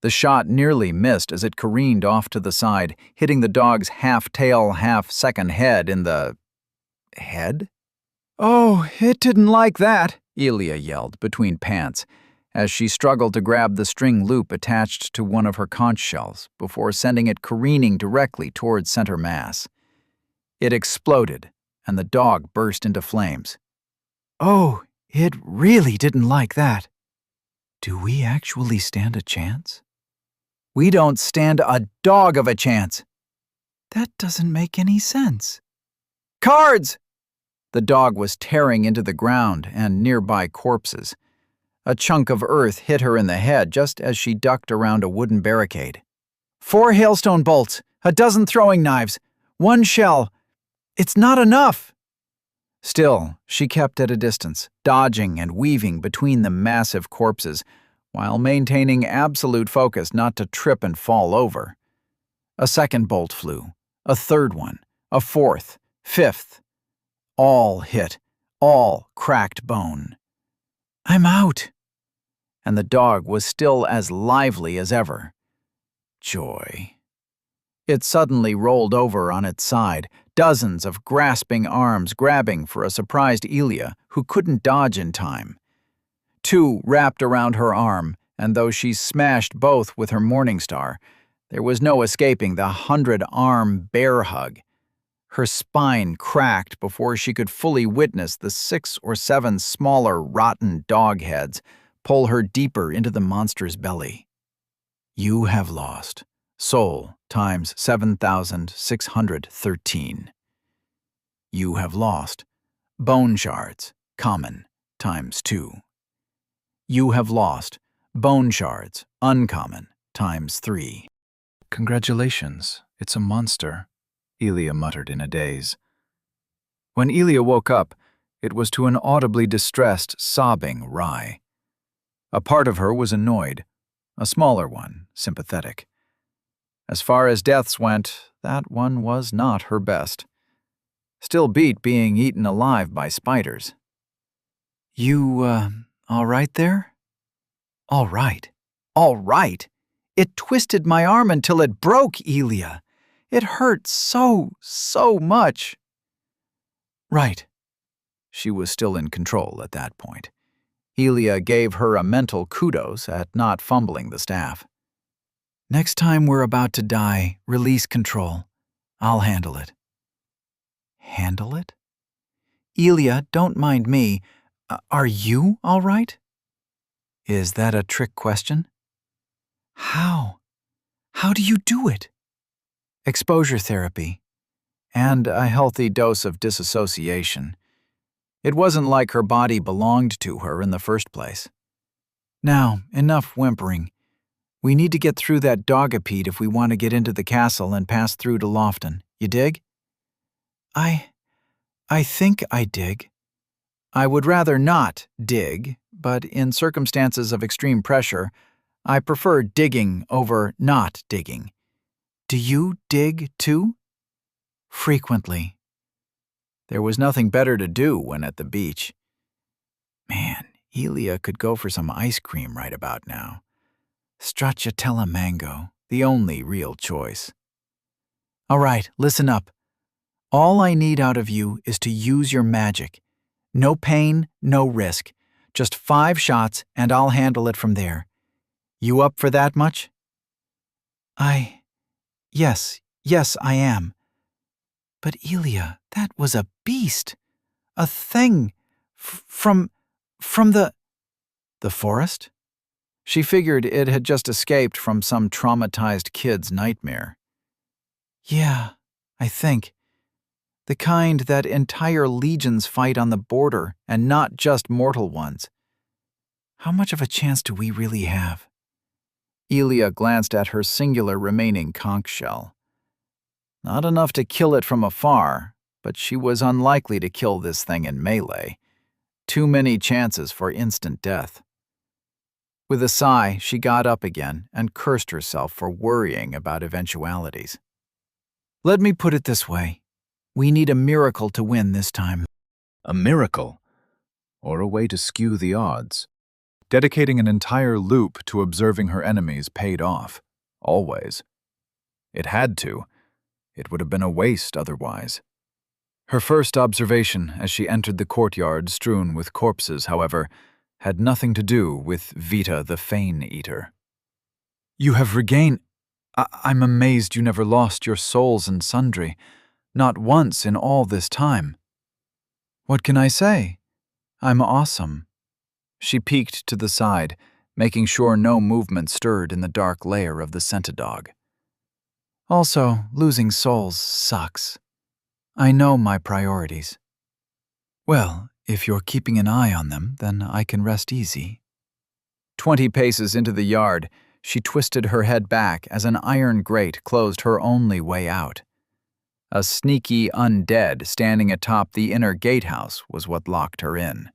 The shot nearly missed as it careened off to the side, hitting the dog's half-tail, half-second head in the... head? "Oh, it didn't like that," Elia yelled between pants, as she struggled to grab the string loop attached to one of her conch shells before sending it careening directly towards center mass. It exploded, and the dog burst into flames. "Oh, it really didn't like that. Do we actually stand a chance?" "We don't stand a dog of a chance." "That doesn't make any sense." "Cards!" The dog was tearing into the ground and nearby corpses. A chunk of earth hit her in the head just as she ducked around a wooden barricade. 4 hailstone bolts, a dozen throwing knives, 1 shell. It's not enough. Still, she kept at a distance, dodging and weaving between the massive corpses, while maintaining absolute focus not to trip and fall over. A second bolt flew, a third one, a fourth, fifth. All hit, all cracked bone. "I'm out!" And the dog was still as lively as ever. Joy. It suddenly rolled over on its side, dozens of grasping arms grabbing for a surprised Elia who couldn't dodge in time. Two wrapped around her arm, and though she smashed both with her Morningstar, there was no escaping the 100-arm bear hug. Her spine cracked before she could fully witness the 6 or 7 smaller rotten dog heads pull her deeper into the monster's belly. You have lost. Soul times 7,613. You have lost. Bone shards, common, times 2. You have lost. Bone shards, uncommon, times 3. Congratulations, it's a monster, Elia muttered in a daze. When Elia woke up, it was to an audibly distressed, sobbing Rye. A part of her was annoyed, a smaller one, sympathetic. As far as deaths went, that one was not her best. Still beat being eaten alive by spiders. "You, all right there?" "All right. All right? It twisted my arm until it broke, Elia. It hurt so much." "Right." She was still in control at that point. Elia gave her a mental kudos at not fumbling the staff. "Next time we're about to die, release control. I'll handle it." "Handle it?" "Elia, don't mind me. Are you all right?" "Is that a trick question?" "How? How do you do it?" "Exposure therapy. And a healthy dose of disassociation. It wasn't like her body belonged to her in the first place. Now, enough whimpering. We need to get through that dogapede if we want to get into the castle and pass through to Lofton. You dig?" I think I dig. I would rather not dig, but in circumstances of extreme pressure, I prefer digging over not digging. Do you dig too? Frequently. There was nothing better to do when at the beach. Man, Elia could go for some ice cream right about now. Stracciatella mango, the only real choice. All right, listen up. All I need out of you is to use your magic. No pain, no risk. Just 5 shots and I'll handle it from there. You up for that much? Yes, I am. But Elia, that was a beast. A thing. From the forest? She figured it had just escaped from some traumatized kid's nightmare. Yeah, I think. The kind that entire legions fight on the border, and not just mortal ones. How much of a chance do we really have? Elia glanced at her singular remaining conch shell. Not enough to kill it from afar, but she was unlikely to kill this thing in melee. Too many chances for instant death. With a sigh, she got up again and cursed herself for worrying about eventualities. Let me put it this way. We need a miracle to win this time. A miracle? Or a way to skew the odds? Dedicating an entire loop to observing her enemies paid off. Always. It had to. It would have been a waste otherwise. Her first observation as she entered the courtyard strewn with corpses, however, had nothing to do with Vita the Fane Eater. You have regained... I'm amazed you never lost your souls in sundry. Not once in all this time. What can I say? I'm awesome. She peeked to the side, making sure no movement stirred in the dark lair of the Scentadog. Also, losing souls sucks. I know my priorities. Well, if you're keeping an eye on them, then I can rest easy. 20 paces into the yard, she twisted her head back as an iron grate closed her only way out. A sneaky undead standing atop the inner gatehouse was what locked her in.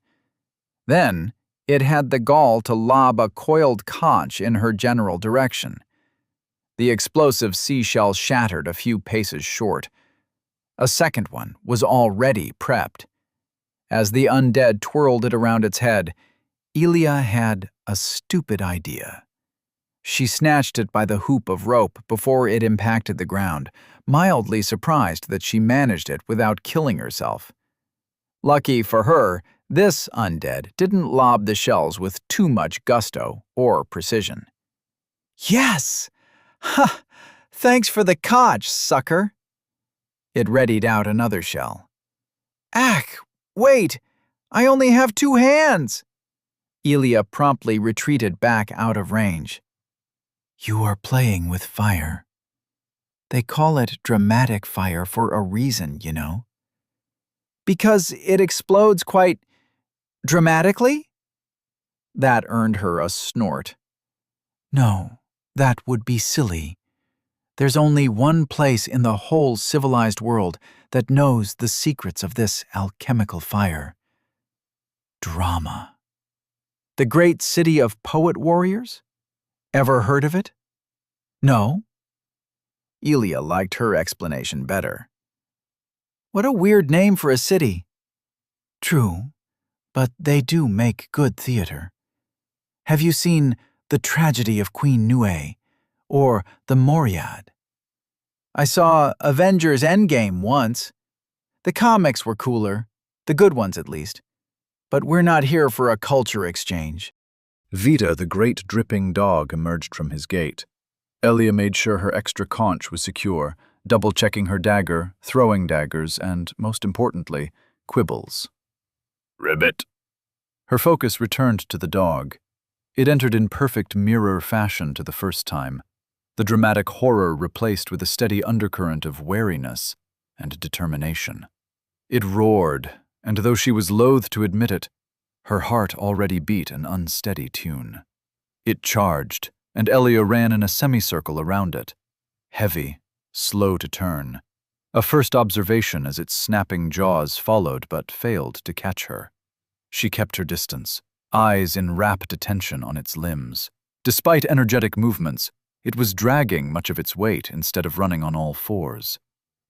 Then, It had the gall to lob a coiled conch in her general direction. The explosive seashell shattered a few paces short. A second one was already prepped. As the undead twirled it around its head, Elia had a stupid idea. She snatched it by the hoop of rope before it impacted the ground, mildly surprised that she managed it without killing herself. Lucky for her, this undead didn't lob the shells with too much gusto or precision. Yes! Ha! Thanks for the conch, sucker! It readied out another shell. Ack! Wait! I only have 2 hands! Elia promptly retreated back out of range. You are playing with fire. They call it dramatic fire for a reason, you know. Because it explodes quite dramatically? That earned her a snort. No, that would be silly. There's only one place in the whole civilized world that knows the secrets of this alchemical fire. Drama. The great city of poet warriors? Ever heard of it? No? Elia liked her explanation better. What a weird name for a city. True, but they do make good theater. Have you seen The Tragedy of Queen Nue or The Moryad? I saw Avengers Endgame once. The comics were cooler, the good ones at least. But we're not here for a culture exchange. Vita, the great dripping dog, emerged from his gate. Elia made sure her extra conch was secure, double-checking her dagger, throwing daggers, and, most importantly, quibbles. Ribbit. Her focus returned to the dog. It entered in perfect mirror fashion to the first time, the dramatic horror replaced with a steady undercurrent of wariness and determination. It roared, and though she was loath to admit it, her heart already beat an unsteady tune. It charged, and Elia ran in a semicircle around it. Heavy, slow to turn. A first observation as its snapping jaws followed but failed to catch her. She kept her distance, eyes in rapt attention on its limbs. Despite energetic movements, it was dragging much of its weight instead of running on all fours.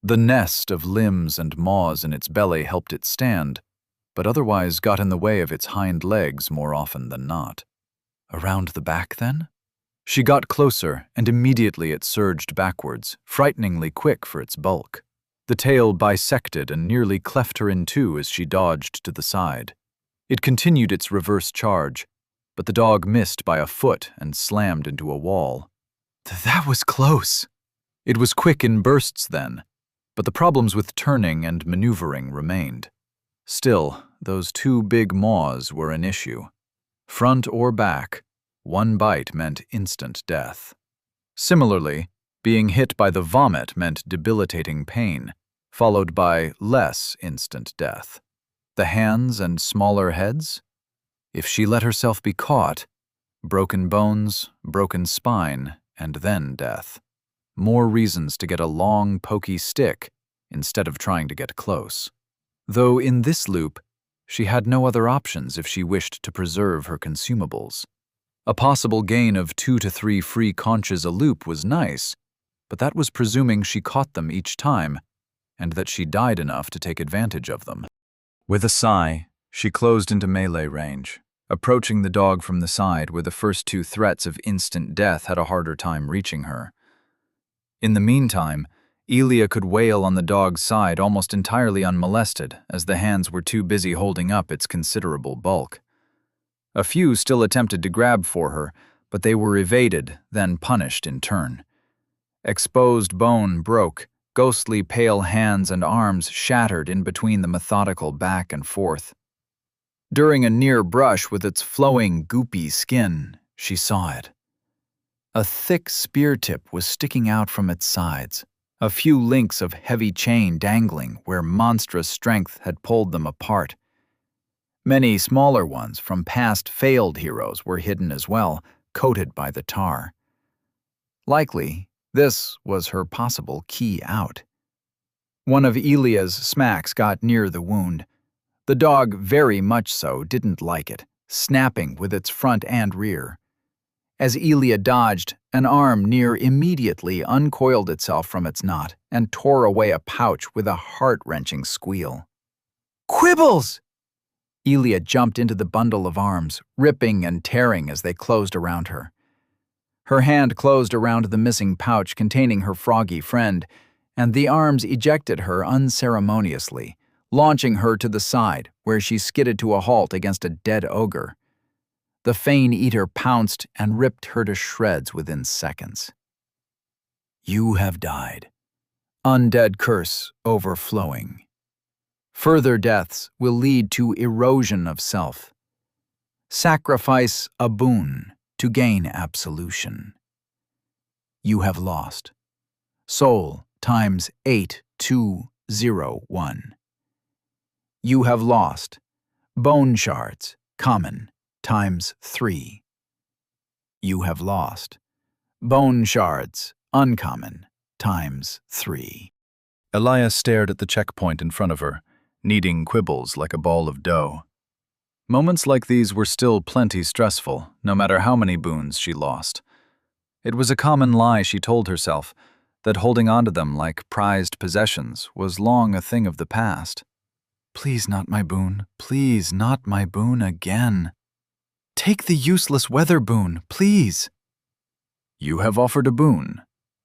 The nest of limbs and maws in its belly helped it stand, but otherwise got in the way of its hind legs more often than not. Around the back, then? She got closer, and immediately it surged backwards, frighteningly quick for its bulk. The tail bisected and nearly cleft her in two as she dodged to the side. It continued its reverse charge, but the dog missed by a foot and slammed into a wall. That was close. It was quick in bursts then, but the problems with turning and maneuvering remained. Still, those 2 big maws were an issue. Front or back, one bite meant instant death. Similarly, being hit by the vomit meant debilitating pain, followed by less instant death. The hands and smaller heads? If she let herself be caught, broken bones, broken spine, and then death. More reasons to get a long, pokey stick instead of trying to get close. Though in this loop, she had no other options if she wished to preserve her consumables. A possible gain of 2 to 3 free conches a loop was nice, but that was presuming she caught them each time, and that she died enough to take advantage of them. With a sigh, she closed into melee range, approaching the dog from the side where the first 2 threats of instant death had a harder time reaching her. In the meantime, Elia could wail on the dog's side almost entirely unmolested, as the hands were too busy holding up its considerable bulk. A few still attempted to grab for her, but they were evaded, then punished in turn. Exposed bone broke, ghostly pale hands and arms shattered in between the methodical back and forth. During a near brush with its flowing, goopy skin, she saw it. A thick spear tip was sticking out from its sides, a few links of heavy chain dangling where monstrous strength had pulled them apart. Many smaller ones from past failed heroes were hidden as well, coated by the tar. Likely, this was her possible key out. One of Elia's smacks got near the wound. The dog very much so didn't like it, snapping with its front and rear. As Elia dodged, an arm near immediately uncoiled itself from its knot and tore away a pouch with a heart-wrenching squeal. "Quibbles!" Elia jumped into the bundle of arms, ripping and tearing as they closed around her. Her hand closed around the missing pouch containing her froggy friend, and the arms ejected her unceremoniously, launching her to the side, where she skidded to a halt against a dead ogre. The Fane Eater pounced and ripped her to shreds within seconds. You have died. Undead curse overflowing. Further deaths will lead to erosion of self. Sacrifice a boon to gain absolution. You have lost. Soul times 8201. You have lost. Bone shards, common, times 3. You have lost. Bone shards, uncommon, times 3. Elia stared at the checkpoint in front of her, kneading quibbles like a ball of dough. Moments like these were still plenty stressful, no matter how many boons she lost. It was a common lie she told herself, that holding onto them like prized possessions was long a thing of the past. Please not my boon, please not my boon again. Take the useless weather boon, please. You have offered a boon.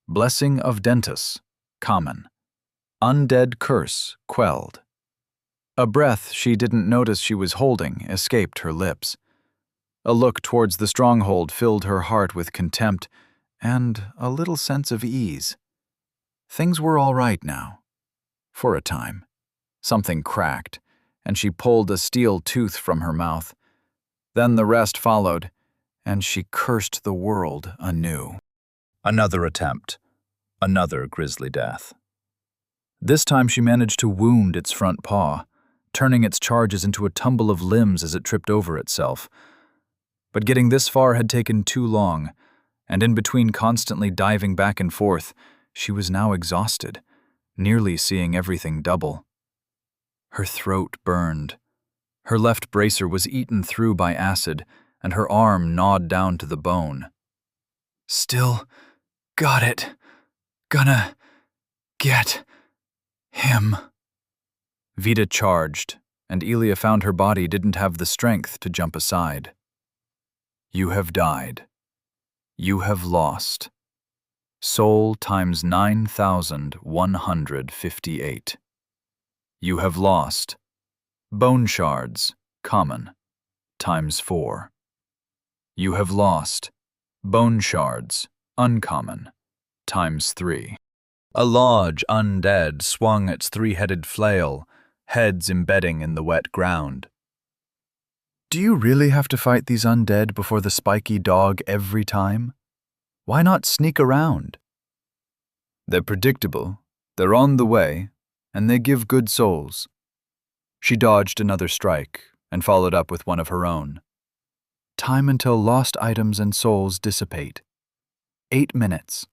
Blessing of Dentus, common. Undead curse, quelled. A breath she didn't notice she was holding escaped her lips. A look towards the stronghold filled her heart with contempt and a little sense of ease. Things were all right now. For a time. Something cracked, and she pulled a steel tooth from her mouth. Then the rest followed, and she cursed the world anew. Another attempt. Another grisly death. This time she managed to wound its front paw, turning its charges into a tumble of limbs as it tripped over itself. But getting this far had taken too long, and in between constantly diving back and forth, she was now exhausted, nearly seeing everything double. Her throat burned. Her left bracer was eaten through by acid, and her arm gnawed down to the bone. Still got it. Gonna get him. Vita charged, and Elia found her body didn't have the strength to jump aside. You have died. You have lost. Soul times 9,158. You have lost. Bone shards, common, times 4. You have lost. Bone shards, uncommon, times 3. A large undead swung its three-headed flail, heads embedding in the wet ground. Do you really have to fight these undead before the spiky dog every time? Why not sneak around? They're predictable, they're on the way, and they give good souls. She dodged another strike and followed up with one of her own. Time until lost items and souls dissipate. 8 minutes.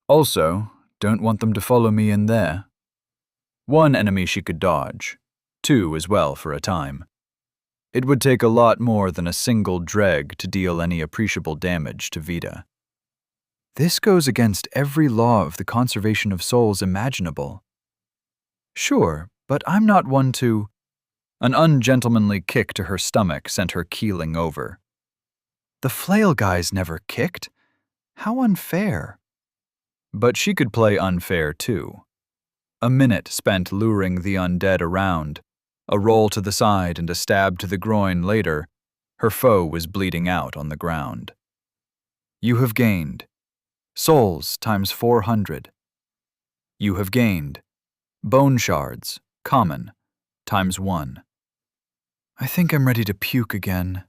Also, don't want them to follow me in there. 1 enemy she could dodge, 2 as well for a time. It would take a lot more than a single dreg to deal any appreciable damage to Vita. This goes against every law of the conservation of souls imaginable. Sure, but I'm not one to... An ungentlemanly kick to her stomach sent her keeling over. The flail guys never kicked. How unfair. But she could play unfair too. A minute spent luring the undead around, a roll to the side and a stab to the groin later, her foe was bleeding out on the ground. You have gained. Souls times 400. You have gained. Bone shards, common, times 1. I think I'm ready to puke again.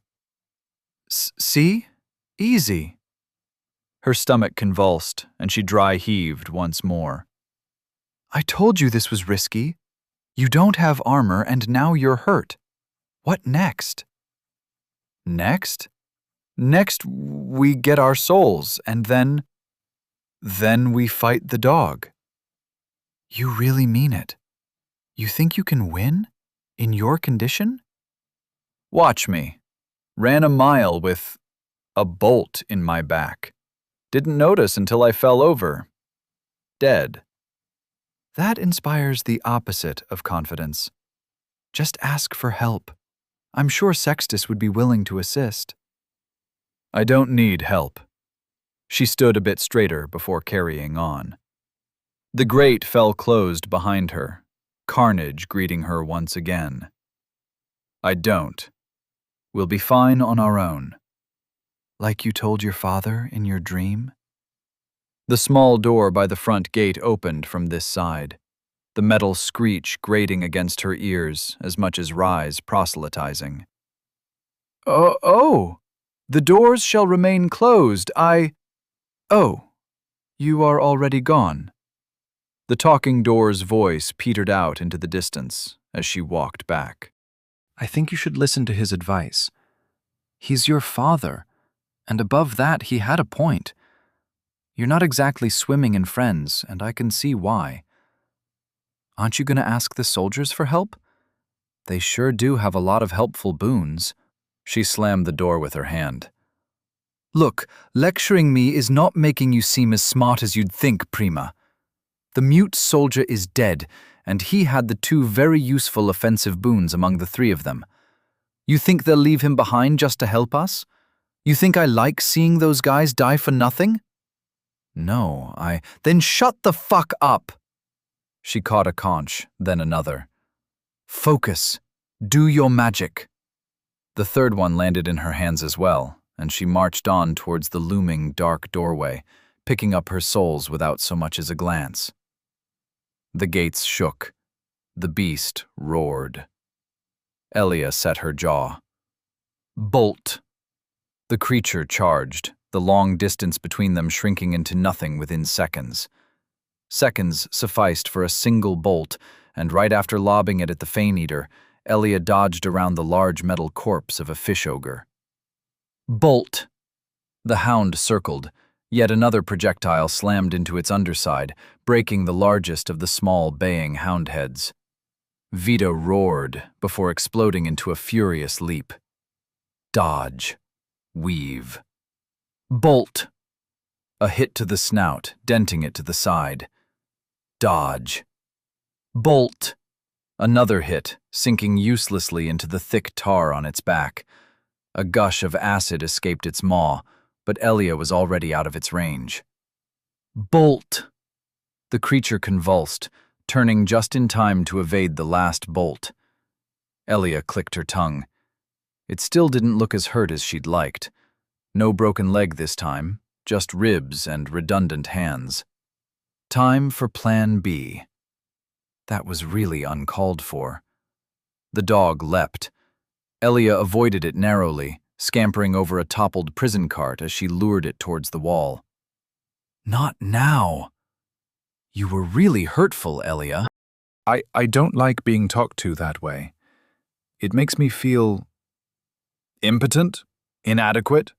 See? Easy. Her stomach convulsed, and she dry heaved once more. I told you this was risky. You don't have armor, and now you're hurt. What next? Next? Next, we get our souls, and then we fight the dog. You really mean it? You think you can win? In your condition? Watch me, Ran a mile with a bolt in my back. Didn't notice until I fell over. Dead. That inspires the opposite of confidence. Just ask for help. I'm sure Sextus would be willing to assist. I don't need help. She stood a bit straighter before carrying on. The grate fell closed behind her, carnage greeting her once again. I don't. We'll be fine on our own. Like you told your father in your dream? The small door by the front gate opened from this side, the metal screech grating against her ears as much as Rise proselytizing. Oh, the doors shall remain closed. Oh, you are already gone. The talking door's voice petered out into the distance as she walked back. I think you should listen to his advice. He's your father, and above that, he had a point. You're not exactly swimming in friends, and I can see why. Aren't you going to ask the soldiers for help? They sure do have a lot of helpful boons. She slammed the door with her hand. Look, lecturing me is not making you seem as smart as you'd think, Prima. The mute soldier is dead, and he had the two very useful offensive boons among the three of them. You think they'll leave him behind just to help us? You think I like seeing those guys die for nothing? No, Then shut the fuck up! She caught a conch, then another. Focus. Do your magic. The third one landed in her hands as well, and she marched on towards the looming dark doorway, picking up her souls without so much as a glance. The gates shook. The beast roared. Elia set her jaw. Bolt! The creature charged, the long distance between them shrinking into nothing within seconds. Seconds sufficed for a single bolt, and right after lobbing it at the Fane-Eater, Elia dodged around the large metal corpse of a fish ogre. Bolt! The hound circled. Yet another projectile slammed into its underside, breaking the largest of the small baying hound heads. Vito roared before exploding into a furious leap. Dodge. Weave. Bolt! A hit to the snout, denting it to the side. Dodge. Bolt! Another hit, sinking uselessly into the thick tar on its back. A gush of acid escaped its maw, but Elia was already out of its range. Bolt! The creature convulsed, turning just in time to evade the last bolt. Elia clicked her tongue. It still didn't look as hurt as she'd liked. No broken leg this time, just ribs and redundant hands. Time for Plan B. That was really uncalled for. The dog leapt. Elia avoided it narrowly, scampering over a toppled prison cart as she lured it towards the wall. Not now. You were really hurtful, Elia. I don't like being talked to that way. It makes me feel impotent, inadequate.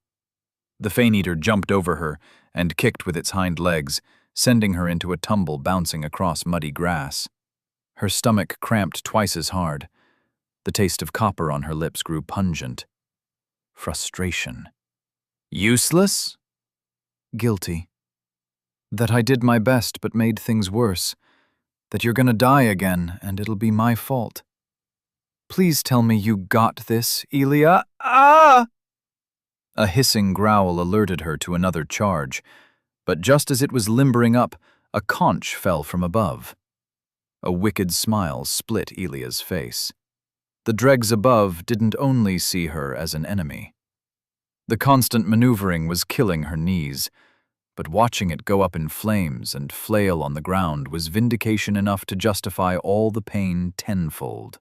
The Fane-Eater jumped over her and kicked with its hind legs, sending her into a tumble bouncing across muddy grass. Her stomach cramped twice as hard. The taste of copper on her lips grew pungent. Frustration. Useless? Guilty. That I did my best but made things worse. That you're gonna die again and it'll be my fault. Please tell me you got this, Elia. Ah! A hissing growl alerted her to another charge, but just as it was limbering up, a conch fell from above. A wicked smile split Elia's face. The dregs above didn't only see her as an enemy. The constant maneuvering was killing her knees, but watching it go up in flames and flail on the ground was vindication enough to justify all the pain tenfold.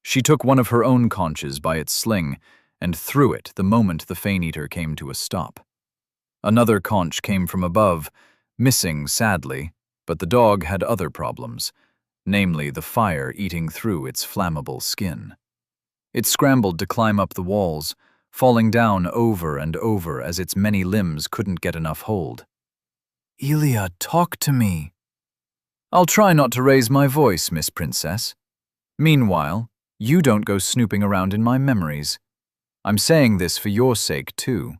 She took one of her own conches by its sling and threw it the moment the Fane-Eater came to a stop. Another conch came from above, missing sadly, but the dog had other problems, namely the fire eating through its flammable skin. It scrambled to climb up the walls, falling down over and over as its many limbs couldn't get enough hold. Elia, talk to me. I'll try not to raise my voice, Miss Princess. Meanwhile, you don't go snooping around in my memories. I'm saying this for your sake, too.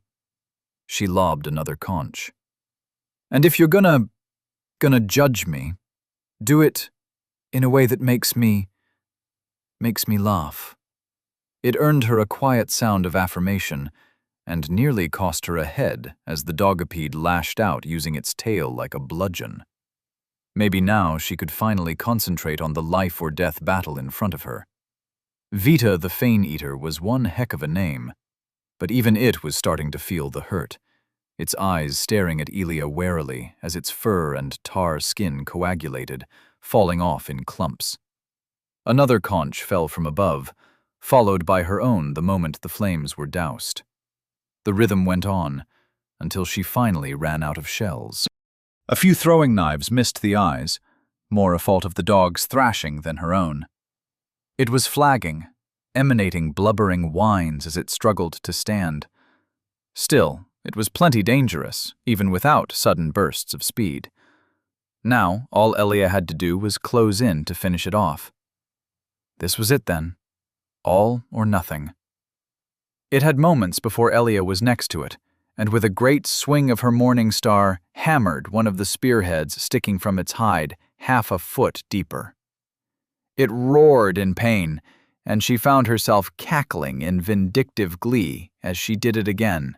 She lobbed another conch. And if you're gonna judge me, do it in a way that makes me laugh. It earned her a quiet sound of affirmation and nearly cost her a head as the dogopede lashed out using its tail like a bludgeon. Maybe now she could finally concentrate on the life-or-death battle in front of her. Vita the Fane-Eater was one heck of a name, but even it was starting to feel the hurt, its eyes staring at Elia warily as its fur and tar skin coagulated, falling off in clumps. Another conch fell from above, followed by her own the moment the flames were doused. The rhythm went on, until she finally ran out of shells. A few throwing knives missed the eyes, more a fault of the dog's thrashing than her own. It was flagging, emanating blubbering whines as it struggled to stand. Still, it was plenty dangerous, even without sudden bursts of speed. Now, all Elia had to do was close in to finish it off. This was it then. All or nothing. It had moments before Elia was next to it, and with a great swing of her morning star, hammered one of the spearheads sticking from its hide 1/2 foot deeper. It roared in pain, and she found herself cackling in vindictive glee as she did it again.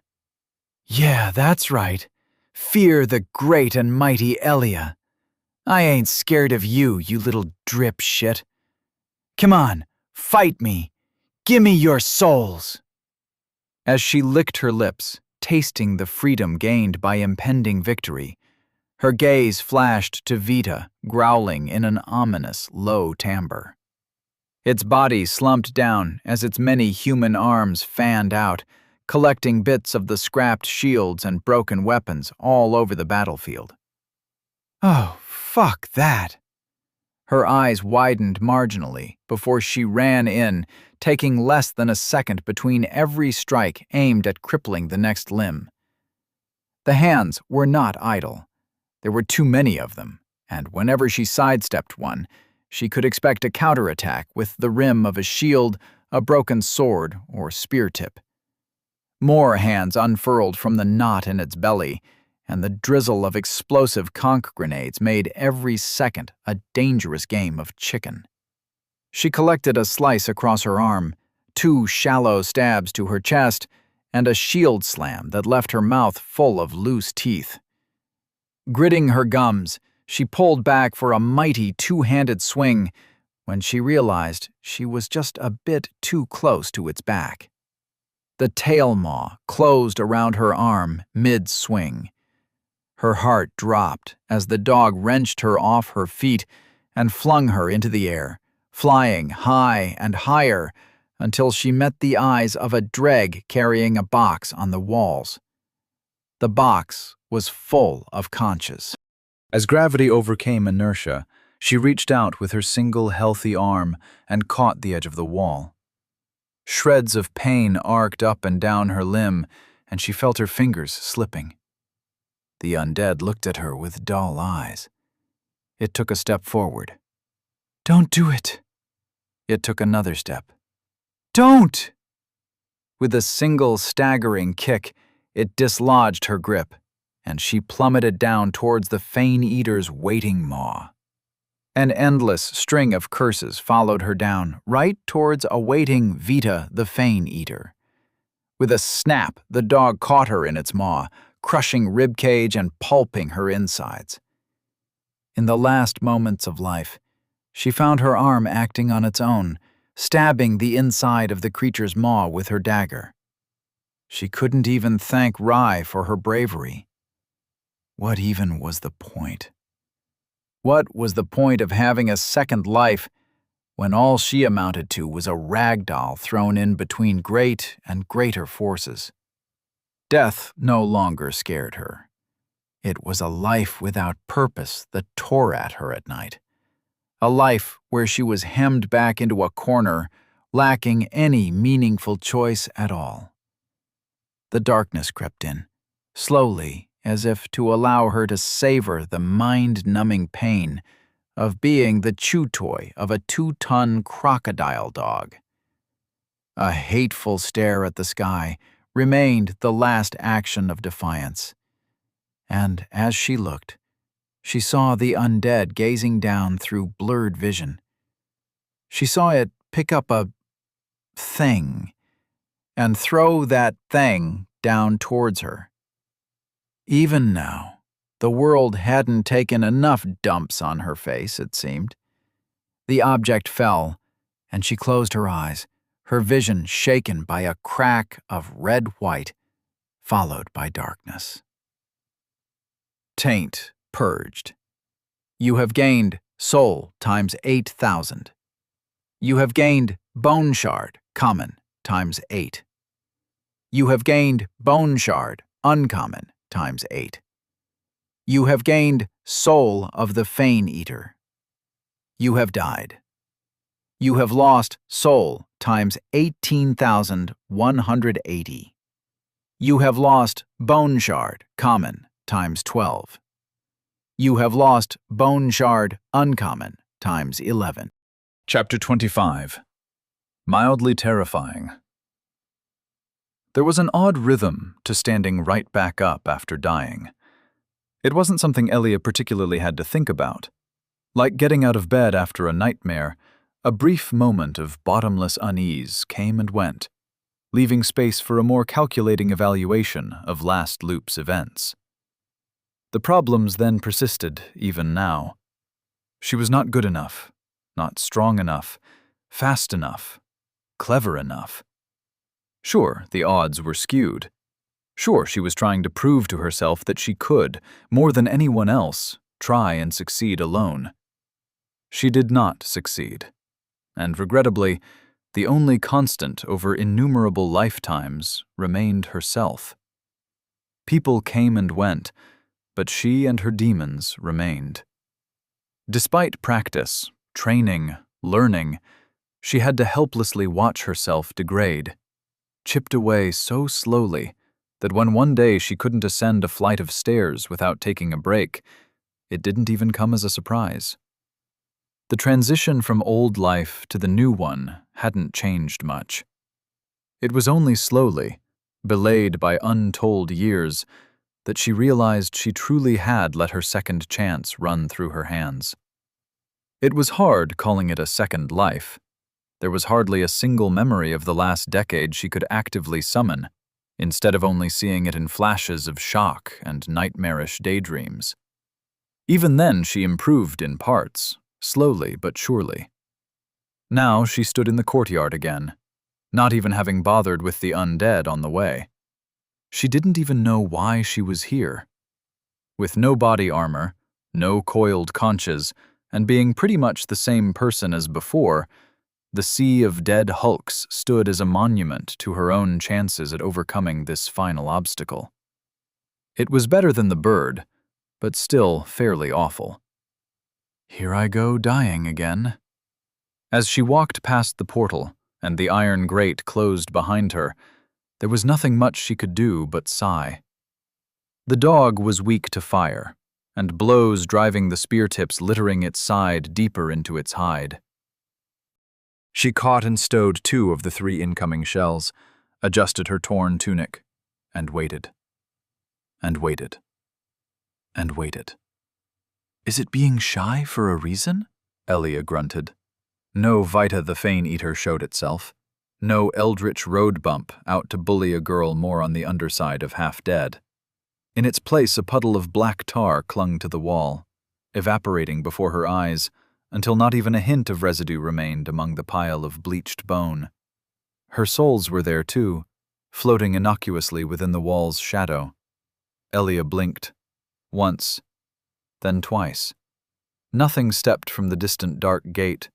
Yeah, that's right. Fear the great and mighty Elia. I ain't scared of you, you little drip shit. Come on, fight me. Gimme your souls. As she licked her lips, tasting the freedom gained by impending victory, her gaze flashed to Vita, growling in an ominous, low timbre. Its body slumped down as its many human arms fanned out, collecting bits of the scrapped shields and broken weapons all over the battlefield. Oh, fuck that. Her eyes widened marginally before she ran in, taking less than a second between every strike aimed at crippling the next limb. The hands were not idle. There were too many of them, and whenever she sidestepped one, she could expect a counterattack with the rim of a shield, a broken sword, or spear tip. More hands unfurled from the knot in its belly, and the drizzle of explosive conch grenades made every second a dangerous game of chicken. She collected a slice across her arm, 2 shallow stabs to her chest, and a shield slam that left her mouth full of loose teeth. Gritting her gums, she pulled back for a mighty 2-handed swing when she realized she was just a bit too close to its back. The tail maw closed around her arm mid-swing. Her heart dropped as the dog wrenched her off her feet and flung her into the air, flying high and higher until she met the eyes of a dreg carrying a box on the walls. The box was full of conches. As gravity overcame inertia, she reached out with her single healthy arm and caught the edge of the wall. Shreds of pain arced up and down her limb, and she felt her fingers slipping. The undead looked at her with dull eyes. It took a step forward. Don't do it. It took another step. Don't! With a single staggering kick, it dislodged her grip, and she plummeted down towards the Fane-Eater's waiting maw. An endless string of curses followed her down, right towards awaiting Vita the Fane-Eater. With a snap, the dog caught her in its maw, crushing ribcage and pulping her insides. In the last moments of life, she found her arm acting on its own, stabbing the inside of the creature's maw with her dagger. She couldn't even thank Rai for her bravery. What even was the point? What was the point of having a second life when all she amounted to was a rag doll thrown in between great and greater forces? Death no longer scared her. It was a life without purpose that tore at her at night. A life where she was hemmed back into a corner, lacking any meaningful choice at all. The darkness crept in, slowly, as if to allow her to savor the mind-numbing pain of being the chew toy of a 2-ton crocodile dog. A hateful stare at the sky remained the last action of defiance. And as she looked, she saw the undead gazing down through blurred vision. She saw it pick up a thing and throw that thing down towards her. Even now, the world hadn't taken enough dumps on her face, it seemed. The object fell, and she closed her eyes, her vision shaken by a crack of red-white, followed by darkness. Taint purged. You have gained soul times 8,000. You have gained bone shard, common, times 8. You have gained bone shard, uncommon, times 8. You have gained soul of the Fane Eater. You have died. You have lost soul times 18,180. You have lost bone shard, common, times 12. You have lost bone shard, uncommon, times 11. Chapter 25. Mildly Terrifying. There was an odd rhythm to standing right back up after dying. It wasn't something Elia particularly had to think about. Like getting out of bed after a nightmare, a brief moment of bottomless unease came and went, leaving space for a more calculating evaluation of last loop's events. The problems then persisted, even now. She was not good enough, not strong enough, fast enough, clever enough. Sure, the odds were skewed. Sure, she was trying to prove to herself that she could, more than anyone else, try and succeed alone. She did not succeed. And regrettably, the only constant over innumerable lifetimes remained herself. People came and went, but she and her demons remained. Despite practice, training, learning, she had to helplessly watch herself degrade, chipped away so slowly that when one day she couldn't ascend a flight of stairs without taking a break, it didn't even come as a surprise. The transition from old life to the new one hadn't changed much. It was only slowly, belayed by untold years, that she realized she truly had let her second chance run through her hands. It was hard calling it a second life. There was hardly a single memory of the last decade she could actively summon, instead of only seeing it in flashes of shock and nightmarish daydreams. Even then she improved in parts, slowly but surely. Now she stood in the courtyard again, not even having bothered with the undead on the way. She didn't even know why she was here. With no body armor, no coiled conches, and being pretty much the same person as before, the sea of dead hulks stood as a monument to her own chances at overcoming this final obstacle. It was better than the bird, but still fairly awful. Here I go dying again. As she walked past the portal and the iron grate closed behind her, there was nothing much she could do but sigh. The dog was weak to fire, and blows driving the spear tips littering its side deeper into its hide. She caught and stowed 2 of the 3 incoming shells, adjusted her torn tunic, and waited. And waited. And waited. Is it being shy for a reason? Elia grunted. No Vita the Fane Eater showed itself. No eldritch road bump out to bully a girl more on the underside of half dead. In its place, a puddle of black tar clung to the wall, evaporating before her eyes until not even a hint of residue remained among the pile of bleached bone. Her souls were there too, floating innocuously within the wall's shadow. Elia blinked. Once, then twice. Nothing stepped from the distant dark gate,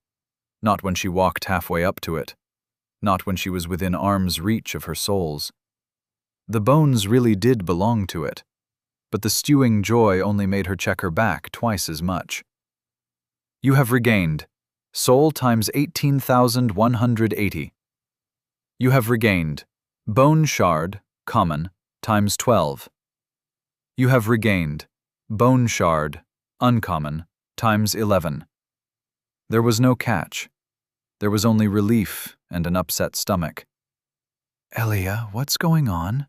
not when she walked halfway up to it, not when she was within arm's reach of her souls. The bones really did belong to it, but the stewing joy only made her check her back twice as much. You have regained soul times 18,180. You have regained bone shard, common, times 12. You have regained bone shard, uncommon, times 11. There was no catch. There was only relief and an upset stomach. Elia, what's going on?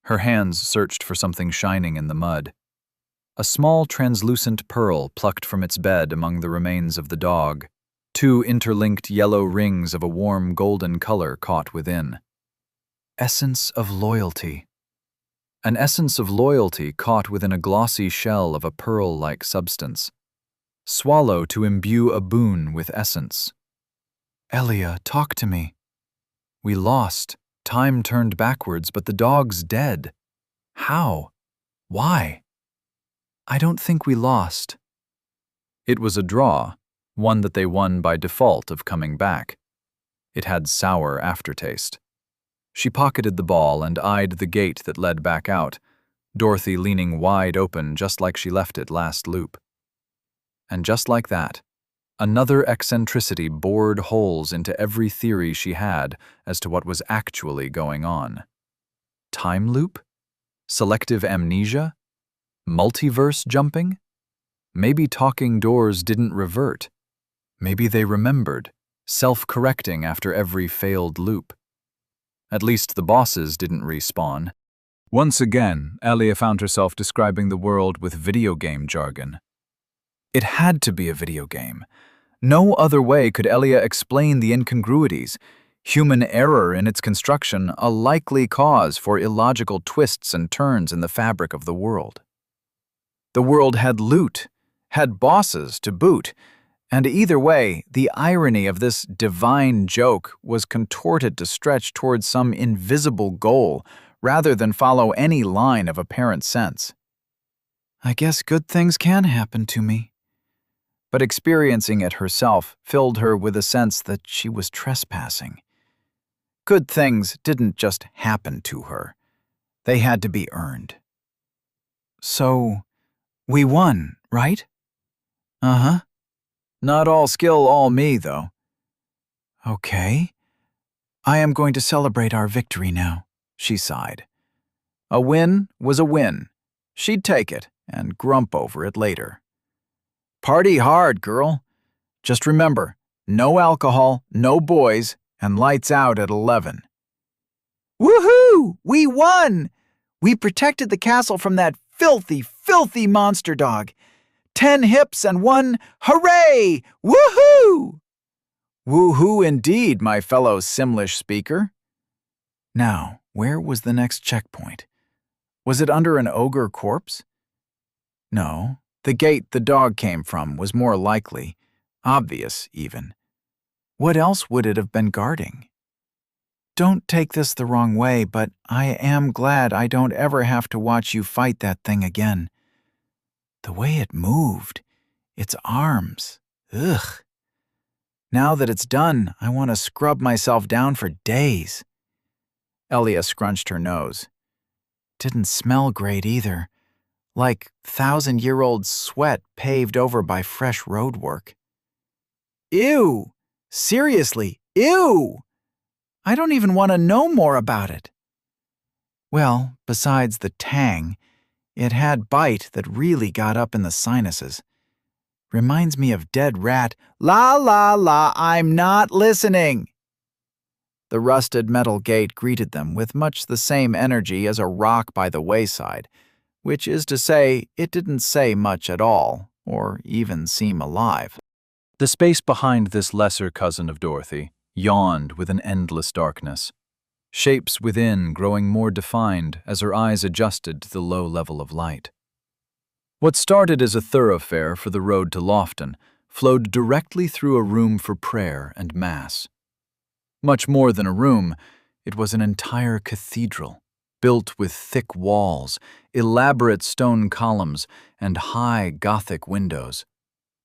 Her hands searched for something shining in the mud. A small translucent pearl plucked from its bed among the remains of the dog, 2 interlinked yellow rings of a warm golden color caught within. Essence of loyalty. An essence of loyalty caught within a glossy shell of a pearl-like substance. Swallow to imbue a boon with essence. Elia, talk to me. We lost. Time turned backwards, but the dog's dead. How? Why? I don't think we lost. It was a draw, one that they won by default of coming back. It had sour aftertaste. She pocketed the ball and eyed the gate that led back out, Dorothy leaning wide open just like she left it last loop. And just like that, another eccentricity bored holes into every theory she had as to what was actually going on. Time loop? Selective amnesia? Multiverse jumping? Maybe talking doors didn't revert. Maybe they remembered, self-correcting after every failed loop. At least the bosses didn't respawn. Once again, Elia found herself describing the world with video game jargon. It had to be a video game. No other way could Elia explain the incongruities, human error in its construction, a likely cause for illogical twists and turns in the fabric of the world. The world had loot, had bosses to boot, and either way, the irony of this divine joke was contorted to stretch towards some invisible goal rather than follow any line of apparent sense. I guess good things can happen to me. But experiencing it herself filled her with a sense that she was trespassing. Good things didn't just happen to her. They had to be earned. So, we won, right? Uh-huh. Not all skill, all me, though. Okay. I am going to celebrate our victory now, she sighed. A win was a win. She'd take it and grump over it later. Party hard, girl. Just remember, no alcohol, no boys, and lights out at 11. Woohoo! We won! We protected the castle from that filthy, filthy monster dog. 10 hips and 1 hooray! Woohoo! Woohoo indeed, my fellow Simlish speaker. Now, where was the next checkpoint? Was it under an ogre corpse? No, the gate the dog came from was more likely, obvious even. What else would it have been guarding? Don't take this the wrong way, but I am glad I don't ever have to watch you fight that thing again. The way it moved, its arms, ugh. Now that it's done, I want to scrub myself down for days. Elia scrunched her nose. Didn't smell great either, like 1,000-year-old sweat paved over by fresh roadwork. Ew! Seriously, ew! I don't even want to know more about it. Well, besides the tang, it had bite that really got up in the sinuses. Reminds me of dead rat. La la la, I'm not listening. The rusted metal gate greeted them with much the same energy as a rock by the wayside, which is to say, it didn't say much at all, or even seem alive. The space behind this lesser cousin of Dorothy yawned with an endless darkness, shapes within growing more defined as her eyes adjusted to the low level of light. What started as a thoroughfare for the road to Lofton flowed directly through a room for prayer and mass. Much more than a room, it was an entire cathedral, built with thick walls, elaborate stone columns, and high Gothic windows,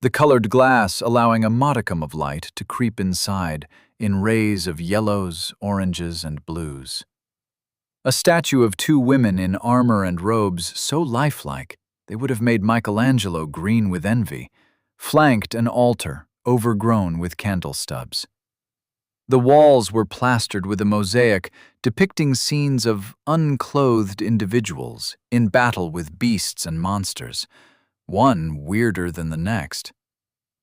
the colored glass allowing a modicum of light to creep inside in rays of yellows, oranges, and blues. A statue of 2 women in armor and robes so lifelike they would have made Michelangelo green with envy, flanked an altar overgrown with candle stubs. The walls were plastered with a mosaic depicting scenes of unclothed individuals in battle with beasts and monsters, one weirder than the next.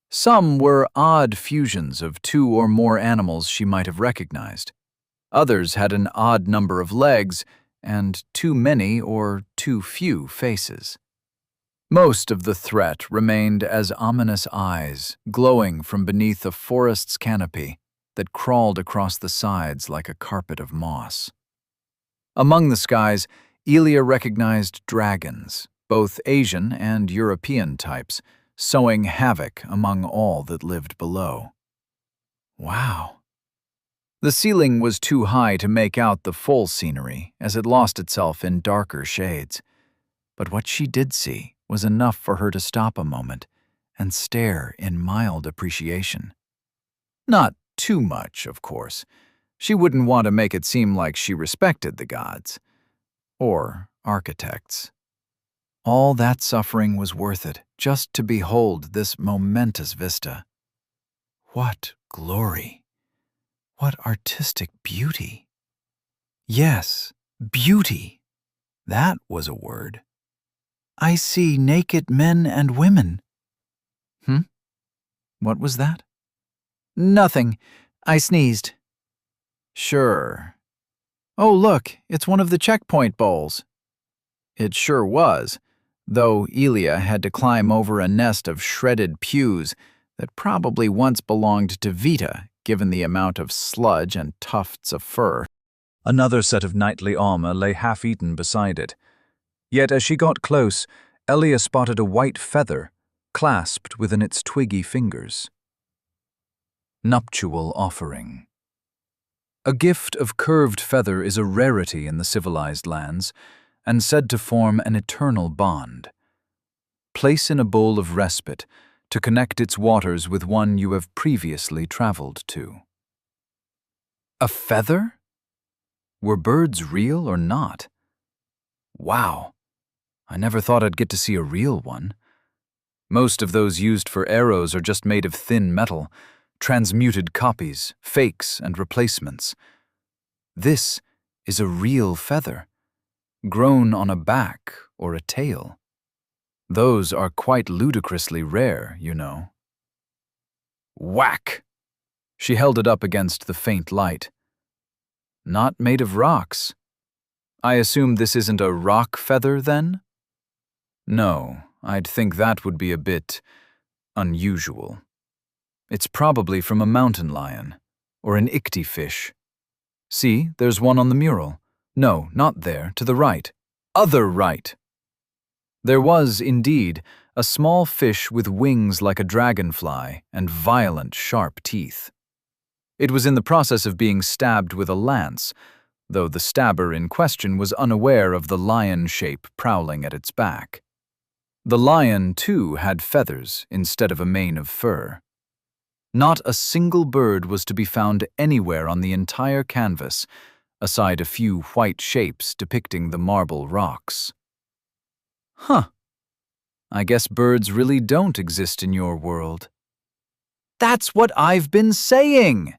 Some were odd fusions of 2 or more animals she might have recognized. Others had an odd number of legs and too many or too few faces. Most of the threat remained as ominous eyes glowing from beneath a forest's canopy that crawled across the sides like a carpet of moss. Among the skies, Elia recognized dragons, both Asian and European types, sowing havoc among all that lived below. Wow. The ceiling was too high to make out the full scenery, as it lost itself in darker shades. But what she did see was enough for her to stop a moment and stare in mild appreciation. Not too much, of course. She wouldn't want to make it seem like she respected the gods. Or architects. All that suffering was worth it, just to behold this momentous vista. What glory! What artistic beauty! Yes, beauty. That was a word. I see naked men and women. What was that? Nothing. I sneezed. Sure. Oh, look, it's one of the checkpoint bowls. It sure was, though Elia had to climb over a nest of shredded pews that probably once belonged to Vita, given the amount of sludge and tufts of fur. Another set of knightly armor lay half-eaten beside it. Yet as she got close, Elia spotted a white feather clasped within its twiggy fingers. Nuptial offering. A gift of curved feather is a rarity in the civilized lands, and said to form an eternal bond. Place in a bowl of respite to connect its waters with one you have previously traveled to. A feather? Were birds real or not? Wow, I never thought I'd get to see a real one. Most of those used for arrows are just made of thin metal, transmuted copies, fakes, and replacements. This is a real feather, grown on a back or a tail. Those are quite ludicrously rare, you know. Whack! She held it up against the faint light. Not made of rocks. I assume this isn't a rock feather, then? No, I'd think that would be a bit unusual. It's probably from a mountain lion, or an ichtyfish. See, there's one on the mural. No, not there, to the right. Other right! There was, indeed, a small fish with wings like a dragonfly and violent, sharp teeth. It was in the process of being stabbed with a lance, though the stabber in question was unaware of the lion shape prowling at its back. The lion, too, had feathers instead of a mane of fur. Not a single bird was to be found anywhere on the entire canvas, aside a few white shapes depicting the marble rocks. Huh. I guess birds really don't exist in your world. That's what I've been saying!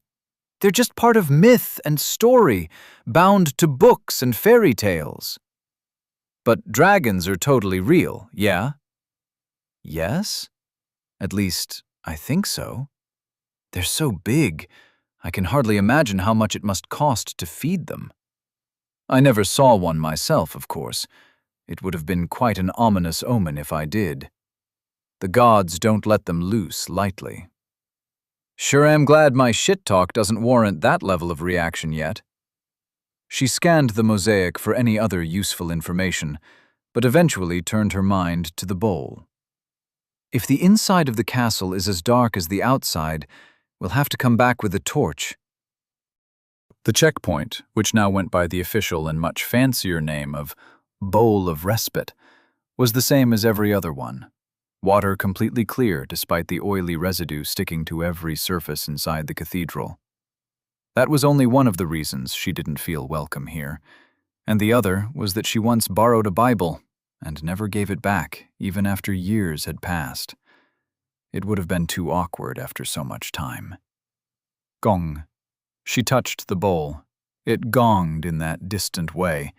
They're just part of myth and story, bound to books and fairy tales. But dragons are totally real, yeah? Yes? At least, I think so. They're so big, I can hardly imagine how much it must cost to feed them. I never saw one myself, of course. It would have been quite an ominous omen if I did. The gods don't let them loose lightly. Sure am glad my shit talk doesn't warrant that level of reaction yet. She scanned the mosaic for any other useful information, but eventually turned her mind to the bowl. If the inside of the castle is as dark as the outside, we'll have to come back with a torch. The checkpoint, which now went by the official and much fancier name of Bowl of Respite, was the same as every other one. Water completely clear despite the oily residue sticking to every surface inside the cathedral. That was only one of the reasons she didn't feel welcome here, and the other was that she once borrowed a Bible and never gave it back, even after years had passed. It would have been too awkward after so much time. Gong. She touched the bowl. It gonged in that distant way,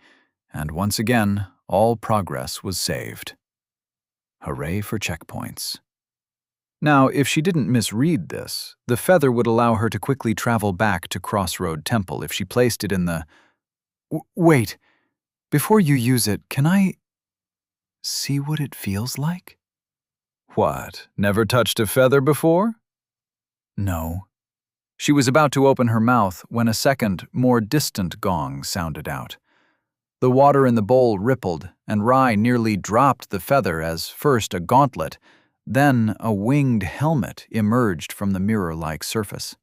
and once again, all progress was saved. Hooray for checkpoints. Now, if she didn't misread this, the feather would allow her to quickly travel back to Crossroad Temple if she placed it in the... Wait, before you use it, can I see what it feels like? What, never touched a feather before? No. She was about to open her mouth when a second, more distant gong sounded out. The water in the bowl rippled, and Rye nearly dropped the feather as first a gauntlet, then a winged helmet emerged from the mirror-like surface.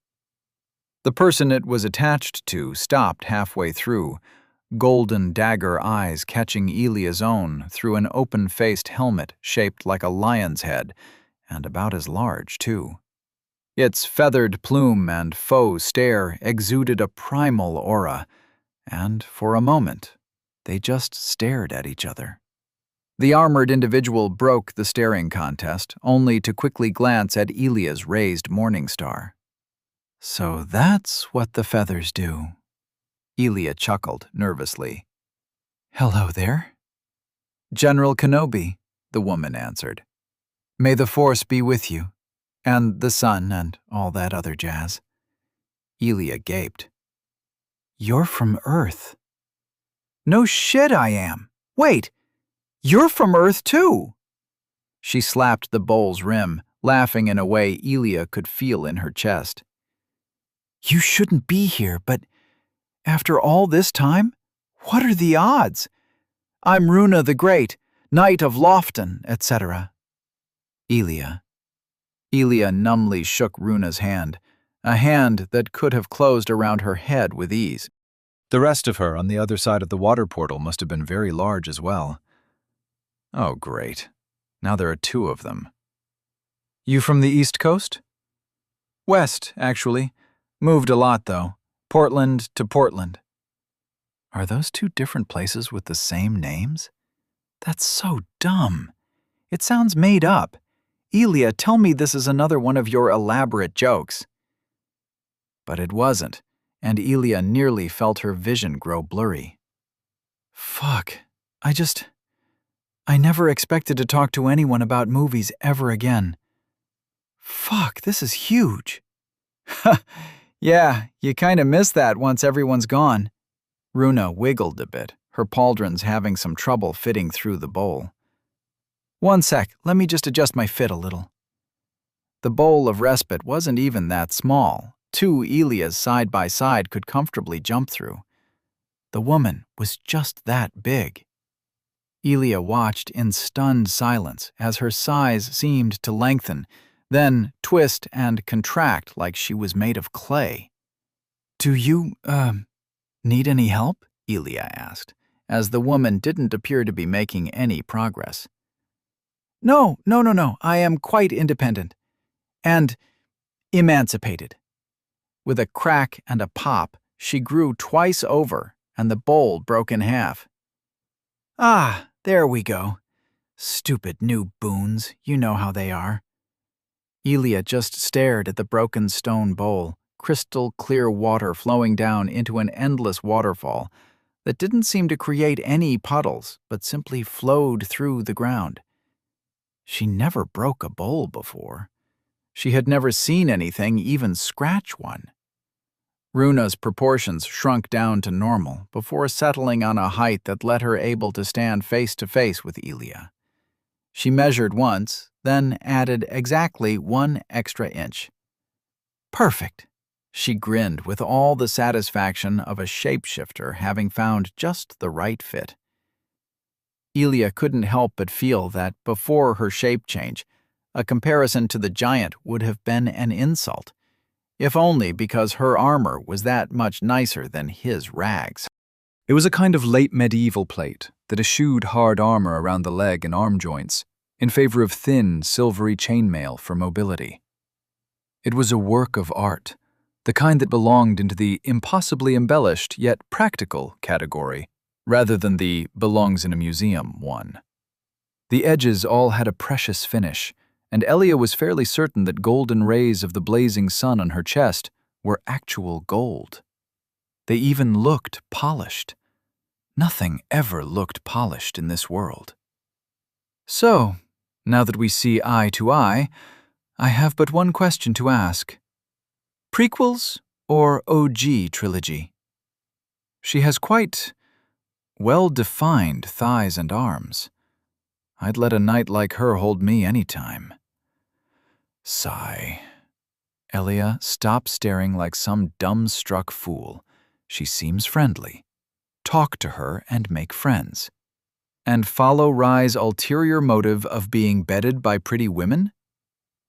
The person it was attached to stopped halfway through, golden dagger eyes catching Elia's own through an open-faced helmet shaped like a lion's head, and about as large, too. Its feathered plume and faux stare exuded a primal aura, and for a moment, they just stared at each other. The armored individual broke the staring contest, only to quickly glance at Elia's raised morning star. So that's what the feathers do. Elia chuckled nervously. Hello there. General Kenobi, the woman answered. May the Force be with you, and the sun and all that other jazz. Elia gaped. You're from Earth. No shit I am. Wait, you're from Earth too. She slapped the bowl's rim, laughing in a way Elia could feel in her chest. You shouldn't be here, but after all this time, what are the odds? I'm Runa the Great, Knight of Lofton, etc. Elia numbly shook Runa's hand, a hand that could have closed around her head with ease. The rest of her on the other side of the water portal must have been very large as well. Oh, great. Now there are two of them. You from the East Coast? West, actually. Moved a lot, though. Portland to Portland. Are those two different places with the same names? That's so dumb. It sounds made up. Elia, tell me this is another one of your elaborate jokes. But it wasn't, and Elia nearly felt her vision grow blurry. Fuck, I never expected to talk to anyone about movies ever again. Fuck, this is huge. Yeah, you kinda miss that once everyone's gone. Runa wiggled a bit, her pauldrons having some trouble fitting through the bowl. One sec, let me just adjust my fit a little. The bowl of respite wasn't even that small. Two Elias side by side could comfortably jump through. The woman was just that big. Elia watched in stunned silence as her size seemed to lengthen, then twist and contract like she was made of clay. Do you, need any help? Elia asked, as the woman didn't appear to be making any progress. No, I am quite independent. And emancipated. With a crack and a pop, she grew twice over, and the bowl broke in half. Ah, there we go. Stupid new boons, you know how they are. Elia just stared at the broken stone bowl, crystal clear water flowing down into an endless waterfall that didn't seem to create any puddles, but simply flowed through the ground. She never broke a bowl before. She had never seen anything even scratch one. Runa's proportions shrunk down to normal before settling on a height that let her able to stand face to face with Elia. She measured once, then added exactly 1 extra inch. Perfect. She grinned with all the satisfaction of a shapeshifter having found just the right fit. Elia couldn't help but feel that before her shape change, a comparison to the giant would have been an insult, if only because her armor was that much nicer than his rags. It was a kind of late medieval plate that eschewed hard armor around the leg and arm joints in favor of thin, silvery chainmail for mobility. It was a work of art, the kind that belonged into the impossibly embellished yet practical category, rather than the belongs in a museum one. The edges all had a precious finish, and Elia was fairly certain that golden rays of the blazing sun on her chest were actual gold. They even looked polished. Nothing ever looked polished in this world. So, now that we see eye to eye, I have but one question to ask. Prequels or OG trilogy? She has quite well-defined thighs and arms. I'd let a knight like her hold me any time. Sigh. Elia, stop staring like some dumb-struck fool. She seems friendly. Talk to her and make friends. And follow Rai's ulterior motive of being bedded by pretty women?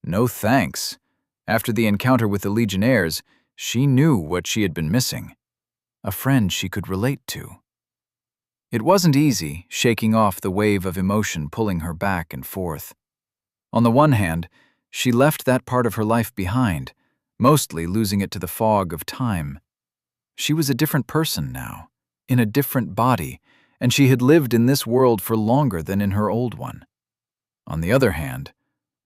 No thanks. After the encounter with the Legionnaires, she knew what she had been missing. A friend she could relate to. It wasn't easy, shaking off the wave of emotion pulling her back and forth. On the one hand, she left that part of her life behind, mostly losing it to the fog of time. She was a different person now, in a different body, and she had lived in this world for longer than in her old one. On the other hand,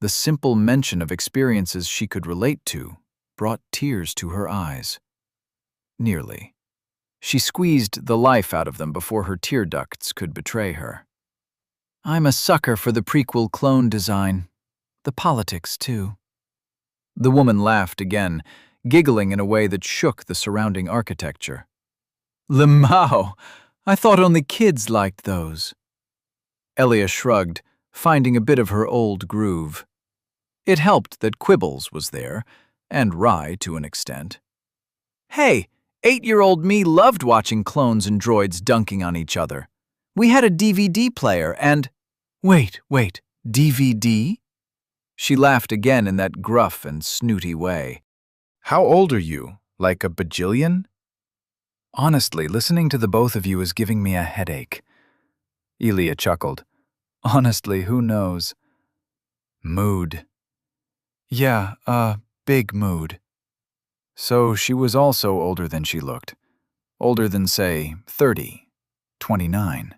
the simple mention of experiences she could relate to brought tears to her eyes. Nearly. She squeezed the life out of them before her tear ducts could betray her. I'm a sucker for the prequel clone design. The politics, too. The woman laughed again, giggling in a way that shook the surrounding architecture. Limao! I thought only kids liked those. Elia shrugged, finding a bit of her old groove. It helped that Quibbles was there, and Rai to an extent. Hey, 8-year-old me loved watching clones and droids dunking on each other. We had a DVD player and… Wait, DVD? She laughed again in that gruff and snooty way. How old are you? Like a bajillion? Honestly, listening to the both of you is giving me a headache. Elia chuckled. Honestly, who knows? Mood. Yeah, big mood. So she was also older than she looked. Older than, say, 30, 29.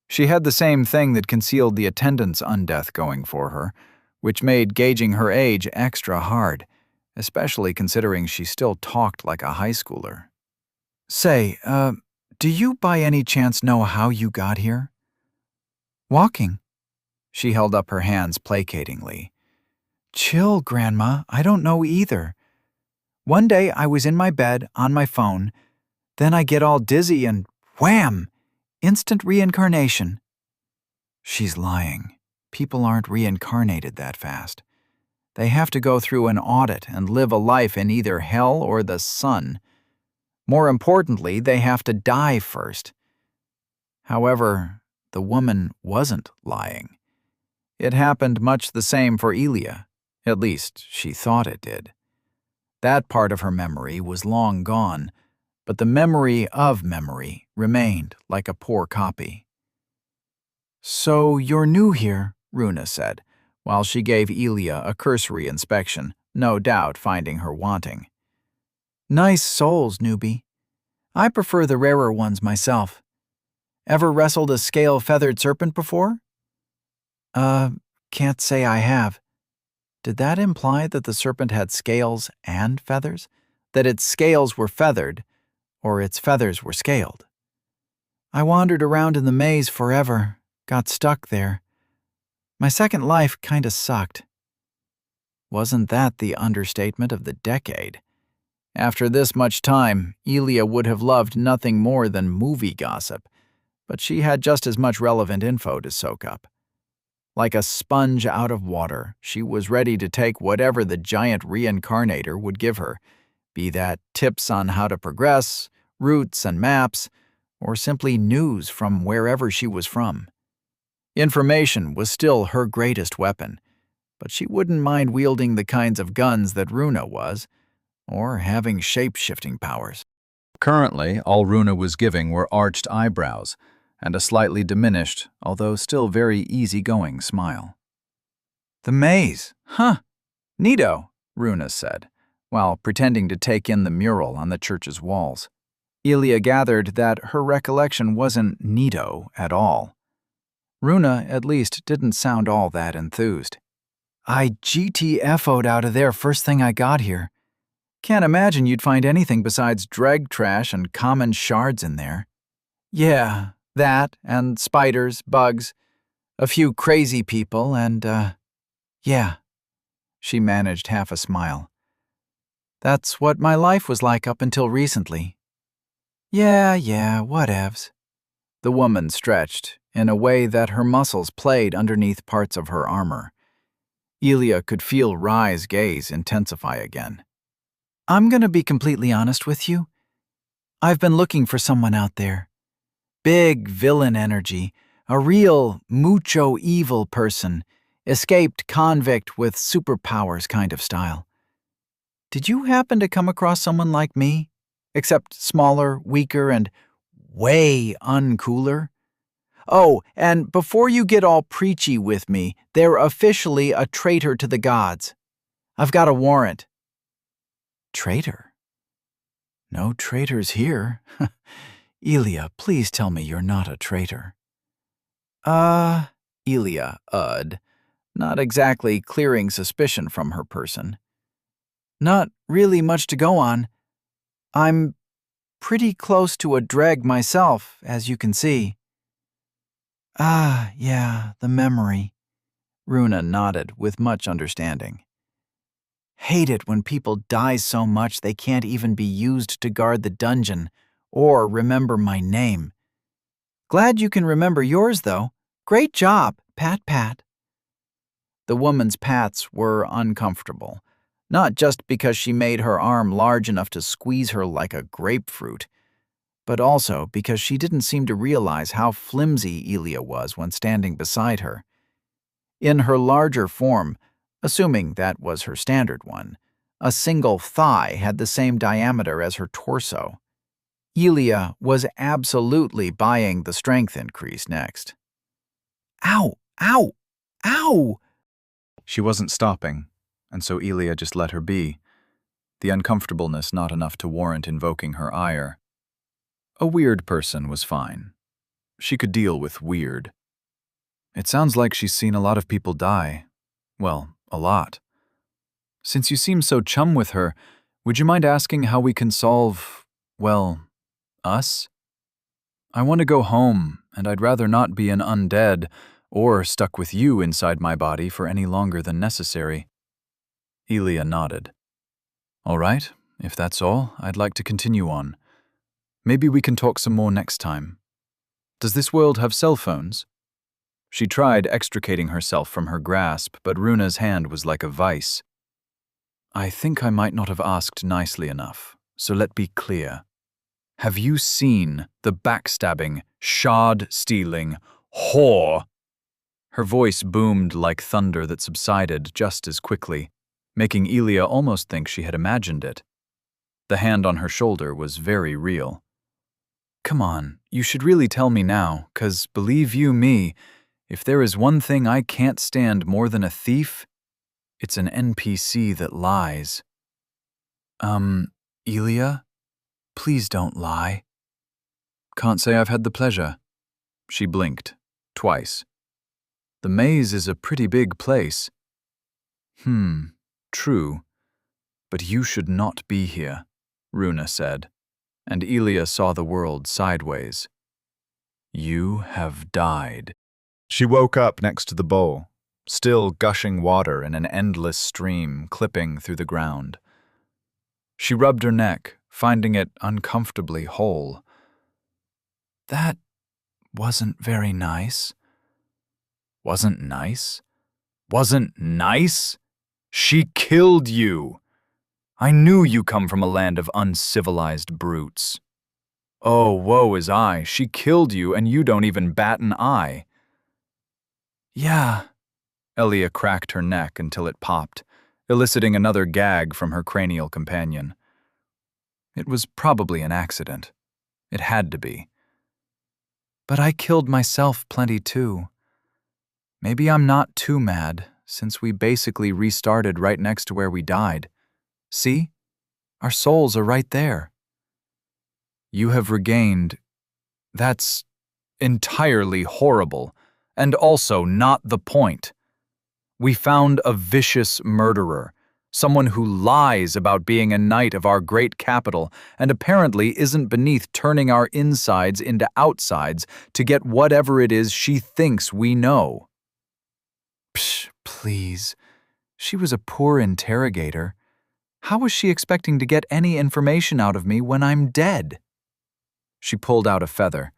She had the same thing that concealed the attendant's undeath going for her, which made gauging her age extra hard, especially considering she still talked like a high schooler. Say, do you by any chance know how you got here? Walking. She held up her hands placatingly. Chill, Grandma, I don't know either. One day I was in my bed, on my phone. Then I get all dizzy and wham! Instant reincarnation. She's lying. People aren't reincarnated that fast. They have to go through an audit and live a life in either hell or the sun. More importantly, they have to die first. However, the woman wasn't lying. It happened much the same for Elia. At least, she thought it did. That part of her memory was long gone, but the memory of memory remained like a poor copy. So you're new here, Runa said, while she gave Elia a cursory inspection, no doubt finding her wanting. Nice souls, newbie. I prefer the rarer ones myself. Ever wrestled a scale-feathered serpent before? Can't say I have. Did that imply that the serpent had scales and feathers? That its scales were feathered, or its feathers were scaled? I wandered around in the maze forever, got stuck there. My second life kinda sucked. Wasn't that the understatement of the decade? After this much time, Elia would have loved nothing more than movie gossip, but she had just as much relevant info to soak up. Like a sponge out of water, she was ready to take whatever the giant reincarnator would give her, be that tips on how to progress, routes and maps, or simply news from wherever she was from. Information was still her greatest weapon, but she wouldn't mind wielding the kinds of guns that Runa was, or having shape-shifting powers. Currently, all Runa was giving were arched eyebrows and a slightly diminished, although still very easygoing smile. The maze, huh? Neato, Runa said, while pretending to take in the mural on the church's walls. Elia gathered that her recollection wasn't neato at all. Runa, at least, didn't sound all that enthused. I GTFO'd out of there first thing I got here. Can't imagine you'd find anything besides dreg trash and common shards in there. Yeah, that, and spiders, bugs, a few crazy people, and, yeah. She managed half a smile. That's what my life was like up until recently. Yeah, whatevs. The woman stretched in a way that her muscles played underneath parts of her armor. Elia could feel Rye's gaze intensify again. I'm gonna be completely honest with you. I've been looking for someone out there. Big villain energy, a real mucho evil person, escaped convict with superpowers kind of style. Did you happen to come across someone like me? Except smaller, weaker, and way uncooler? Oh, and before you get all preachy with me, they're officially a traitor to the gods. I've got a warrant. Traitor? No traitors here. Elia, please tell me you're not a traitor. Elia, not exactly clearing suspicion from her person. Not really much to go on. I'm pretty close to a dreg myself, as you can see. Yeah, the memory. Runa nodded with much understanding. Hate it when people die so much they can't even be used to guard the dungeon or remember my name. Glad you can remember yours, though. Great job, pat pat. The woman's pats were uncomfortable, not just because she made her arm large enough to squeeze her like a grapefruit, but also because she didn't seem to realize how flimsy Elia was when standing beside her. In her larger form, assuming that was her standard one, a single thigh had the same diameter as her torso. Elia was absolutely buying the strength increase next. Ow! Ow! Ow! She wasn't stopping, and so Elia just let her be, the uncomfortableness not enough to warrant invoking her ire. A weird person was fine. She could deal with weird. It sounds like she's seen a lot of people die. Well, a lot. Since you seem so chum with her, would you mind asking how we can solve, well, us? I want to go home, and I'd rather not be an undead or stuck with you inside my body for any longer than necessary. Elia nodded. All right, if that's all, I'd like to continue on. Maybe we can talk some more next time. Does this world have cell phones? She tried extricating herself from her grasp, but Runa's hand was like a vice. I think I might not have asked nicely enough, so let be clear. Have you seen the backstabbing, shard-stealing whore? Her voice boomed like thunder that subsided just as quickly, making Elia almost think she had imagined it. The hand on her shoulder was very real. Come on, you should really tell me now, 'cause believe you me, if there is one thing I can't stand more than a thief, it's an NPC that lies. Elia? Please don't lie. Can't say I've had the pleasure. She blinked, twice. The maze is a pretty big place. True. But you should not be here, Runa said, and Elia saw the world sideways. You have died. She woke up next to the bowl, still gushing water in an endless stream clipping through the ground. She rubbed her neck, finding it uncomfortably whole. That wasn't very nice. Wasn't nice? Wasn't nice? She killed you! I knew you come from a land of uncivilized brutes. Oh, woe is I, she killed you and you don't even bat an eye. Yeah. Elia cracked her neck until it popped, eliciting another gag from her cranial companion. It was probably an accident. It had to be. But I killed myself plenty too. Maybe I'm not too mad, since we basically restarted right next to where we died. See? Our souls are right there. You have regained... That's entirely horrible, and also not the point. We found a vicious murderer, someone who lies about being a knight of our great capital and apparently isn't beneath turning our insides into outsides to get whatever it is she thinks we know. Psh, please. She was a poor interrogator. How was she expecting to get any information out of me when I'm dead? She pulled out a feather,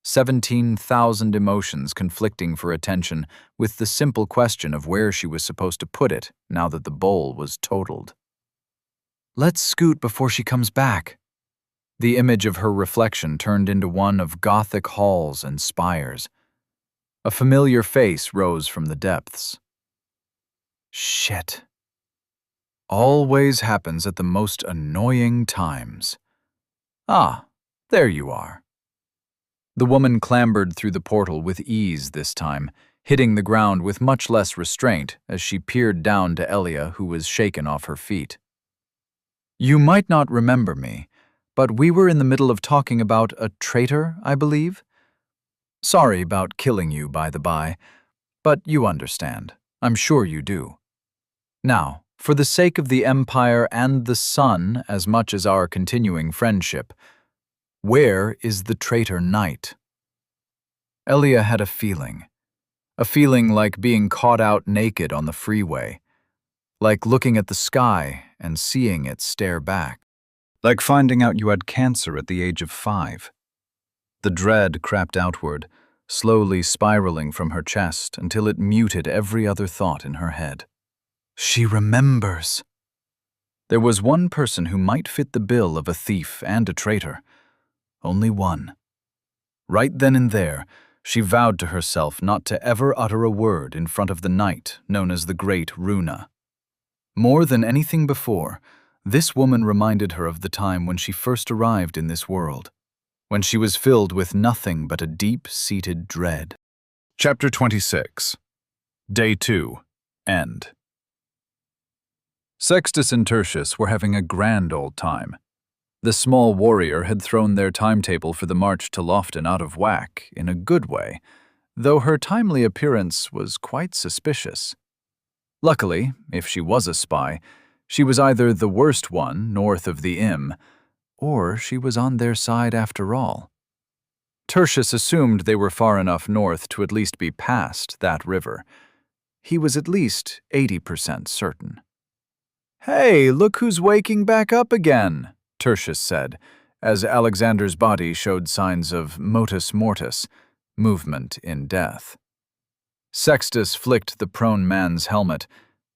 17,000 emotions conflicting for attention with the simple question of where she was supposed to put it now that the bowl was totaled. Let's scoot before she comes back. The image of her reflection turned into one of Gothic halls and spires. A familiar face rose from the depths. Shit. Always happens at the most annoying times. Ah, there you are. The woman clambered through the portal with ease this time, hitting the ground with much less restraint as she peered down to Elia, who was shaken off her feet. You might not remember me, but we were in the middle of talking about a traitor, I believe? Sorry about killing you, by the by, but you understand. I'm sure you do. Now, for the sake of the Empire and the Sun as much as our continuing friendship, where is the traitor knight? Elia had a feeling like being caught out naked on the freeway, like looking at the sky and seeing it stare back, like finding out you had cancer at the age of 5. The dread crept outward, slowly spiraling from her chest until it muted every other thought in her head. She remembers. There was one person who might fit the bill of a thief and a traitor. Only one. Right then and there, she vowed to herself not to ever utter a word in front of the knight known as the Great Runa. More than anything before, this woman reminded her of the time when she first arrived in this world, when she was filled with nothing but a deep-seated dread. Chapter 26. Day 2. End. Sextus and Tertius were having a grand old time. The small warrior had thrown their timetable for the march to Lofton out of whack in a good way, though her timely appearance was quite suspicious. Luckily, if she was a spy, she was either the worst one north of the Im, or she was on their side after all. Tertius assumed they were far enough north to at least be past that river. He was at least 80% certain. "Hey, look who's waking back up again," Tertius said, as Alexander's body showed signs of motus mortis, movement in death. Sextus flicked the prone man's helmet,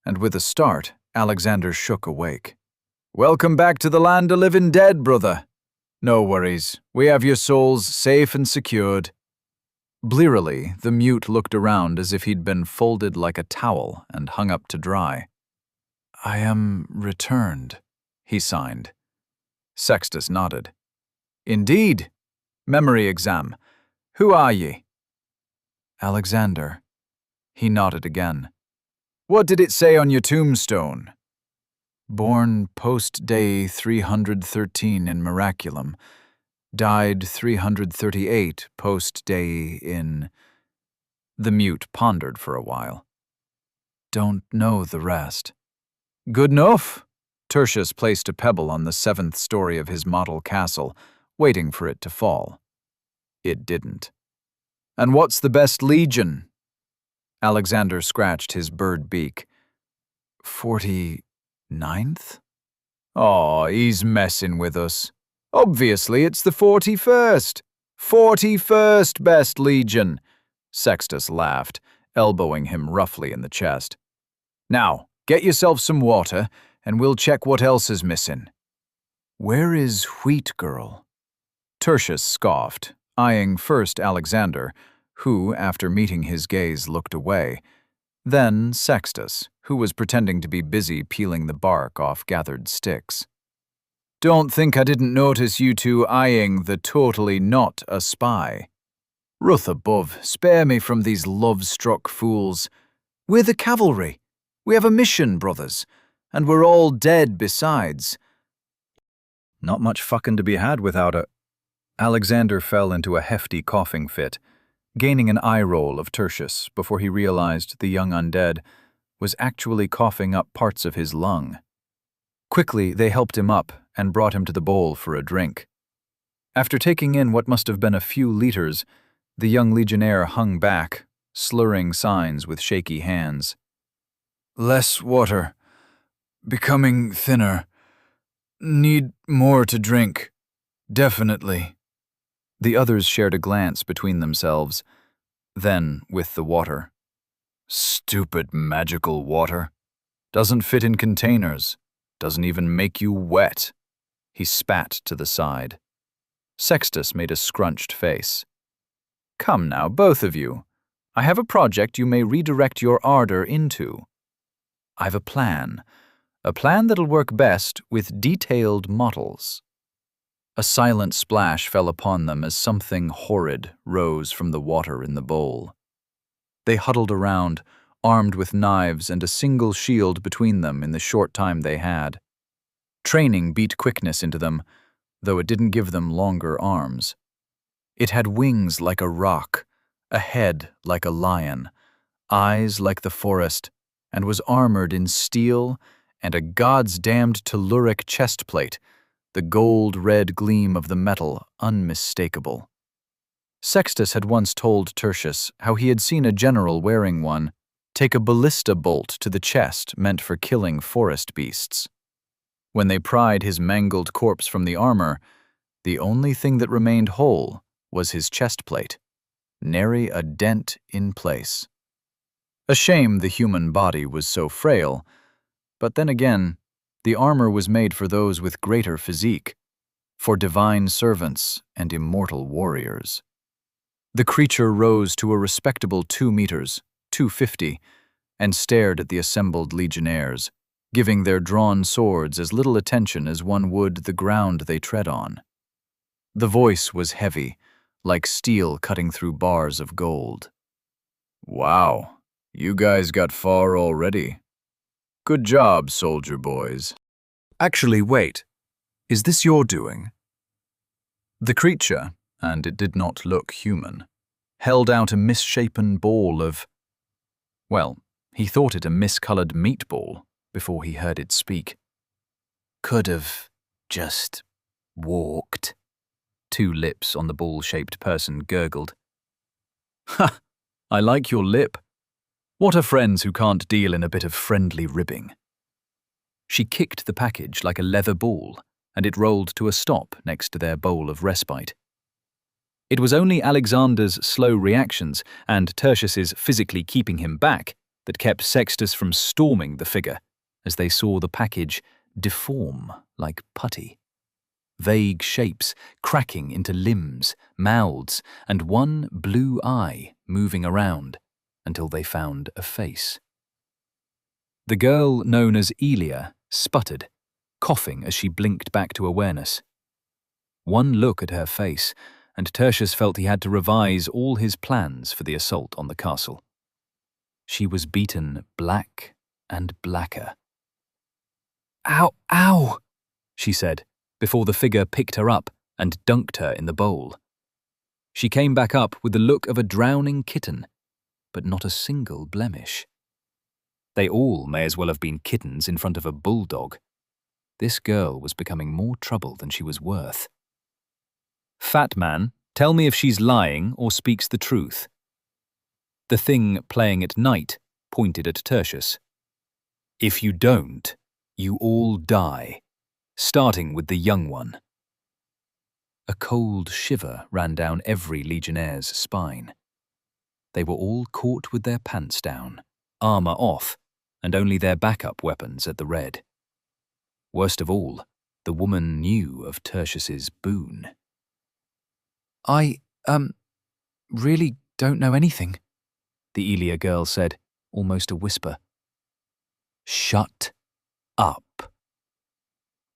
and with a start, Alexander shook awake. "Welcome back to the land of living dead, brother. No worries, we have your souls safe and secured." Blearily, the mute looked around as if he'd been folded like a towel and hung up to dry. "I am returned," he signed. Sextus nodded. "Indeed. Memory exam. Who are ye?" "Alexander." He nodded again. "What did it say on your tombstone?" "Born post-day 313 in Miraculum. Died 338 post-day in..." The mute pondered for a while. "Don't know the rest." "Good enough." Tertius placed a pebble on the 7th story of his model castle, waiting for it to fall. It didn't. "And what's the best legion?" Alexander scratched his bird beak. 49th? "Aw, he's messing with us. Obviously it's the 41st. 41st best legion." Sextus laughed, elbowing him roughly in the chest. "Now, get yourself some water, and we'll check what else is missing." "Where is Wheat Girl?" Tertius scoffed, eyeing first Alexander, who, after meeting his gaze, looked away, then Sextus, who was pretending to be busy peeling the bark off gathered sticks. "Don't think I didn't notice you two eyeing the totally not a spy. Ruth above, spare me from these love-struck fools. We're the cavalry. We have a mission, brothers, and we're all dead besides." "Not much fucking to be had without a..." Alexander fell into a hefty coughing fit, gaining an eye roll of Tertius before he realized the young undead was actually coughing up parts of his lung. Quickly, they helped him up and brought him to the bowl for a drink. After taking in what must have been a few liters, the young legionnaire hung back, slurring signs with shaky hands. Less water. Becoming thinner. Need more to drink. Definitely. The others shared a glance between themselves, then with the water. Stupid magical water. Doesn't fit in containers. Doesn't even make you wet. He spat to the side. Sextus made a scrunched face. Come now, both of you. I have a project you may redirect your ardor into. I've a plan that'll work best with detailed models. A silent splash fell upon them as something horrid rose from the water in the bowl. They huddled around, armed with knives and a single shield between them in the short time they had. Training beat quickness into them, though it didn't give them longer arms. It had wings like a roc, a head like a lion, eyes like the forest, and was armored in steel and a gods-damned telluric chestplate, the gold-red gleam of the metal unmistakable. Sextus had once told Tertius how he had seen a general wearing one take a ballista bolt to the chest meant for killing forest beasts. When they pried his mangled corpse from the armor, the only thing that remained whole was his chestplate, nary a dent in place. A shame the human body was so frail, but then again, the armor was made for those with greater physique, for divine servants and immortal warriors. The creature rose to a respectable 2 meters, 250, and stared at the assembled legionnaires, giving their drawn swords as little attention as one would the ground they tread on. The voice was heavy, like steel cutting through bars of gold. Wow, you guys got far already. Good job, soldier boys. Actually, wait. Is this your doing? The creature, and it did not look human, held out a misshapen ball of, well, he thought it a miscolored meatball before he heard it speak. Could have just walked. 2 lips on the ball-shaped person gurgled. Ha! I like your lip. What are friends who can't deal in a bit of friendly ribbing? She kicked the package like a leather ball, and it rolled to a stop next to their bowl of respite. It was only Alexander's slow reactions and Tertius's physically keeping him back that kept Sextus from storming the figure as they saw the package deform like putty. Vague shapes cracking into limbs, mouths, and one blue eye moving around until they found a face. The girl known as Elia sputtered, coughing as she blinked back to awareness. One look at her face, and Tertius felt he had to revise all his plans for the assault on the castle. She was beaten black and blacker. "Ow, ow," she said, before the figure picked her up and dunked her in the bowl. She came back up with the look of a drowning kitten, but not a single blemish. They all may as well have been kittens in front of a bulldog. This girl was becoming more trouble than she was worth. "Fat man, tell me if she's lying or speaks the truth." The thing playing at night pointed at Tertius. "If you don't, you all die, starting with the young one." A cold shiver ran down every legionnaire's spine. They were all caught with their pants down, armor off, and only their backup weapons at the red. Worst of all, the woman knew of Tertius's boon. "I, really don't know anything," the Elia girl said, almost a whisper. "Shut up."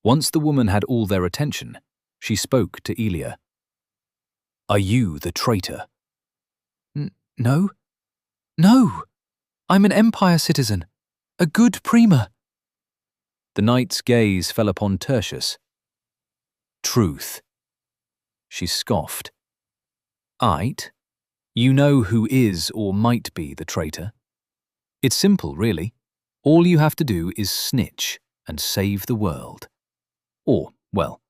Once the woman had all their attention, she spoke to Elia. "Are you the traitor?" No. No! I'm an Empire citizen. A good prima." The knight's gaze fell upon Tertius. "Truth." She scoffed. "Aight. You know who is or might be the traitor. It's simple, really. All you have to do is snitch and save the world. Or, well,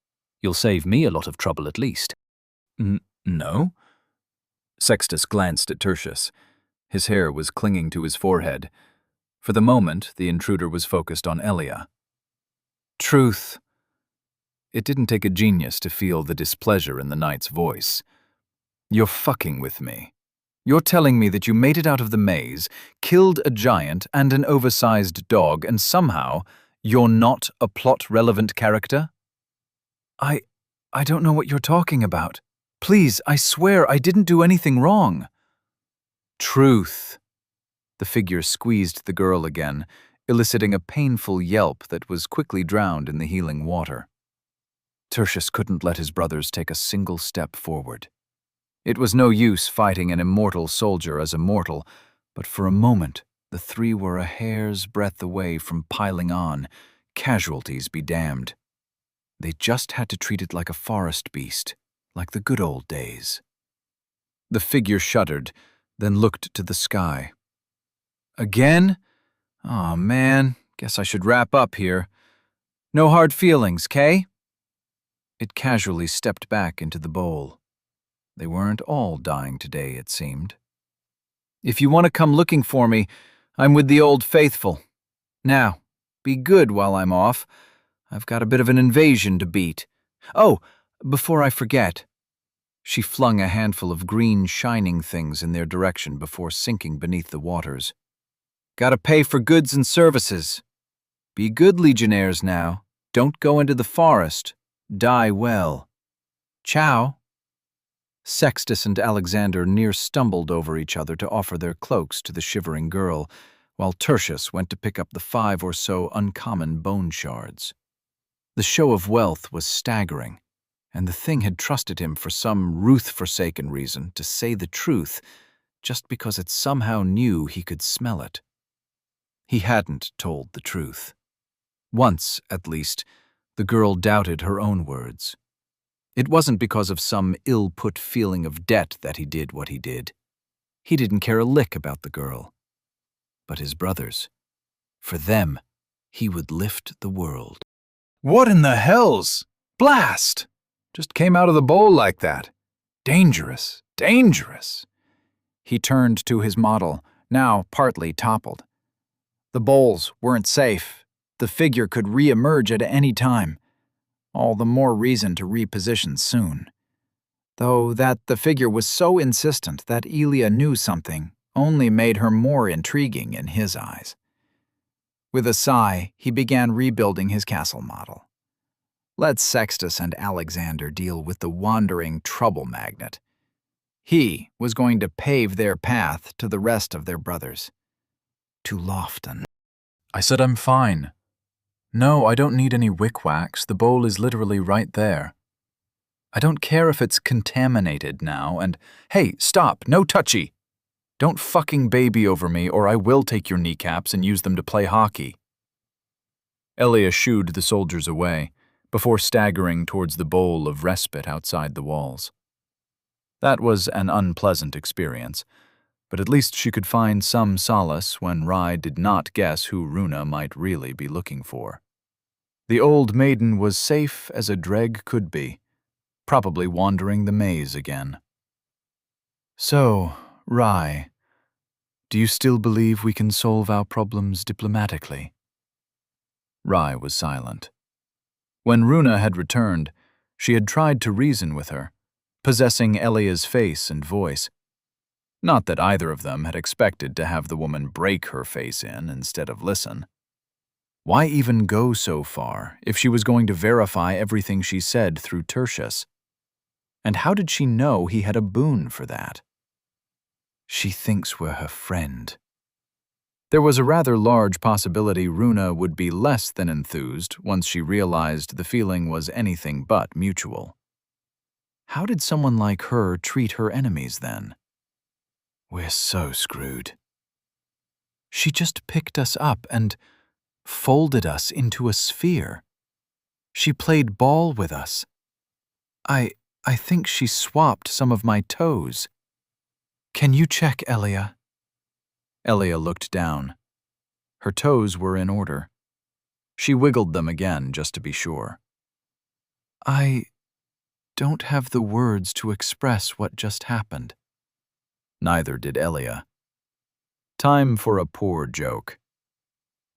you'll save me a lot of trouble at least." No? Sextus glanced at Tertius. His hair was clinging to his forehead. For the moment, the intruder was focused on Elia. Truth. It didn't take a genius to feel the displeasure in the knight's voice. You're fucking with me. You're telling me that you made it out of the maze, killed a giant and an oversized dog, and somehow you're not a plot-relevant character? I don't know what you're talking about. Please, I swear I didn't do anything wrong. Truth. The figure squeezed the girl again, eliciting a painful yelp that was quickly drowned in the healing water. Tertius couldn't let his brothers take a single step forward. It was no use fighting an immortal soldier as a mortal, but for a moment the three were a hair's breadth away from piling on, casualties be damned. They just had to treat it like a forest beast, like the good old days. The figure shuddered, then looked to the sky. Again? Aw, man, guess I should wrap up here. No hard feelings, Kay? It casually stepped back into the bowl. They weren't all dying today, it seemed. If you want to come looking for me, I'm with the old faithful. Now, be good while I'm off. I've got a bit of an invasion to beat. Oh, before I forget. She flung a handful of green shining things in their direction before sinking beneath the waters. Gotta pay for goods and services. Be good legionnaires now. Don't go into the forest. Die well. Ciao. Sextus and Alexander near stumbled over each other to offer their cloaks to the shivering girl, while Tertius went to pick up the 5 or so uncommon bone shards. The show of wealth was staggering, and the thing had trusted him for some Ruth-forsaken reason to say the truth, just because it somehow knew he could smell it. He hadn't told the truth. Once, at least, the girl doubted her own words. It wasn't because of some ill-put feeling of debt that he did what he did. He didn't care a lick about the girl. But his brothers, for them, he would lift the world. What in the hells? Blast! Just came out of the bowl like that. Dangerous, dangerous. He turned to his model, now partly toppled. The bowls weren't safe. The figure could re-emerge at any time. All the more reason to reposition soon. Though that the figure was so insistent that Elia knew something only made her more intriguing in his eyes. With a sigh, he began rebuilding his castle model. Let Sextus and Alexander deal with the wandering trouble magnet. He was going to pave their path to the rest of their brothers. To Lofton. I said I'm fine. No, I don't need any wick-wax. The bowl is literally right there. I don't care if it's contaminated now, and hey, stop, no touchy. Don't fucking baby over me or I will take your kneecaps and use them to play hockey. Elia shooed the soldiers away, before staggering towards the bowl of respite outside the walls. That was an unpleasant experience, but at least she could find some solace when Rai did not guess who Runa might really be looking for. The old maiden was safe as a dreg could be, probably wandering the maze again. So, Rai, do you still believe we can solve our problems diplomatically? Rai was silent. When Runa had returned, she had tried to reason with her, possessing Elia's face and voice. Not that either of them had expected to have the woman break her face in instead of listen. Why even go so far if she was going to verify everything she said through Tertius? And how did she know he had a boon for that? She thinks we're her friend. There was a rather large possibility Runa would be less than enthused once she realized the feeling was anything but mutual. How did someone like her treat her enemies then? We're so screwed. She just picked us up and folded us into a sphere. She played ball with us. I think she swapped some of my toes. Can you check, Elia? Elia looked down. Her toes were in order. She wiggled them again just to be sure. I don't have the words to express what just happened. Neither did Elia. Time for a poor joke.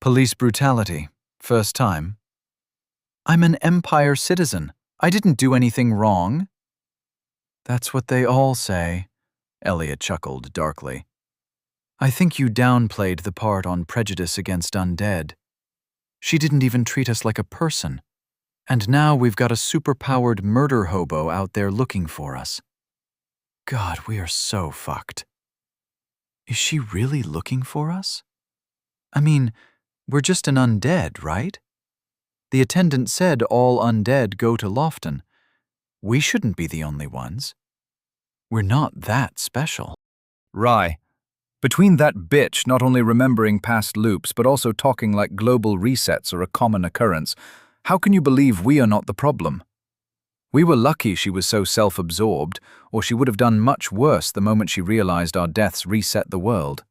Police brutality. First time. I'm an Empire citizen. I didn't do anything wrong. That's what they all say, Elliot chuckled darkly. I think you downplayed the part on prejudice against undead. She didn't even treat us like a person. And now we've got a superpowered murder hobo out there looking for us. God, we are so fucked. Is she really looking for us? I mean, we're just an undead, right? The attendant said all undead go to Lofton. We shouldn't be the only ones. We're not that special. Rye, between that bitch not only remembering past loops but also talking like global resets are a common occurrence, how can you believe we are not the problem? We were lucky she was so self-absorbed, or she would have done much worse the moment she realized our deaths reset the world.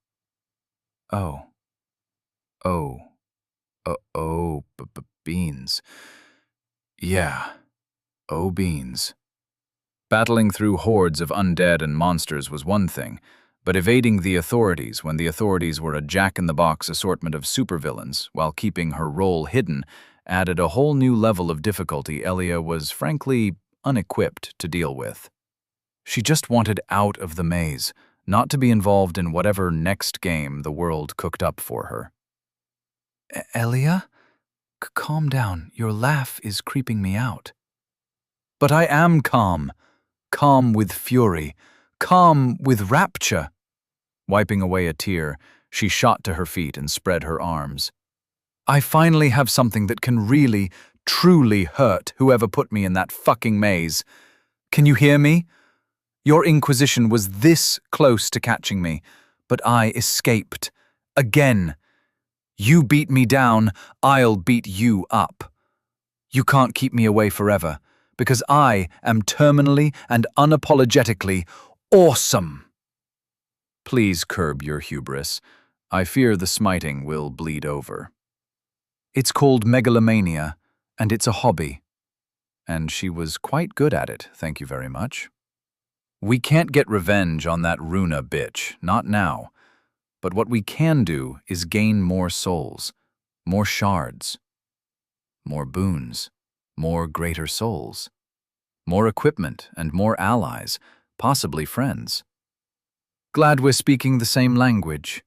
Beans. Yeah. Oh, beans. Battling through hordes of undead and monsters was one thing, but evading the authorities when the authorities were a jack-in-the-box assortment of supervillains while keeping her role hidden added a whole new level of difficulty Elia was frankly unequipped to deal with. She just wanted out of the maze, not to be involved in whatever next game the world cooked up for her. Elia? Calm down. Your laugh is creeping me out. But I am calm. Calm with fury. Calm with rapture. Wiping away a tear, she shot to her feet and spread her arms. I finally have something that can really, truly hurt whoever put me in that fucking maze. Can you hear me? Your Inquisition was this close to catching me, but I escaped. Again. You beat me down, I'll beat you up. You can't keep me away forever, because I am terminally and unapologetically awesome. Please curb your hubris. I fear the smiting will bleed over. It's called megalomania, and it's a hobby. And she was quite good at it, thank you very much. We can't get revenge on that Runa bitch, not now. But what we can do is gain more souls, more shards, more boons, more greater souls, more equipment and more allies, possibly friends. Glad we're speaking the same language.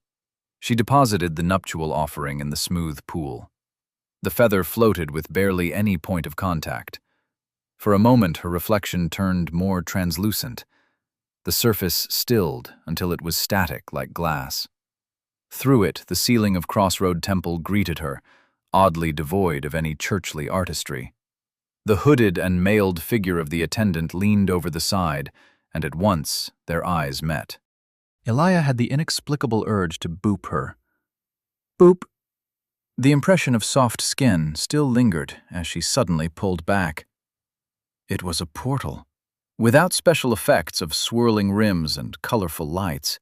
She deposited the nuptial offering in the smooth pool. The feather floated with barely any point of contact. For a moment, her reflection turned more translucent. The surface stilled until it was static like glass. Through it, the ceiling of Crossroad Temple greeted her, oddly devoid of any churchly artistry. The hooded and mailed figure of the attendant leaned over the side, and at once their eyes met. Elia had the inexplicable urge to boop her. Boop. The impression of soft skin still lingered as she suddenly pulled back. It was a portal, without special effects of swirling rims and colorful lights.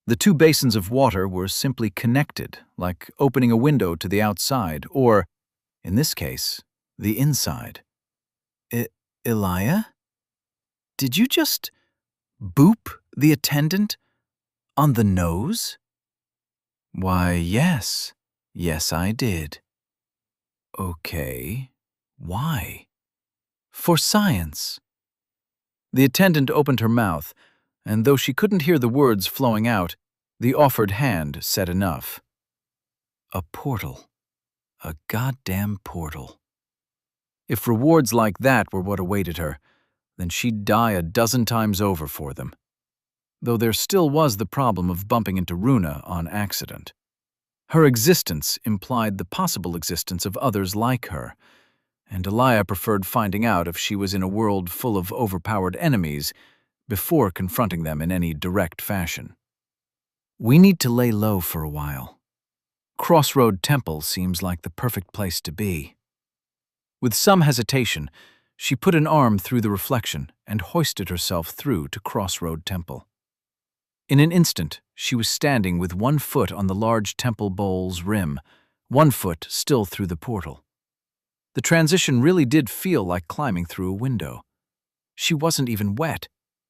The two basins of water were simply connected, like opening a window to the outside, or, in this case, the inside. Elia? Did you just boop the attendant on the nose? Why, yes. Yes, I did. Okay. Why? For science. The attendant opened her mouth, and though she couldn't hear the words flowing out, the offered hand said enough. A portal. A goddamn portal. If rewards like that were what awaited her, then she'd die a dozen times over for them. Though there still was the problem of bumping into Runa on accident. Her existence implied the possible existence of others like her, and Elia preferred finding out if she was in a world full of overpowered enemies before confronting them in any direct fashion. We need to lay low for a while. Crossroad Temple seems like the perfect place to be. With some hesitation, she put an arm through the reflection and hoisted herself through to Crossroad Temple. In an instant, she was standing with one foot on the large temple bowl's rim, one foot still through the portal. The transition really did feel like climbing through a window. She wasn't even wet,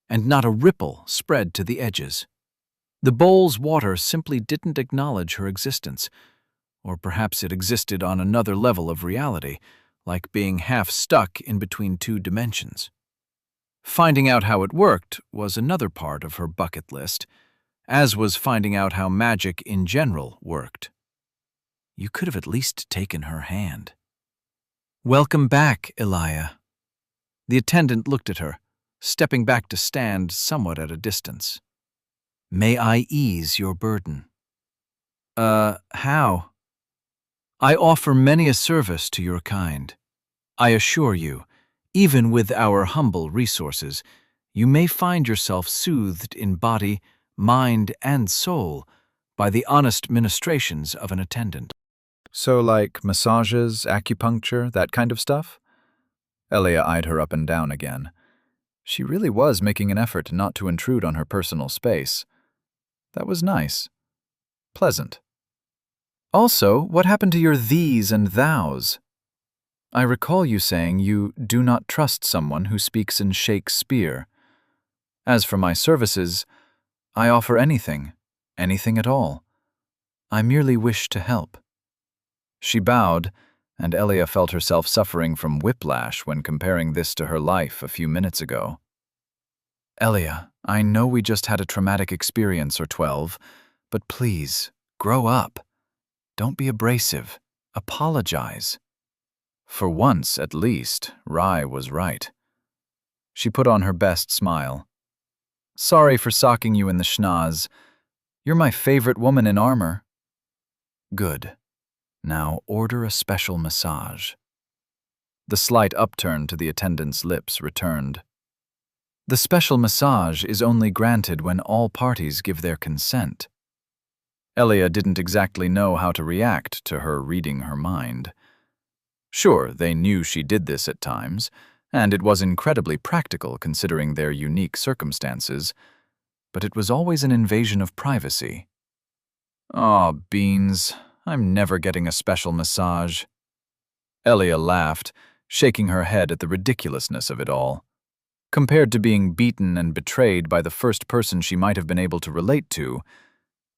and not a ripple spread to the edges. The bowl's water simply didn't acknowledge her existence, Or perhaps it existed on another level of reality, like being half stuck in between two dimensions. Finding out how it worked was another part of her bucket list, as was finding out how magic in general worked. You could have at least taken her hand. "Welcome back, Elia." The attendant looked at her, stepping back to stand somewhat at a distance. "May I ease your burden?" How?" "I offer many a service to your kind. I assure you, even with our humble resources, you may find yourself soothed in body, mind, and soul by the honest ministrations of an attendant." So like massages, acupuncture, that kind of stuff? Elia eyed her up and down again. She really was making an effort not to intrude on her personal space. That was nice. Pleasant. "Also, what happened to your these and thous? I recall you saying you do not trust someone who speaks in Shakespeare. As for my services, I offer anything at all. I merely wish to help." She bowed, and Elia felt herself suffering from whiplash when comparing this to her life a few minutes ago. "Elia, I know we just had a traumatic experience or 12, but please, grow up. Don't be abrasive. Apologize." For once, at least, Rai was right. She put on her best smile. "Sorry for socking you in the schnoz. You're my favorite woman in armor." "Good. Now order a special massage." The slight upturn to the attendant's lips returned. "The special massage is only granted when all parties give their consent." Elia didn't exactly know how to react to her reading her mind. Sure, they knew she did this at times, and it was incredibly practical considering their unique circumstances, but it was always an invasion of privacy. "Aw, beans. I'm never getting a special massage." Elia laughed, shaking her head at the ridiculousness of it all. Compared to being beaten and betrayed by the first person she might have been able to relate to,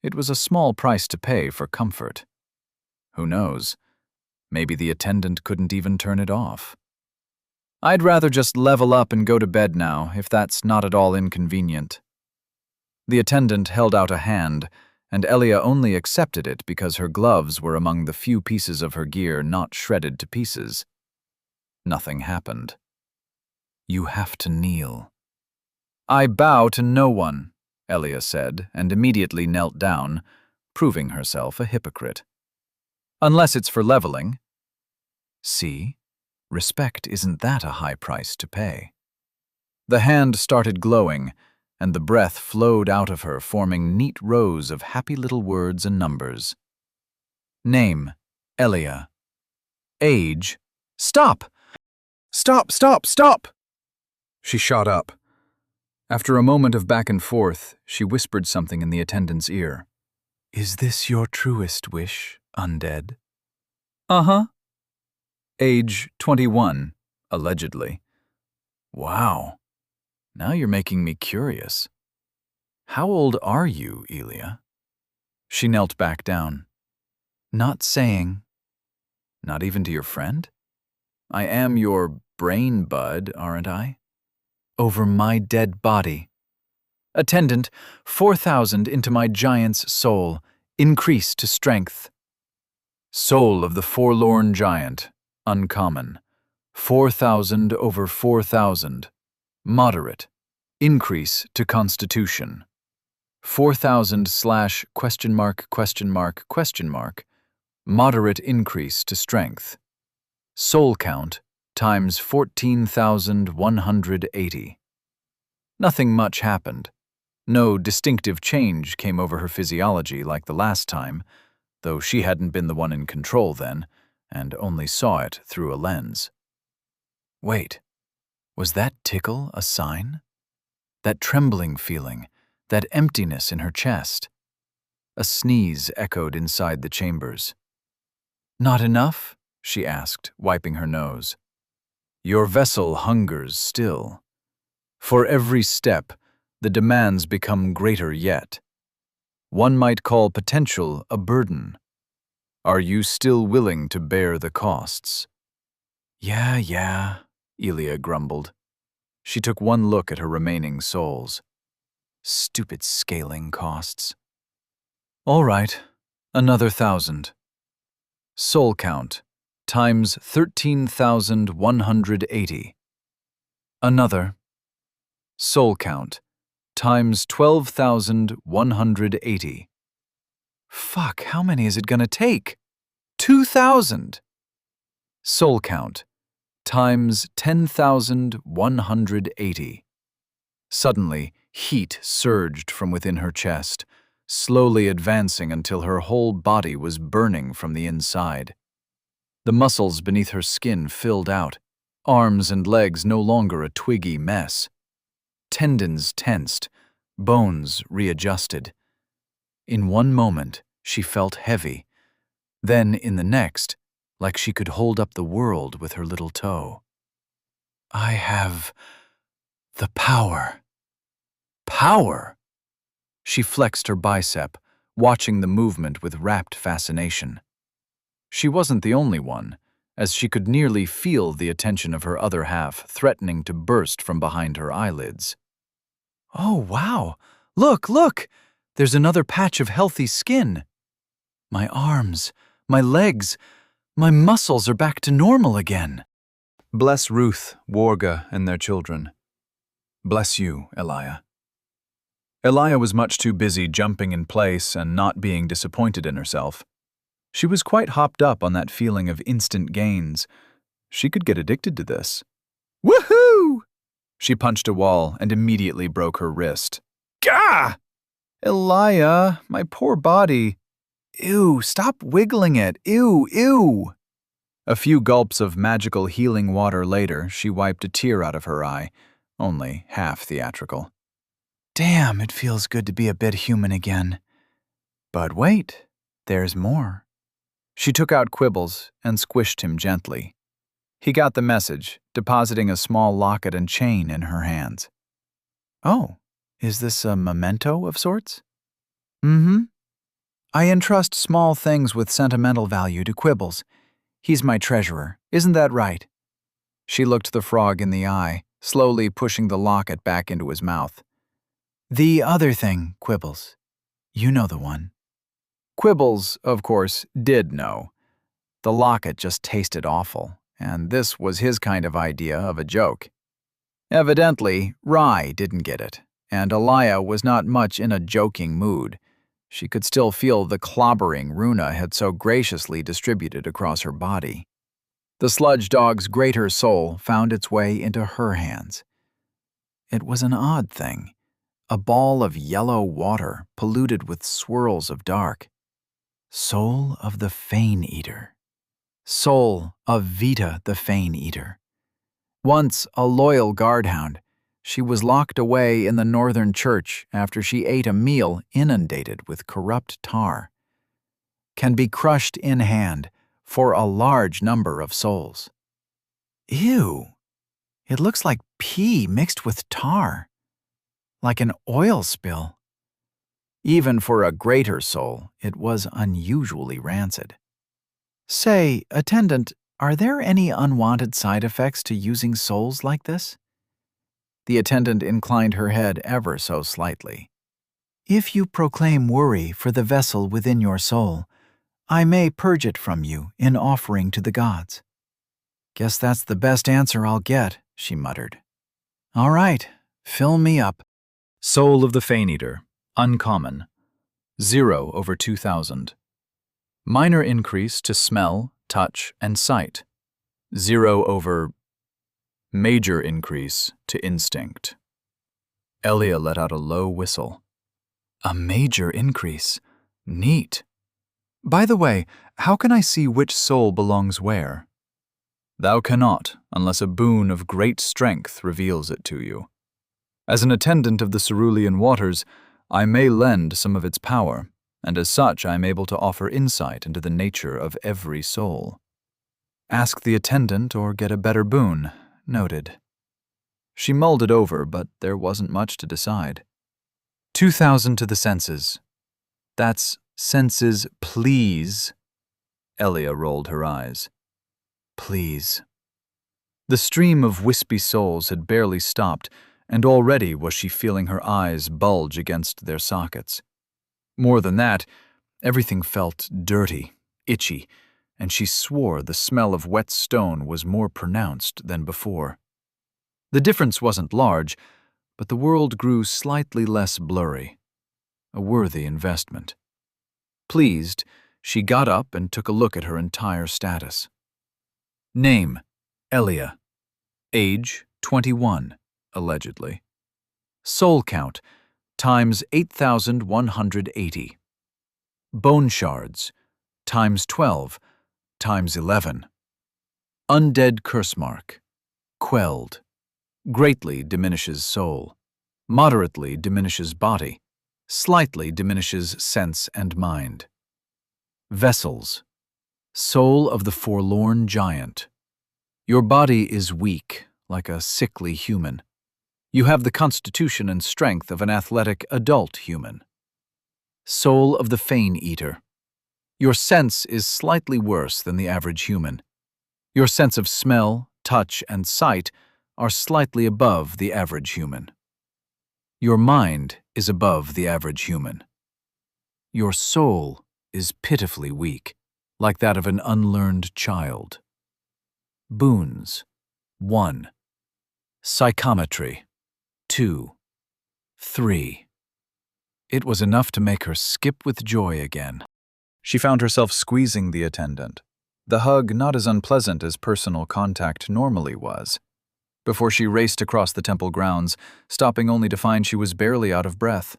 it was a small price to pay for comfort. Who knows? Maybe the attendant couldn't even turn it off. "I'd rather just level up and go to bed now, if that's not at all inconvenient." The attendant held out a hand, and Elia only accepted it because her gloves were among the few pieces of her gear not shredded to pieces. Nothing happened. "You have to kneel." "I bow to no one," Elia said, and immediately knelt down, proving herself a hypocrite. "Unless it's for leveling." See? Respect isn't that a high price to pay. The hand started glowing, and the breath flowed out of her, forming neat rows of happy little words and numbers. Name, Elia. Age, stop! "Stop, stop, stop!" She shot up. After a moment of back and forth, she whispered something in the attendant's ear. "Is this your truest wish, undead?" "Uh-huh." Age 21, allegedly. Wow. Now you're making me curious. How old are you, Elia? She knelt back down. "Not saying." "Not even to your friend? I am your brain bud, aren't I?" "Over my dead body." "Attendant, 4,000 into my giant's soul. Increase to strength." Soul of the forlorn giant. Uncommon. 4,000 over 4,000. Moderate. Increase to constitution. 4,000 /? Moderate increase to strength. Soul count times 14,180. Nothing much happened. No distinctive change came over her physiology like the last time, though she hadn't been the one in control then, and only saw it through a lens. Wait, was that tickle a sign? That trembling feeling, that emptiness in her chest? A sneeze echoed inside the chambers. "Not enough?" she asked, wiping her nose. "Your vessel hungers still. For every step, the demands become greater yet. One might call potential a burden. Are you still willing to bear the costs? Yeah, Elia grumbled. She took one look at her remaining souls. Stupid scaling costs. All right, another 1,000. Soul count times 13,180. Another. Soul count times 12,180. Fuck, how many is it gonna take? 2,000. Soul count times 10,180. Suddenly, heat surged from within her chest, slowly advancing until her whole body was burning from the inside. The muscles beneath her skin filled out, arms and legs no longer a twiggy mess. Tendons tensed, bones readjusted. In one moment, she felt heavy. Then, in the next, like she could hold up the world with her little toe. I have the power. Power! She flexed her bicep, watching the movement with rapt fascination. She wasn't the only one, as she could nearly feel the attention of her other half threatening to burst from behind her eyelids. Oh, wow! Look! There's another patch of healthy skin. My arms, my legs, my muscles are back to normal again. Bless Ruth, Warga, and their children. Bless you, Elia. Elia was much too busy jumping in place and not being disappointed in herself. She was quite hopped up on that feeling of instant gains. She could get addicted to this. Woohoo! She punched a wall and immediately broke her wrist. Gah! Elia, my poor body. Ew, stop wiggling it. Ew. A few gulps of magical healing water later, she wiped a tear out of her eye, only half theatrical. Damn, it feels good to be a bit human again. But wait, there's more. She took out Quibbles and squished him gently. He got the message, depositing a small locket and chain in her hands. Oh, is this a memento of sorts? Mm-hmm. I entrust small things with sentimental value to Quibbles. He's my treasurer, isn't that right? She looked the frog in the eye, slowly pushing the locket back into his mouth. The other thing, Quibbles. You know the one. Quibbles, of course, did know. The locket just tasted awful, and this was his kind of idea of a joke. Evidently, Rye didn't get it, and Elia was not much in a joking mood. She could still feel the clobbering Runa had so graciously distributed across her body. The sludge dog's greater soul found its way into her hands. It was an odd thing, a ball of yellow water polluted with swirls of dark. Soul of the Fane Eater. Soul of Vita the Fane Eater. Once a loyal guardhound, she was locked away in the northern church after she ate a meal inundated with corrupt tar. Can be crushed in hand for a large number of souls. Ew! It looks like pee mixed with tar. Like an oil spill. Even for a greater soul, it was unusually rancid. Say, attendant, are there any unwanted side effects to using souls like this? The attendant inclined her head ever so slightly. If you proclaim worry for the vessel within your soul, I may purge it from you in offering to the gods. Guess that's the best answer I'll get, she muttered. All right, fill me up. Soul of the Fane Eater. Uncommon. 0/2000. Minor increase to smell, touch, and sight. 0/. Major increase to instinct. Elia let out a low whistle. A major increase. Neat. By the way, how can I see which soul belongs where? Thou cannot, unless a boon of great strength reveals it to you. As an attendant of the cerulean waters, I may lend some of its power, and as such I am able to offer insight into the nature of every soul. Ask the attendant or get a better boon. Noted. She mulled it over, but there wasn't much to decide. 2,000 to the senses. That's senses, please. Elia rolled her eyes. Please. The stream of wispy souls had barely stopped, and already was she feeling her eyes bulge against their sockets. More than that, everything felt dirty, itchy, and she swore the smell of wet stone was more pronounced than before. The difference wasn't large, but the world grew slightly less blurry. A worthy investment. Pleased, she got up and took a look at her entire status. Name, Elia. Age, 21, allegedly. Soul count, times 8,180. Bone shards, times 12, times 11. Undead curse mark. Quelled. Greatly diminishes soul. Moderately diminishes body. Slightly diminishes sense and mind. Vessels. Soul of the forlorn giant. Your body is weak, like a sickly human. You have the constitution and strength of an athletic adult human. Soul of the Fane Eater. Your sense is slightly worse than the average human. Your sense of smell, touch, and sight are slightly above the average human. Your mind is above the average human. Your soul is pitifully weak, like that of an unlearned child. Boons. 1. Psychometry. 2. 3. It was enough to make her skip with joy again. She found herself squeezing the attendant, the hug not as unpleasant as personal contact normally was, before she raced across the temple grounds, stopping only to find she was barely out of breath.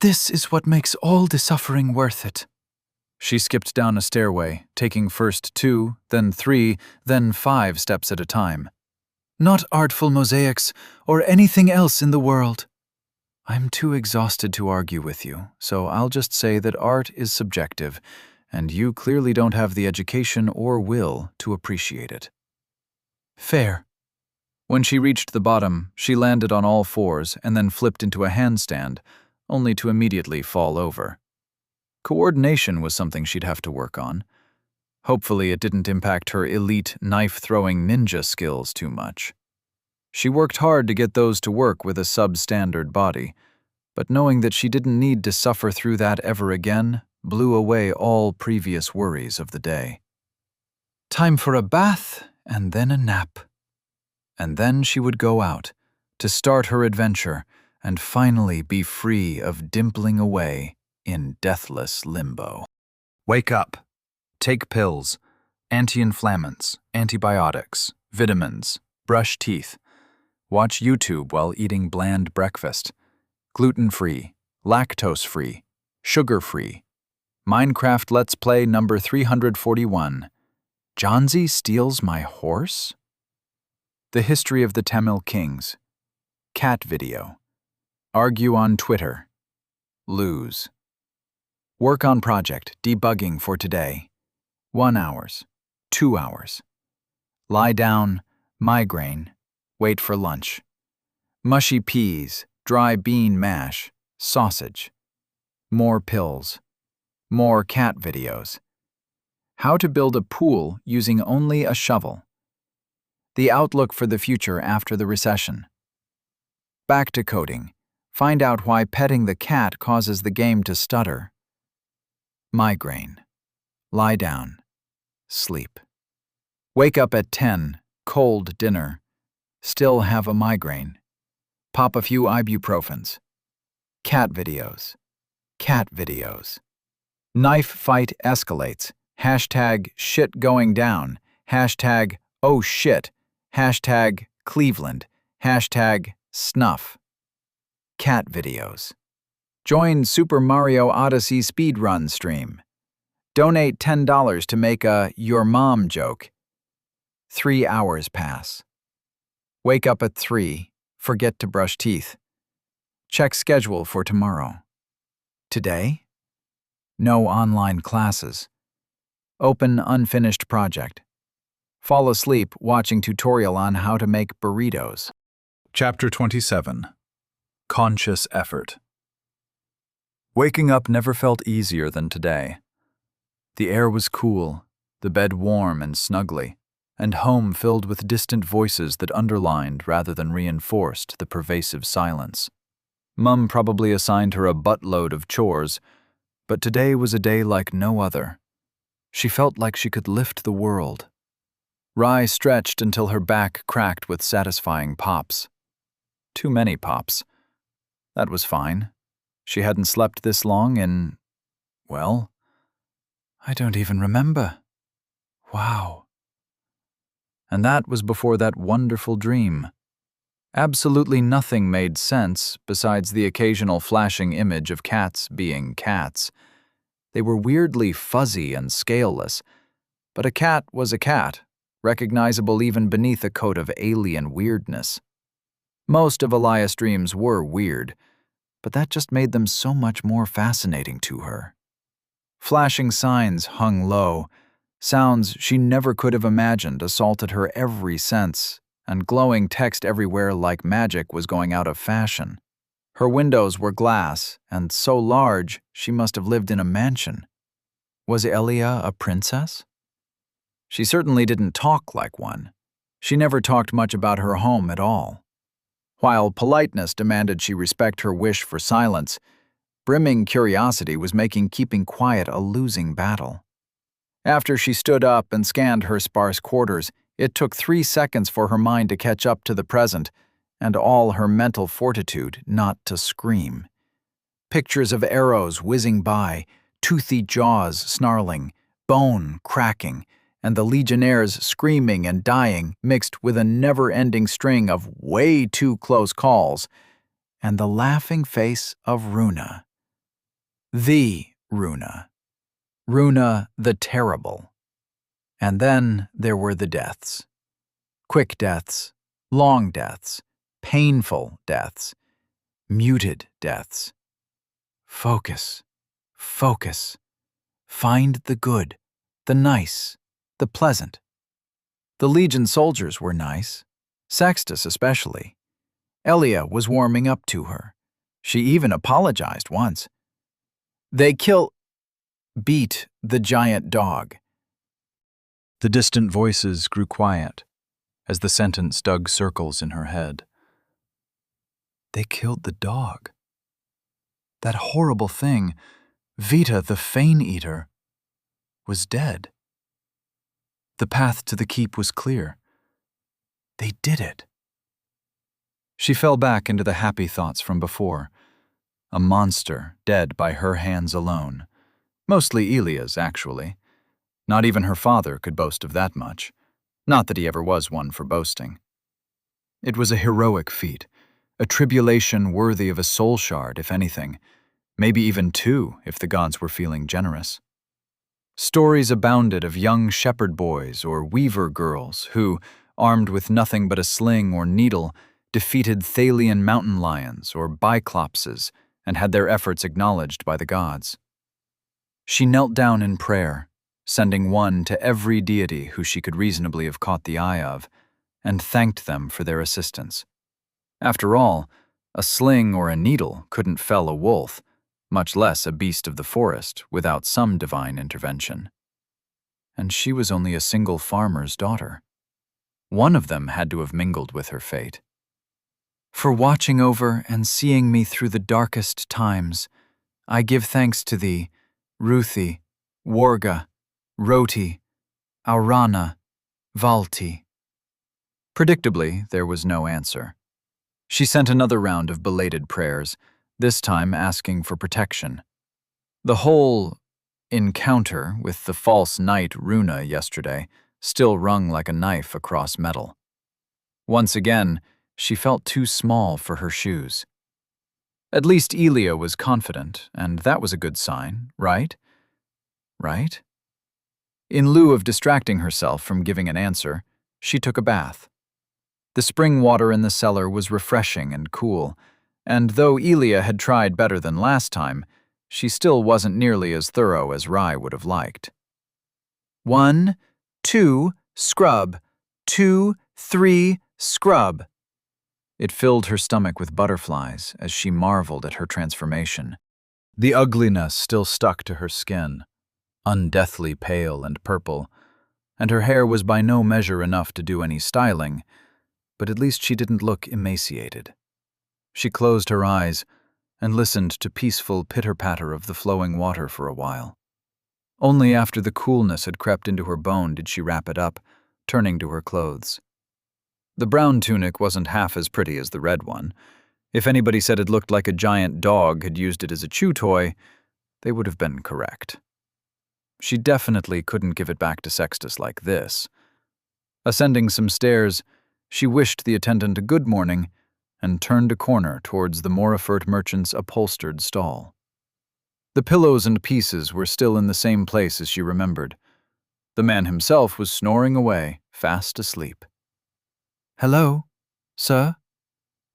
This is what makes all the suffering worth it. She skipped down a stairway, taking first 2, then 3, then 5 steps at a time. Not artful mosaics or anything else in the world. I'm too exhausted to argue with you, so I'll just say that art is subjective, and you clearly don't have the education or will to appreciate it. Fair. When she reached the bottom, she landed on all fours and then flipped into a handstand, only to immediately fall over. Coordination was something she'd have to work on. Hopefully it didn't impact her elite knife-throwing ninja skills too much. She worked hard to get those to work with a substandard body, but knowing that she didn't need to suffer through that ever again blew away all previous worries of the day. Time for a bath and then a nap. And then she would go out to start her adventure and finally be free of dimpling away in deathless limbo. Wake up. Take pills, anti-inflammants, antibiotics, vitamins, brush teeth. Watch YouTube while eating bland breakfast. Gluten-free, lactose-free, sugar-free. Minecraft Let's Play number 341. Johnsy steals my horse? The history of the Tamil kings. Cat video. Argue on Twitter. Lose. Work on project, debugging for today. 1 hour. 2 hours. Lie down, migraine, wait for lunch. Mushy peas, dry bean mash, sausage. More pills. More cat videos. How to build a pool using only a shovel. The outlook for the future after the recession. Back to coding. Find out why petting the cat causes the game to stutter. Migraine. Lie down. Sleep. Wake up at 10, cold dinner. Still have a migraine. Pop a few ibuprofens. Cat videos. Cat videos. Knife fight escalates. Hashtag shit going down. Hashtag oh shit. Hashtag Cleveland. Hashtag snuff. Cat videos. Join Super Mario Odyssey speedrun stream. Donate $10 to make a your mom joke. 3 hours pass. Wake up at 3. Forget to brush teeth. Check schedule for tomorrow. Today? No online classes. Open unfinished project. Fall asleep watching tutorial on how to make burritos. Chapter 27. Conscious Effort. Waking up never felt easier than today. The air was cool, the bed warm and snuggly, and home filled with distant voices that underlined rather than reinforced the pervasive silence. Mum probably assigned her a buttload of chores, but today was a day like no other. She felt like she could lift the world. Rye stretched until her back cracked with satisfying pops. Too many pops. That was fine. She hadn't slept this long in, well, I don't even remember. Wow. And that was before that wonderful dream. Absolutely nothing made sense besides the occasional flashing image of cats being cats. They were weirdly fuzzy and scaleless, but a cat was a cat, recognizable even beneath a coat of alien weirdness. Most of Elias' dreams were weird, but that just made them so much more fascinating to her. Flashing signs hung low, sounds she never could have imagined assaulted her every sense, and glowing text everywhere like magic was going out of fashion. Her windows were glass, and so large she must have lived in a mansion. Was Elia a princess? She certainly didn't talk like one. She never talked much about her home at all. While politeness demanded she respect her wish for silence, brimming curiosity was making keeping quiet a losing battle. After she stood up and scanned her sparse quarters, it took 3 seconds for her mind to catch up to the present, and all her mental fortitude not to scream. Pictures of arrows whizzing by, toothy jaws snarling, bone cracking, and the legionnaires screaming and dying mixed with a never-ending string of way too close calls, and the laughing face of Runa. The Runa. Runa the Terrible. And then there were the deaths. Quick deaths, long deaths, painful deaths, muted deaths. Focus, focus. Find the good, the nice, the pleasant. The Legion soldiers were nice, Sextus especially. Elia was warming up to her. She even apologized once. They beat the giant dog. The distant voices grew quiet as the sentence dug circles in her head. They killed the dog. That horrible thing, Vita the Fane-Eater, was dead. The path to the keep was clear. They did it. She fell back into the happy thoughts from before. A monster dead by her hands alone. Mostly Elia's, actually. Not even her father could boast of that much. Not that he ever was one for boasting. It was a heroic feat, a tribulation worthy of a soul shard, if anything. Maybe even 2, if the gods were feeling generous. Stories abounded of young shepherd boys or weaver girls who, armed with nothing but a sling or needle, defeated Thalian mountain lions or Biclopses and had their efforts acknowledged by the gods. She knelt down in prayer, sending one to every deity who she could reasonably have caught the eye of, and thanked them for their assistance. After all, a sling or a needle couldn't fell a wolf, much less a beast of the forest, without some divine intervention. And she was only a single farmer's daughter. One of them had to have mingled with her fate. For watching over and seeing me through the darkest times, I give thanks to thee, Ruthie, Warga, Roti, Aurana, Valti. Predictably, there was no answer. She sent another round of belated prayers, this time asking for protection. The whole encounter with the false knight Runa yesterday still rung like a knife across metal. Once again, she felt too small for her shoes. At least Elia was confident, and that was a good sign, right? Right? In lieu of distracting herself from giving an answer, she took a bath. The spring water in the cellar was refreshing and cool, and though Elia had tried better than last time, she still wasn't nearly as thorough as Rye would have liked. 1, 2, scrub. 2, 3, scrub. It filled her stomach with butterflies as she marveled at her transformation. The ugliness still stuck to her skin. undeathly pale and purple, and her hair was by no measure enough to do any styling, but at least she didn't look emaciated. She closed her eyes and listened to peaceful pitter-patter of the flowing water for a while. Only after the coolness had crept into her bone did she wrap it up, turning to her clothes. The brown tunic wasn't half as pretty as the red one. If anybody said it looked like a giant dog had used it as a chew toy, they would have been correct. She definitely couldn't give it back to Sextus like this. Ascending some stairs, she wished the attendant a good morning and turned a corner towards the Morefort merchant's upholstered stall. The pillows and pieces were still in the same place as she remembered. The man himself was snoring away, fast asleep. "Hello, sir?"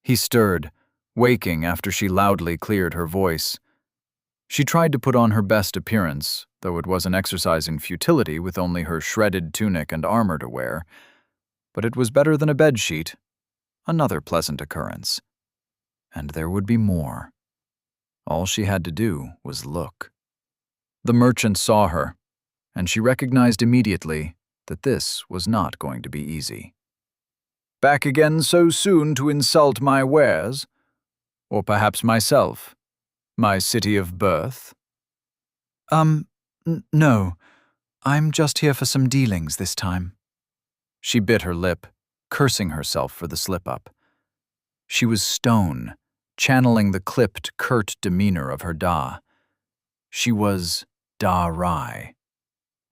He stirred, waking after she loudly cleared her voice. She tried to put on her best appearance, though it was an exercise in futility with only her shredded tunic and armor to wear. But it was better than a bedsheet. Another pleasant occurrence. And there would be more. All she had to do was look. The merchant saw her, and she recognized immediately that this was not going to be easy. "Back again so soon to insult my wares? Or perhaps myself? My city of birth?" No. I'm just here for some dealings this time." She bit her lip, cursing herself for the slip-up. She was stone, channeling the clipped, curt demeanor of her Da. She was Da Rai.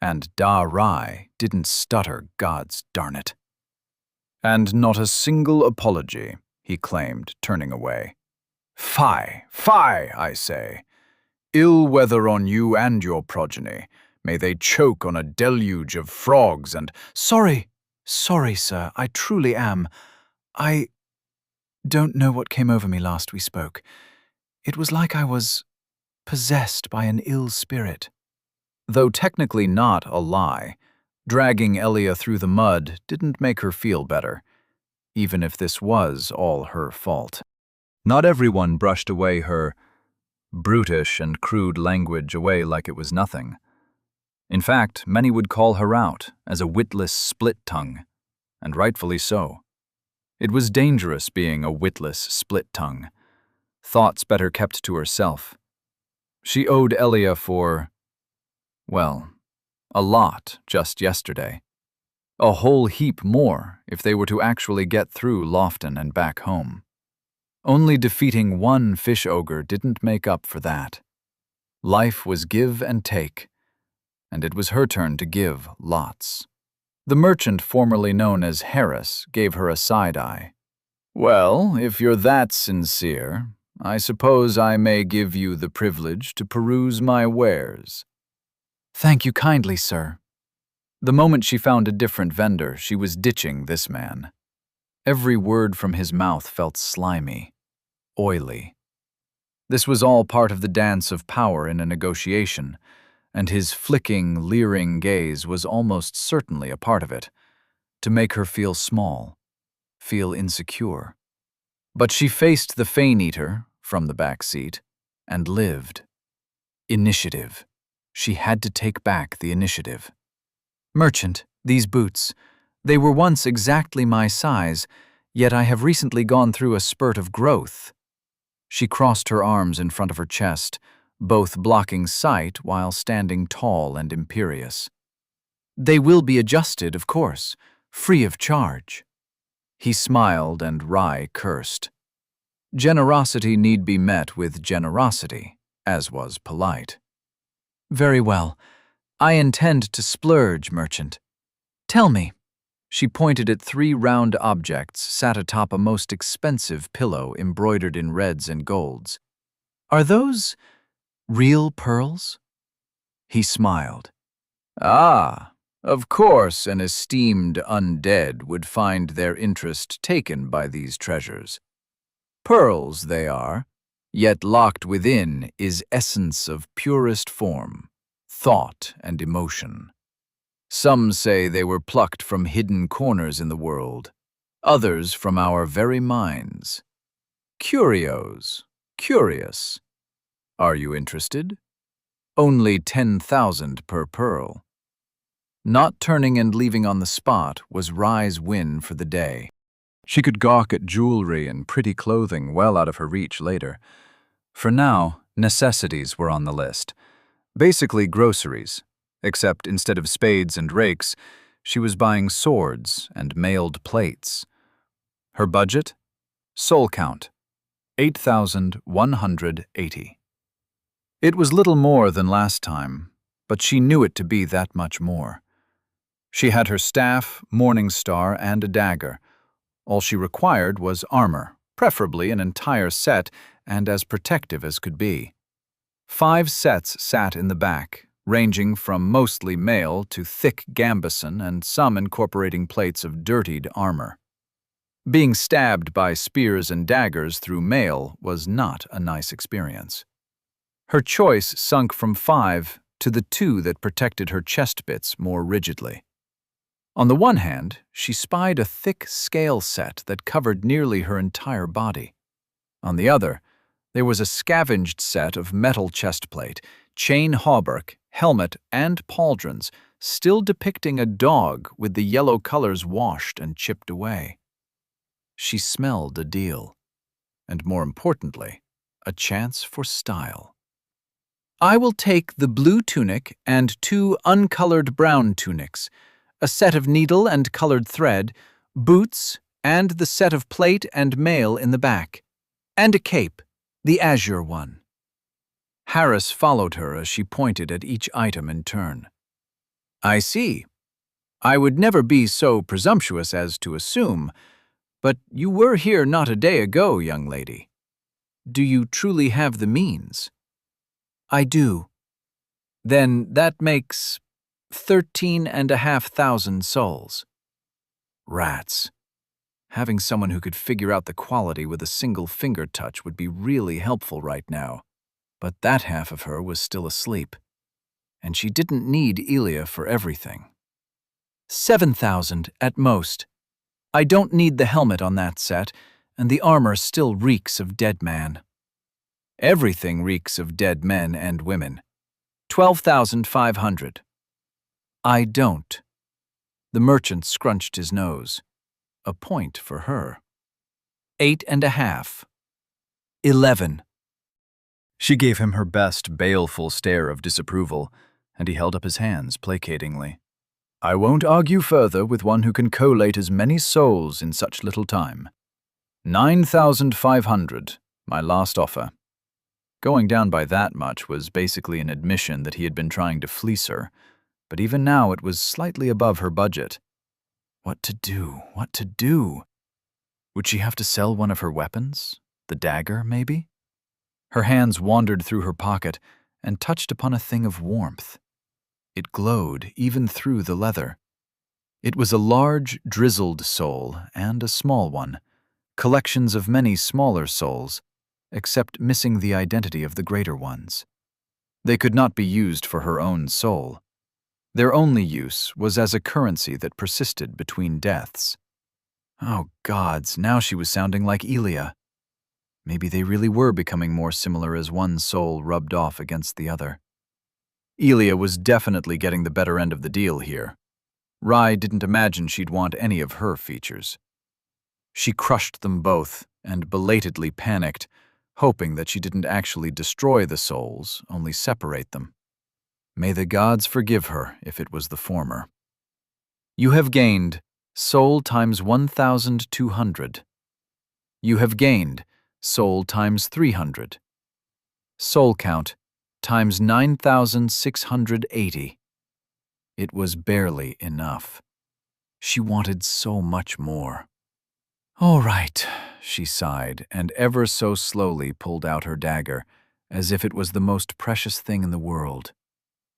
And Da Rai didn't stutter, gods darn it. "And not a single apology," he claimed, turning away. "Fie, fie, I say. Ill weather on you and your progeny. May they choke on a deluge of frogs and— Sorry, sir, I truly am. I don't know what came over me last we spoke. It was like I was possessed by an ill spirit." Though technically not a lie, dragging Elia through the mud didn't make her feel better, even if this was all her fault. Not everyone brushed away her brutish and crude language away like it was nothing. In fact, many would call her out as a witless split-tongue, and rightfully so. It was dangerous being a witless split-tongue. Thoughts better kept to herself. She owed Elia for, well, a lot just yesterday. A whole heap more if they were to actually get through Lofton and back home. Only defeating one fish ogre didn't make up for that. Life was give and take, and it was her turn to give lots. The merchant formerly known as Harris gave her a side-eye. "Well, if you're that sincere, I suppose I may give you the privilege to peruse my wares." "Thank you kindly, sir." The moment she found a different vendor, she was ditching this man. Every word from his mouth felt slimy, oily. This was all part of the dance of power in a negotiation, and his flicking, leering gaze was almost certainly a part of it, to make her feel small, feel insecure. But she faced the Fane-Eater from the back seat and lived. Initiative. She had to take back the initiative. "Merchant, these boots. They were once exactly my size, yet I have recently gone through a spurt of growth." She crossed her arms in front of her chest, both blocking sight while standing tall and imperious. "They will be adjusted, of course, free of charge." He smiled and Rai cursed. Generosity need be met with generosity, as was polite. "Very well. I intend to splurge, merchant. Tell me." She pointed at 3 round objects sat atop a most expensive pillow embroidered in reds and golds. "Are those real pearls?" He smiled. "Ah, of course an esteemed undead would find their interest taken by these treasures. Pearls they are, yet locked within is essence of purest form, thought and emotion. Some say they were plucked from hidden corners in the world, others from our very minds. Curios, curious. Are you interested?" Only 10,000 per pearl. Not turning and leaving on the spot was Rye's win for the day. She could gawk at jewelry and pretty clothing well out of her reach later. For now, necessities were on the list. Basically groceries, except instead of spades and rakes, she was buying swords and mailed plates. Her budget? Soul count, 8,180. It was little more than last time, but she knew it to be that much more. She had her staff, morning star, and a dagger. All she required was armor, preferably an entire set and as protective as could be. 5 sets sat in the back, ranging from mostly mail to thick gambeson and some incorporating plates of dirtied armor. Being stabbed by spears and daggers through mail was not a nice experience. Her choice sunk from 5 to the 2 that protected her chest bits more rigidly. On the one hand, she spied a thick scale set that covered nearly her entire body. On the other, there was a scavenged set of metal chestplate, chain hauberk, helmet, and pauldrons, still depicting a dog with the yellow colors washed and chipped away. She smelled a deal, and more importantly, a chance for style. I will take the blue tunic and 2 uncolored brown tunics, a set of needle and colored thread, boots, and the set of plate and mail in the back, and a cape, the azure one. Harris followed her as she pointed at each item in turn. I see. I would never be so presumptuous as to assume, but you were here not a day ago, young lady. Do you truly have the means? I do. Then that makes 13,500 souls. Rats. Having someone who could figure out the quality with a single finger touch would be really helpful right now, but that half of her was still asleep. And she didn't need Elia for everything. 7,000 at most. I don't need the helmet on that set, and the armor still reeks of dead man. Everything reeks of dead men and women. 12,500. I don't. The merchant scrunched his nose. A point for her. 8.5. 11. She gave him her best baleful stare of disapproval, and he held up his hands placatingly. I won't argue further with one who can collate as many souls in such little time. 9,500, my last offer. Going down by that much was basically an admission that he had been trying to fleece her, but even now it was slightly above her budget. What to do? What to do? Would she have to sell one of her weapons? The dagger, maybe? Her hands wandered through her pocket and touched upon a thing of warmth. It glowed even through the leather. It was a large, drizzled soul and a small one, collections of many smaller souls, except missing the identity of the greater ones. They could not be used for her own soul. Their only use was as a currency that persisted between deaths. Oh gods, now she was sounding like Elia. Maybe they really were becoming more similar as one soul rubbed off against the other. Elia was definitely getting the better end of the deal here. Rye didn't imagine she'd want any of her features. She crushed them both and belatedly panicked, hoping that she didn't actually destroy the souls, only separate them. May the gods forgive her if it was the former. You have gained soul times 1,200. You have gained soul times 300. Soul count times 9,680. It was barely enough. She wanted so much more. All right, she sighed, and ever so slowly pulled out her dagger, as if it was the most precious thing in the world.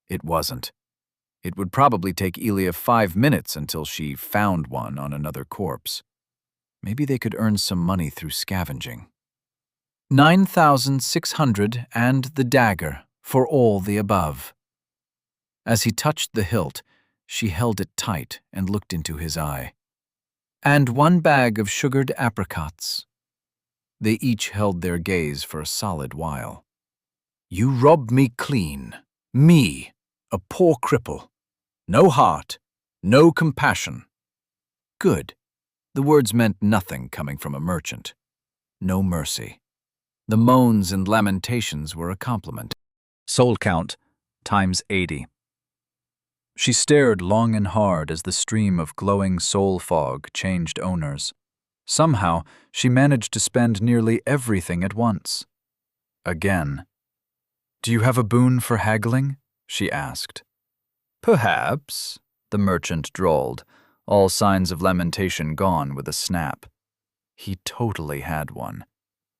It wasn't. It would probably take Elia 5 minutes until she found one on another corpse. Maybe they could earn some money through scavenging. 9,600 and the dagger for all the above. As he touched the hilt, she held it tight and looked into his eye. And 1 bag of sugared apricots. They each held their gaze for a solid while. You robbed me clean, Me, a poor cripple. No heart, no compassion. Good. The words meant nothing coming from a merchant. No mercy. The moans and lamentations were a compliment. Soul count, times 80. She stared long and hard as the stream of glowing soul fog changed owners. Somehow, she managed to spend nearly everything at once. Again. "Do you have a boon for haggling?" she asked. "Perhaps," the merchant drawled, all signs of lamentation gone with a snap. He totally had one.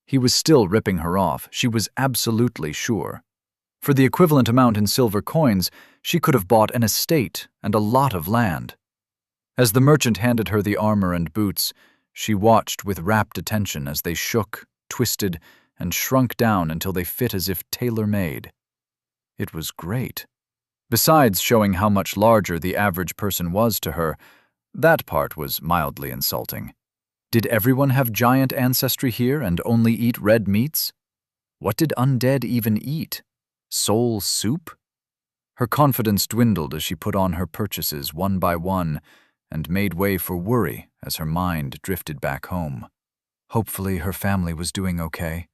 He was still ripping her off, she was absolutely sure. For the equivalent amount in silver coins, she could have bought an estate and a lot of land. As the merchant handed her the armor and boots, she watched with rapt attention as they shook, twisted, and shrunk down until they fit as if tailor-made. It was great. Besides showing how much larger the average person was to her, that part was mildly insulting. Did everyone have giant ancestry here and only eat red meats? What did undead even eat? Soul soup? Her confidence dwindled as she put on her purchases one by one and made way for worry as her mind drifted back home. Hopefully her family was doing okay.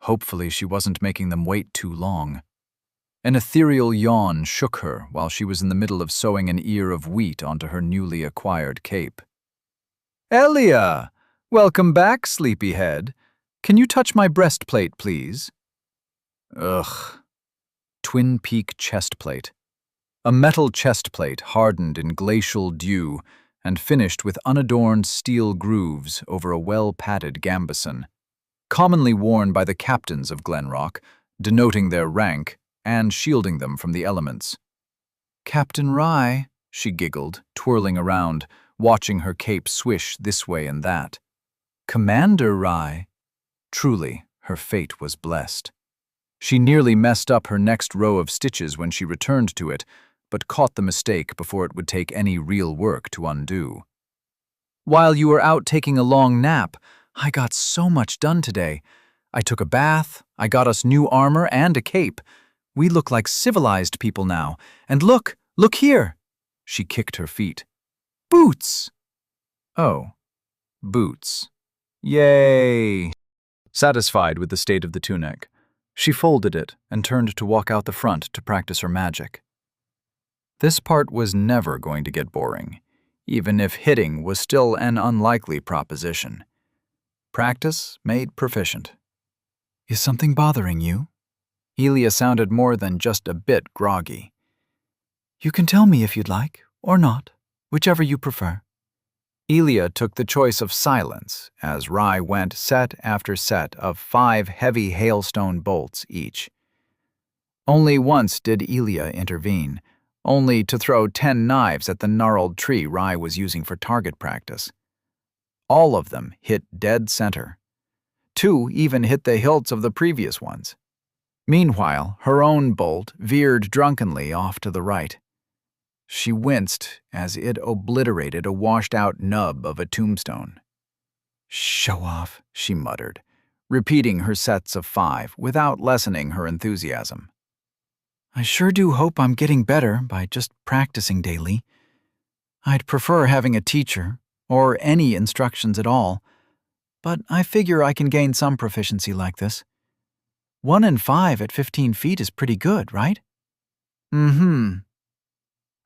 Hopefully she wasn't making them wait too long. An ethereal yawn shook her while she was in the middle of sewing an ear of wheat onto her newly acquired cape. "Elia! Welcome back, sleepyhead. Can you touch my breastplate, please?" Ugh. Twin Peak chestplate. A metal chestplate hardened in glacial dew and finished with unadorned steel grooves over a well-padded gambeson. Commonly worn by the captains of Glenrock, denoting their rank and shielding them from the elements. "Captain Rye," she giggled, twirling around, watching her cape swish this way and that. "Commander Rye." Truly, her fate was blessed. She nearly messed up her next row of stitches when she returned to it, but caught the mistake before it would take any real work to undo. "While you were out taking a long nap, I got so much done today. I took a bath, I got us new armor and a cape. We look like civilized people now. And look here!" She kicked her feet. "Boots!" Oh, boots. Yay! Satisfied with the state of the tunic, she folded it and turned to walk out the front to practice her magic. This part was never going to get boring, even if hitting was still an unlikely proposition. Practice made proficient. "Is something bothering you?" Elia sounded more than just a bit groggy. "You can tell me if you'd like, or not, whichever you prefer." Elia took the choice of silence as Rye went set after set of 5 heavy hailstone bolts each. Only once did Elia intervene, only to throw 10 knives at the gnarled tree Rye was using for target practice. All of them hit dead center. 2 even hit the hilts of the previous ones. Meanwhile, her own bolt veered drunkenly off to the right. She winced as it obliterated a washed-out nub of a tombstone. "Show off," she muttered, repeating her sets of 5 without lessening her enthusiasm. "I sure do hope I'm getting better by just practicing daily. I'd prefer having a teacher, or any instructions at all, but I figure I can gain some proficiency like this. 1 in 5 at 15 feet is pretty good, right?"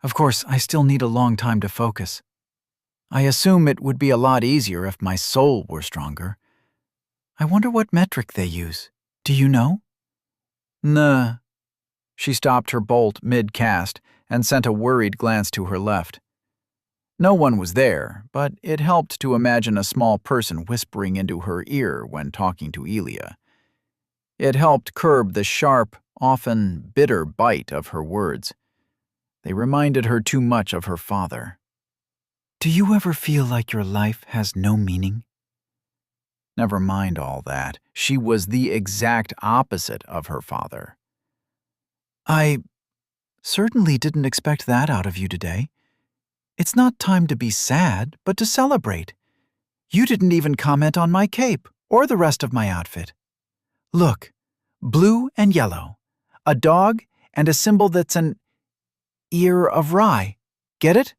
Of course, I still need a long time to focus. I assume it would be a lot easier if my soul were stronger. I wonder what metric they use. Do you know? Nah. She stopped her bolt mid-cast and sent a worried glance to her left. No one was there, but it helped to imagine a small person whispering into her ear when talking to Elia. It helped curb the sharp, often bitter bite of her words. They reminded her too much of her father. "Do you ever feel like your life has no meaning?" Never mind all that. She was the exact opposite of her father. "I certainly didn't expect that out of you today. It's not time to be sad, but to celebrate. You didn't even comment on my cape or the rest of my outfit. Look, blue and yellow, a dog and a symbol that's an ear of rye. Get it?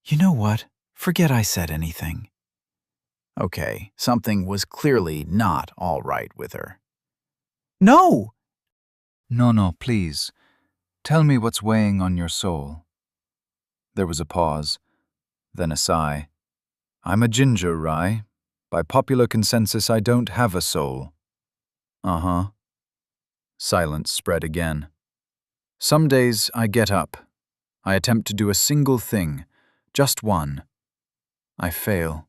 You know what? Forget I said anything. Okay, something was clearly not all right with her. No! No, please. Tell me what's weighing on your soul. There was a pause, then a sigh. I'm a ginger, Rye. By popular consensus, I don't have a soul. Uh-huh. Silence spread again. Some days I get up. I attempt to do a single thing, just one. I fail.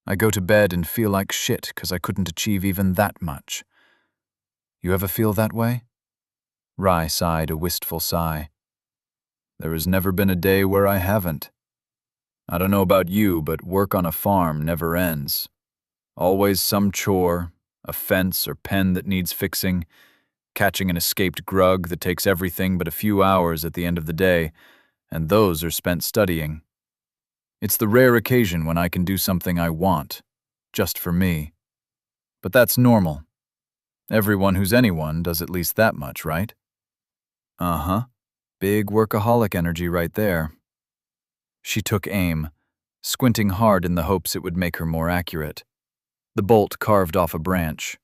I go to bed and feel like shit because I couldn't achieve even that much. You ever feel that way? Rye sighed a wistful sigh. There has never been a day where I haven't. I don't know about you, but work on a farm never ends. Always some chore, a fence or pen that needs fixing, catching an escaped grug that takes everything but a few hours at the end of the day, and those are spent studying. It's the rare occasion when I can do something I want, just for me. But that's normal. Everyone who's anyone does at least that much, right? Uh-huh. Big workaholic energy right there. She took aim, squinting hard in the hopes it would make her more accurate. The bolt carved off a branch.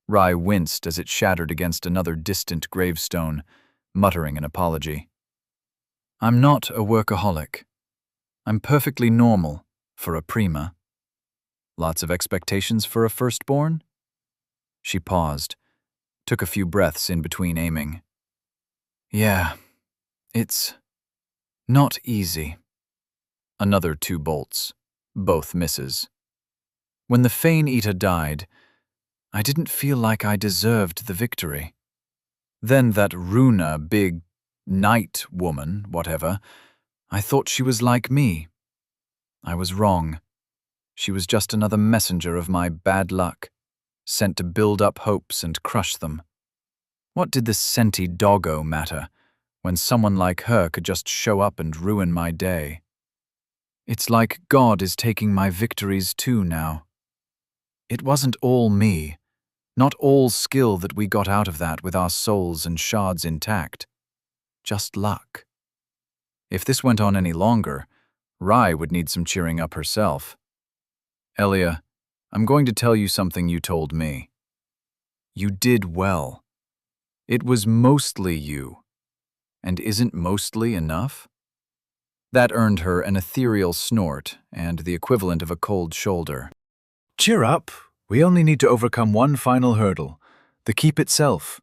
Rye winced as it shattered against another distant gravestone, muttering an apology. I'm not a workaholic. I'm perfectly normal for a prima. Lots of expectations for a firstborn? She paused, took a few breaths in between aiming. Yeah, it's not easy. Another 2 bolts, both misses. When the Fane-Eater died, I didn't feel like I deserved the victory. Then that Runa, big night woman, whatever, I thought she was like me. I was wrong. She was just another messenger of my bad luck, sent to build up hopes and crush them. What did the senti doggo matter, when someone like her could just show up and ruin my day? It's like God is taking my victories too now. It wasn't all me, not all skill that we got out of that with our souls and shards intact. Just luck. If this went on any longer, Rye would need some cheering up herself. Elia, I'm going to tell you something you told me. You did well. It was mostly you. And isn't mostly enough? That earned her an ethereal snort and the equivalent of a cold shoulder. Cheer up. We only need to overcome one final hurdle, the keep itself.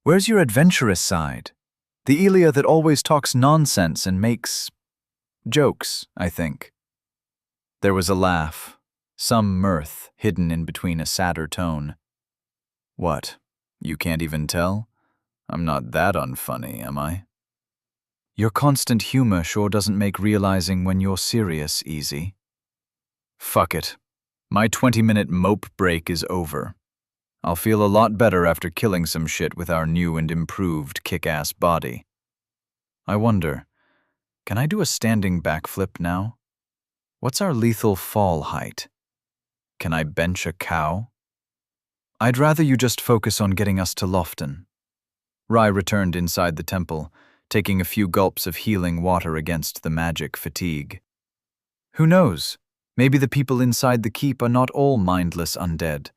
Where's your adventurous side? The Elia that always talks nonsense and makes jokes, I think. There was a laugh, some mirth hidden in between a sadder tone. What, you can't even tell? I'm not that unfunny, am I? Your constant humor sure doesn't make realizing when you're serious easy. Fuck it. My 20-minute mope break is over. I'll feel a lot better after killing some shit with our new and improved kick-ass body. I wonder, can I do a standing backflip now? What's our lethal fall height? Can I bench a cow? I'd rather you just focus on getting us to Lofton. Rye returned inside the temple, taking a few gulps of healing water against the magic fatigue. Who knows? Maybe the people inside the keep are not all mindless undead.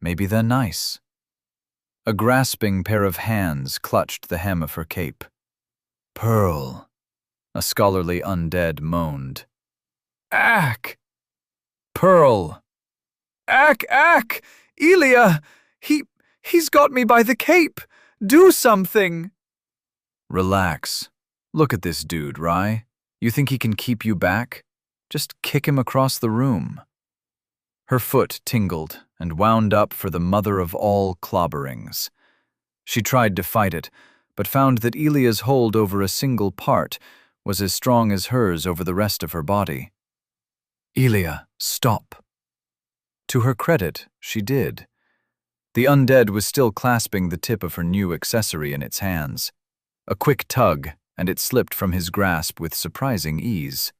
Maybe they're nice. A grasping pair of hands clutched the hem of her cape. Pearl, a scholarly undead moaned. Ack! Pearl! Ack! Elia! He's got me by the cape! Do something! Relax. Look at this dude, Rye. You think he can keep you back? Just kick him across the room. Her foot tingled and wound up for the mother of all clobberings. She tried to fight it, but found that Elia's hold over a single part was as strong as hers over the rest of her body. Elia, stop. To her credit, she did. The undead was still clasping the tip of her new accessory in its hands. A quick tug, and it slipped from his grasp with surprising ease.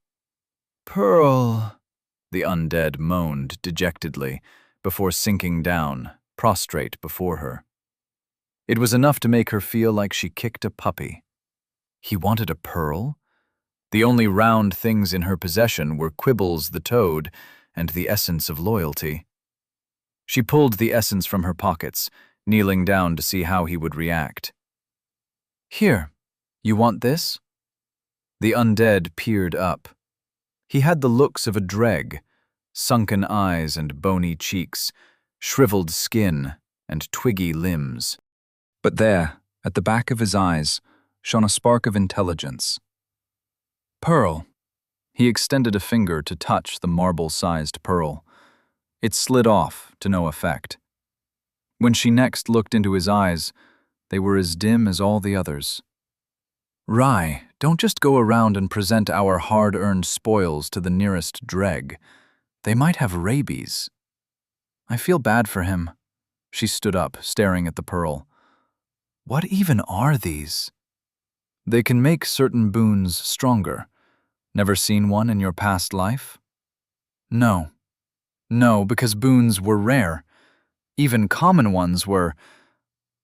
Pearl, the undead moaned dejectedly, before sinking down, prostrate before her. It was enough to make her feel like she kicked a puppy. He wanted a pearl? The only round things in her possession were Quibbles the toad and the essence of loyalty. She pulled the essence from her pockets, kneeling down to see how he would react. "Here, you want this?" The undead peered up. He had the looks of a dreg, sunken eyes and bony cheeks, shriveled skin and twiggy limbs. But there, at the back of his eyes, shone a spark of intelligence. "Pearl." He extended a finger to touch the marble-sized pearl. It slid off, to no effect. When she next looked into his eyes, they were as dim as all the others. "Rye, don't just go around and present our hard-earned spoils to the nearest dreg. They might have rabies." "I feel bad for him." She stood up, staring at the pearl. "What even are these?" "They can make certain boons stronger. Never seen one in your past life?" No, because boons were rare. Even common ones were,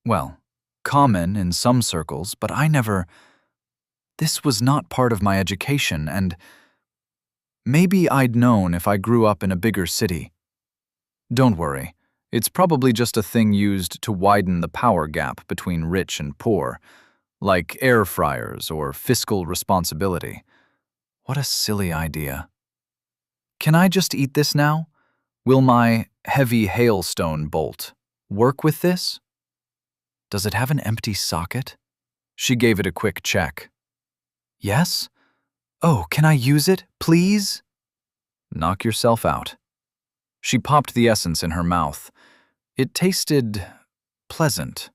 well, common in some circles, but I never... This was not part of my education, and maybe I'd known if I grew up in a bigger city. Don't worry, it's probably just a thing used to widen the power gap between rich and poor, like air fryers or fiscal responsibility. What a silly idea. "Can I just eat this now? Will my heavy hailstone bolt work with this?" "Does it have an empty socket?" She gave it a quick check. "Yes? Oh, can I use it, please?" "Knock yourself out." She popped the essence in her mouth. It tasted pleasant,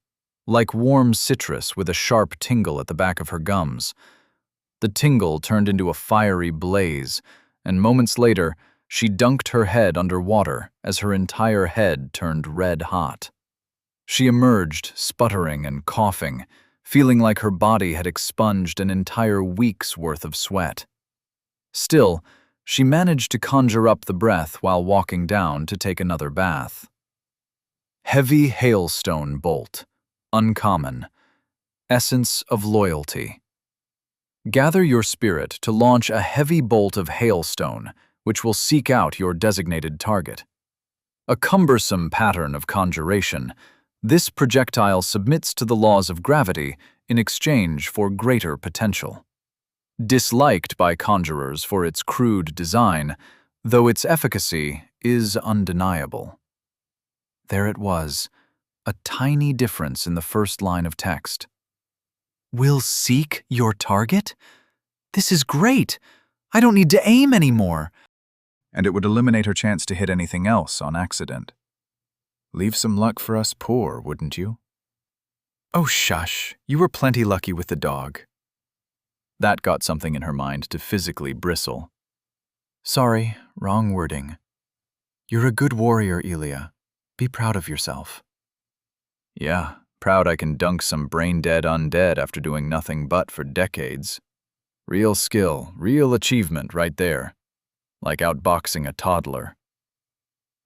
like warm citrus with a sharp tingle at the back of her gums. The tingle turned into a fiery blaze, and moments later, she dunked her head under water as her entire head turned red hot. She emerged, sputtering and coughing, feeling like her body had expunged an entire week's worth of sweat. Still, she managed to conjure up the breath while walking down to take another bath. Heavy hailstone bolt. Uncommon. Essence of loyalty. Gather your spirit to launch a heavy bolt of hailstone, which will seek out your designated target. A cumbersome pattern of conjuration, this projectile submits to the laws of gravity in exchange for greater potential. Disliked by conjurers for its crude design, though its efficacy is undeniable. There it was, a tiny difference in the first line of text. "Will seek your target? This is great! I don't need to aim anymore." And it would eliminate her chance to hit anything else on accident. Leave some luck for us poor, wouldn't you? Oh, shush. You were plenty lucky with the dog. That got something in her mind to physically bristle. Sorry, wrong wording. You're a good warrior, Elia. Be proud of yourself. Yeah, proud I can dunk some brain-dead undead after doing nothing but for decades. Real skill, real achievement right there. Like outboxing a toddler.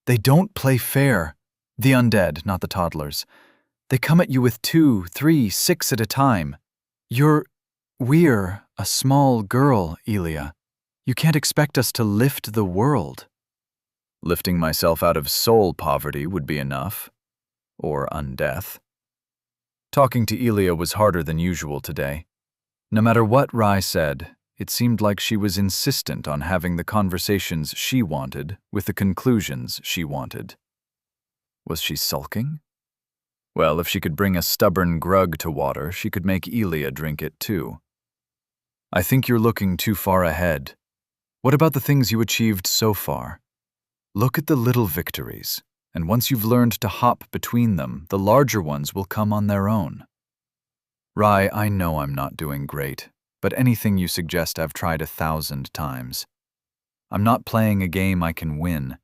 They don't play fair. The undead, not the toddlers. They come at you with 2, 3, 6 at a time. We're a small girl, Elia. You can't expect us to lift the world. Lifting myself out of soul poverty would be enough. Or undeath. Talking to Elia was harder than usual today. No matter what Rye said, it seemed like she was insistent on having the conversations she wanted with the conclusions she wanted. Was she sulking? Well, if she could bring a stubborn grug to water, she could make Elia drink it too. I think you're looking too far ahead. What about the things you achieved so far? Look at the little victories, and once you've learned to hop between them, the larger ones will come on their own. Rye, I know I'm not doing great, but anything you suggest I've tried 1,000 times. I'm not playing a game I can win.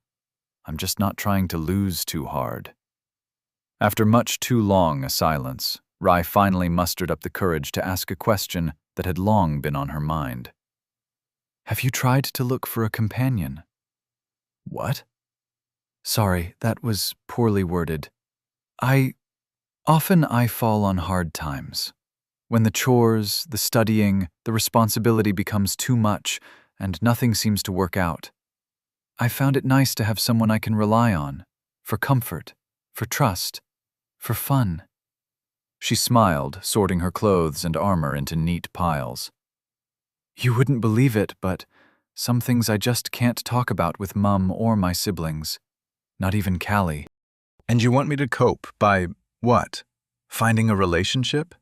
I'm just not trying to lose too hard. After much too long a silence, Rye finally mustered up the courage to ask a question that had long been on her mind. Have you tried to look for a companion? What? Sorry, that was poorly worded. Often I fall on hard times. When the chores, the studying, the responsibility becomes too much and nothing seems to work out. I found it nice to have someone I can rely on, for comfort, for trust, for fun. She smiled, sorting her clothes and armor into neat piles. You wouldn't believe it, but some things I just can't talk about with Mum or my siblings. Not even Callie. And you want me to cope by what? Finding a relationship?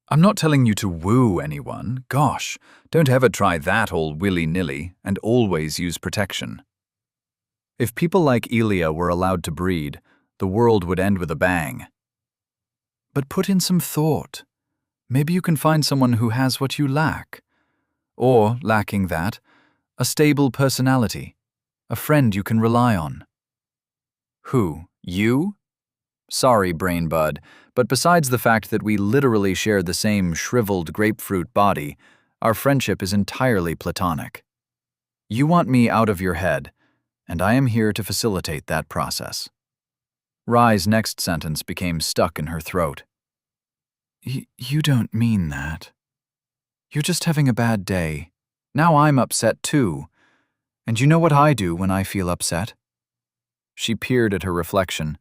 I'm not telling you to woo anyone. Gosh, don't ever try that all willy-nilly and always use protection. If people like Elia were allowed to breed, the world would end with a bang. But put in some thought. Maybe you can find someone who has what you lack. Or, lacking that, a stable personality, a friend you can rely on. Who? You? Sorry, brain bud, but besides the fact that we literally share the same shriveled grapefruit body, our friendship is entirely platonic. You want me out of your head, and I am here to facilitate that process. Rai's next sentence became stuck in her throat. You don't mean that. You're just having a bad day. Now I'm upset too. And you know what I do when I feel upset? She peered at her reflection,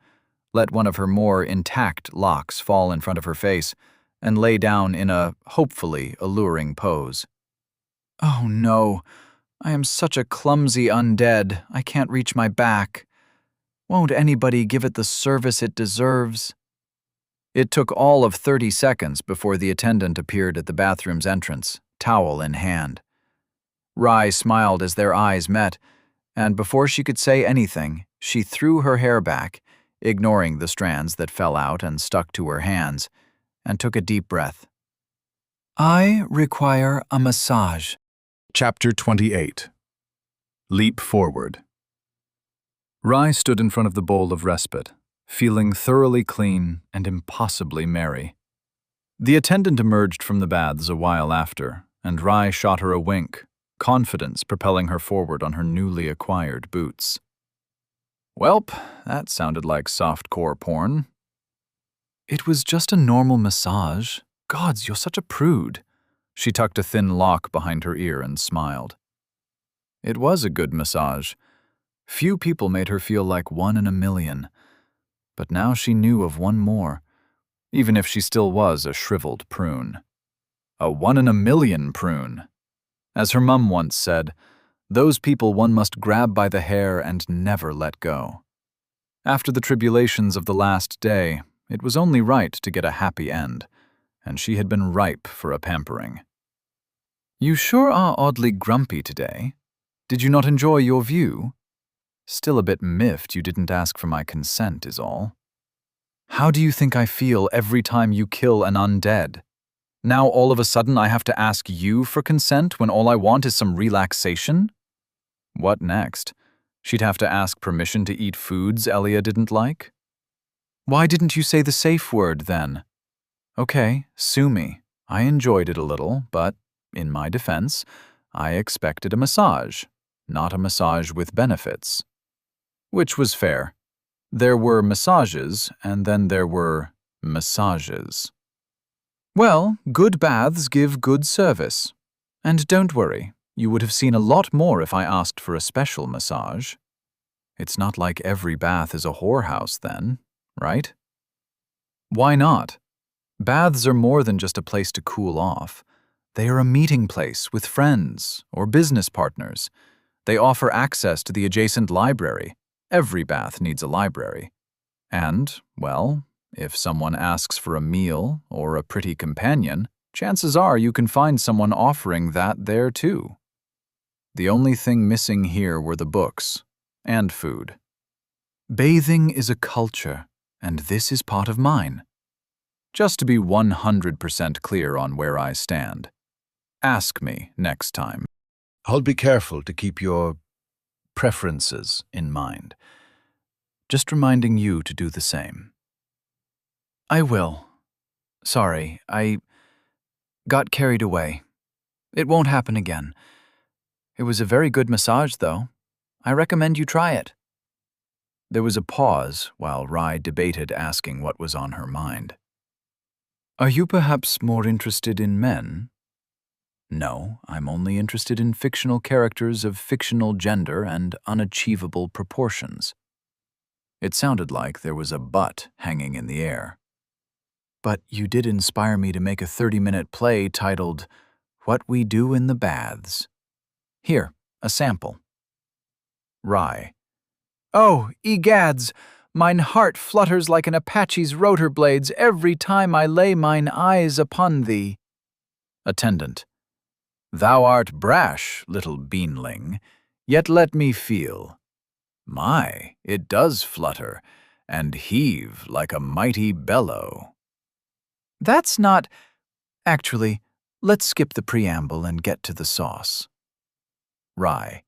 let one of her more intact locks fall in front of her face, and lay down in a, hopefully, alluring pose. Oh no, I am such a clumsy undead, I can't reach my back. Won't anybody give it the service it deserves? It took all of 30 seconds before the attendant appeared at the bathroom's entrance, towel in hand. Rai smiled as their eyes met, and before she could say anything, she threw her hair back, ignoring the strands that fell out and stuck to her hands, and took a deep breath. I require a massage. Chapter 28. Leap Forward. Rai stood in front of the bowl of respite, feeling thoroughly clean and impossibly merry. The attendant emerged from the baths a while after, and Rai shot her a wink, confidence propelling her forward on her newly acquired boots. Welp, that sounded like softcore porn. It was just a normal massage. Gods, you're such a prude. She tucked a thin lock behind her ear and smiled. It was a good massage. Few people made her feel like one in a million. But now she knew of one more, even if she still was a shriveled prune. A 1 in a million prune. As her mum once said, those people one must grab by the hair and never let go. After the tribulations of the last day, it was only right to get a happy end, and she had been ripe for a pampering. You sure are oddly grumpy today. Did you not enjoy your view? Still a bit miffed you didn't ask for my consent is all. How do you think I feel every time you kill an undead? Now all of a sudden I have to ask you for consent when all I want is some relaxation? What next? She'd have to ask permission to eat foods Elia didn't like? Why didn't you say the safe word then? Okay, sue me. I enjoyed it a little, but, in my defense, I expected a massage, not a massage with benefits. Which was fair. There were massages, and then there were massages. Well, good baths give good service. And don't worry, you would have seen a lot more if I asked for a special massage. It's not like every bath is a whorehouse then, right? Why not? Baths are more than just a place to cool off. They are a meeting place with friends or business partners. They offer access to the adjacent library. Every bath needs a library. And, well, if someone asks for a meal or a pretty companion, chances are you can find someone offering that there too. The only thing missing here were the books and food. Bathing is a culture, and this is part of mine. Just to be 100% clear on where I stand. Ask me next time. I'll be careful to keep your preferences in mind. Just reminding you to do the same. I will. Sorry, I got carried away. It won't happen again. It was a very good massage, though. I recommend you try it. There was a pause while Rai debated asking what was on her mind. Are you perhaps more interested in men? No, I'm only interested in fictional characters of fictional gender and unachievable proportions. It sounded like there was a but hanging in the air. But you did inspire me to make a 30-minute play titled, What We Do in the Baths. Here, a sample. Rai. Oh, egads! Mine heart flutters like an Apache's rotor blades every time I lay mine eyes upon thee. Attendant. Thou art brash, little beanling, yet let me feel. My, it does flutter, and heave like a mighty bellow. That's not… Actually, let's skip the preamble and get to the sauce. Rai.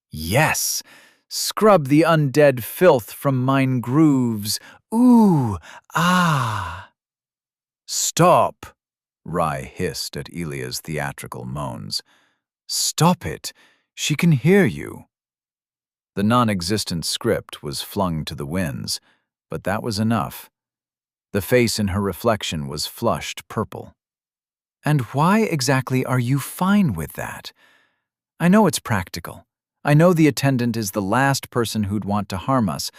Yes! Scrub the undead filth from mine grooves. Ooh, ah. Stop! Rai hissed at Elia's theatrical moans. Stop it! She can hear you. The non-existent script was flung to the winds, but that was enough. The face in her reflection was flushed purple. And why exactly are you fine with that? I know it's practical. I know the attendant is the last person who'd want to harm us,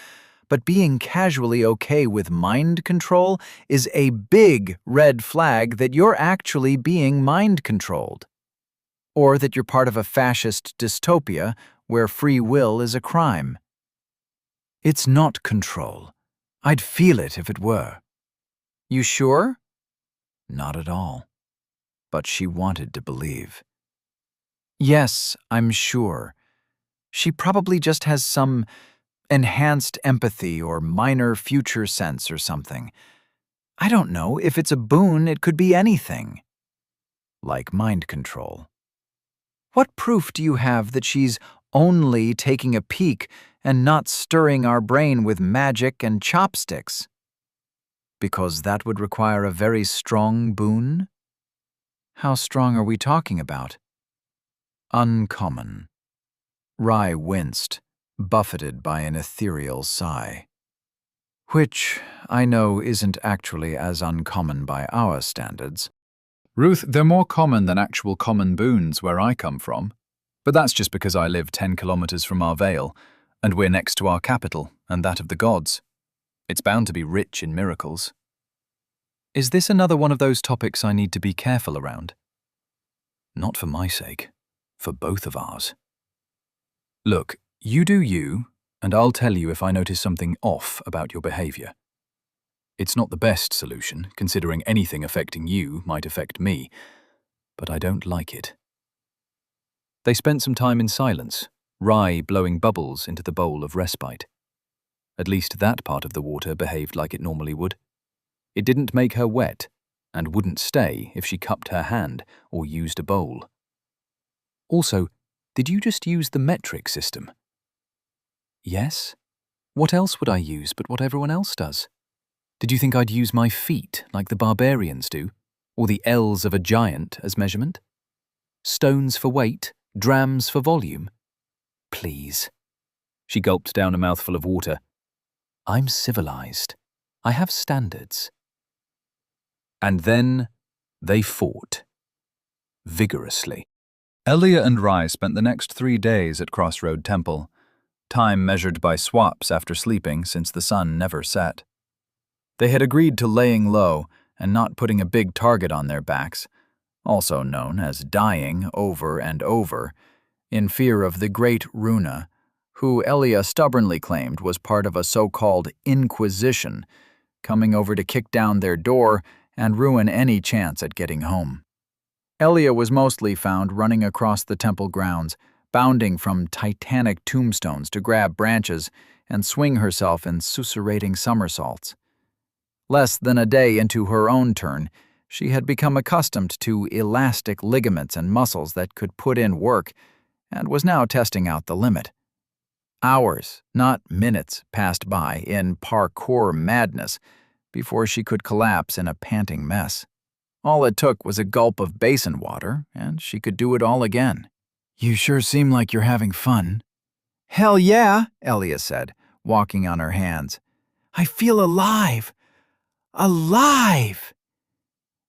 but being casually okay with mind control is a big red flag that you're actually being mind-controlled. Or that you're part of a fascist dystopia where free will is a crime. It's not control. I'd feel it if it were. You sure? Not at all. But she wanted to believe. Yes, I'm sure. She probably just has some enhanced empathy or minor future sense or something. I don't know. If it's a boon, it could be anything. Like mind control. What proof do you have that she's only taking a peek and not stirring our brain with magic and chopsticks? Because that would require a very strong boon? How strong are we talking about? Uncommon. Rai winced, buffeted by an ethereal sigh. Which, I know, isn't actually as uncommon by our standards. Ruth, they're more common than actual common boons where I come from. But that's just because I live 10 kilometers from our vale, and we're next to our capital and that of the gods. It's bound to be rich in miracles. Is this another one of those topics I need to be careful around? Not for my sake, for both of ours. Look, you do you, and I'll tell you if I notice something off about your behavior. It's not the best solution, considering anything affecting you might affect me, but I don't like it. They spent some time in silence, Rai blowing bubbles into the bowl of respite. At least that part of the water behaved like it normally would. It didn't make her wet, and wouldn't stay if she cupped her hand or used a bowl. Also, did you just use the metric system? Yes. What else would I use but what everyone else does? Did you think I'd use my feet like the barbarians do, or the L's of a giant as measurement? Stones for weight, drams for volume? Please. She gulped down a mouthful of water. I'm civilized. I have standards. And then they fought. Vigorously. Elia and Rai spent the next 3 days at Crossroad Temple, time measured by swaps after sleeping since the sun never set. They had agreed to laying low and not putting a big target on their backs, also known as dying over and over, in fear of the great Runa, who Elia stubbornly claimed was part of a so-called Inquisition, coming over to kick down their door and ruin any chance at getting home. Elia was mostly found running across the temple grounds, bounding from titanic tombstones to grab branches and swing herself in susurrating somersaults. Less than a day into her own turn, she had become accustomed to elastic ligaments and muscles that could put in work, and was now testing out the limit. Hours, not minutes, passed by in parkour madness before she could collapse in a panting mess. All it took was a gulp of basin water, and she could do it all again. You sure seem like you're having fun. Hell yeah, Elia said, walking on her hands. "I feel alive! Alive!"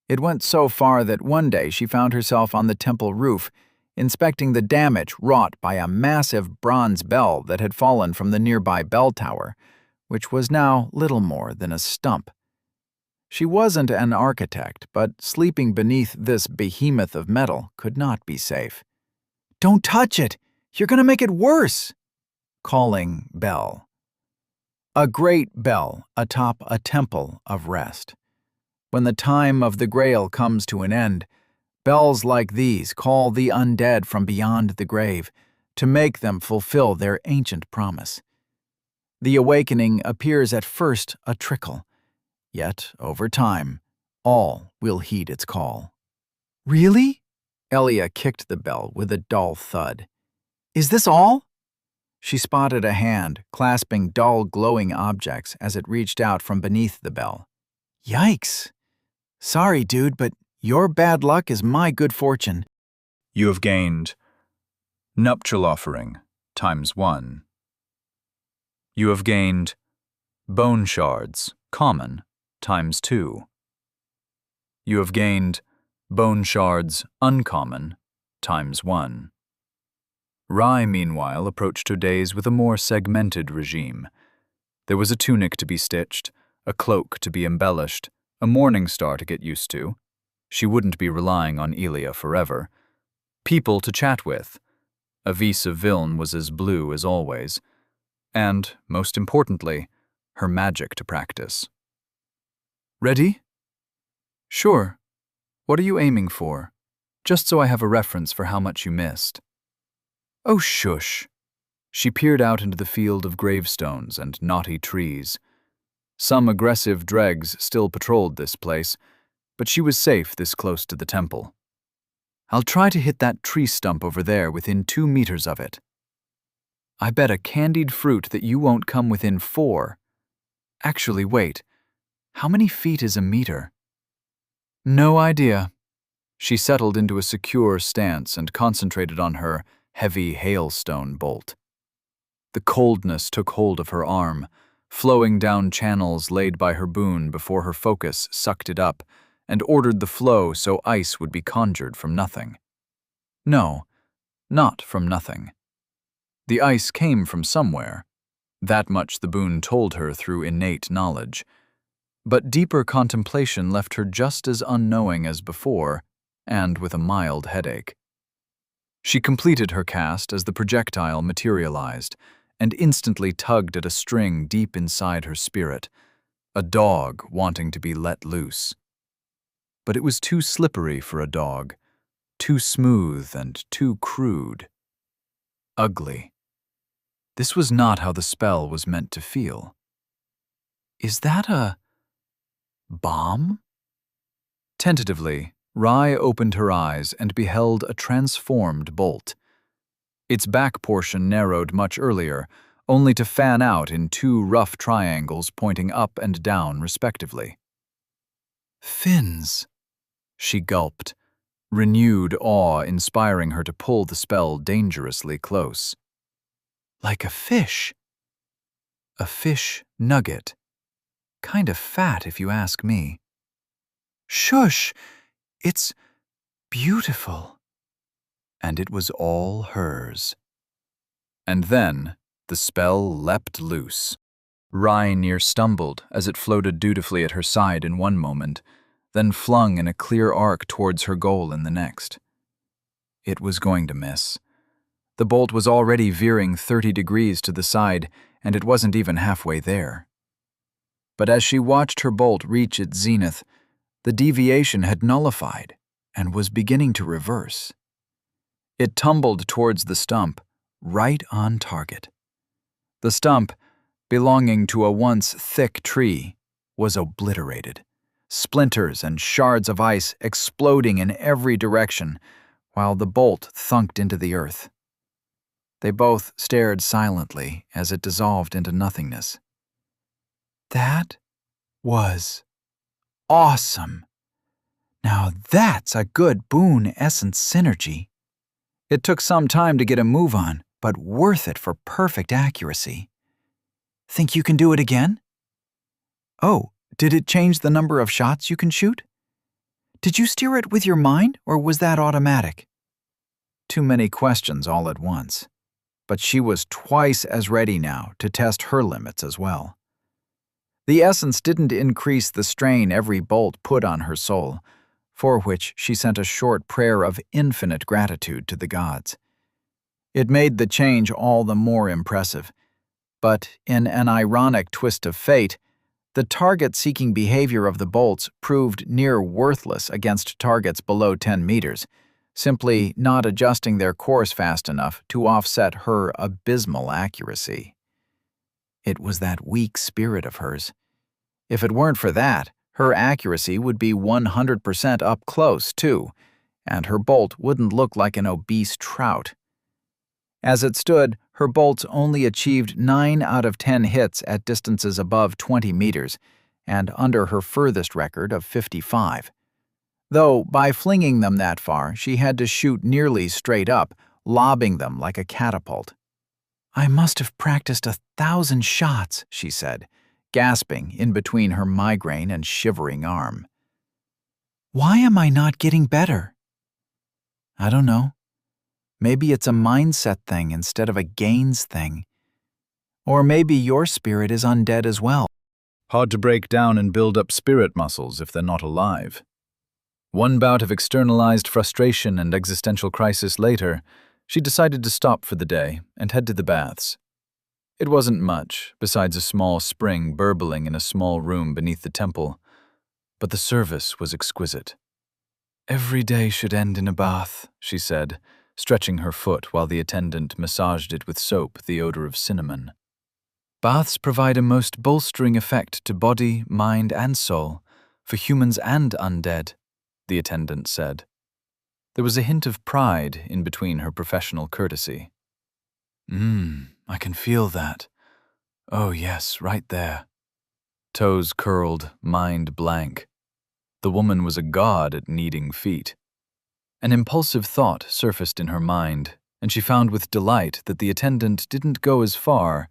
It went so far that one day she found herself on the temple roof, inspecting the damage wrought by a massive bronze bell that had fallen from the nearby bell tower, which was now little more than a stump. She wasn't an architect, but sleeping beneath this behemoth of metal could not be safe. "Don't touch it! You're going to make it worse!" Calling bell. A great bell atop a temple of rest. When the time of the Grail comes to an end, bells like these call the undead from beyond the grave to make them fulfill their ancient promise. The awakening appears at first a trickle, yet over time, all will heed its call. "Really?" Elia kicked the bell with a dull thud. "Is this all?" She spotted a hand clasping dull glowing objects as it reached out from beneath the bell. "Yikes! Sorry, dude, but your bad luck is my good fortune." You have gained nuptial offering ×1. You have gained bone shards, common, ×2. You have gained bone shards, uncommon, ×1. Rai, meanwhile, approached her days with a more segmented regime. There was a tunic to be stitched, a cloak to be embellished, a morning star to get used to. She wouldn't be relying on Elia forever. People to chat with. A vis of Viln was as blue as always. And, most importantly, her magic to practice. "Ready?" "Sure. What are you aiming for? Just so I have a reference for how much you missed." "Oh, shush." She peered out into the field of gravestones and knotty trees. Some aggressive dregs still patrolled this place, but she was safe this close to the temple. "I'll try to hit that tree stump over there within 2 meters of it. I bet a candied fruit that you won't come within 4. Actually, wait. How many feet is a meter?" "No idea." She settled into a secure stance and concentrated on her heavy hailstone bolt. The coldness took hold of her arm, flowing down channels laid by her boon before her focus sucked it up and ordered the flow so ice would be conjured from nothing. No, not from nothing. The ice came from somewhere. That much the boon told her through innate knowledge. But deeper contemplation left her just as unknowing as before, and with a mild headache. She completed her cast as the projectile materialized, and instantly tugged at a string deep inside her spirit, a dog wanting to be let loose. But it was too slippery for a dog, too smooth and too crude. Ugly. This was not how the spell was meant to feel. Is that a bomb? Tentatively, Rai opened her eyes and beheld a transformed bolt. Its back portion narrowed much earlier, only to fan out in 2 rough triangles pointing up and down respectively. "Fins," she gulped, renewed awe inspiring her to pull the spell dangerously close. "Like a fish. A fish nugget. Kind of fat if you ask me." "Shush! It's beautiful." And it was all hers. And then the spell leapt loose. Rai near stumbled as it floated dutifully at her side in one moment, then flung in a clear arc towards her goal in the next. It was going to miss. The bolt was already veering 30 degrees to the side, and it wasn't even halfway there. But as she watched her bolt reach its zenith, the deviation had nullified and was beginning to reverse. It tumbled towards the stump, right on target. The stump, belonging to a once thick tree, was obliterated, splinters and shards of ice exploding in every direction, while the bolt thunked into the earth. They both stared silently as it dissolved into nothingness. That was awesome. Now that's a good boon essence synergy. It took some time to get a move on, but worth it for perfect accuracy. Think you can do it again? Oh, did it change the number of shots you can shoot? Did you steer it with your mind, or was that automatic? Too many questions all at once. But she was twice as ready now to test her limits as well. The essence didn't increase the strain every bolt put on her soul, for which she sent a short prayer of infinite gratitude to the gods. It made the change all the more impressive, but in an ironic twist of fate, the target-seeking behavior of the bolts proved near worthless against targets below 10 meters, simply not adjusting their course fast enough to offset her abysmal accuracy. It was that weak spirit of hers. If it weren't for that, her accuracy would be 100% up close, too, and her bolt wouldn't look like an obese trout. As it stood, her bolts only achieved 9 out of 10 hits at distances above 20 meters, and under her furthest record of 55. Though, by flinging them that far, she had to shoot nearly straight up, lobbing them like a catapult. "I must have practiced 1,000 shots," she said, gasping in between her migraine and shivering arm. "Why am I not getting better?" "I don't know. Maybe it's a mindset thing instead of a gains thing. Or maybe your spirit is undead as well." Hard to break down and build up spirit muscles if they're not alive. One bout of externalized frustration and existential crisis later, she decided to stop for the day and head to the baths. It wasn't much, besides a small spring burbling in a small room beneath the temple, but the service was exquisite. "Every day should end in a bath," she said, stretching her foot while the attendant massaged it with soap, the odor of cinnamon. "Baths provide a most bolstering effect to body, mind, and soul, for humans and undead," the attendant said. There was a hint of pride in between her professional courtesy. I can feel that. Oh yes, right there." Toes curled, mind blank. The woman was a god at kneading feet. An impulsive thought surfaced in her mind, and she found with delight that the attendant didn't go as far,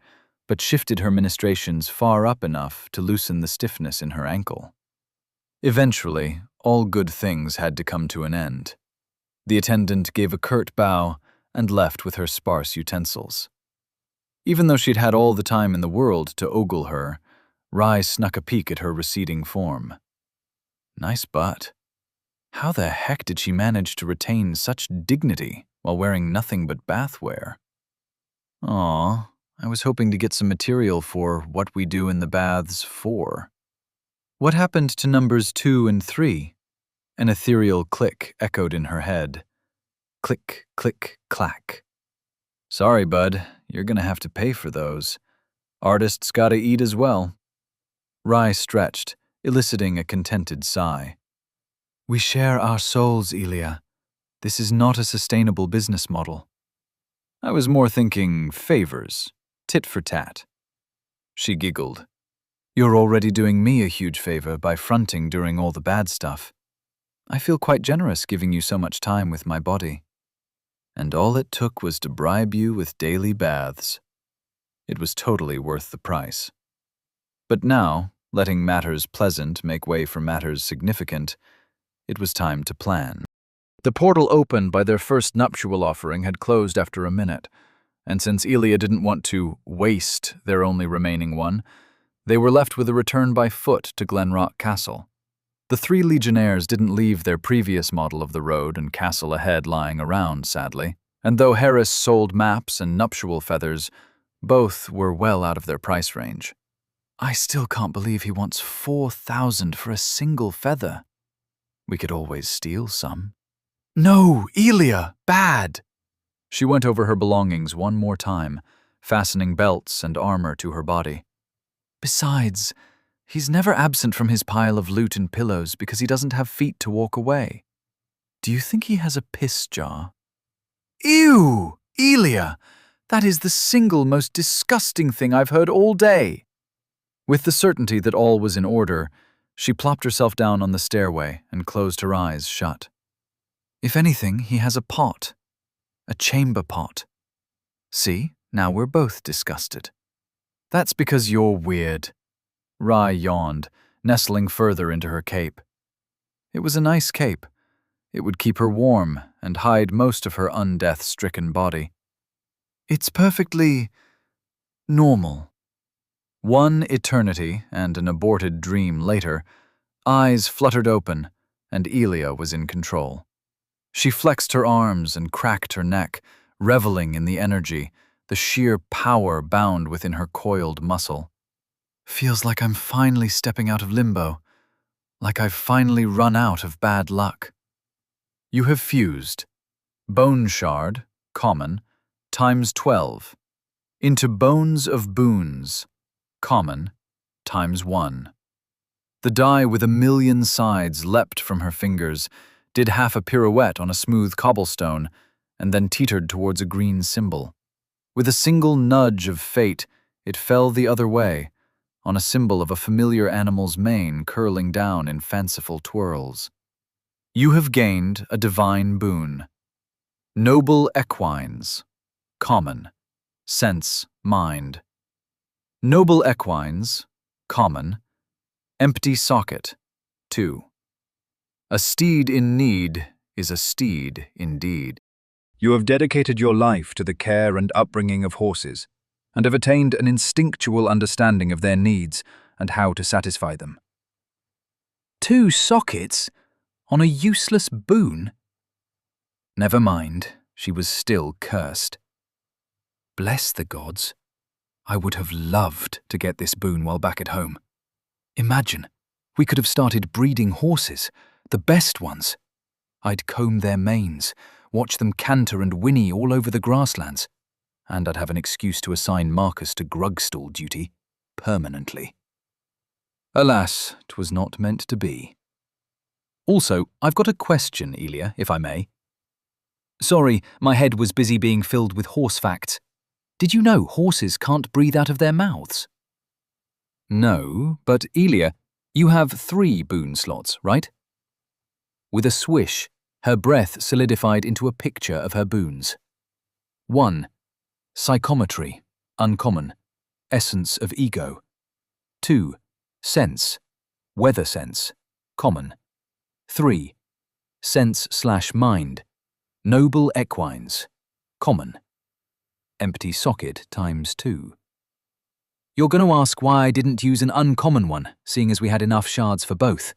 but shifted her ministrations far up enough to loosen the stiffness in her ankle. Eventually, all good things had to come to an end. The attendant gave a curt bow and left with her sparse utensils. Even though she'd had all the time in the world to ogle her, Rye snuck a peek at her receding form. Nice butt. How the heck did she manage to retain such dignity while wearing nothing but bathwear? Aw, I was hoping to get some material for What We Do in the Baths 4. What happened to numbers 2 and 3? An ethereal click echoed in her head. Click, click, clack. Sorry, bud, you're gonna have to pay for those. Artists gotta eat as well. Rye stretched, eliciting a contented sigh. We share our souls, Elia. This is not a sustainable business model. I was more thinking favors, tit for tat. She giggled. You're already doing me a huge favor by fronting during all the bad stuff. I feel quite generous giving you so much time with my body. And all it took was to bribe you with daily baths. It was totally worth the price. But now, letting matters pleasant make way for matters significant, it was time to plan. The portal opened by their first nuptial offering had closed after a minute, and since Elia didn't want to waste their only remaining one, they were left with a return by foot to Glenrock Castle. The 3 legionnaires didn't leave their previous model of the road and castle ahead lying around, sadly, and though Harris sold maps and nuptial feathers, both were well out of their price range. I still can't believe he wants 4,000 for a single feather. We could always steal some. No, Elia, bad! She went over her belongings one more time, fastening belts and armor to her body. Besides, he's never absent from his pile of loot and pillows because he doesn't have feet to walk away. Do you think he has a piss jar? Ew! Elia! That is the single most disgusting thing I've heard all day. With the certainty that all was in order, she plopped herself down on the stairway and closed her eyes shut. If anything, he has a pot. A chamber pot. See, now we're both disgusted. That's because you're weird. Rai yawned, nestling further into her cape. It was a nice cape. It would keep her warm and hide most of her undeath-stricken body. It's perfectly normal. One eternity and an aborted dream later, eyes fluttered open, and Elia was in control. She flexed her arms and cracked her neck, reveling in the energy, the sheer power bound within her coiled muscle. Feels like I'm finally stepping out of limbo, like I've finally run out of bad luck. You have fused Bone Shard, common, times 12, into Bones of Boons, common, times 1. The die with 1,000,000 sides leapt from her fingers, did half a pirouette on a smooth cobblestone, and then teetered towards a green symbol. With a single nudge of fate, it fell the other way, on a symbol of a familiar animal's mane curling down in fanciful twirls. You have gained a divine boon. Noble Equines, common, sense, mind. Noble Equines, common, empty socket, 2. A steed in need is a steed indeed. You have dedicated your life to the care and upbringing of horses, and have attained an instinctual understanding of their needs and how to satisfy them. 2 sockets on a useless boon? Never mind, she was still cursed. Bless the gods. I would have loved to get this boon while back at home. Imagine, we could have started breeding horses, the best ones. I'd comb their manes, watch them canter and whinny all over the grasslands, and I'd have an excuse to assign Marcus to grugstall duty, permanently. Alas, 'twas not meant to be. Also, I've got a question, Elia, if I may. Sorry, my head was busy being filled with horse facts. Did you know horses can't breathe out of their mouths? No, but Elia, you have 3 boon slots, right? With a swish, her breath solidified into a picture of her boons. 1. Psychometry, uncommon, essence of ego. 2. Sense, weather sense, common. 3. Sense/mind, noble equines, common. Empty socket times 2. You're going to ask why I didn't use an uncommon one, seeing as we had enough shards for both.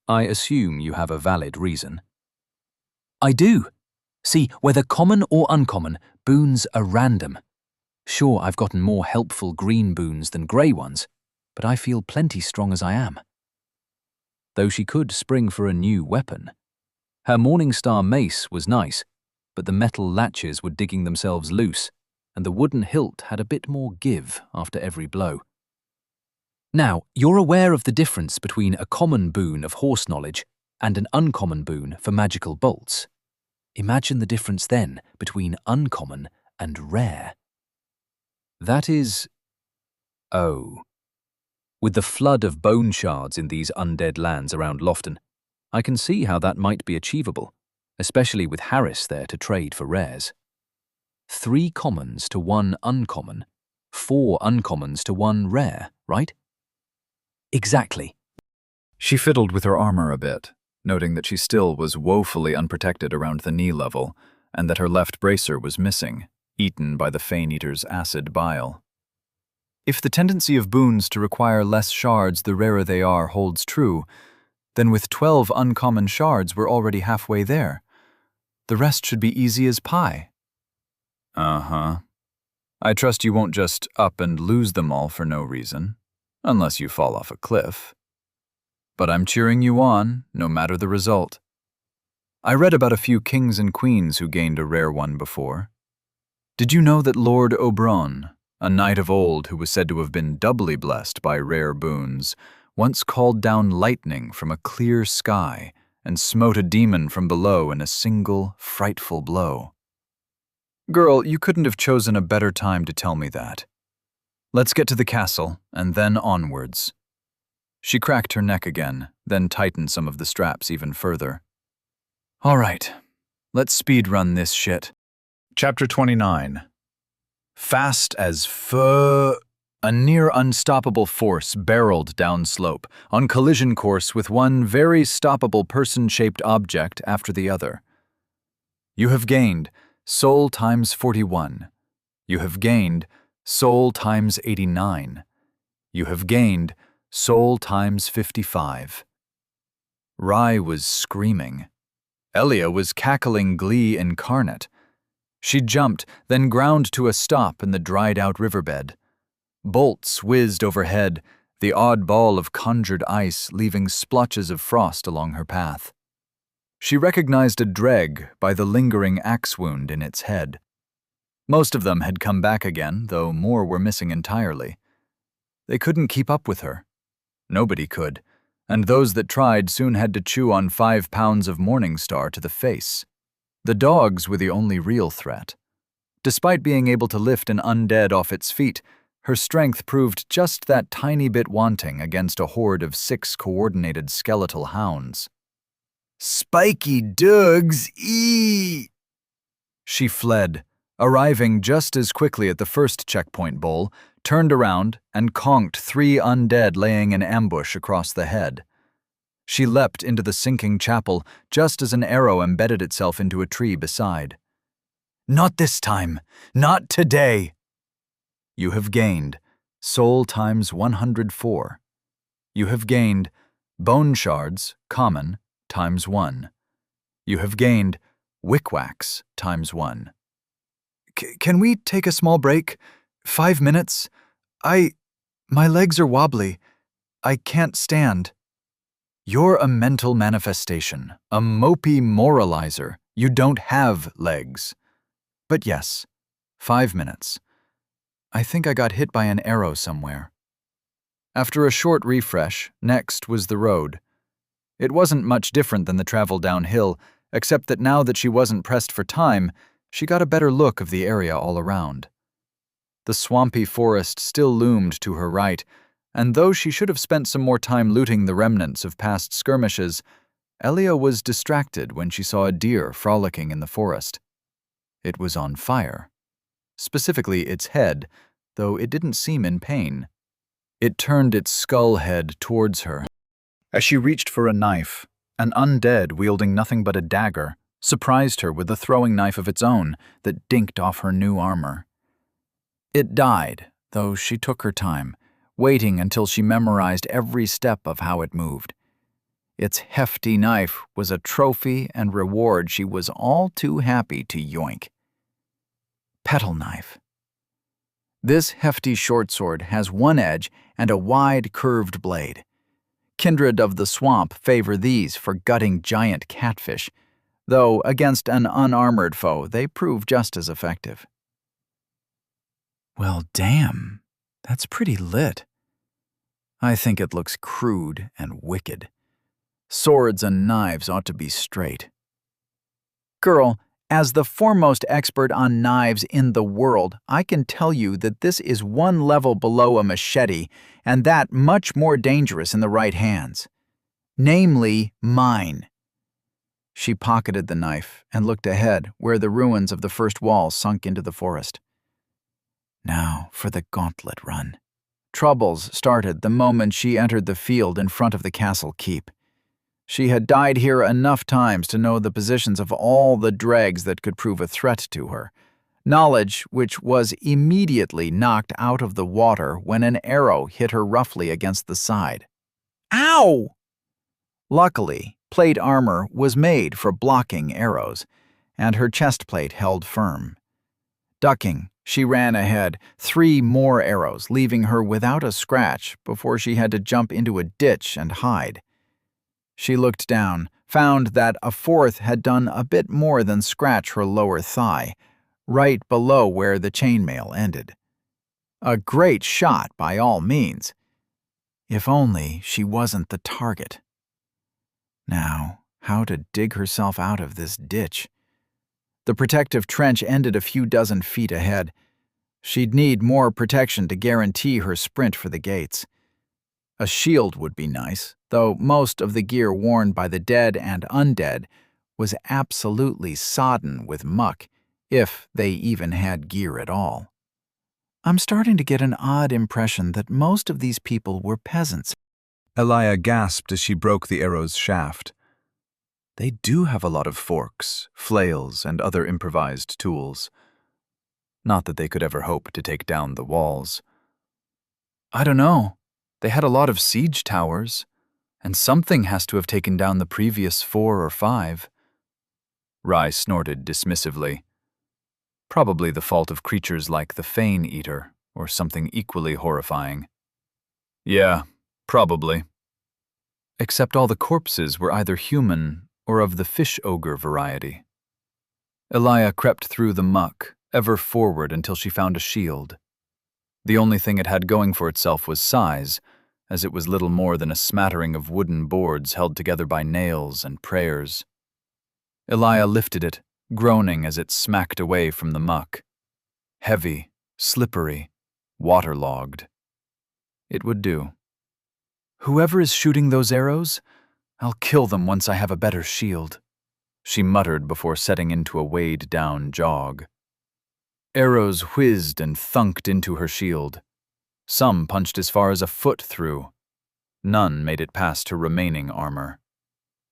I assume you have a valid reason. I do. See, whether common or uncommon, boons are random. Sure, I've gotten more helpful green boons than grey ones, but I feel plenty strong as I am. Though she could spring for a new weapon. Her Morningstar mace was nice, but the metal latches were digging themselves loose, and the wooden hilt had a bit more give after every blow. Now, you're aware of the difference between a common boon of horse knowledge and an uncommon boon for magical bolts. Imagine the difference then between uncommon and rare. That is... oh. With the flood of bone shards in these undead lands around Lofton, I can see how that might be achievable, especially with Harris there to trade for rares. 3 commons to 1 uncommon, 4 uncommons to 1 rare, right? Exactly. She fiddled with her armor a bit, noting that she still was woefully unprotected around the knee level, and that her left bracer was missing, eaten by the Fane-Eater's acid bile. If the tendency of boons to require less shards the rarer they are holds true, then with 12 uncommon shards we're already halfway there. The rest should be easy as pie. Uh-huh. I trust you won't just up and lose them all for no reason, unless you fall off a cliff. But I'm cheering you on, no matter the result. I read about a few kings and queens who gained a rare one before. Did you know that Lord Oberon, a knight of old who was said to have been doubly blessed by rare boons, once called down lightning from a clear sky and smote a demon from below in a single, frightful blow? Girl, you couldn't have chosen a better time to tell me that. Let's get to the castle, and then onwards. She cracked her neck again, then tightened some of the straps even further. All right, let's speedrun this shit. Chapter 29. Fast as A near unstoppable force barreled downslope, on collision course with one very stoppable person-shaped object after the other. You have gained soul times 41. You have gained soul times 89. You have gained soul times 55. Rai was screaming. Elia was cackling glee incarnate. She jumped, then ground to a stop in the dried-out riverbed. Bolts whizzed overhead, the odd ball of conjured ice leaving splotches of frost along her path. She recognized a dreg by the lingering axe wound in its head. Most of them had come back again, though more were missing entirely. They couldn't keep up with her. Nobody could, and those that tried soon had to chew on 5 pounds of Morningstar to the face. The dogs were the only real threat. Despite being able to lift an undead off its feet, her strength proved just that tiny bit wanting against a horde of 6 coordinated skeletal hounds. "Spiky Dugs, ee!" She fled, arriving just as quickly at the first checkpoint bowl, turned around, and conked 3 undead laying in ambush across the head. She leapt into the sinking chapel just as an arrow embedded itself into a tree beside. "Not this time! Not today!" You have gained soul times 104. You have gained bone shards, common, times 1. You have gained wickwax times 1. Can we take a small break? 5 minutes? My legs are wobbly. I can't stand. You're a mental manifestation, a mopey moralizer. You don't have legs. But yes, 5 minutes. I think I got hit by an arrow somewhere. After a short refresh, next was the road. It wasn't much different than the travel downhill, except that now that she wasn't pressed for time, she got a better look of the area all around. The swampy forest still loomed to her right, and though she should have spent some more time looting the remnants of past skirmishes, Elia was distracted when she saw a deer frolicking in the forest. It was on fire. Specifically its head, though it didn't seem in pain. It turned its skull head towards her. As she reached for a knife, an undead wielding nothing but a dagger surprised her with a throwing knife of its own that dinked off her new armor. It died, though she took her time, waiting until she memorized every step of how it moved. Its hefty knife was a trophy and reward she was all too happy to yoink. Petal knife. This hefty short sword has one edge and a wide, curved blade. Kindred of the swamp favor these for gutting giant catfish, though against an unarmored foe they prove just as effective. Well, damn. That's pretty lit. I think it looks crude and wicked. Swords and knives ought to be straight. Girl, as the foremost expert on knives in the world, I can tell you that this is one level below a machete, and that much more dangerous in the right hands. Namely, mine. She pocketed the knife and looked ahead, where the ruins of the first wall sunk into the forest. Now for the gauntlet run. Troubles started the moment she entered the field in front of the castle keep. She had died here enough times to know the positions of all the dregs that could prove a threat to her, knowledge which was immediately knocked out of the water when an arrow hit her roughly against the side. Ow! Luckily, plate armor was made for blocking arrows, and her chest plate held firm. Ducking, she ran ahead, 3 more arrows, leaving her without a scratch before she had to jump into a ditch and hide. She looked down, found that a 4th had done a bit more than scratch her lower thigh, right below where the chainmail ended. A great shot by all means. If only she wasn't the target. Now, how to dig herself out of this ditch? The protective trench ended a few dozen feet ahead. She'd need more protection to guarantee her sprint for the gates. A shield would be nice, though most of the gear worn by the dead and undead was absolutely sodden with muck, if they even had gear at all. I'm starting to get an odd impression that most of these people were peasants. Elia gasped as she broke the arrow's shaft. They do have a lot of forks, flails, and other improvised tools. Not that they could ever hope to take down the walls. I don't know. They had a lot of siege towers, and something has to have taken down the previous 4 or 5. Rye snorted dismissively. Probably the fault of creatures like the Fane Eater, or something equally horrifying. Yeah, probably. Except all the corpses were either human or of the fish ogre variety. Elia crept through the muck, ever forward until she found a shield. The only thing it had going for itself was size, as it was little more than a smattering of wooden boards held together by nails and prayers. Elia lifted it, groaning as it smacked away from the muck. Heavy, slippery, waterlogged. It would do. Whoever is shooting those arrows, I'll kill them once I have a better shield, she muttered before setting into a weighed-down jog. Arrows whizzed and thunked into her shield. Some punched as far as a foot through. None made it past her remaining armor.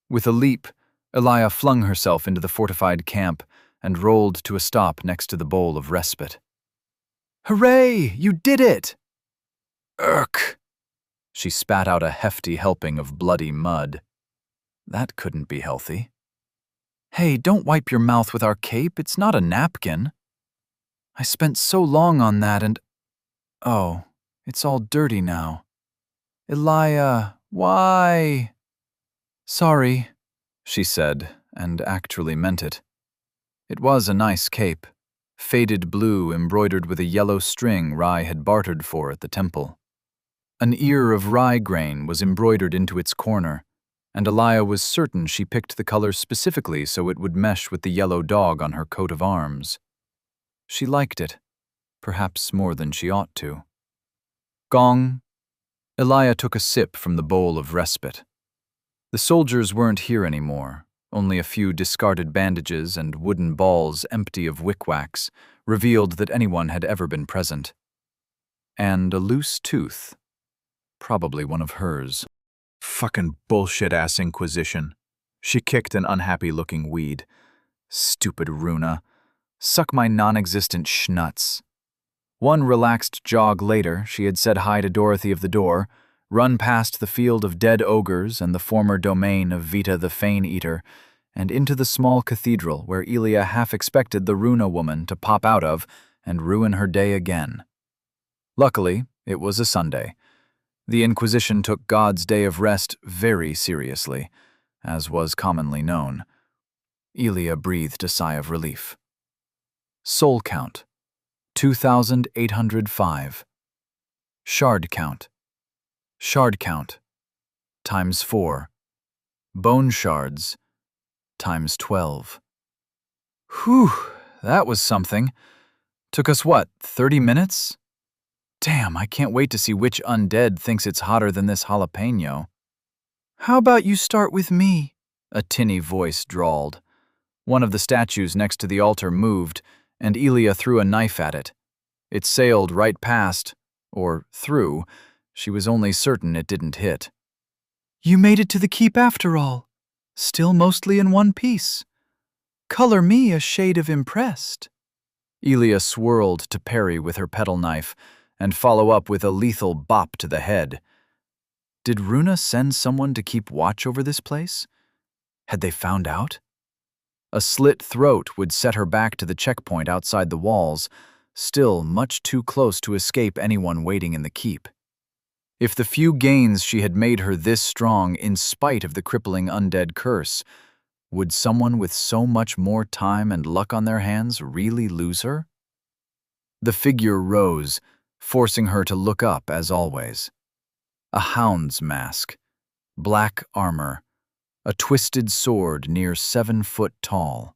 With a leap, Elia flung herself into the fortified camp and rolled to a stop next to the bowl of respite. "Hooray! You did it!" "Urk!" She spat out a hefty helping of bloody mud. That couldn't be healthy. "Hey, don't wipe your mouth with our cape. It's not a napkin. I spent so long on that and... Oh, it's all dirty now. Elia, why?" "Sorry," she said, and actually meant it. It was a nice cape, faded blue embroidered with a yellow string Rye had bartered for at the temple. An ear of rye grain was embroidered into its corner, and Elia was certain she picked the color specifically so it would mesh with the yellow dog on her coat of arms. She liked it, perhaps more than she ought to. Gong. Elia took a sip from the bowl of respite. The soldiers weren't here anymore. Only a few discarded bandages and wooden balls empty of wick-wax revealed that anyone had ever been present. And a loose tooth. Probably one of hers. Fucking bullshit-ass Inquisition. She kicked an unhappy-looking weed. Stupid Runa. Suck my non-existent schnutz. One relaxed jog later, she had said hi to Dorothy of the Door, run past the field of dead ogres and the former domain of Vita the Fane Eater, and into the small cathedral where Elia half expected the Runa woman to pop out of and ruin her day again. Luckily, it was a Sunday. The Inquisition took God's day of rest very seriously, as was commonly known. Elia breathed a sigh of relief. Soul count, 2,805. Shard count. Shard count, times 4. Bone shards, times 12. Whew, that was something. Took us what, 30 minutes? Damn, I can't wait to see which undead thinks it's hotter than this jalapeno. How about you start with me? A tinny voice drawled. One of the statues next to the altar moved, and Elia threw a knife at it. It sailed right past, or through. She was only certain it didn't hit. You made it to the keep after all. Still mostly in one piece. Color me a shade of impressed. Elia swirled to parry with her petal knife and follow up with a lethal bop to the head. Did Runa send someone to keep watch over this place? Had they found out? A slit throat would set her back to the checkpoint outside the walls, still much too close to escape anyone waiting in the keep. If the few gains she had made her this strong in spite of the crippling undead curse, would someone with so much more time and luck on their hands really lose her? The figure rose, forcing her to look up as always. A hound's mask, black armor, a twisted sword near 7 foot tall.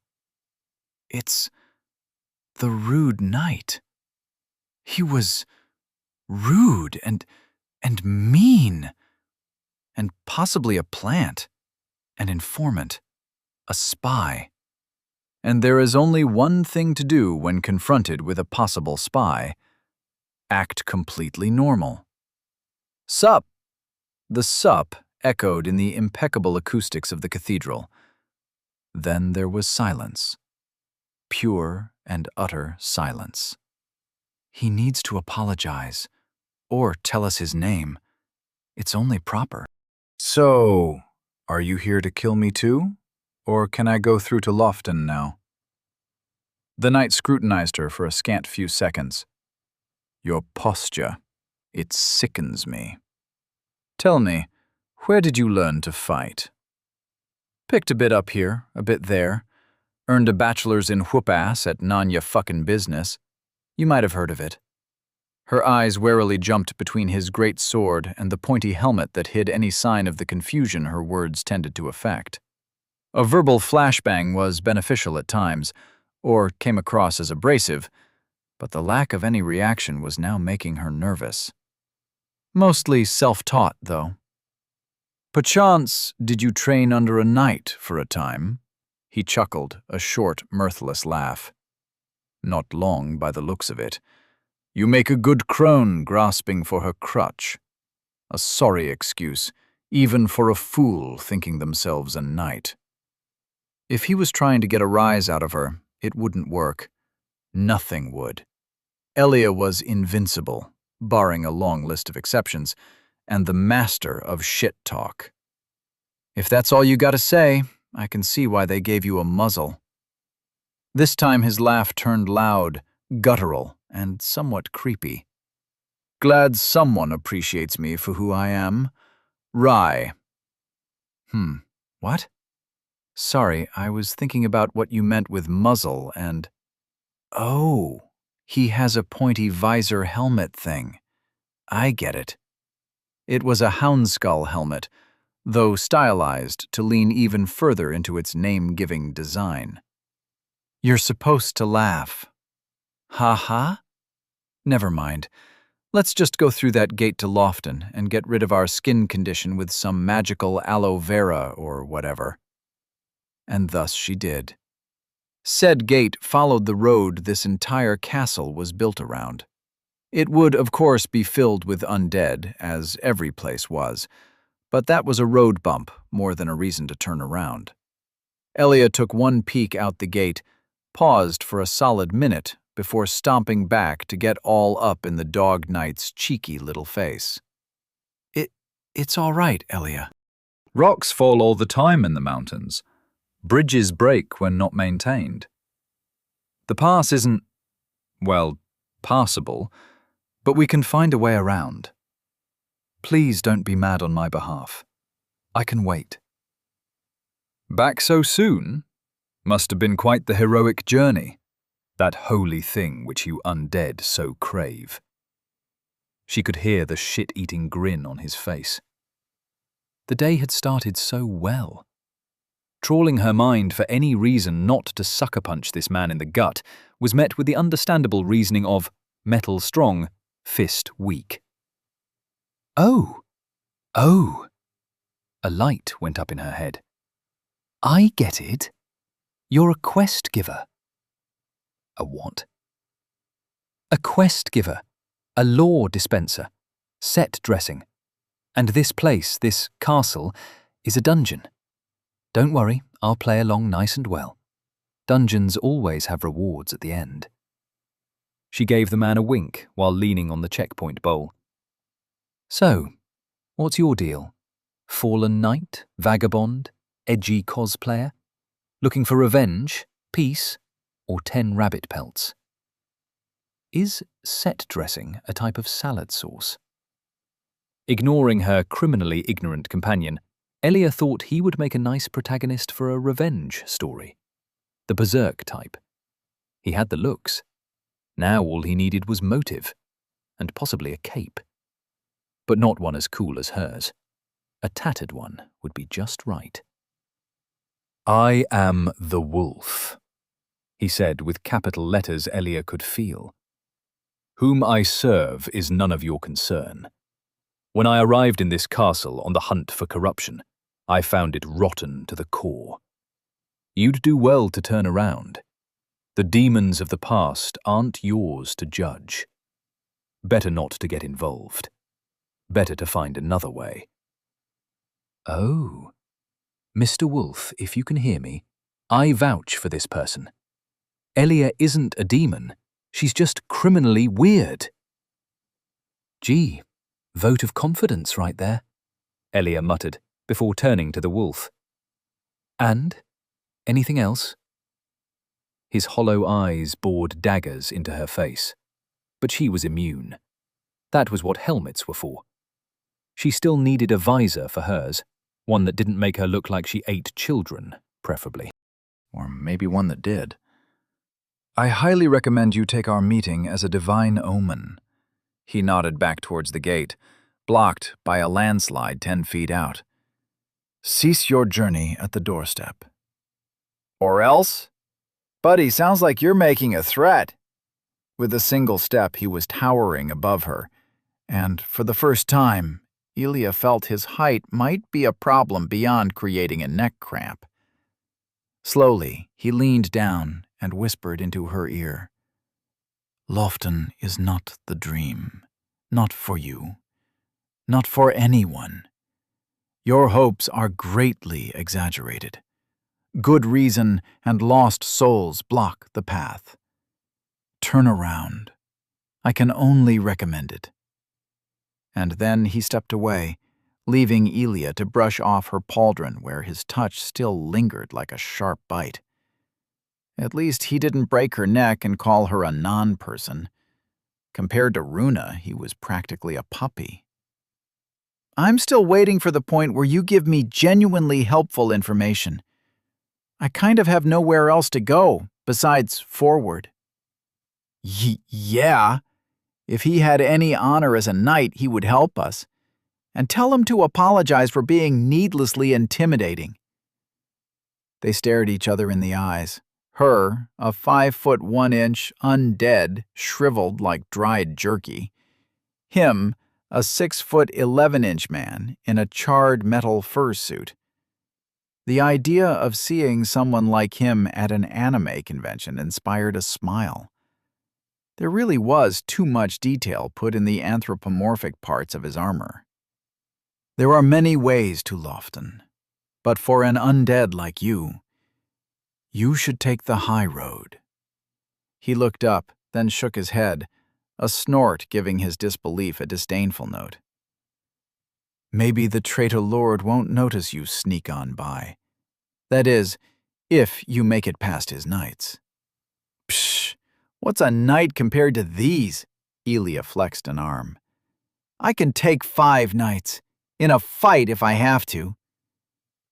It's the rude knight. He was rude and mean, and possibly a plant, an informant, a spy. And there is only one thing to do when confronted with a possible spy: act completely normal. Sup! The sup echoed in the impeccable acoustics of the cathedral. Then there was silence. Pure and utter silence. He needs to apologize, or tell us his name. It's only proper. So, are you here to kill me too? Or can I go through to Lofton now? The knight scrutinized her for a scant few seconds. Your posture, it sickens me. Tell me, where did you learn to fight? Picked a bit up here, a bit there. Earned a bachelor's in whoop-ass at none-ya-fucking-business. You might have heard of it. Her eyes warily jumped between his great sword and the pointy helmet that hid any sign of the confusion her words tended to affect. A verbal flashbang was beneficial at times, or came across as abrasive, but the lack of any reaction was now making her nervous. Mostly self-taught, though. Perchance, did you train under a knight for a time? He chuckled, a short, mirthless laugh. Not long, by the looks of it. You make a good crone grasping for her crutch. A sorry excuse, even for a fool thinking themselves a knight. If he was trying to get a rise out of her, it wouldn't work. Nothing would. Elia was invincible, barring a long list of exceptions, and the master of shit talk. If that's all you gotta say, I can see why they gave you a muzzle. This time his laugh turned loud, guttural, and somewhat creepy. Glad someone appreciates me for who I am. Rye. What? Sorry, I was thinking about what you meant with muzzle and... Oh, he has a pointy visor helmet thing. I get it. It was a houndskull helmet, though stylized to lean even further into its name-giving design. You're supposed to laugh. Ha-ha? Never mind. Let's just go through that gate to Lofton and get rid of our skin condition with some magical aloe vera or whatever. And thus she did. Said gate followed the road this entire castle was built around. It would, of course, be filled with undead, as every place was, but that was a road bump more than a reason to turn around. Elia took one peek out the gate, paused for a solid minute before stomping back to get all up in the dog knight's cheeky little face. It's all right, Elia. Rocks fall all the time in the mountains. Bridges break when not maintained. The pass isn't, well, passable, but we can find a way around. Please don't be mad on my behalf. I can wait. Back so soon? Must have been quite the heroic journey. That holy thing which you undead so crave. She could hear the shit-eating grin on his face. The day had started so well. Trawling her mind for any reason not to sucker-punch this man in the gut was met with the understandable reasoning of metal strong, fist weak. Oh! A light went up in her head. I get it. You're a quest giver. A what? A quest giver, a lore dispenser, set dressing. And this place, this castle, is a dungeon. Don't worry, I'll play along nice and well. Dungeons always have rewards at the end. She gave the man a wink while leaning on the checkpoint bowl. So, what's your deal? Fallen knight, vagabond, edgy cosplayer? Looking for revenge, peace, or 10 rabbit pelts? Is set dressing a type of salad sauce? Ignoring her criminally ignorant companion, Elia thought he would make a nice protagonist for a revenge story. The berserk type. He had the looks. Now all he needed was motive, and possibly a cape. But not one as cool as hers. A tattered one would be just right. I am the wolf, he said with capital letters Elia could feel. Whom I serve is none of your concern. When I arrived in this castle on the hunt for corruption, I found it rotten to the core. You'd do well to turn around. The demons of the past aren't yours to judge. Better not to get involved. Better to find another way. Oh, Mr. Wolf, if you can hear me, I vouch for this person. Elia isn't a demon. She's just criminally weird. Gee, vote of confidence right there, Elia muttered before turning to the wolf. And? Anything else? His hollow eyes bored daggers into her face. But she was immune. That was what helmets were for. She still needed a visor for hers, one that didn't make her look like she ate children, preferably. Or maybe one that did. I highly recommend you take our meeting as a divine omen. He nodded back towards the gate, blocked by a landslide 10 feet out. Cease your journey at the doorstep. Or else? Buddy, sounds like you're making a threat. With a single step, he was towering above her, and for the first time, Elia felt his height might be a problem beyond creating a neck cramp. Slowly, he leaned down and whispered into her ear. Lofton is not the dream, not for you, not for anyone. Your hopes are greatly exaggerated. Good reason and lost souls block the path. Turn around. I can only recommend it. And then he stepped away, leaving Elia to brush off her pauldron where his touch still lingered like a sharp bite. At least he didn't break her neck and call her a non-person. Compared to Runa, he was practically a puppy. I'm still waiting for the point where you give me genuinely helpful information. I kind of have nowhere else to go besides forward. Yeah. If he had any honor as a knight, he would help us. And tell him to apologize for being needlessly intimidating. They stared each other in the eyes. Her, a 5'1" undead, shriveled like dried jerky. Him, a 6'11" man in a charred metal fursuit. The idea of seeing someone like him at an anime convention inspired a smile. There really was too much detail put in the anthropomorphic parts of his armor. There are many ways to Lofton, but for an undead like you should take the high road. He looked up, then shook his head, a snort giving his disbelief a disdainful note. Maybe the traitor lord won't notice you sneak on by. That is, if you make it past his knights. Psh! What's a knight compared to these? Elia flexed an arm. I can take 5 knights, in a fight if I have to.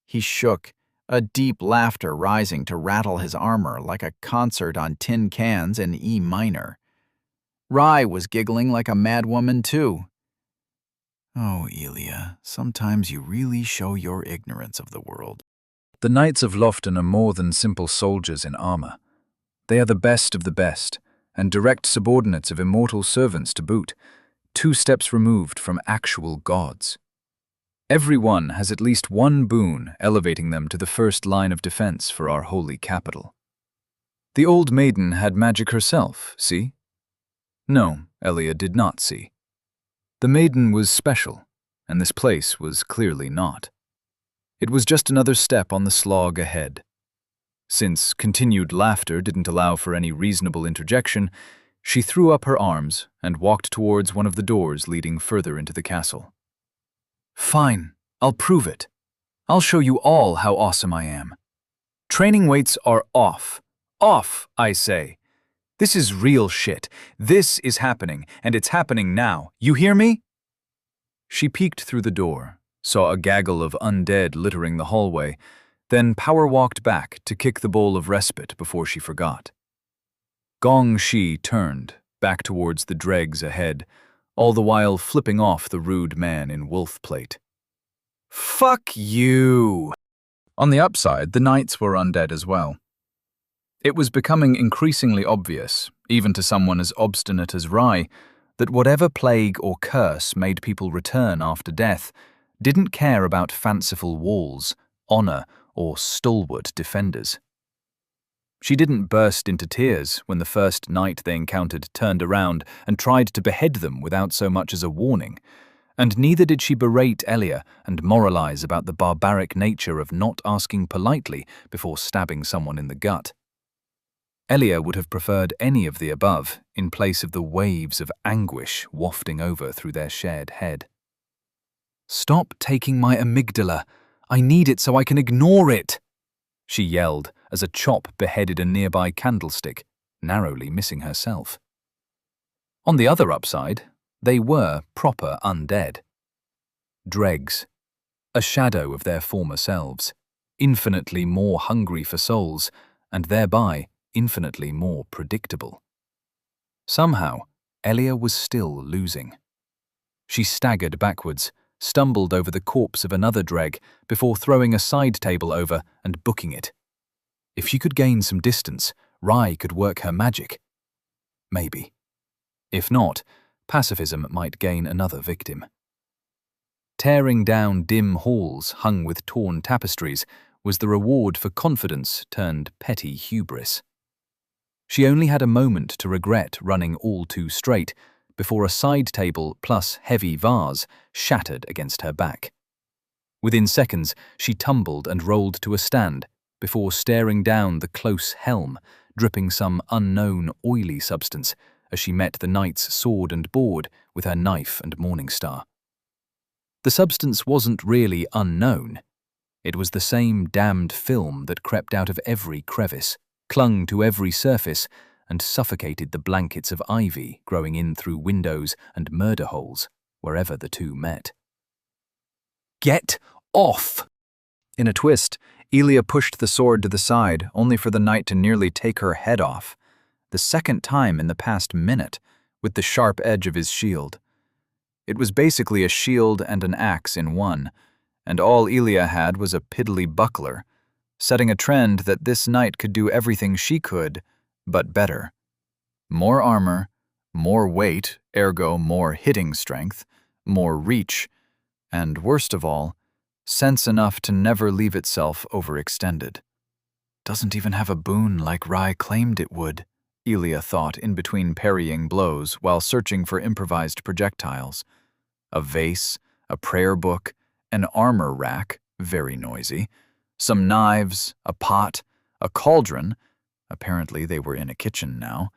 He shook, a deep laughter rising to rattle his armor like a concert on tin cans in E minor. Rye was giggling like a madwoman too. Oh, Elia, sometimes you really show your ignorance of the world. The Knights of Lofton are more than simple soldiers in armor. They are the best of the best, and direct subordinates of immortal servants to boot, 2 steps removed from actual gods. Every one has at least one boon elevating them to the first line of defense for our holy capital. The old maiden had magic herself, see? No, Elia did not see. The maiden was special, and this place was clearly not. It was just another step on the slog ahead. Since continued laughter didn't allow for any reasonable interjection, she threw up her arms and walked towards one of the doors leading further into the castle. Fine, I'll prove it. I'll show you all how awesome I am. Training weights are off. Off, I say. This is real shit. This is happening, and it's happening now. You hear me? She peeked through the door, saw a gaggle of undead littering the hallway, then power-walked back to kick the bowl of respite before she forgot. Gong Shi turned, back towards the dregs ahead, all the while flipping off the rude man in wolf plate. Fuck you! On the upside, the knights were undead as well. It was becoming increasingly obvious, even to someone as obstinate as Rye, that whatever plague or curse made people return after death didn't care about fanciful walls, honor, or stalwart defenders. She didn't burst into tears when the first knight they encountered turned around and tried to behead them without so much as a warning, and neither did she berate Elia and moralize about the barbaric nature of not asking politely before stabbing someone in the gut. Elia would have preferred any of the above in place of the waves of anguish wafting over through their shared head. "Stop taking my amygdala. I need it so I can ignore it," she yelled as a chop beheaded a nearby candlestick, narrowly missing herself. On the other upside, they were proper undead. Dregs, a shadow of their former selves, infinitely more hungry for souls, and thereby infinitely more predictable. Somehow, Elia was still losing. She staggered backwards, stumbled over the corpse of another dreg before throwing a side table over and booking it. If she could gain some distance, Rai could work her magic. Maybe. If not, pacifism might gain another victim. Tearing down dim halls hung with torn tapestries was the reward for confidence turned petty hubris. She only had a moment to regret running all too straight before a side table plus heavy vase shattered against her back. Within seconds, she tumbled and rolled to a stand before staring down the close helm, dripping some unknown oily substance as she met the knight's sword and board with her knife and morning star. The substance wasn't really unknown. It was the same damned film that crept out of every crevice, clung to every surface, and suffocated the blankets of ivy growing in through windows and murder holes wherever the two met. "Get off!" In a twist, Elia pushed the sword to the side, only for the knight to nearly take her head off, the second time in the past minute, with the sharp edge of his shield. It was basically a shield and an axe in one, and all Elia had was a piddly buckler, setting a trend that this knight could do everything she could, but better. More armor, more weight, ergo more hitting strength, more reach, and worst of all, sense enough to never leave itself overextended. Doesn't even have a boon like Rai claimed it would, Elia thought in between parrying blows while searching for improvised projectiles. A vase, a prayer book, an armor rack, very noisy, some knives, a pot, a cauldron, apparently they were in a kitchen now,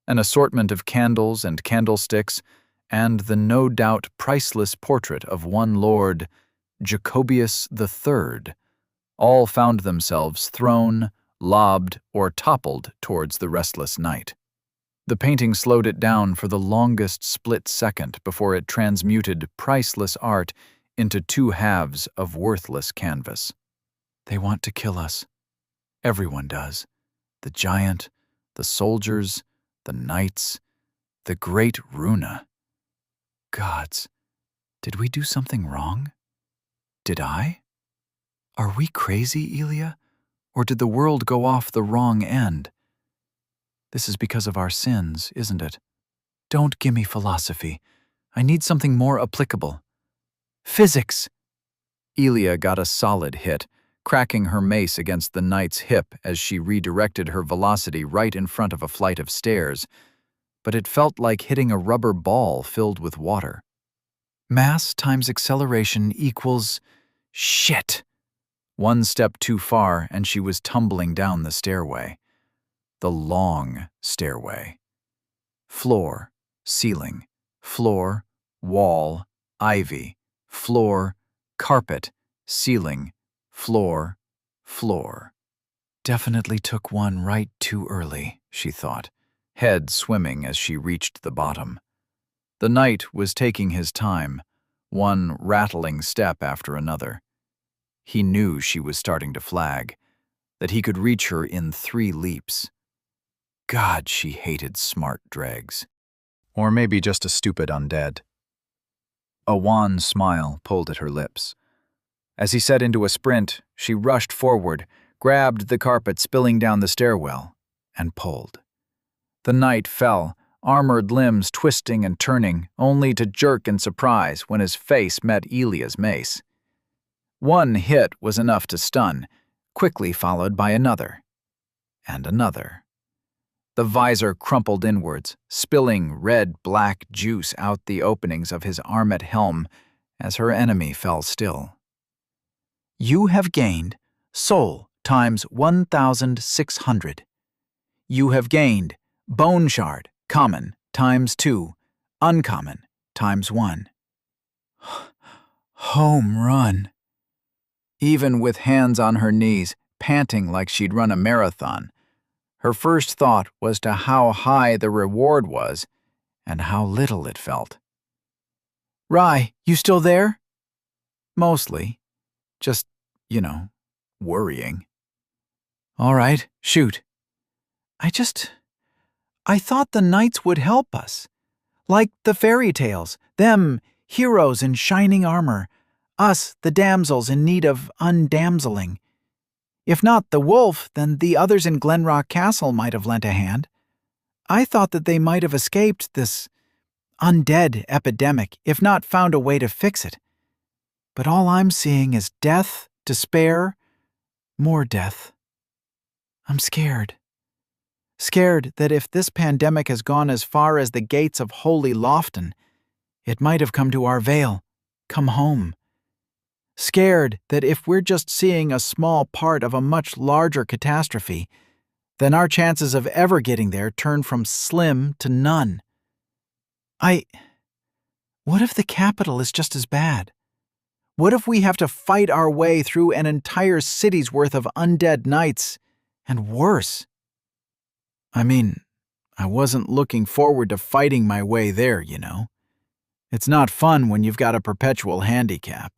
an assortment of candles and candlesticks, and the no doubt priceless portrait of one Lord Jacobius III, all found themselves thrown, lobbed, or toppled towards the restless knight. The painting slowed it down for the longest split second before it transmuted priceless art into two halves of worthless canvas. They want to kill us. Everyone does. The giant, the soldiers, the knights, the great Runa. Gods, did we do something wrong? Did I? Are we crazy, Elia? Or did the world go off the wrong end? This is because of our sins, isn't it? Don't gimme philosophy. I need something more applicable. Physics! Elia got a solid hit, cracking her mace against the knight's hip as she redirected her velocity right in front of a flight of stairs, but it felt like hitting a rubber ball filled with water. Mass times acceleration equals... shit! One step too far and she was tumbling down the stairway. The long stairway. Floor, ceiling, floor, wall, ivy, floor, carpet, ceiling, floor, floor. Definitely took one right too early, she thought, head swimming as she reached the bottom. The knight was taking his time, one rattling step after another. He knew she was starting to flag, that he could reach her in 3 leaps. God, she hated smart dregs. Or maybe just a stupid undead. A wan smile pulled at her lips. As he set into a sprint, she rushed forward, grabbed the carpet spilling down the stairwell, and pulled. The knight fell, armored limbs twisting and turning, only to jerk in surprise when his face met Elia's mace. One hit was enough to stun, quickly followed by another. and another. The visor crumpled inwards, spilling red-black juice out the openings of his armet helm as her enemy fell still. You have gained soul times 1,600. You have gained bone shard, common, times 2, uncommon, times 1. Home run. Even with hands on her knees, panting like she'd run a marathon, her first thought was to how high the reward was and how little it felt. Rye, you still there? Mostly. Just, worrying. All right, shoot. I thought the knights would help us. Like the fairy tales, them heroes in shining armor, us the damsels in need of undamseling. If not the wolf, then the others in Glenrock Castle might have lent a hand. I thought that they might have escaped this undead epidemic, if not found a way to fix it. But all I'm seeing is death, despair, more death. I'm scared. Scared that if this pandemic has gone as far as the gates of Holy Lofton, it might have come to our Vale, come home. Scared that if we're just seeing a small part of a much larger catastrophe, then our chances of ever getting there turn from slim to none. What if the capital is just as bad? What if we have to fight our way through an entire city's worth of undead knights, and worse? I wasn't looking forward to fighting my way there, It's not fun when you've got a perpetual handicap.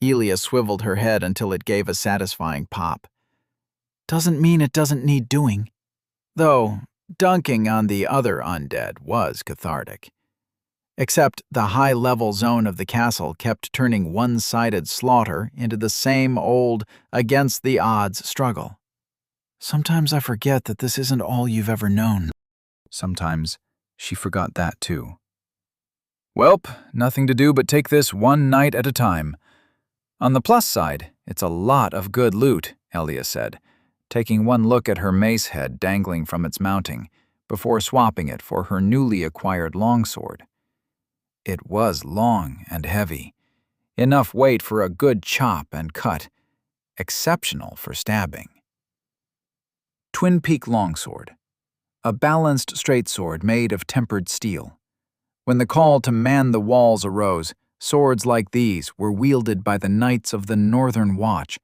Elia swiveled her head until it gave a satisfying pop. Doesn't mean it doesn't need doing. Though, dunking on the other undead was cathartic. Except the high-level zone of the castle kept turning one-sided slaughter into the same old, against-the-odds struggle. Sometimes I forget that this isn't all you've ever known. Sometimes she forgot that too. Welp, nothing to do but take this one night at a time. On the plus side, it's a lot of good loot, Elia said, taking one look at her mace head dangling from its mounting, before swapping it for her newly acquired longsword. It was long and heavy, enough weight for a good chop and cut, exceptional for stabbing. Twin Peak Longsword, a balanced straight sword made of tempered steel. When the call to man the walls arose, swords like these were wielded by the Knights of the Northern Watch,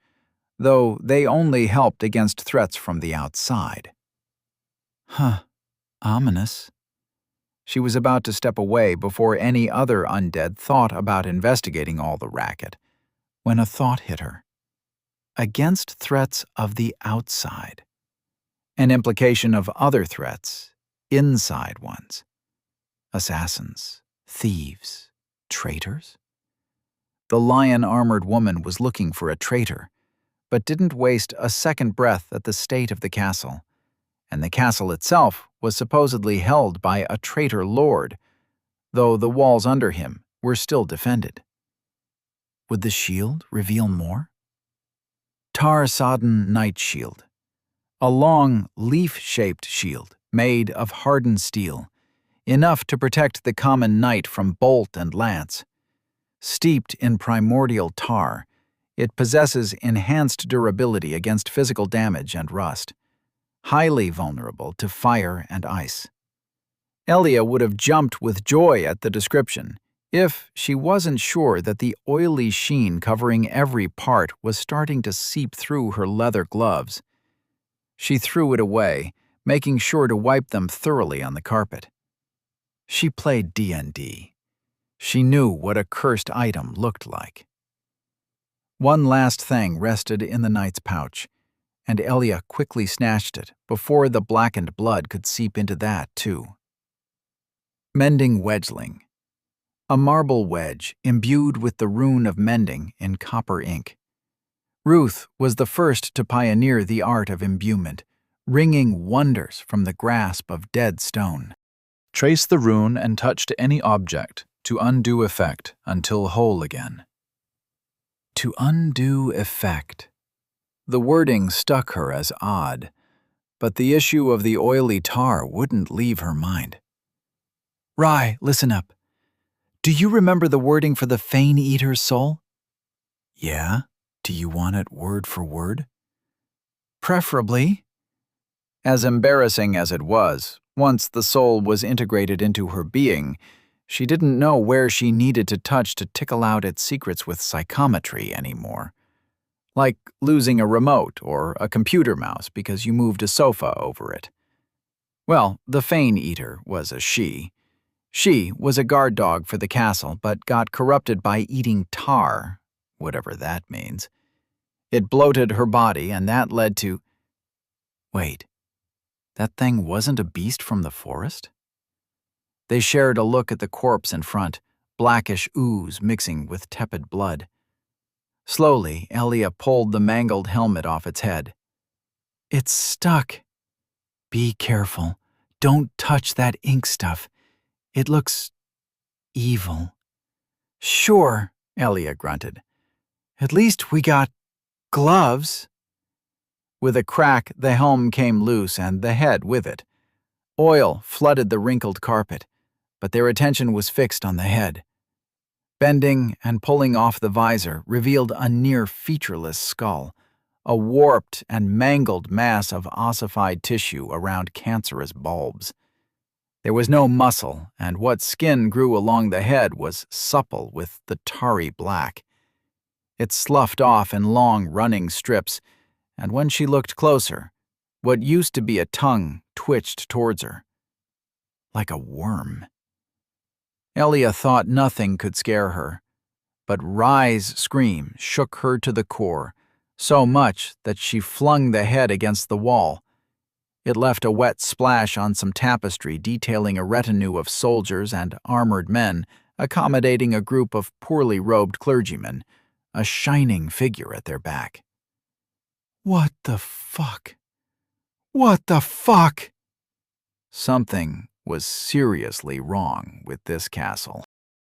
though they only helped against threats from the outside. Ominous. She was about to step away before any other undead thought about investigating all the racket, when a thought hit her. Against threats of the outside. An implication of other threats, inside ones. Assassins, thieves, traitors? The lion-armored woman was looking for a traitor, but didn't waste a second breath at the state of the castle, and the castle itself was supposedly held by a traitor lord, though the walls under him were still defended. Would the shield reveal more? Tar-sodden Knight Shield. A long, leaf-shaped shield made of hardened steel, enough to protect the common knight from bolt and lance. Steeped in primordial tar, it possesses enhanced durability against physical damage and rust, highly vulnerable to fire and ice. Elia would have jumped with joy at the description if she wasn't sure that the oily sheen covering every part was starting to seep through her leather gloves. She threw it away, making sure to wipe them thoroughly on the carpet. She played D&D. She knew what a cursed item looked like. One last thing rested in the knight's pouch, and Elia quickly snatched it before the blackened blood could seep into that, too. Mending Wedgeling. A marble wedge imbued with the rune of mending in copper ink. Ruth was the first to pioneer the art of imbuement, wringing wonders from the grasp of dead stone. Trace the rune and touch to any object to undo effect until whole again. To undo effect. The wording stuck her as odd, but the issue of the oily tar wouldn't leave her mind. Rye, listen up. Do you remember the wording for the Fane Eater's soul? Yeah? Do you want it word for word? Preferably. As embarrassing as it was, once the soul was integrated into her being, she didn't know where she needed to touch to tickle out its secrets with psychometry anymore. Like losing a remote or a computer mouse because you moved a sofa over it. Well, the Fane Eater was a she. She was a guard dog for the castle, but got corrupted by eating tar, whatever that means. It bloated her body, and that led to... Wait, that thing wasn't a beast from the forest? They shared a look at the corpse in front, blackish ooze mixing with tepid blood. Slowly, Elia pulled the mangled helmet off its head. It's stuck. Be careful. Don't touch that ink stuff. It looks evil. Sure, Elia grunted. At least we got gloves. With a crack, the helm came loose and the head with it. Oil flooded the wrinkled carpet, but their attention was fixed on the head. Bending and pulling off the visor revealed a near-featureless skull, a warped and mangled mass of ossified tissue around cancerous bulbs. There was no muscle, and what skin grew along the head was supple with the tarry black. It sloughed off in long, running strips, and when she looked closer, what used to be a tongue twitched towards her. Like a worm. Elia thought nothing could scare her, but Rye's scream shook her to the core, so much that she flung the head against the wall. It left a wet splash on some tapestry detailing a retinue of soldiers and armored men accommodating a group of poorly robed clergymen, a shining figure at their back. What the fuck? What the fuck? Something was seriously wrong with this castle.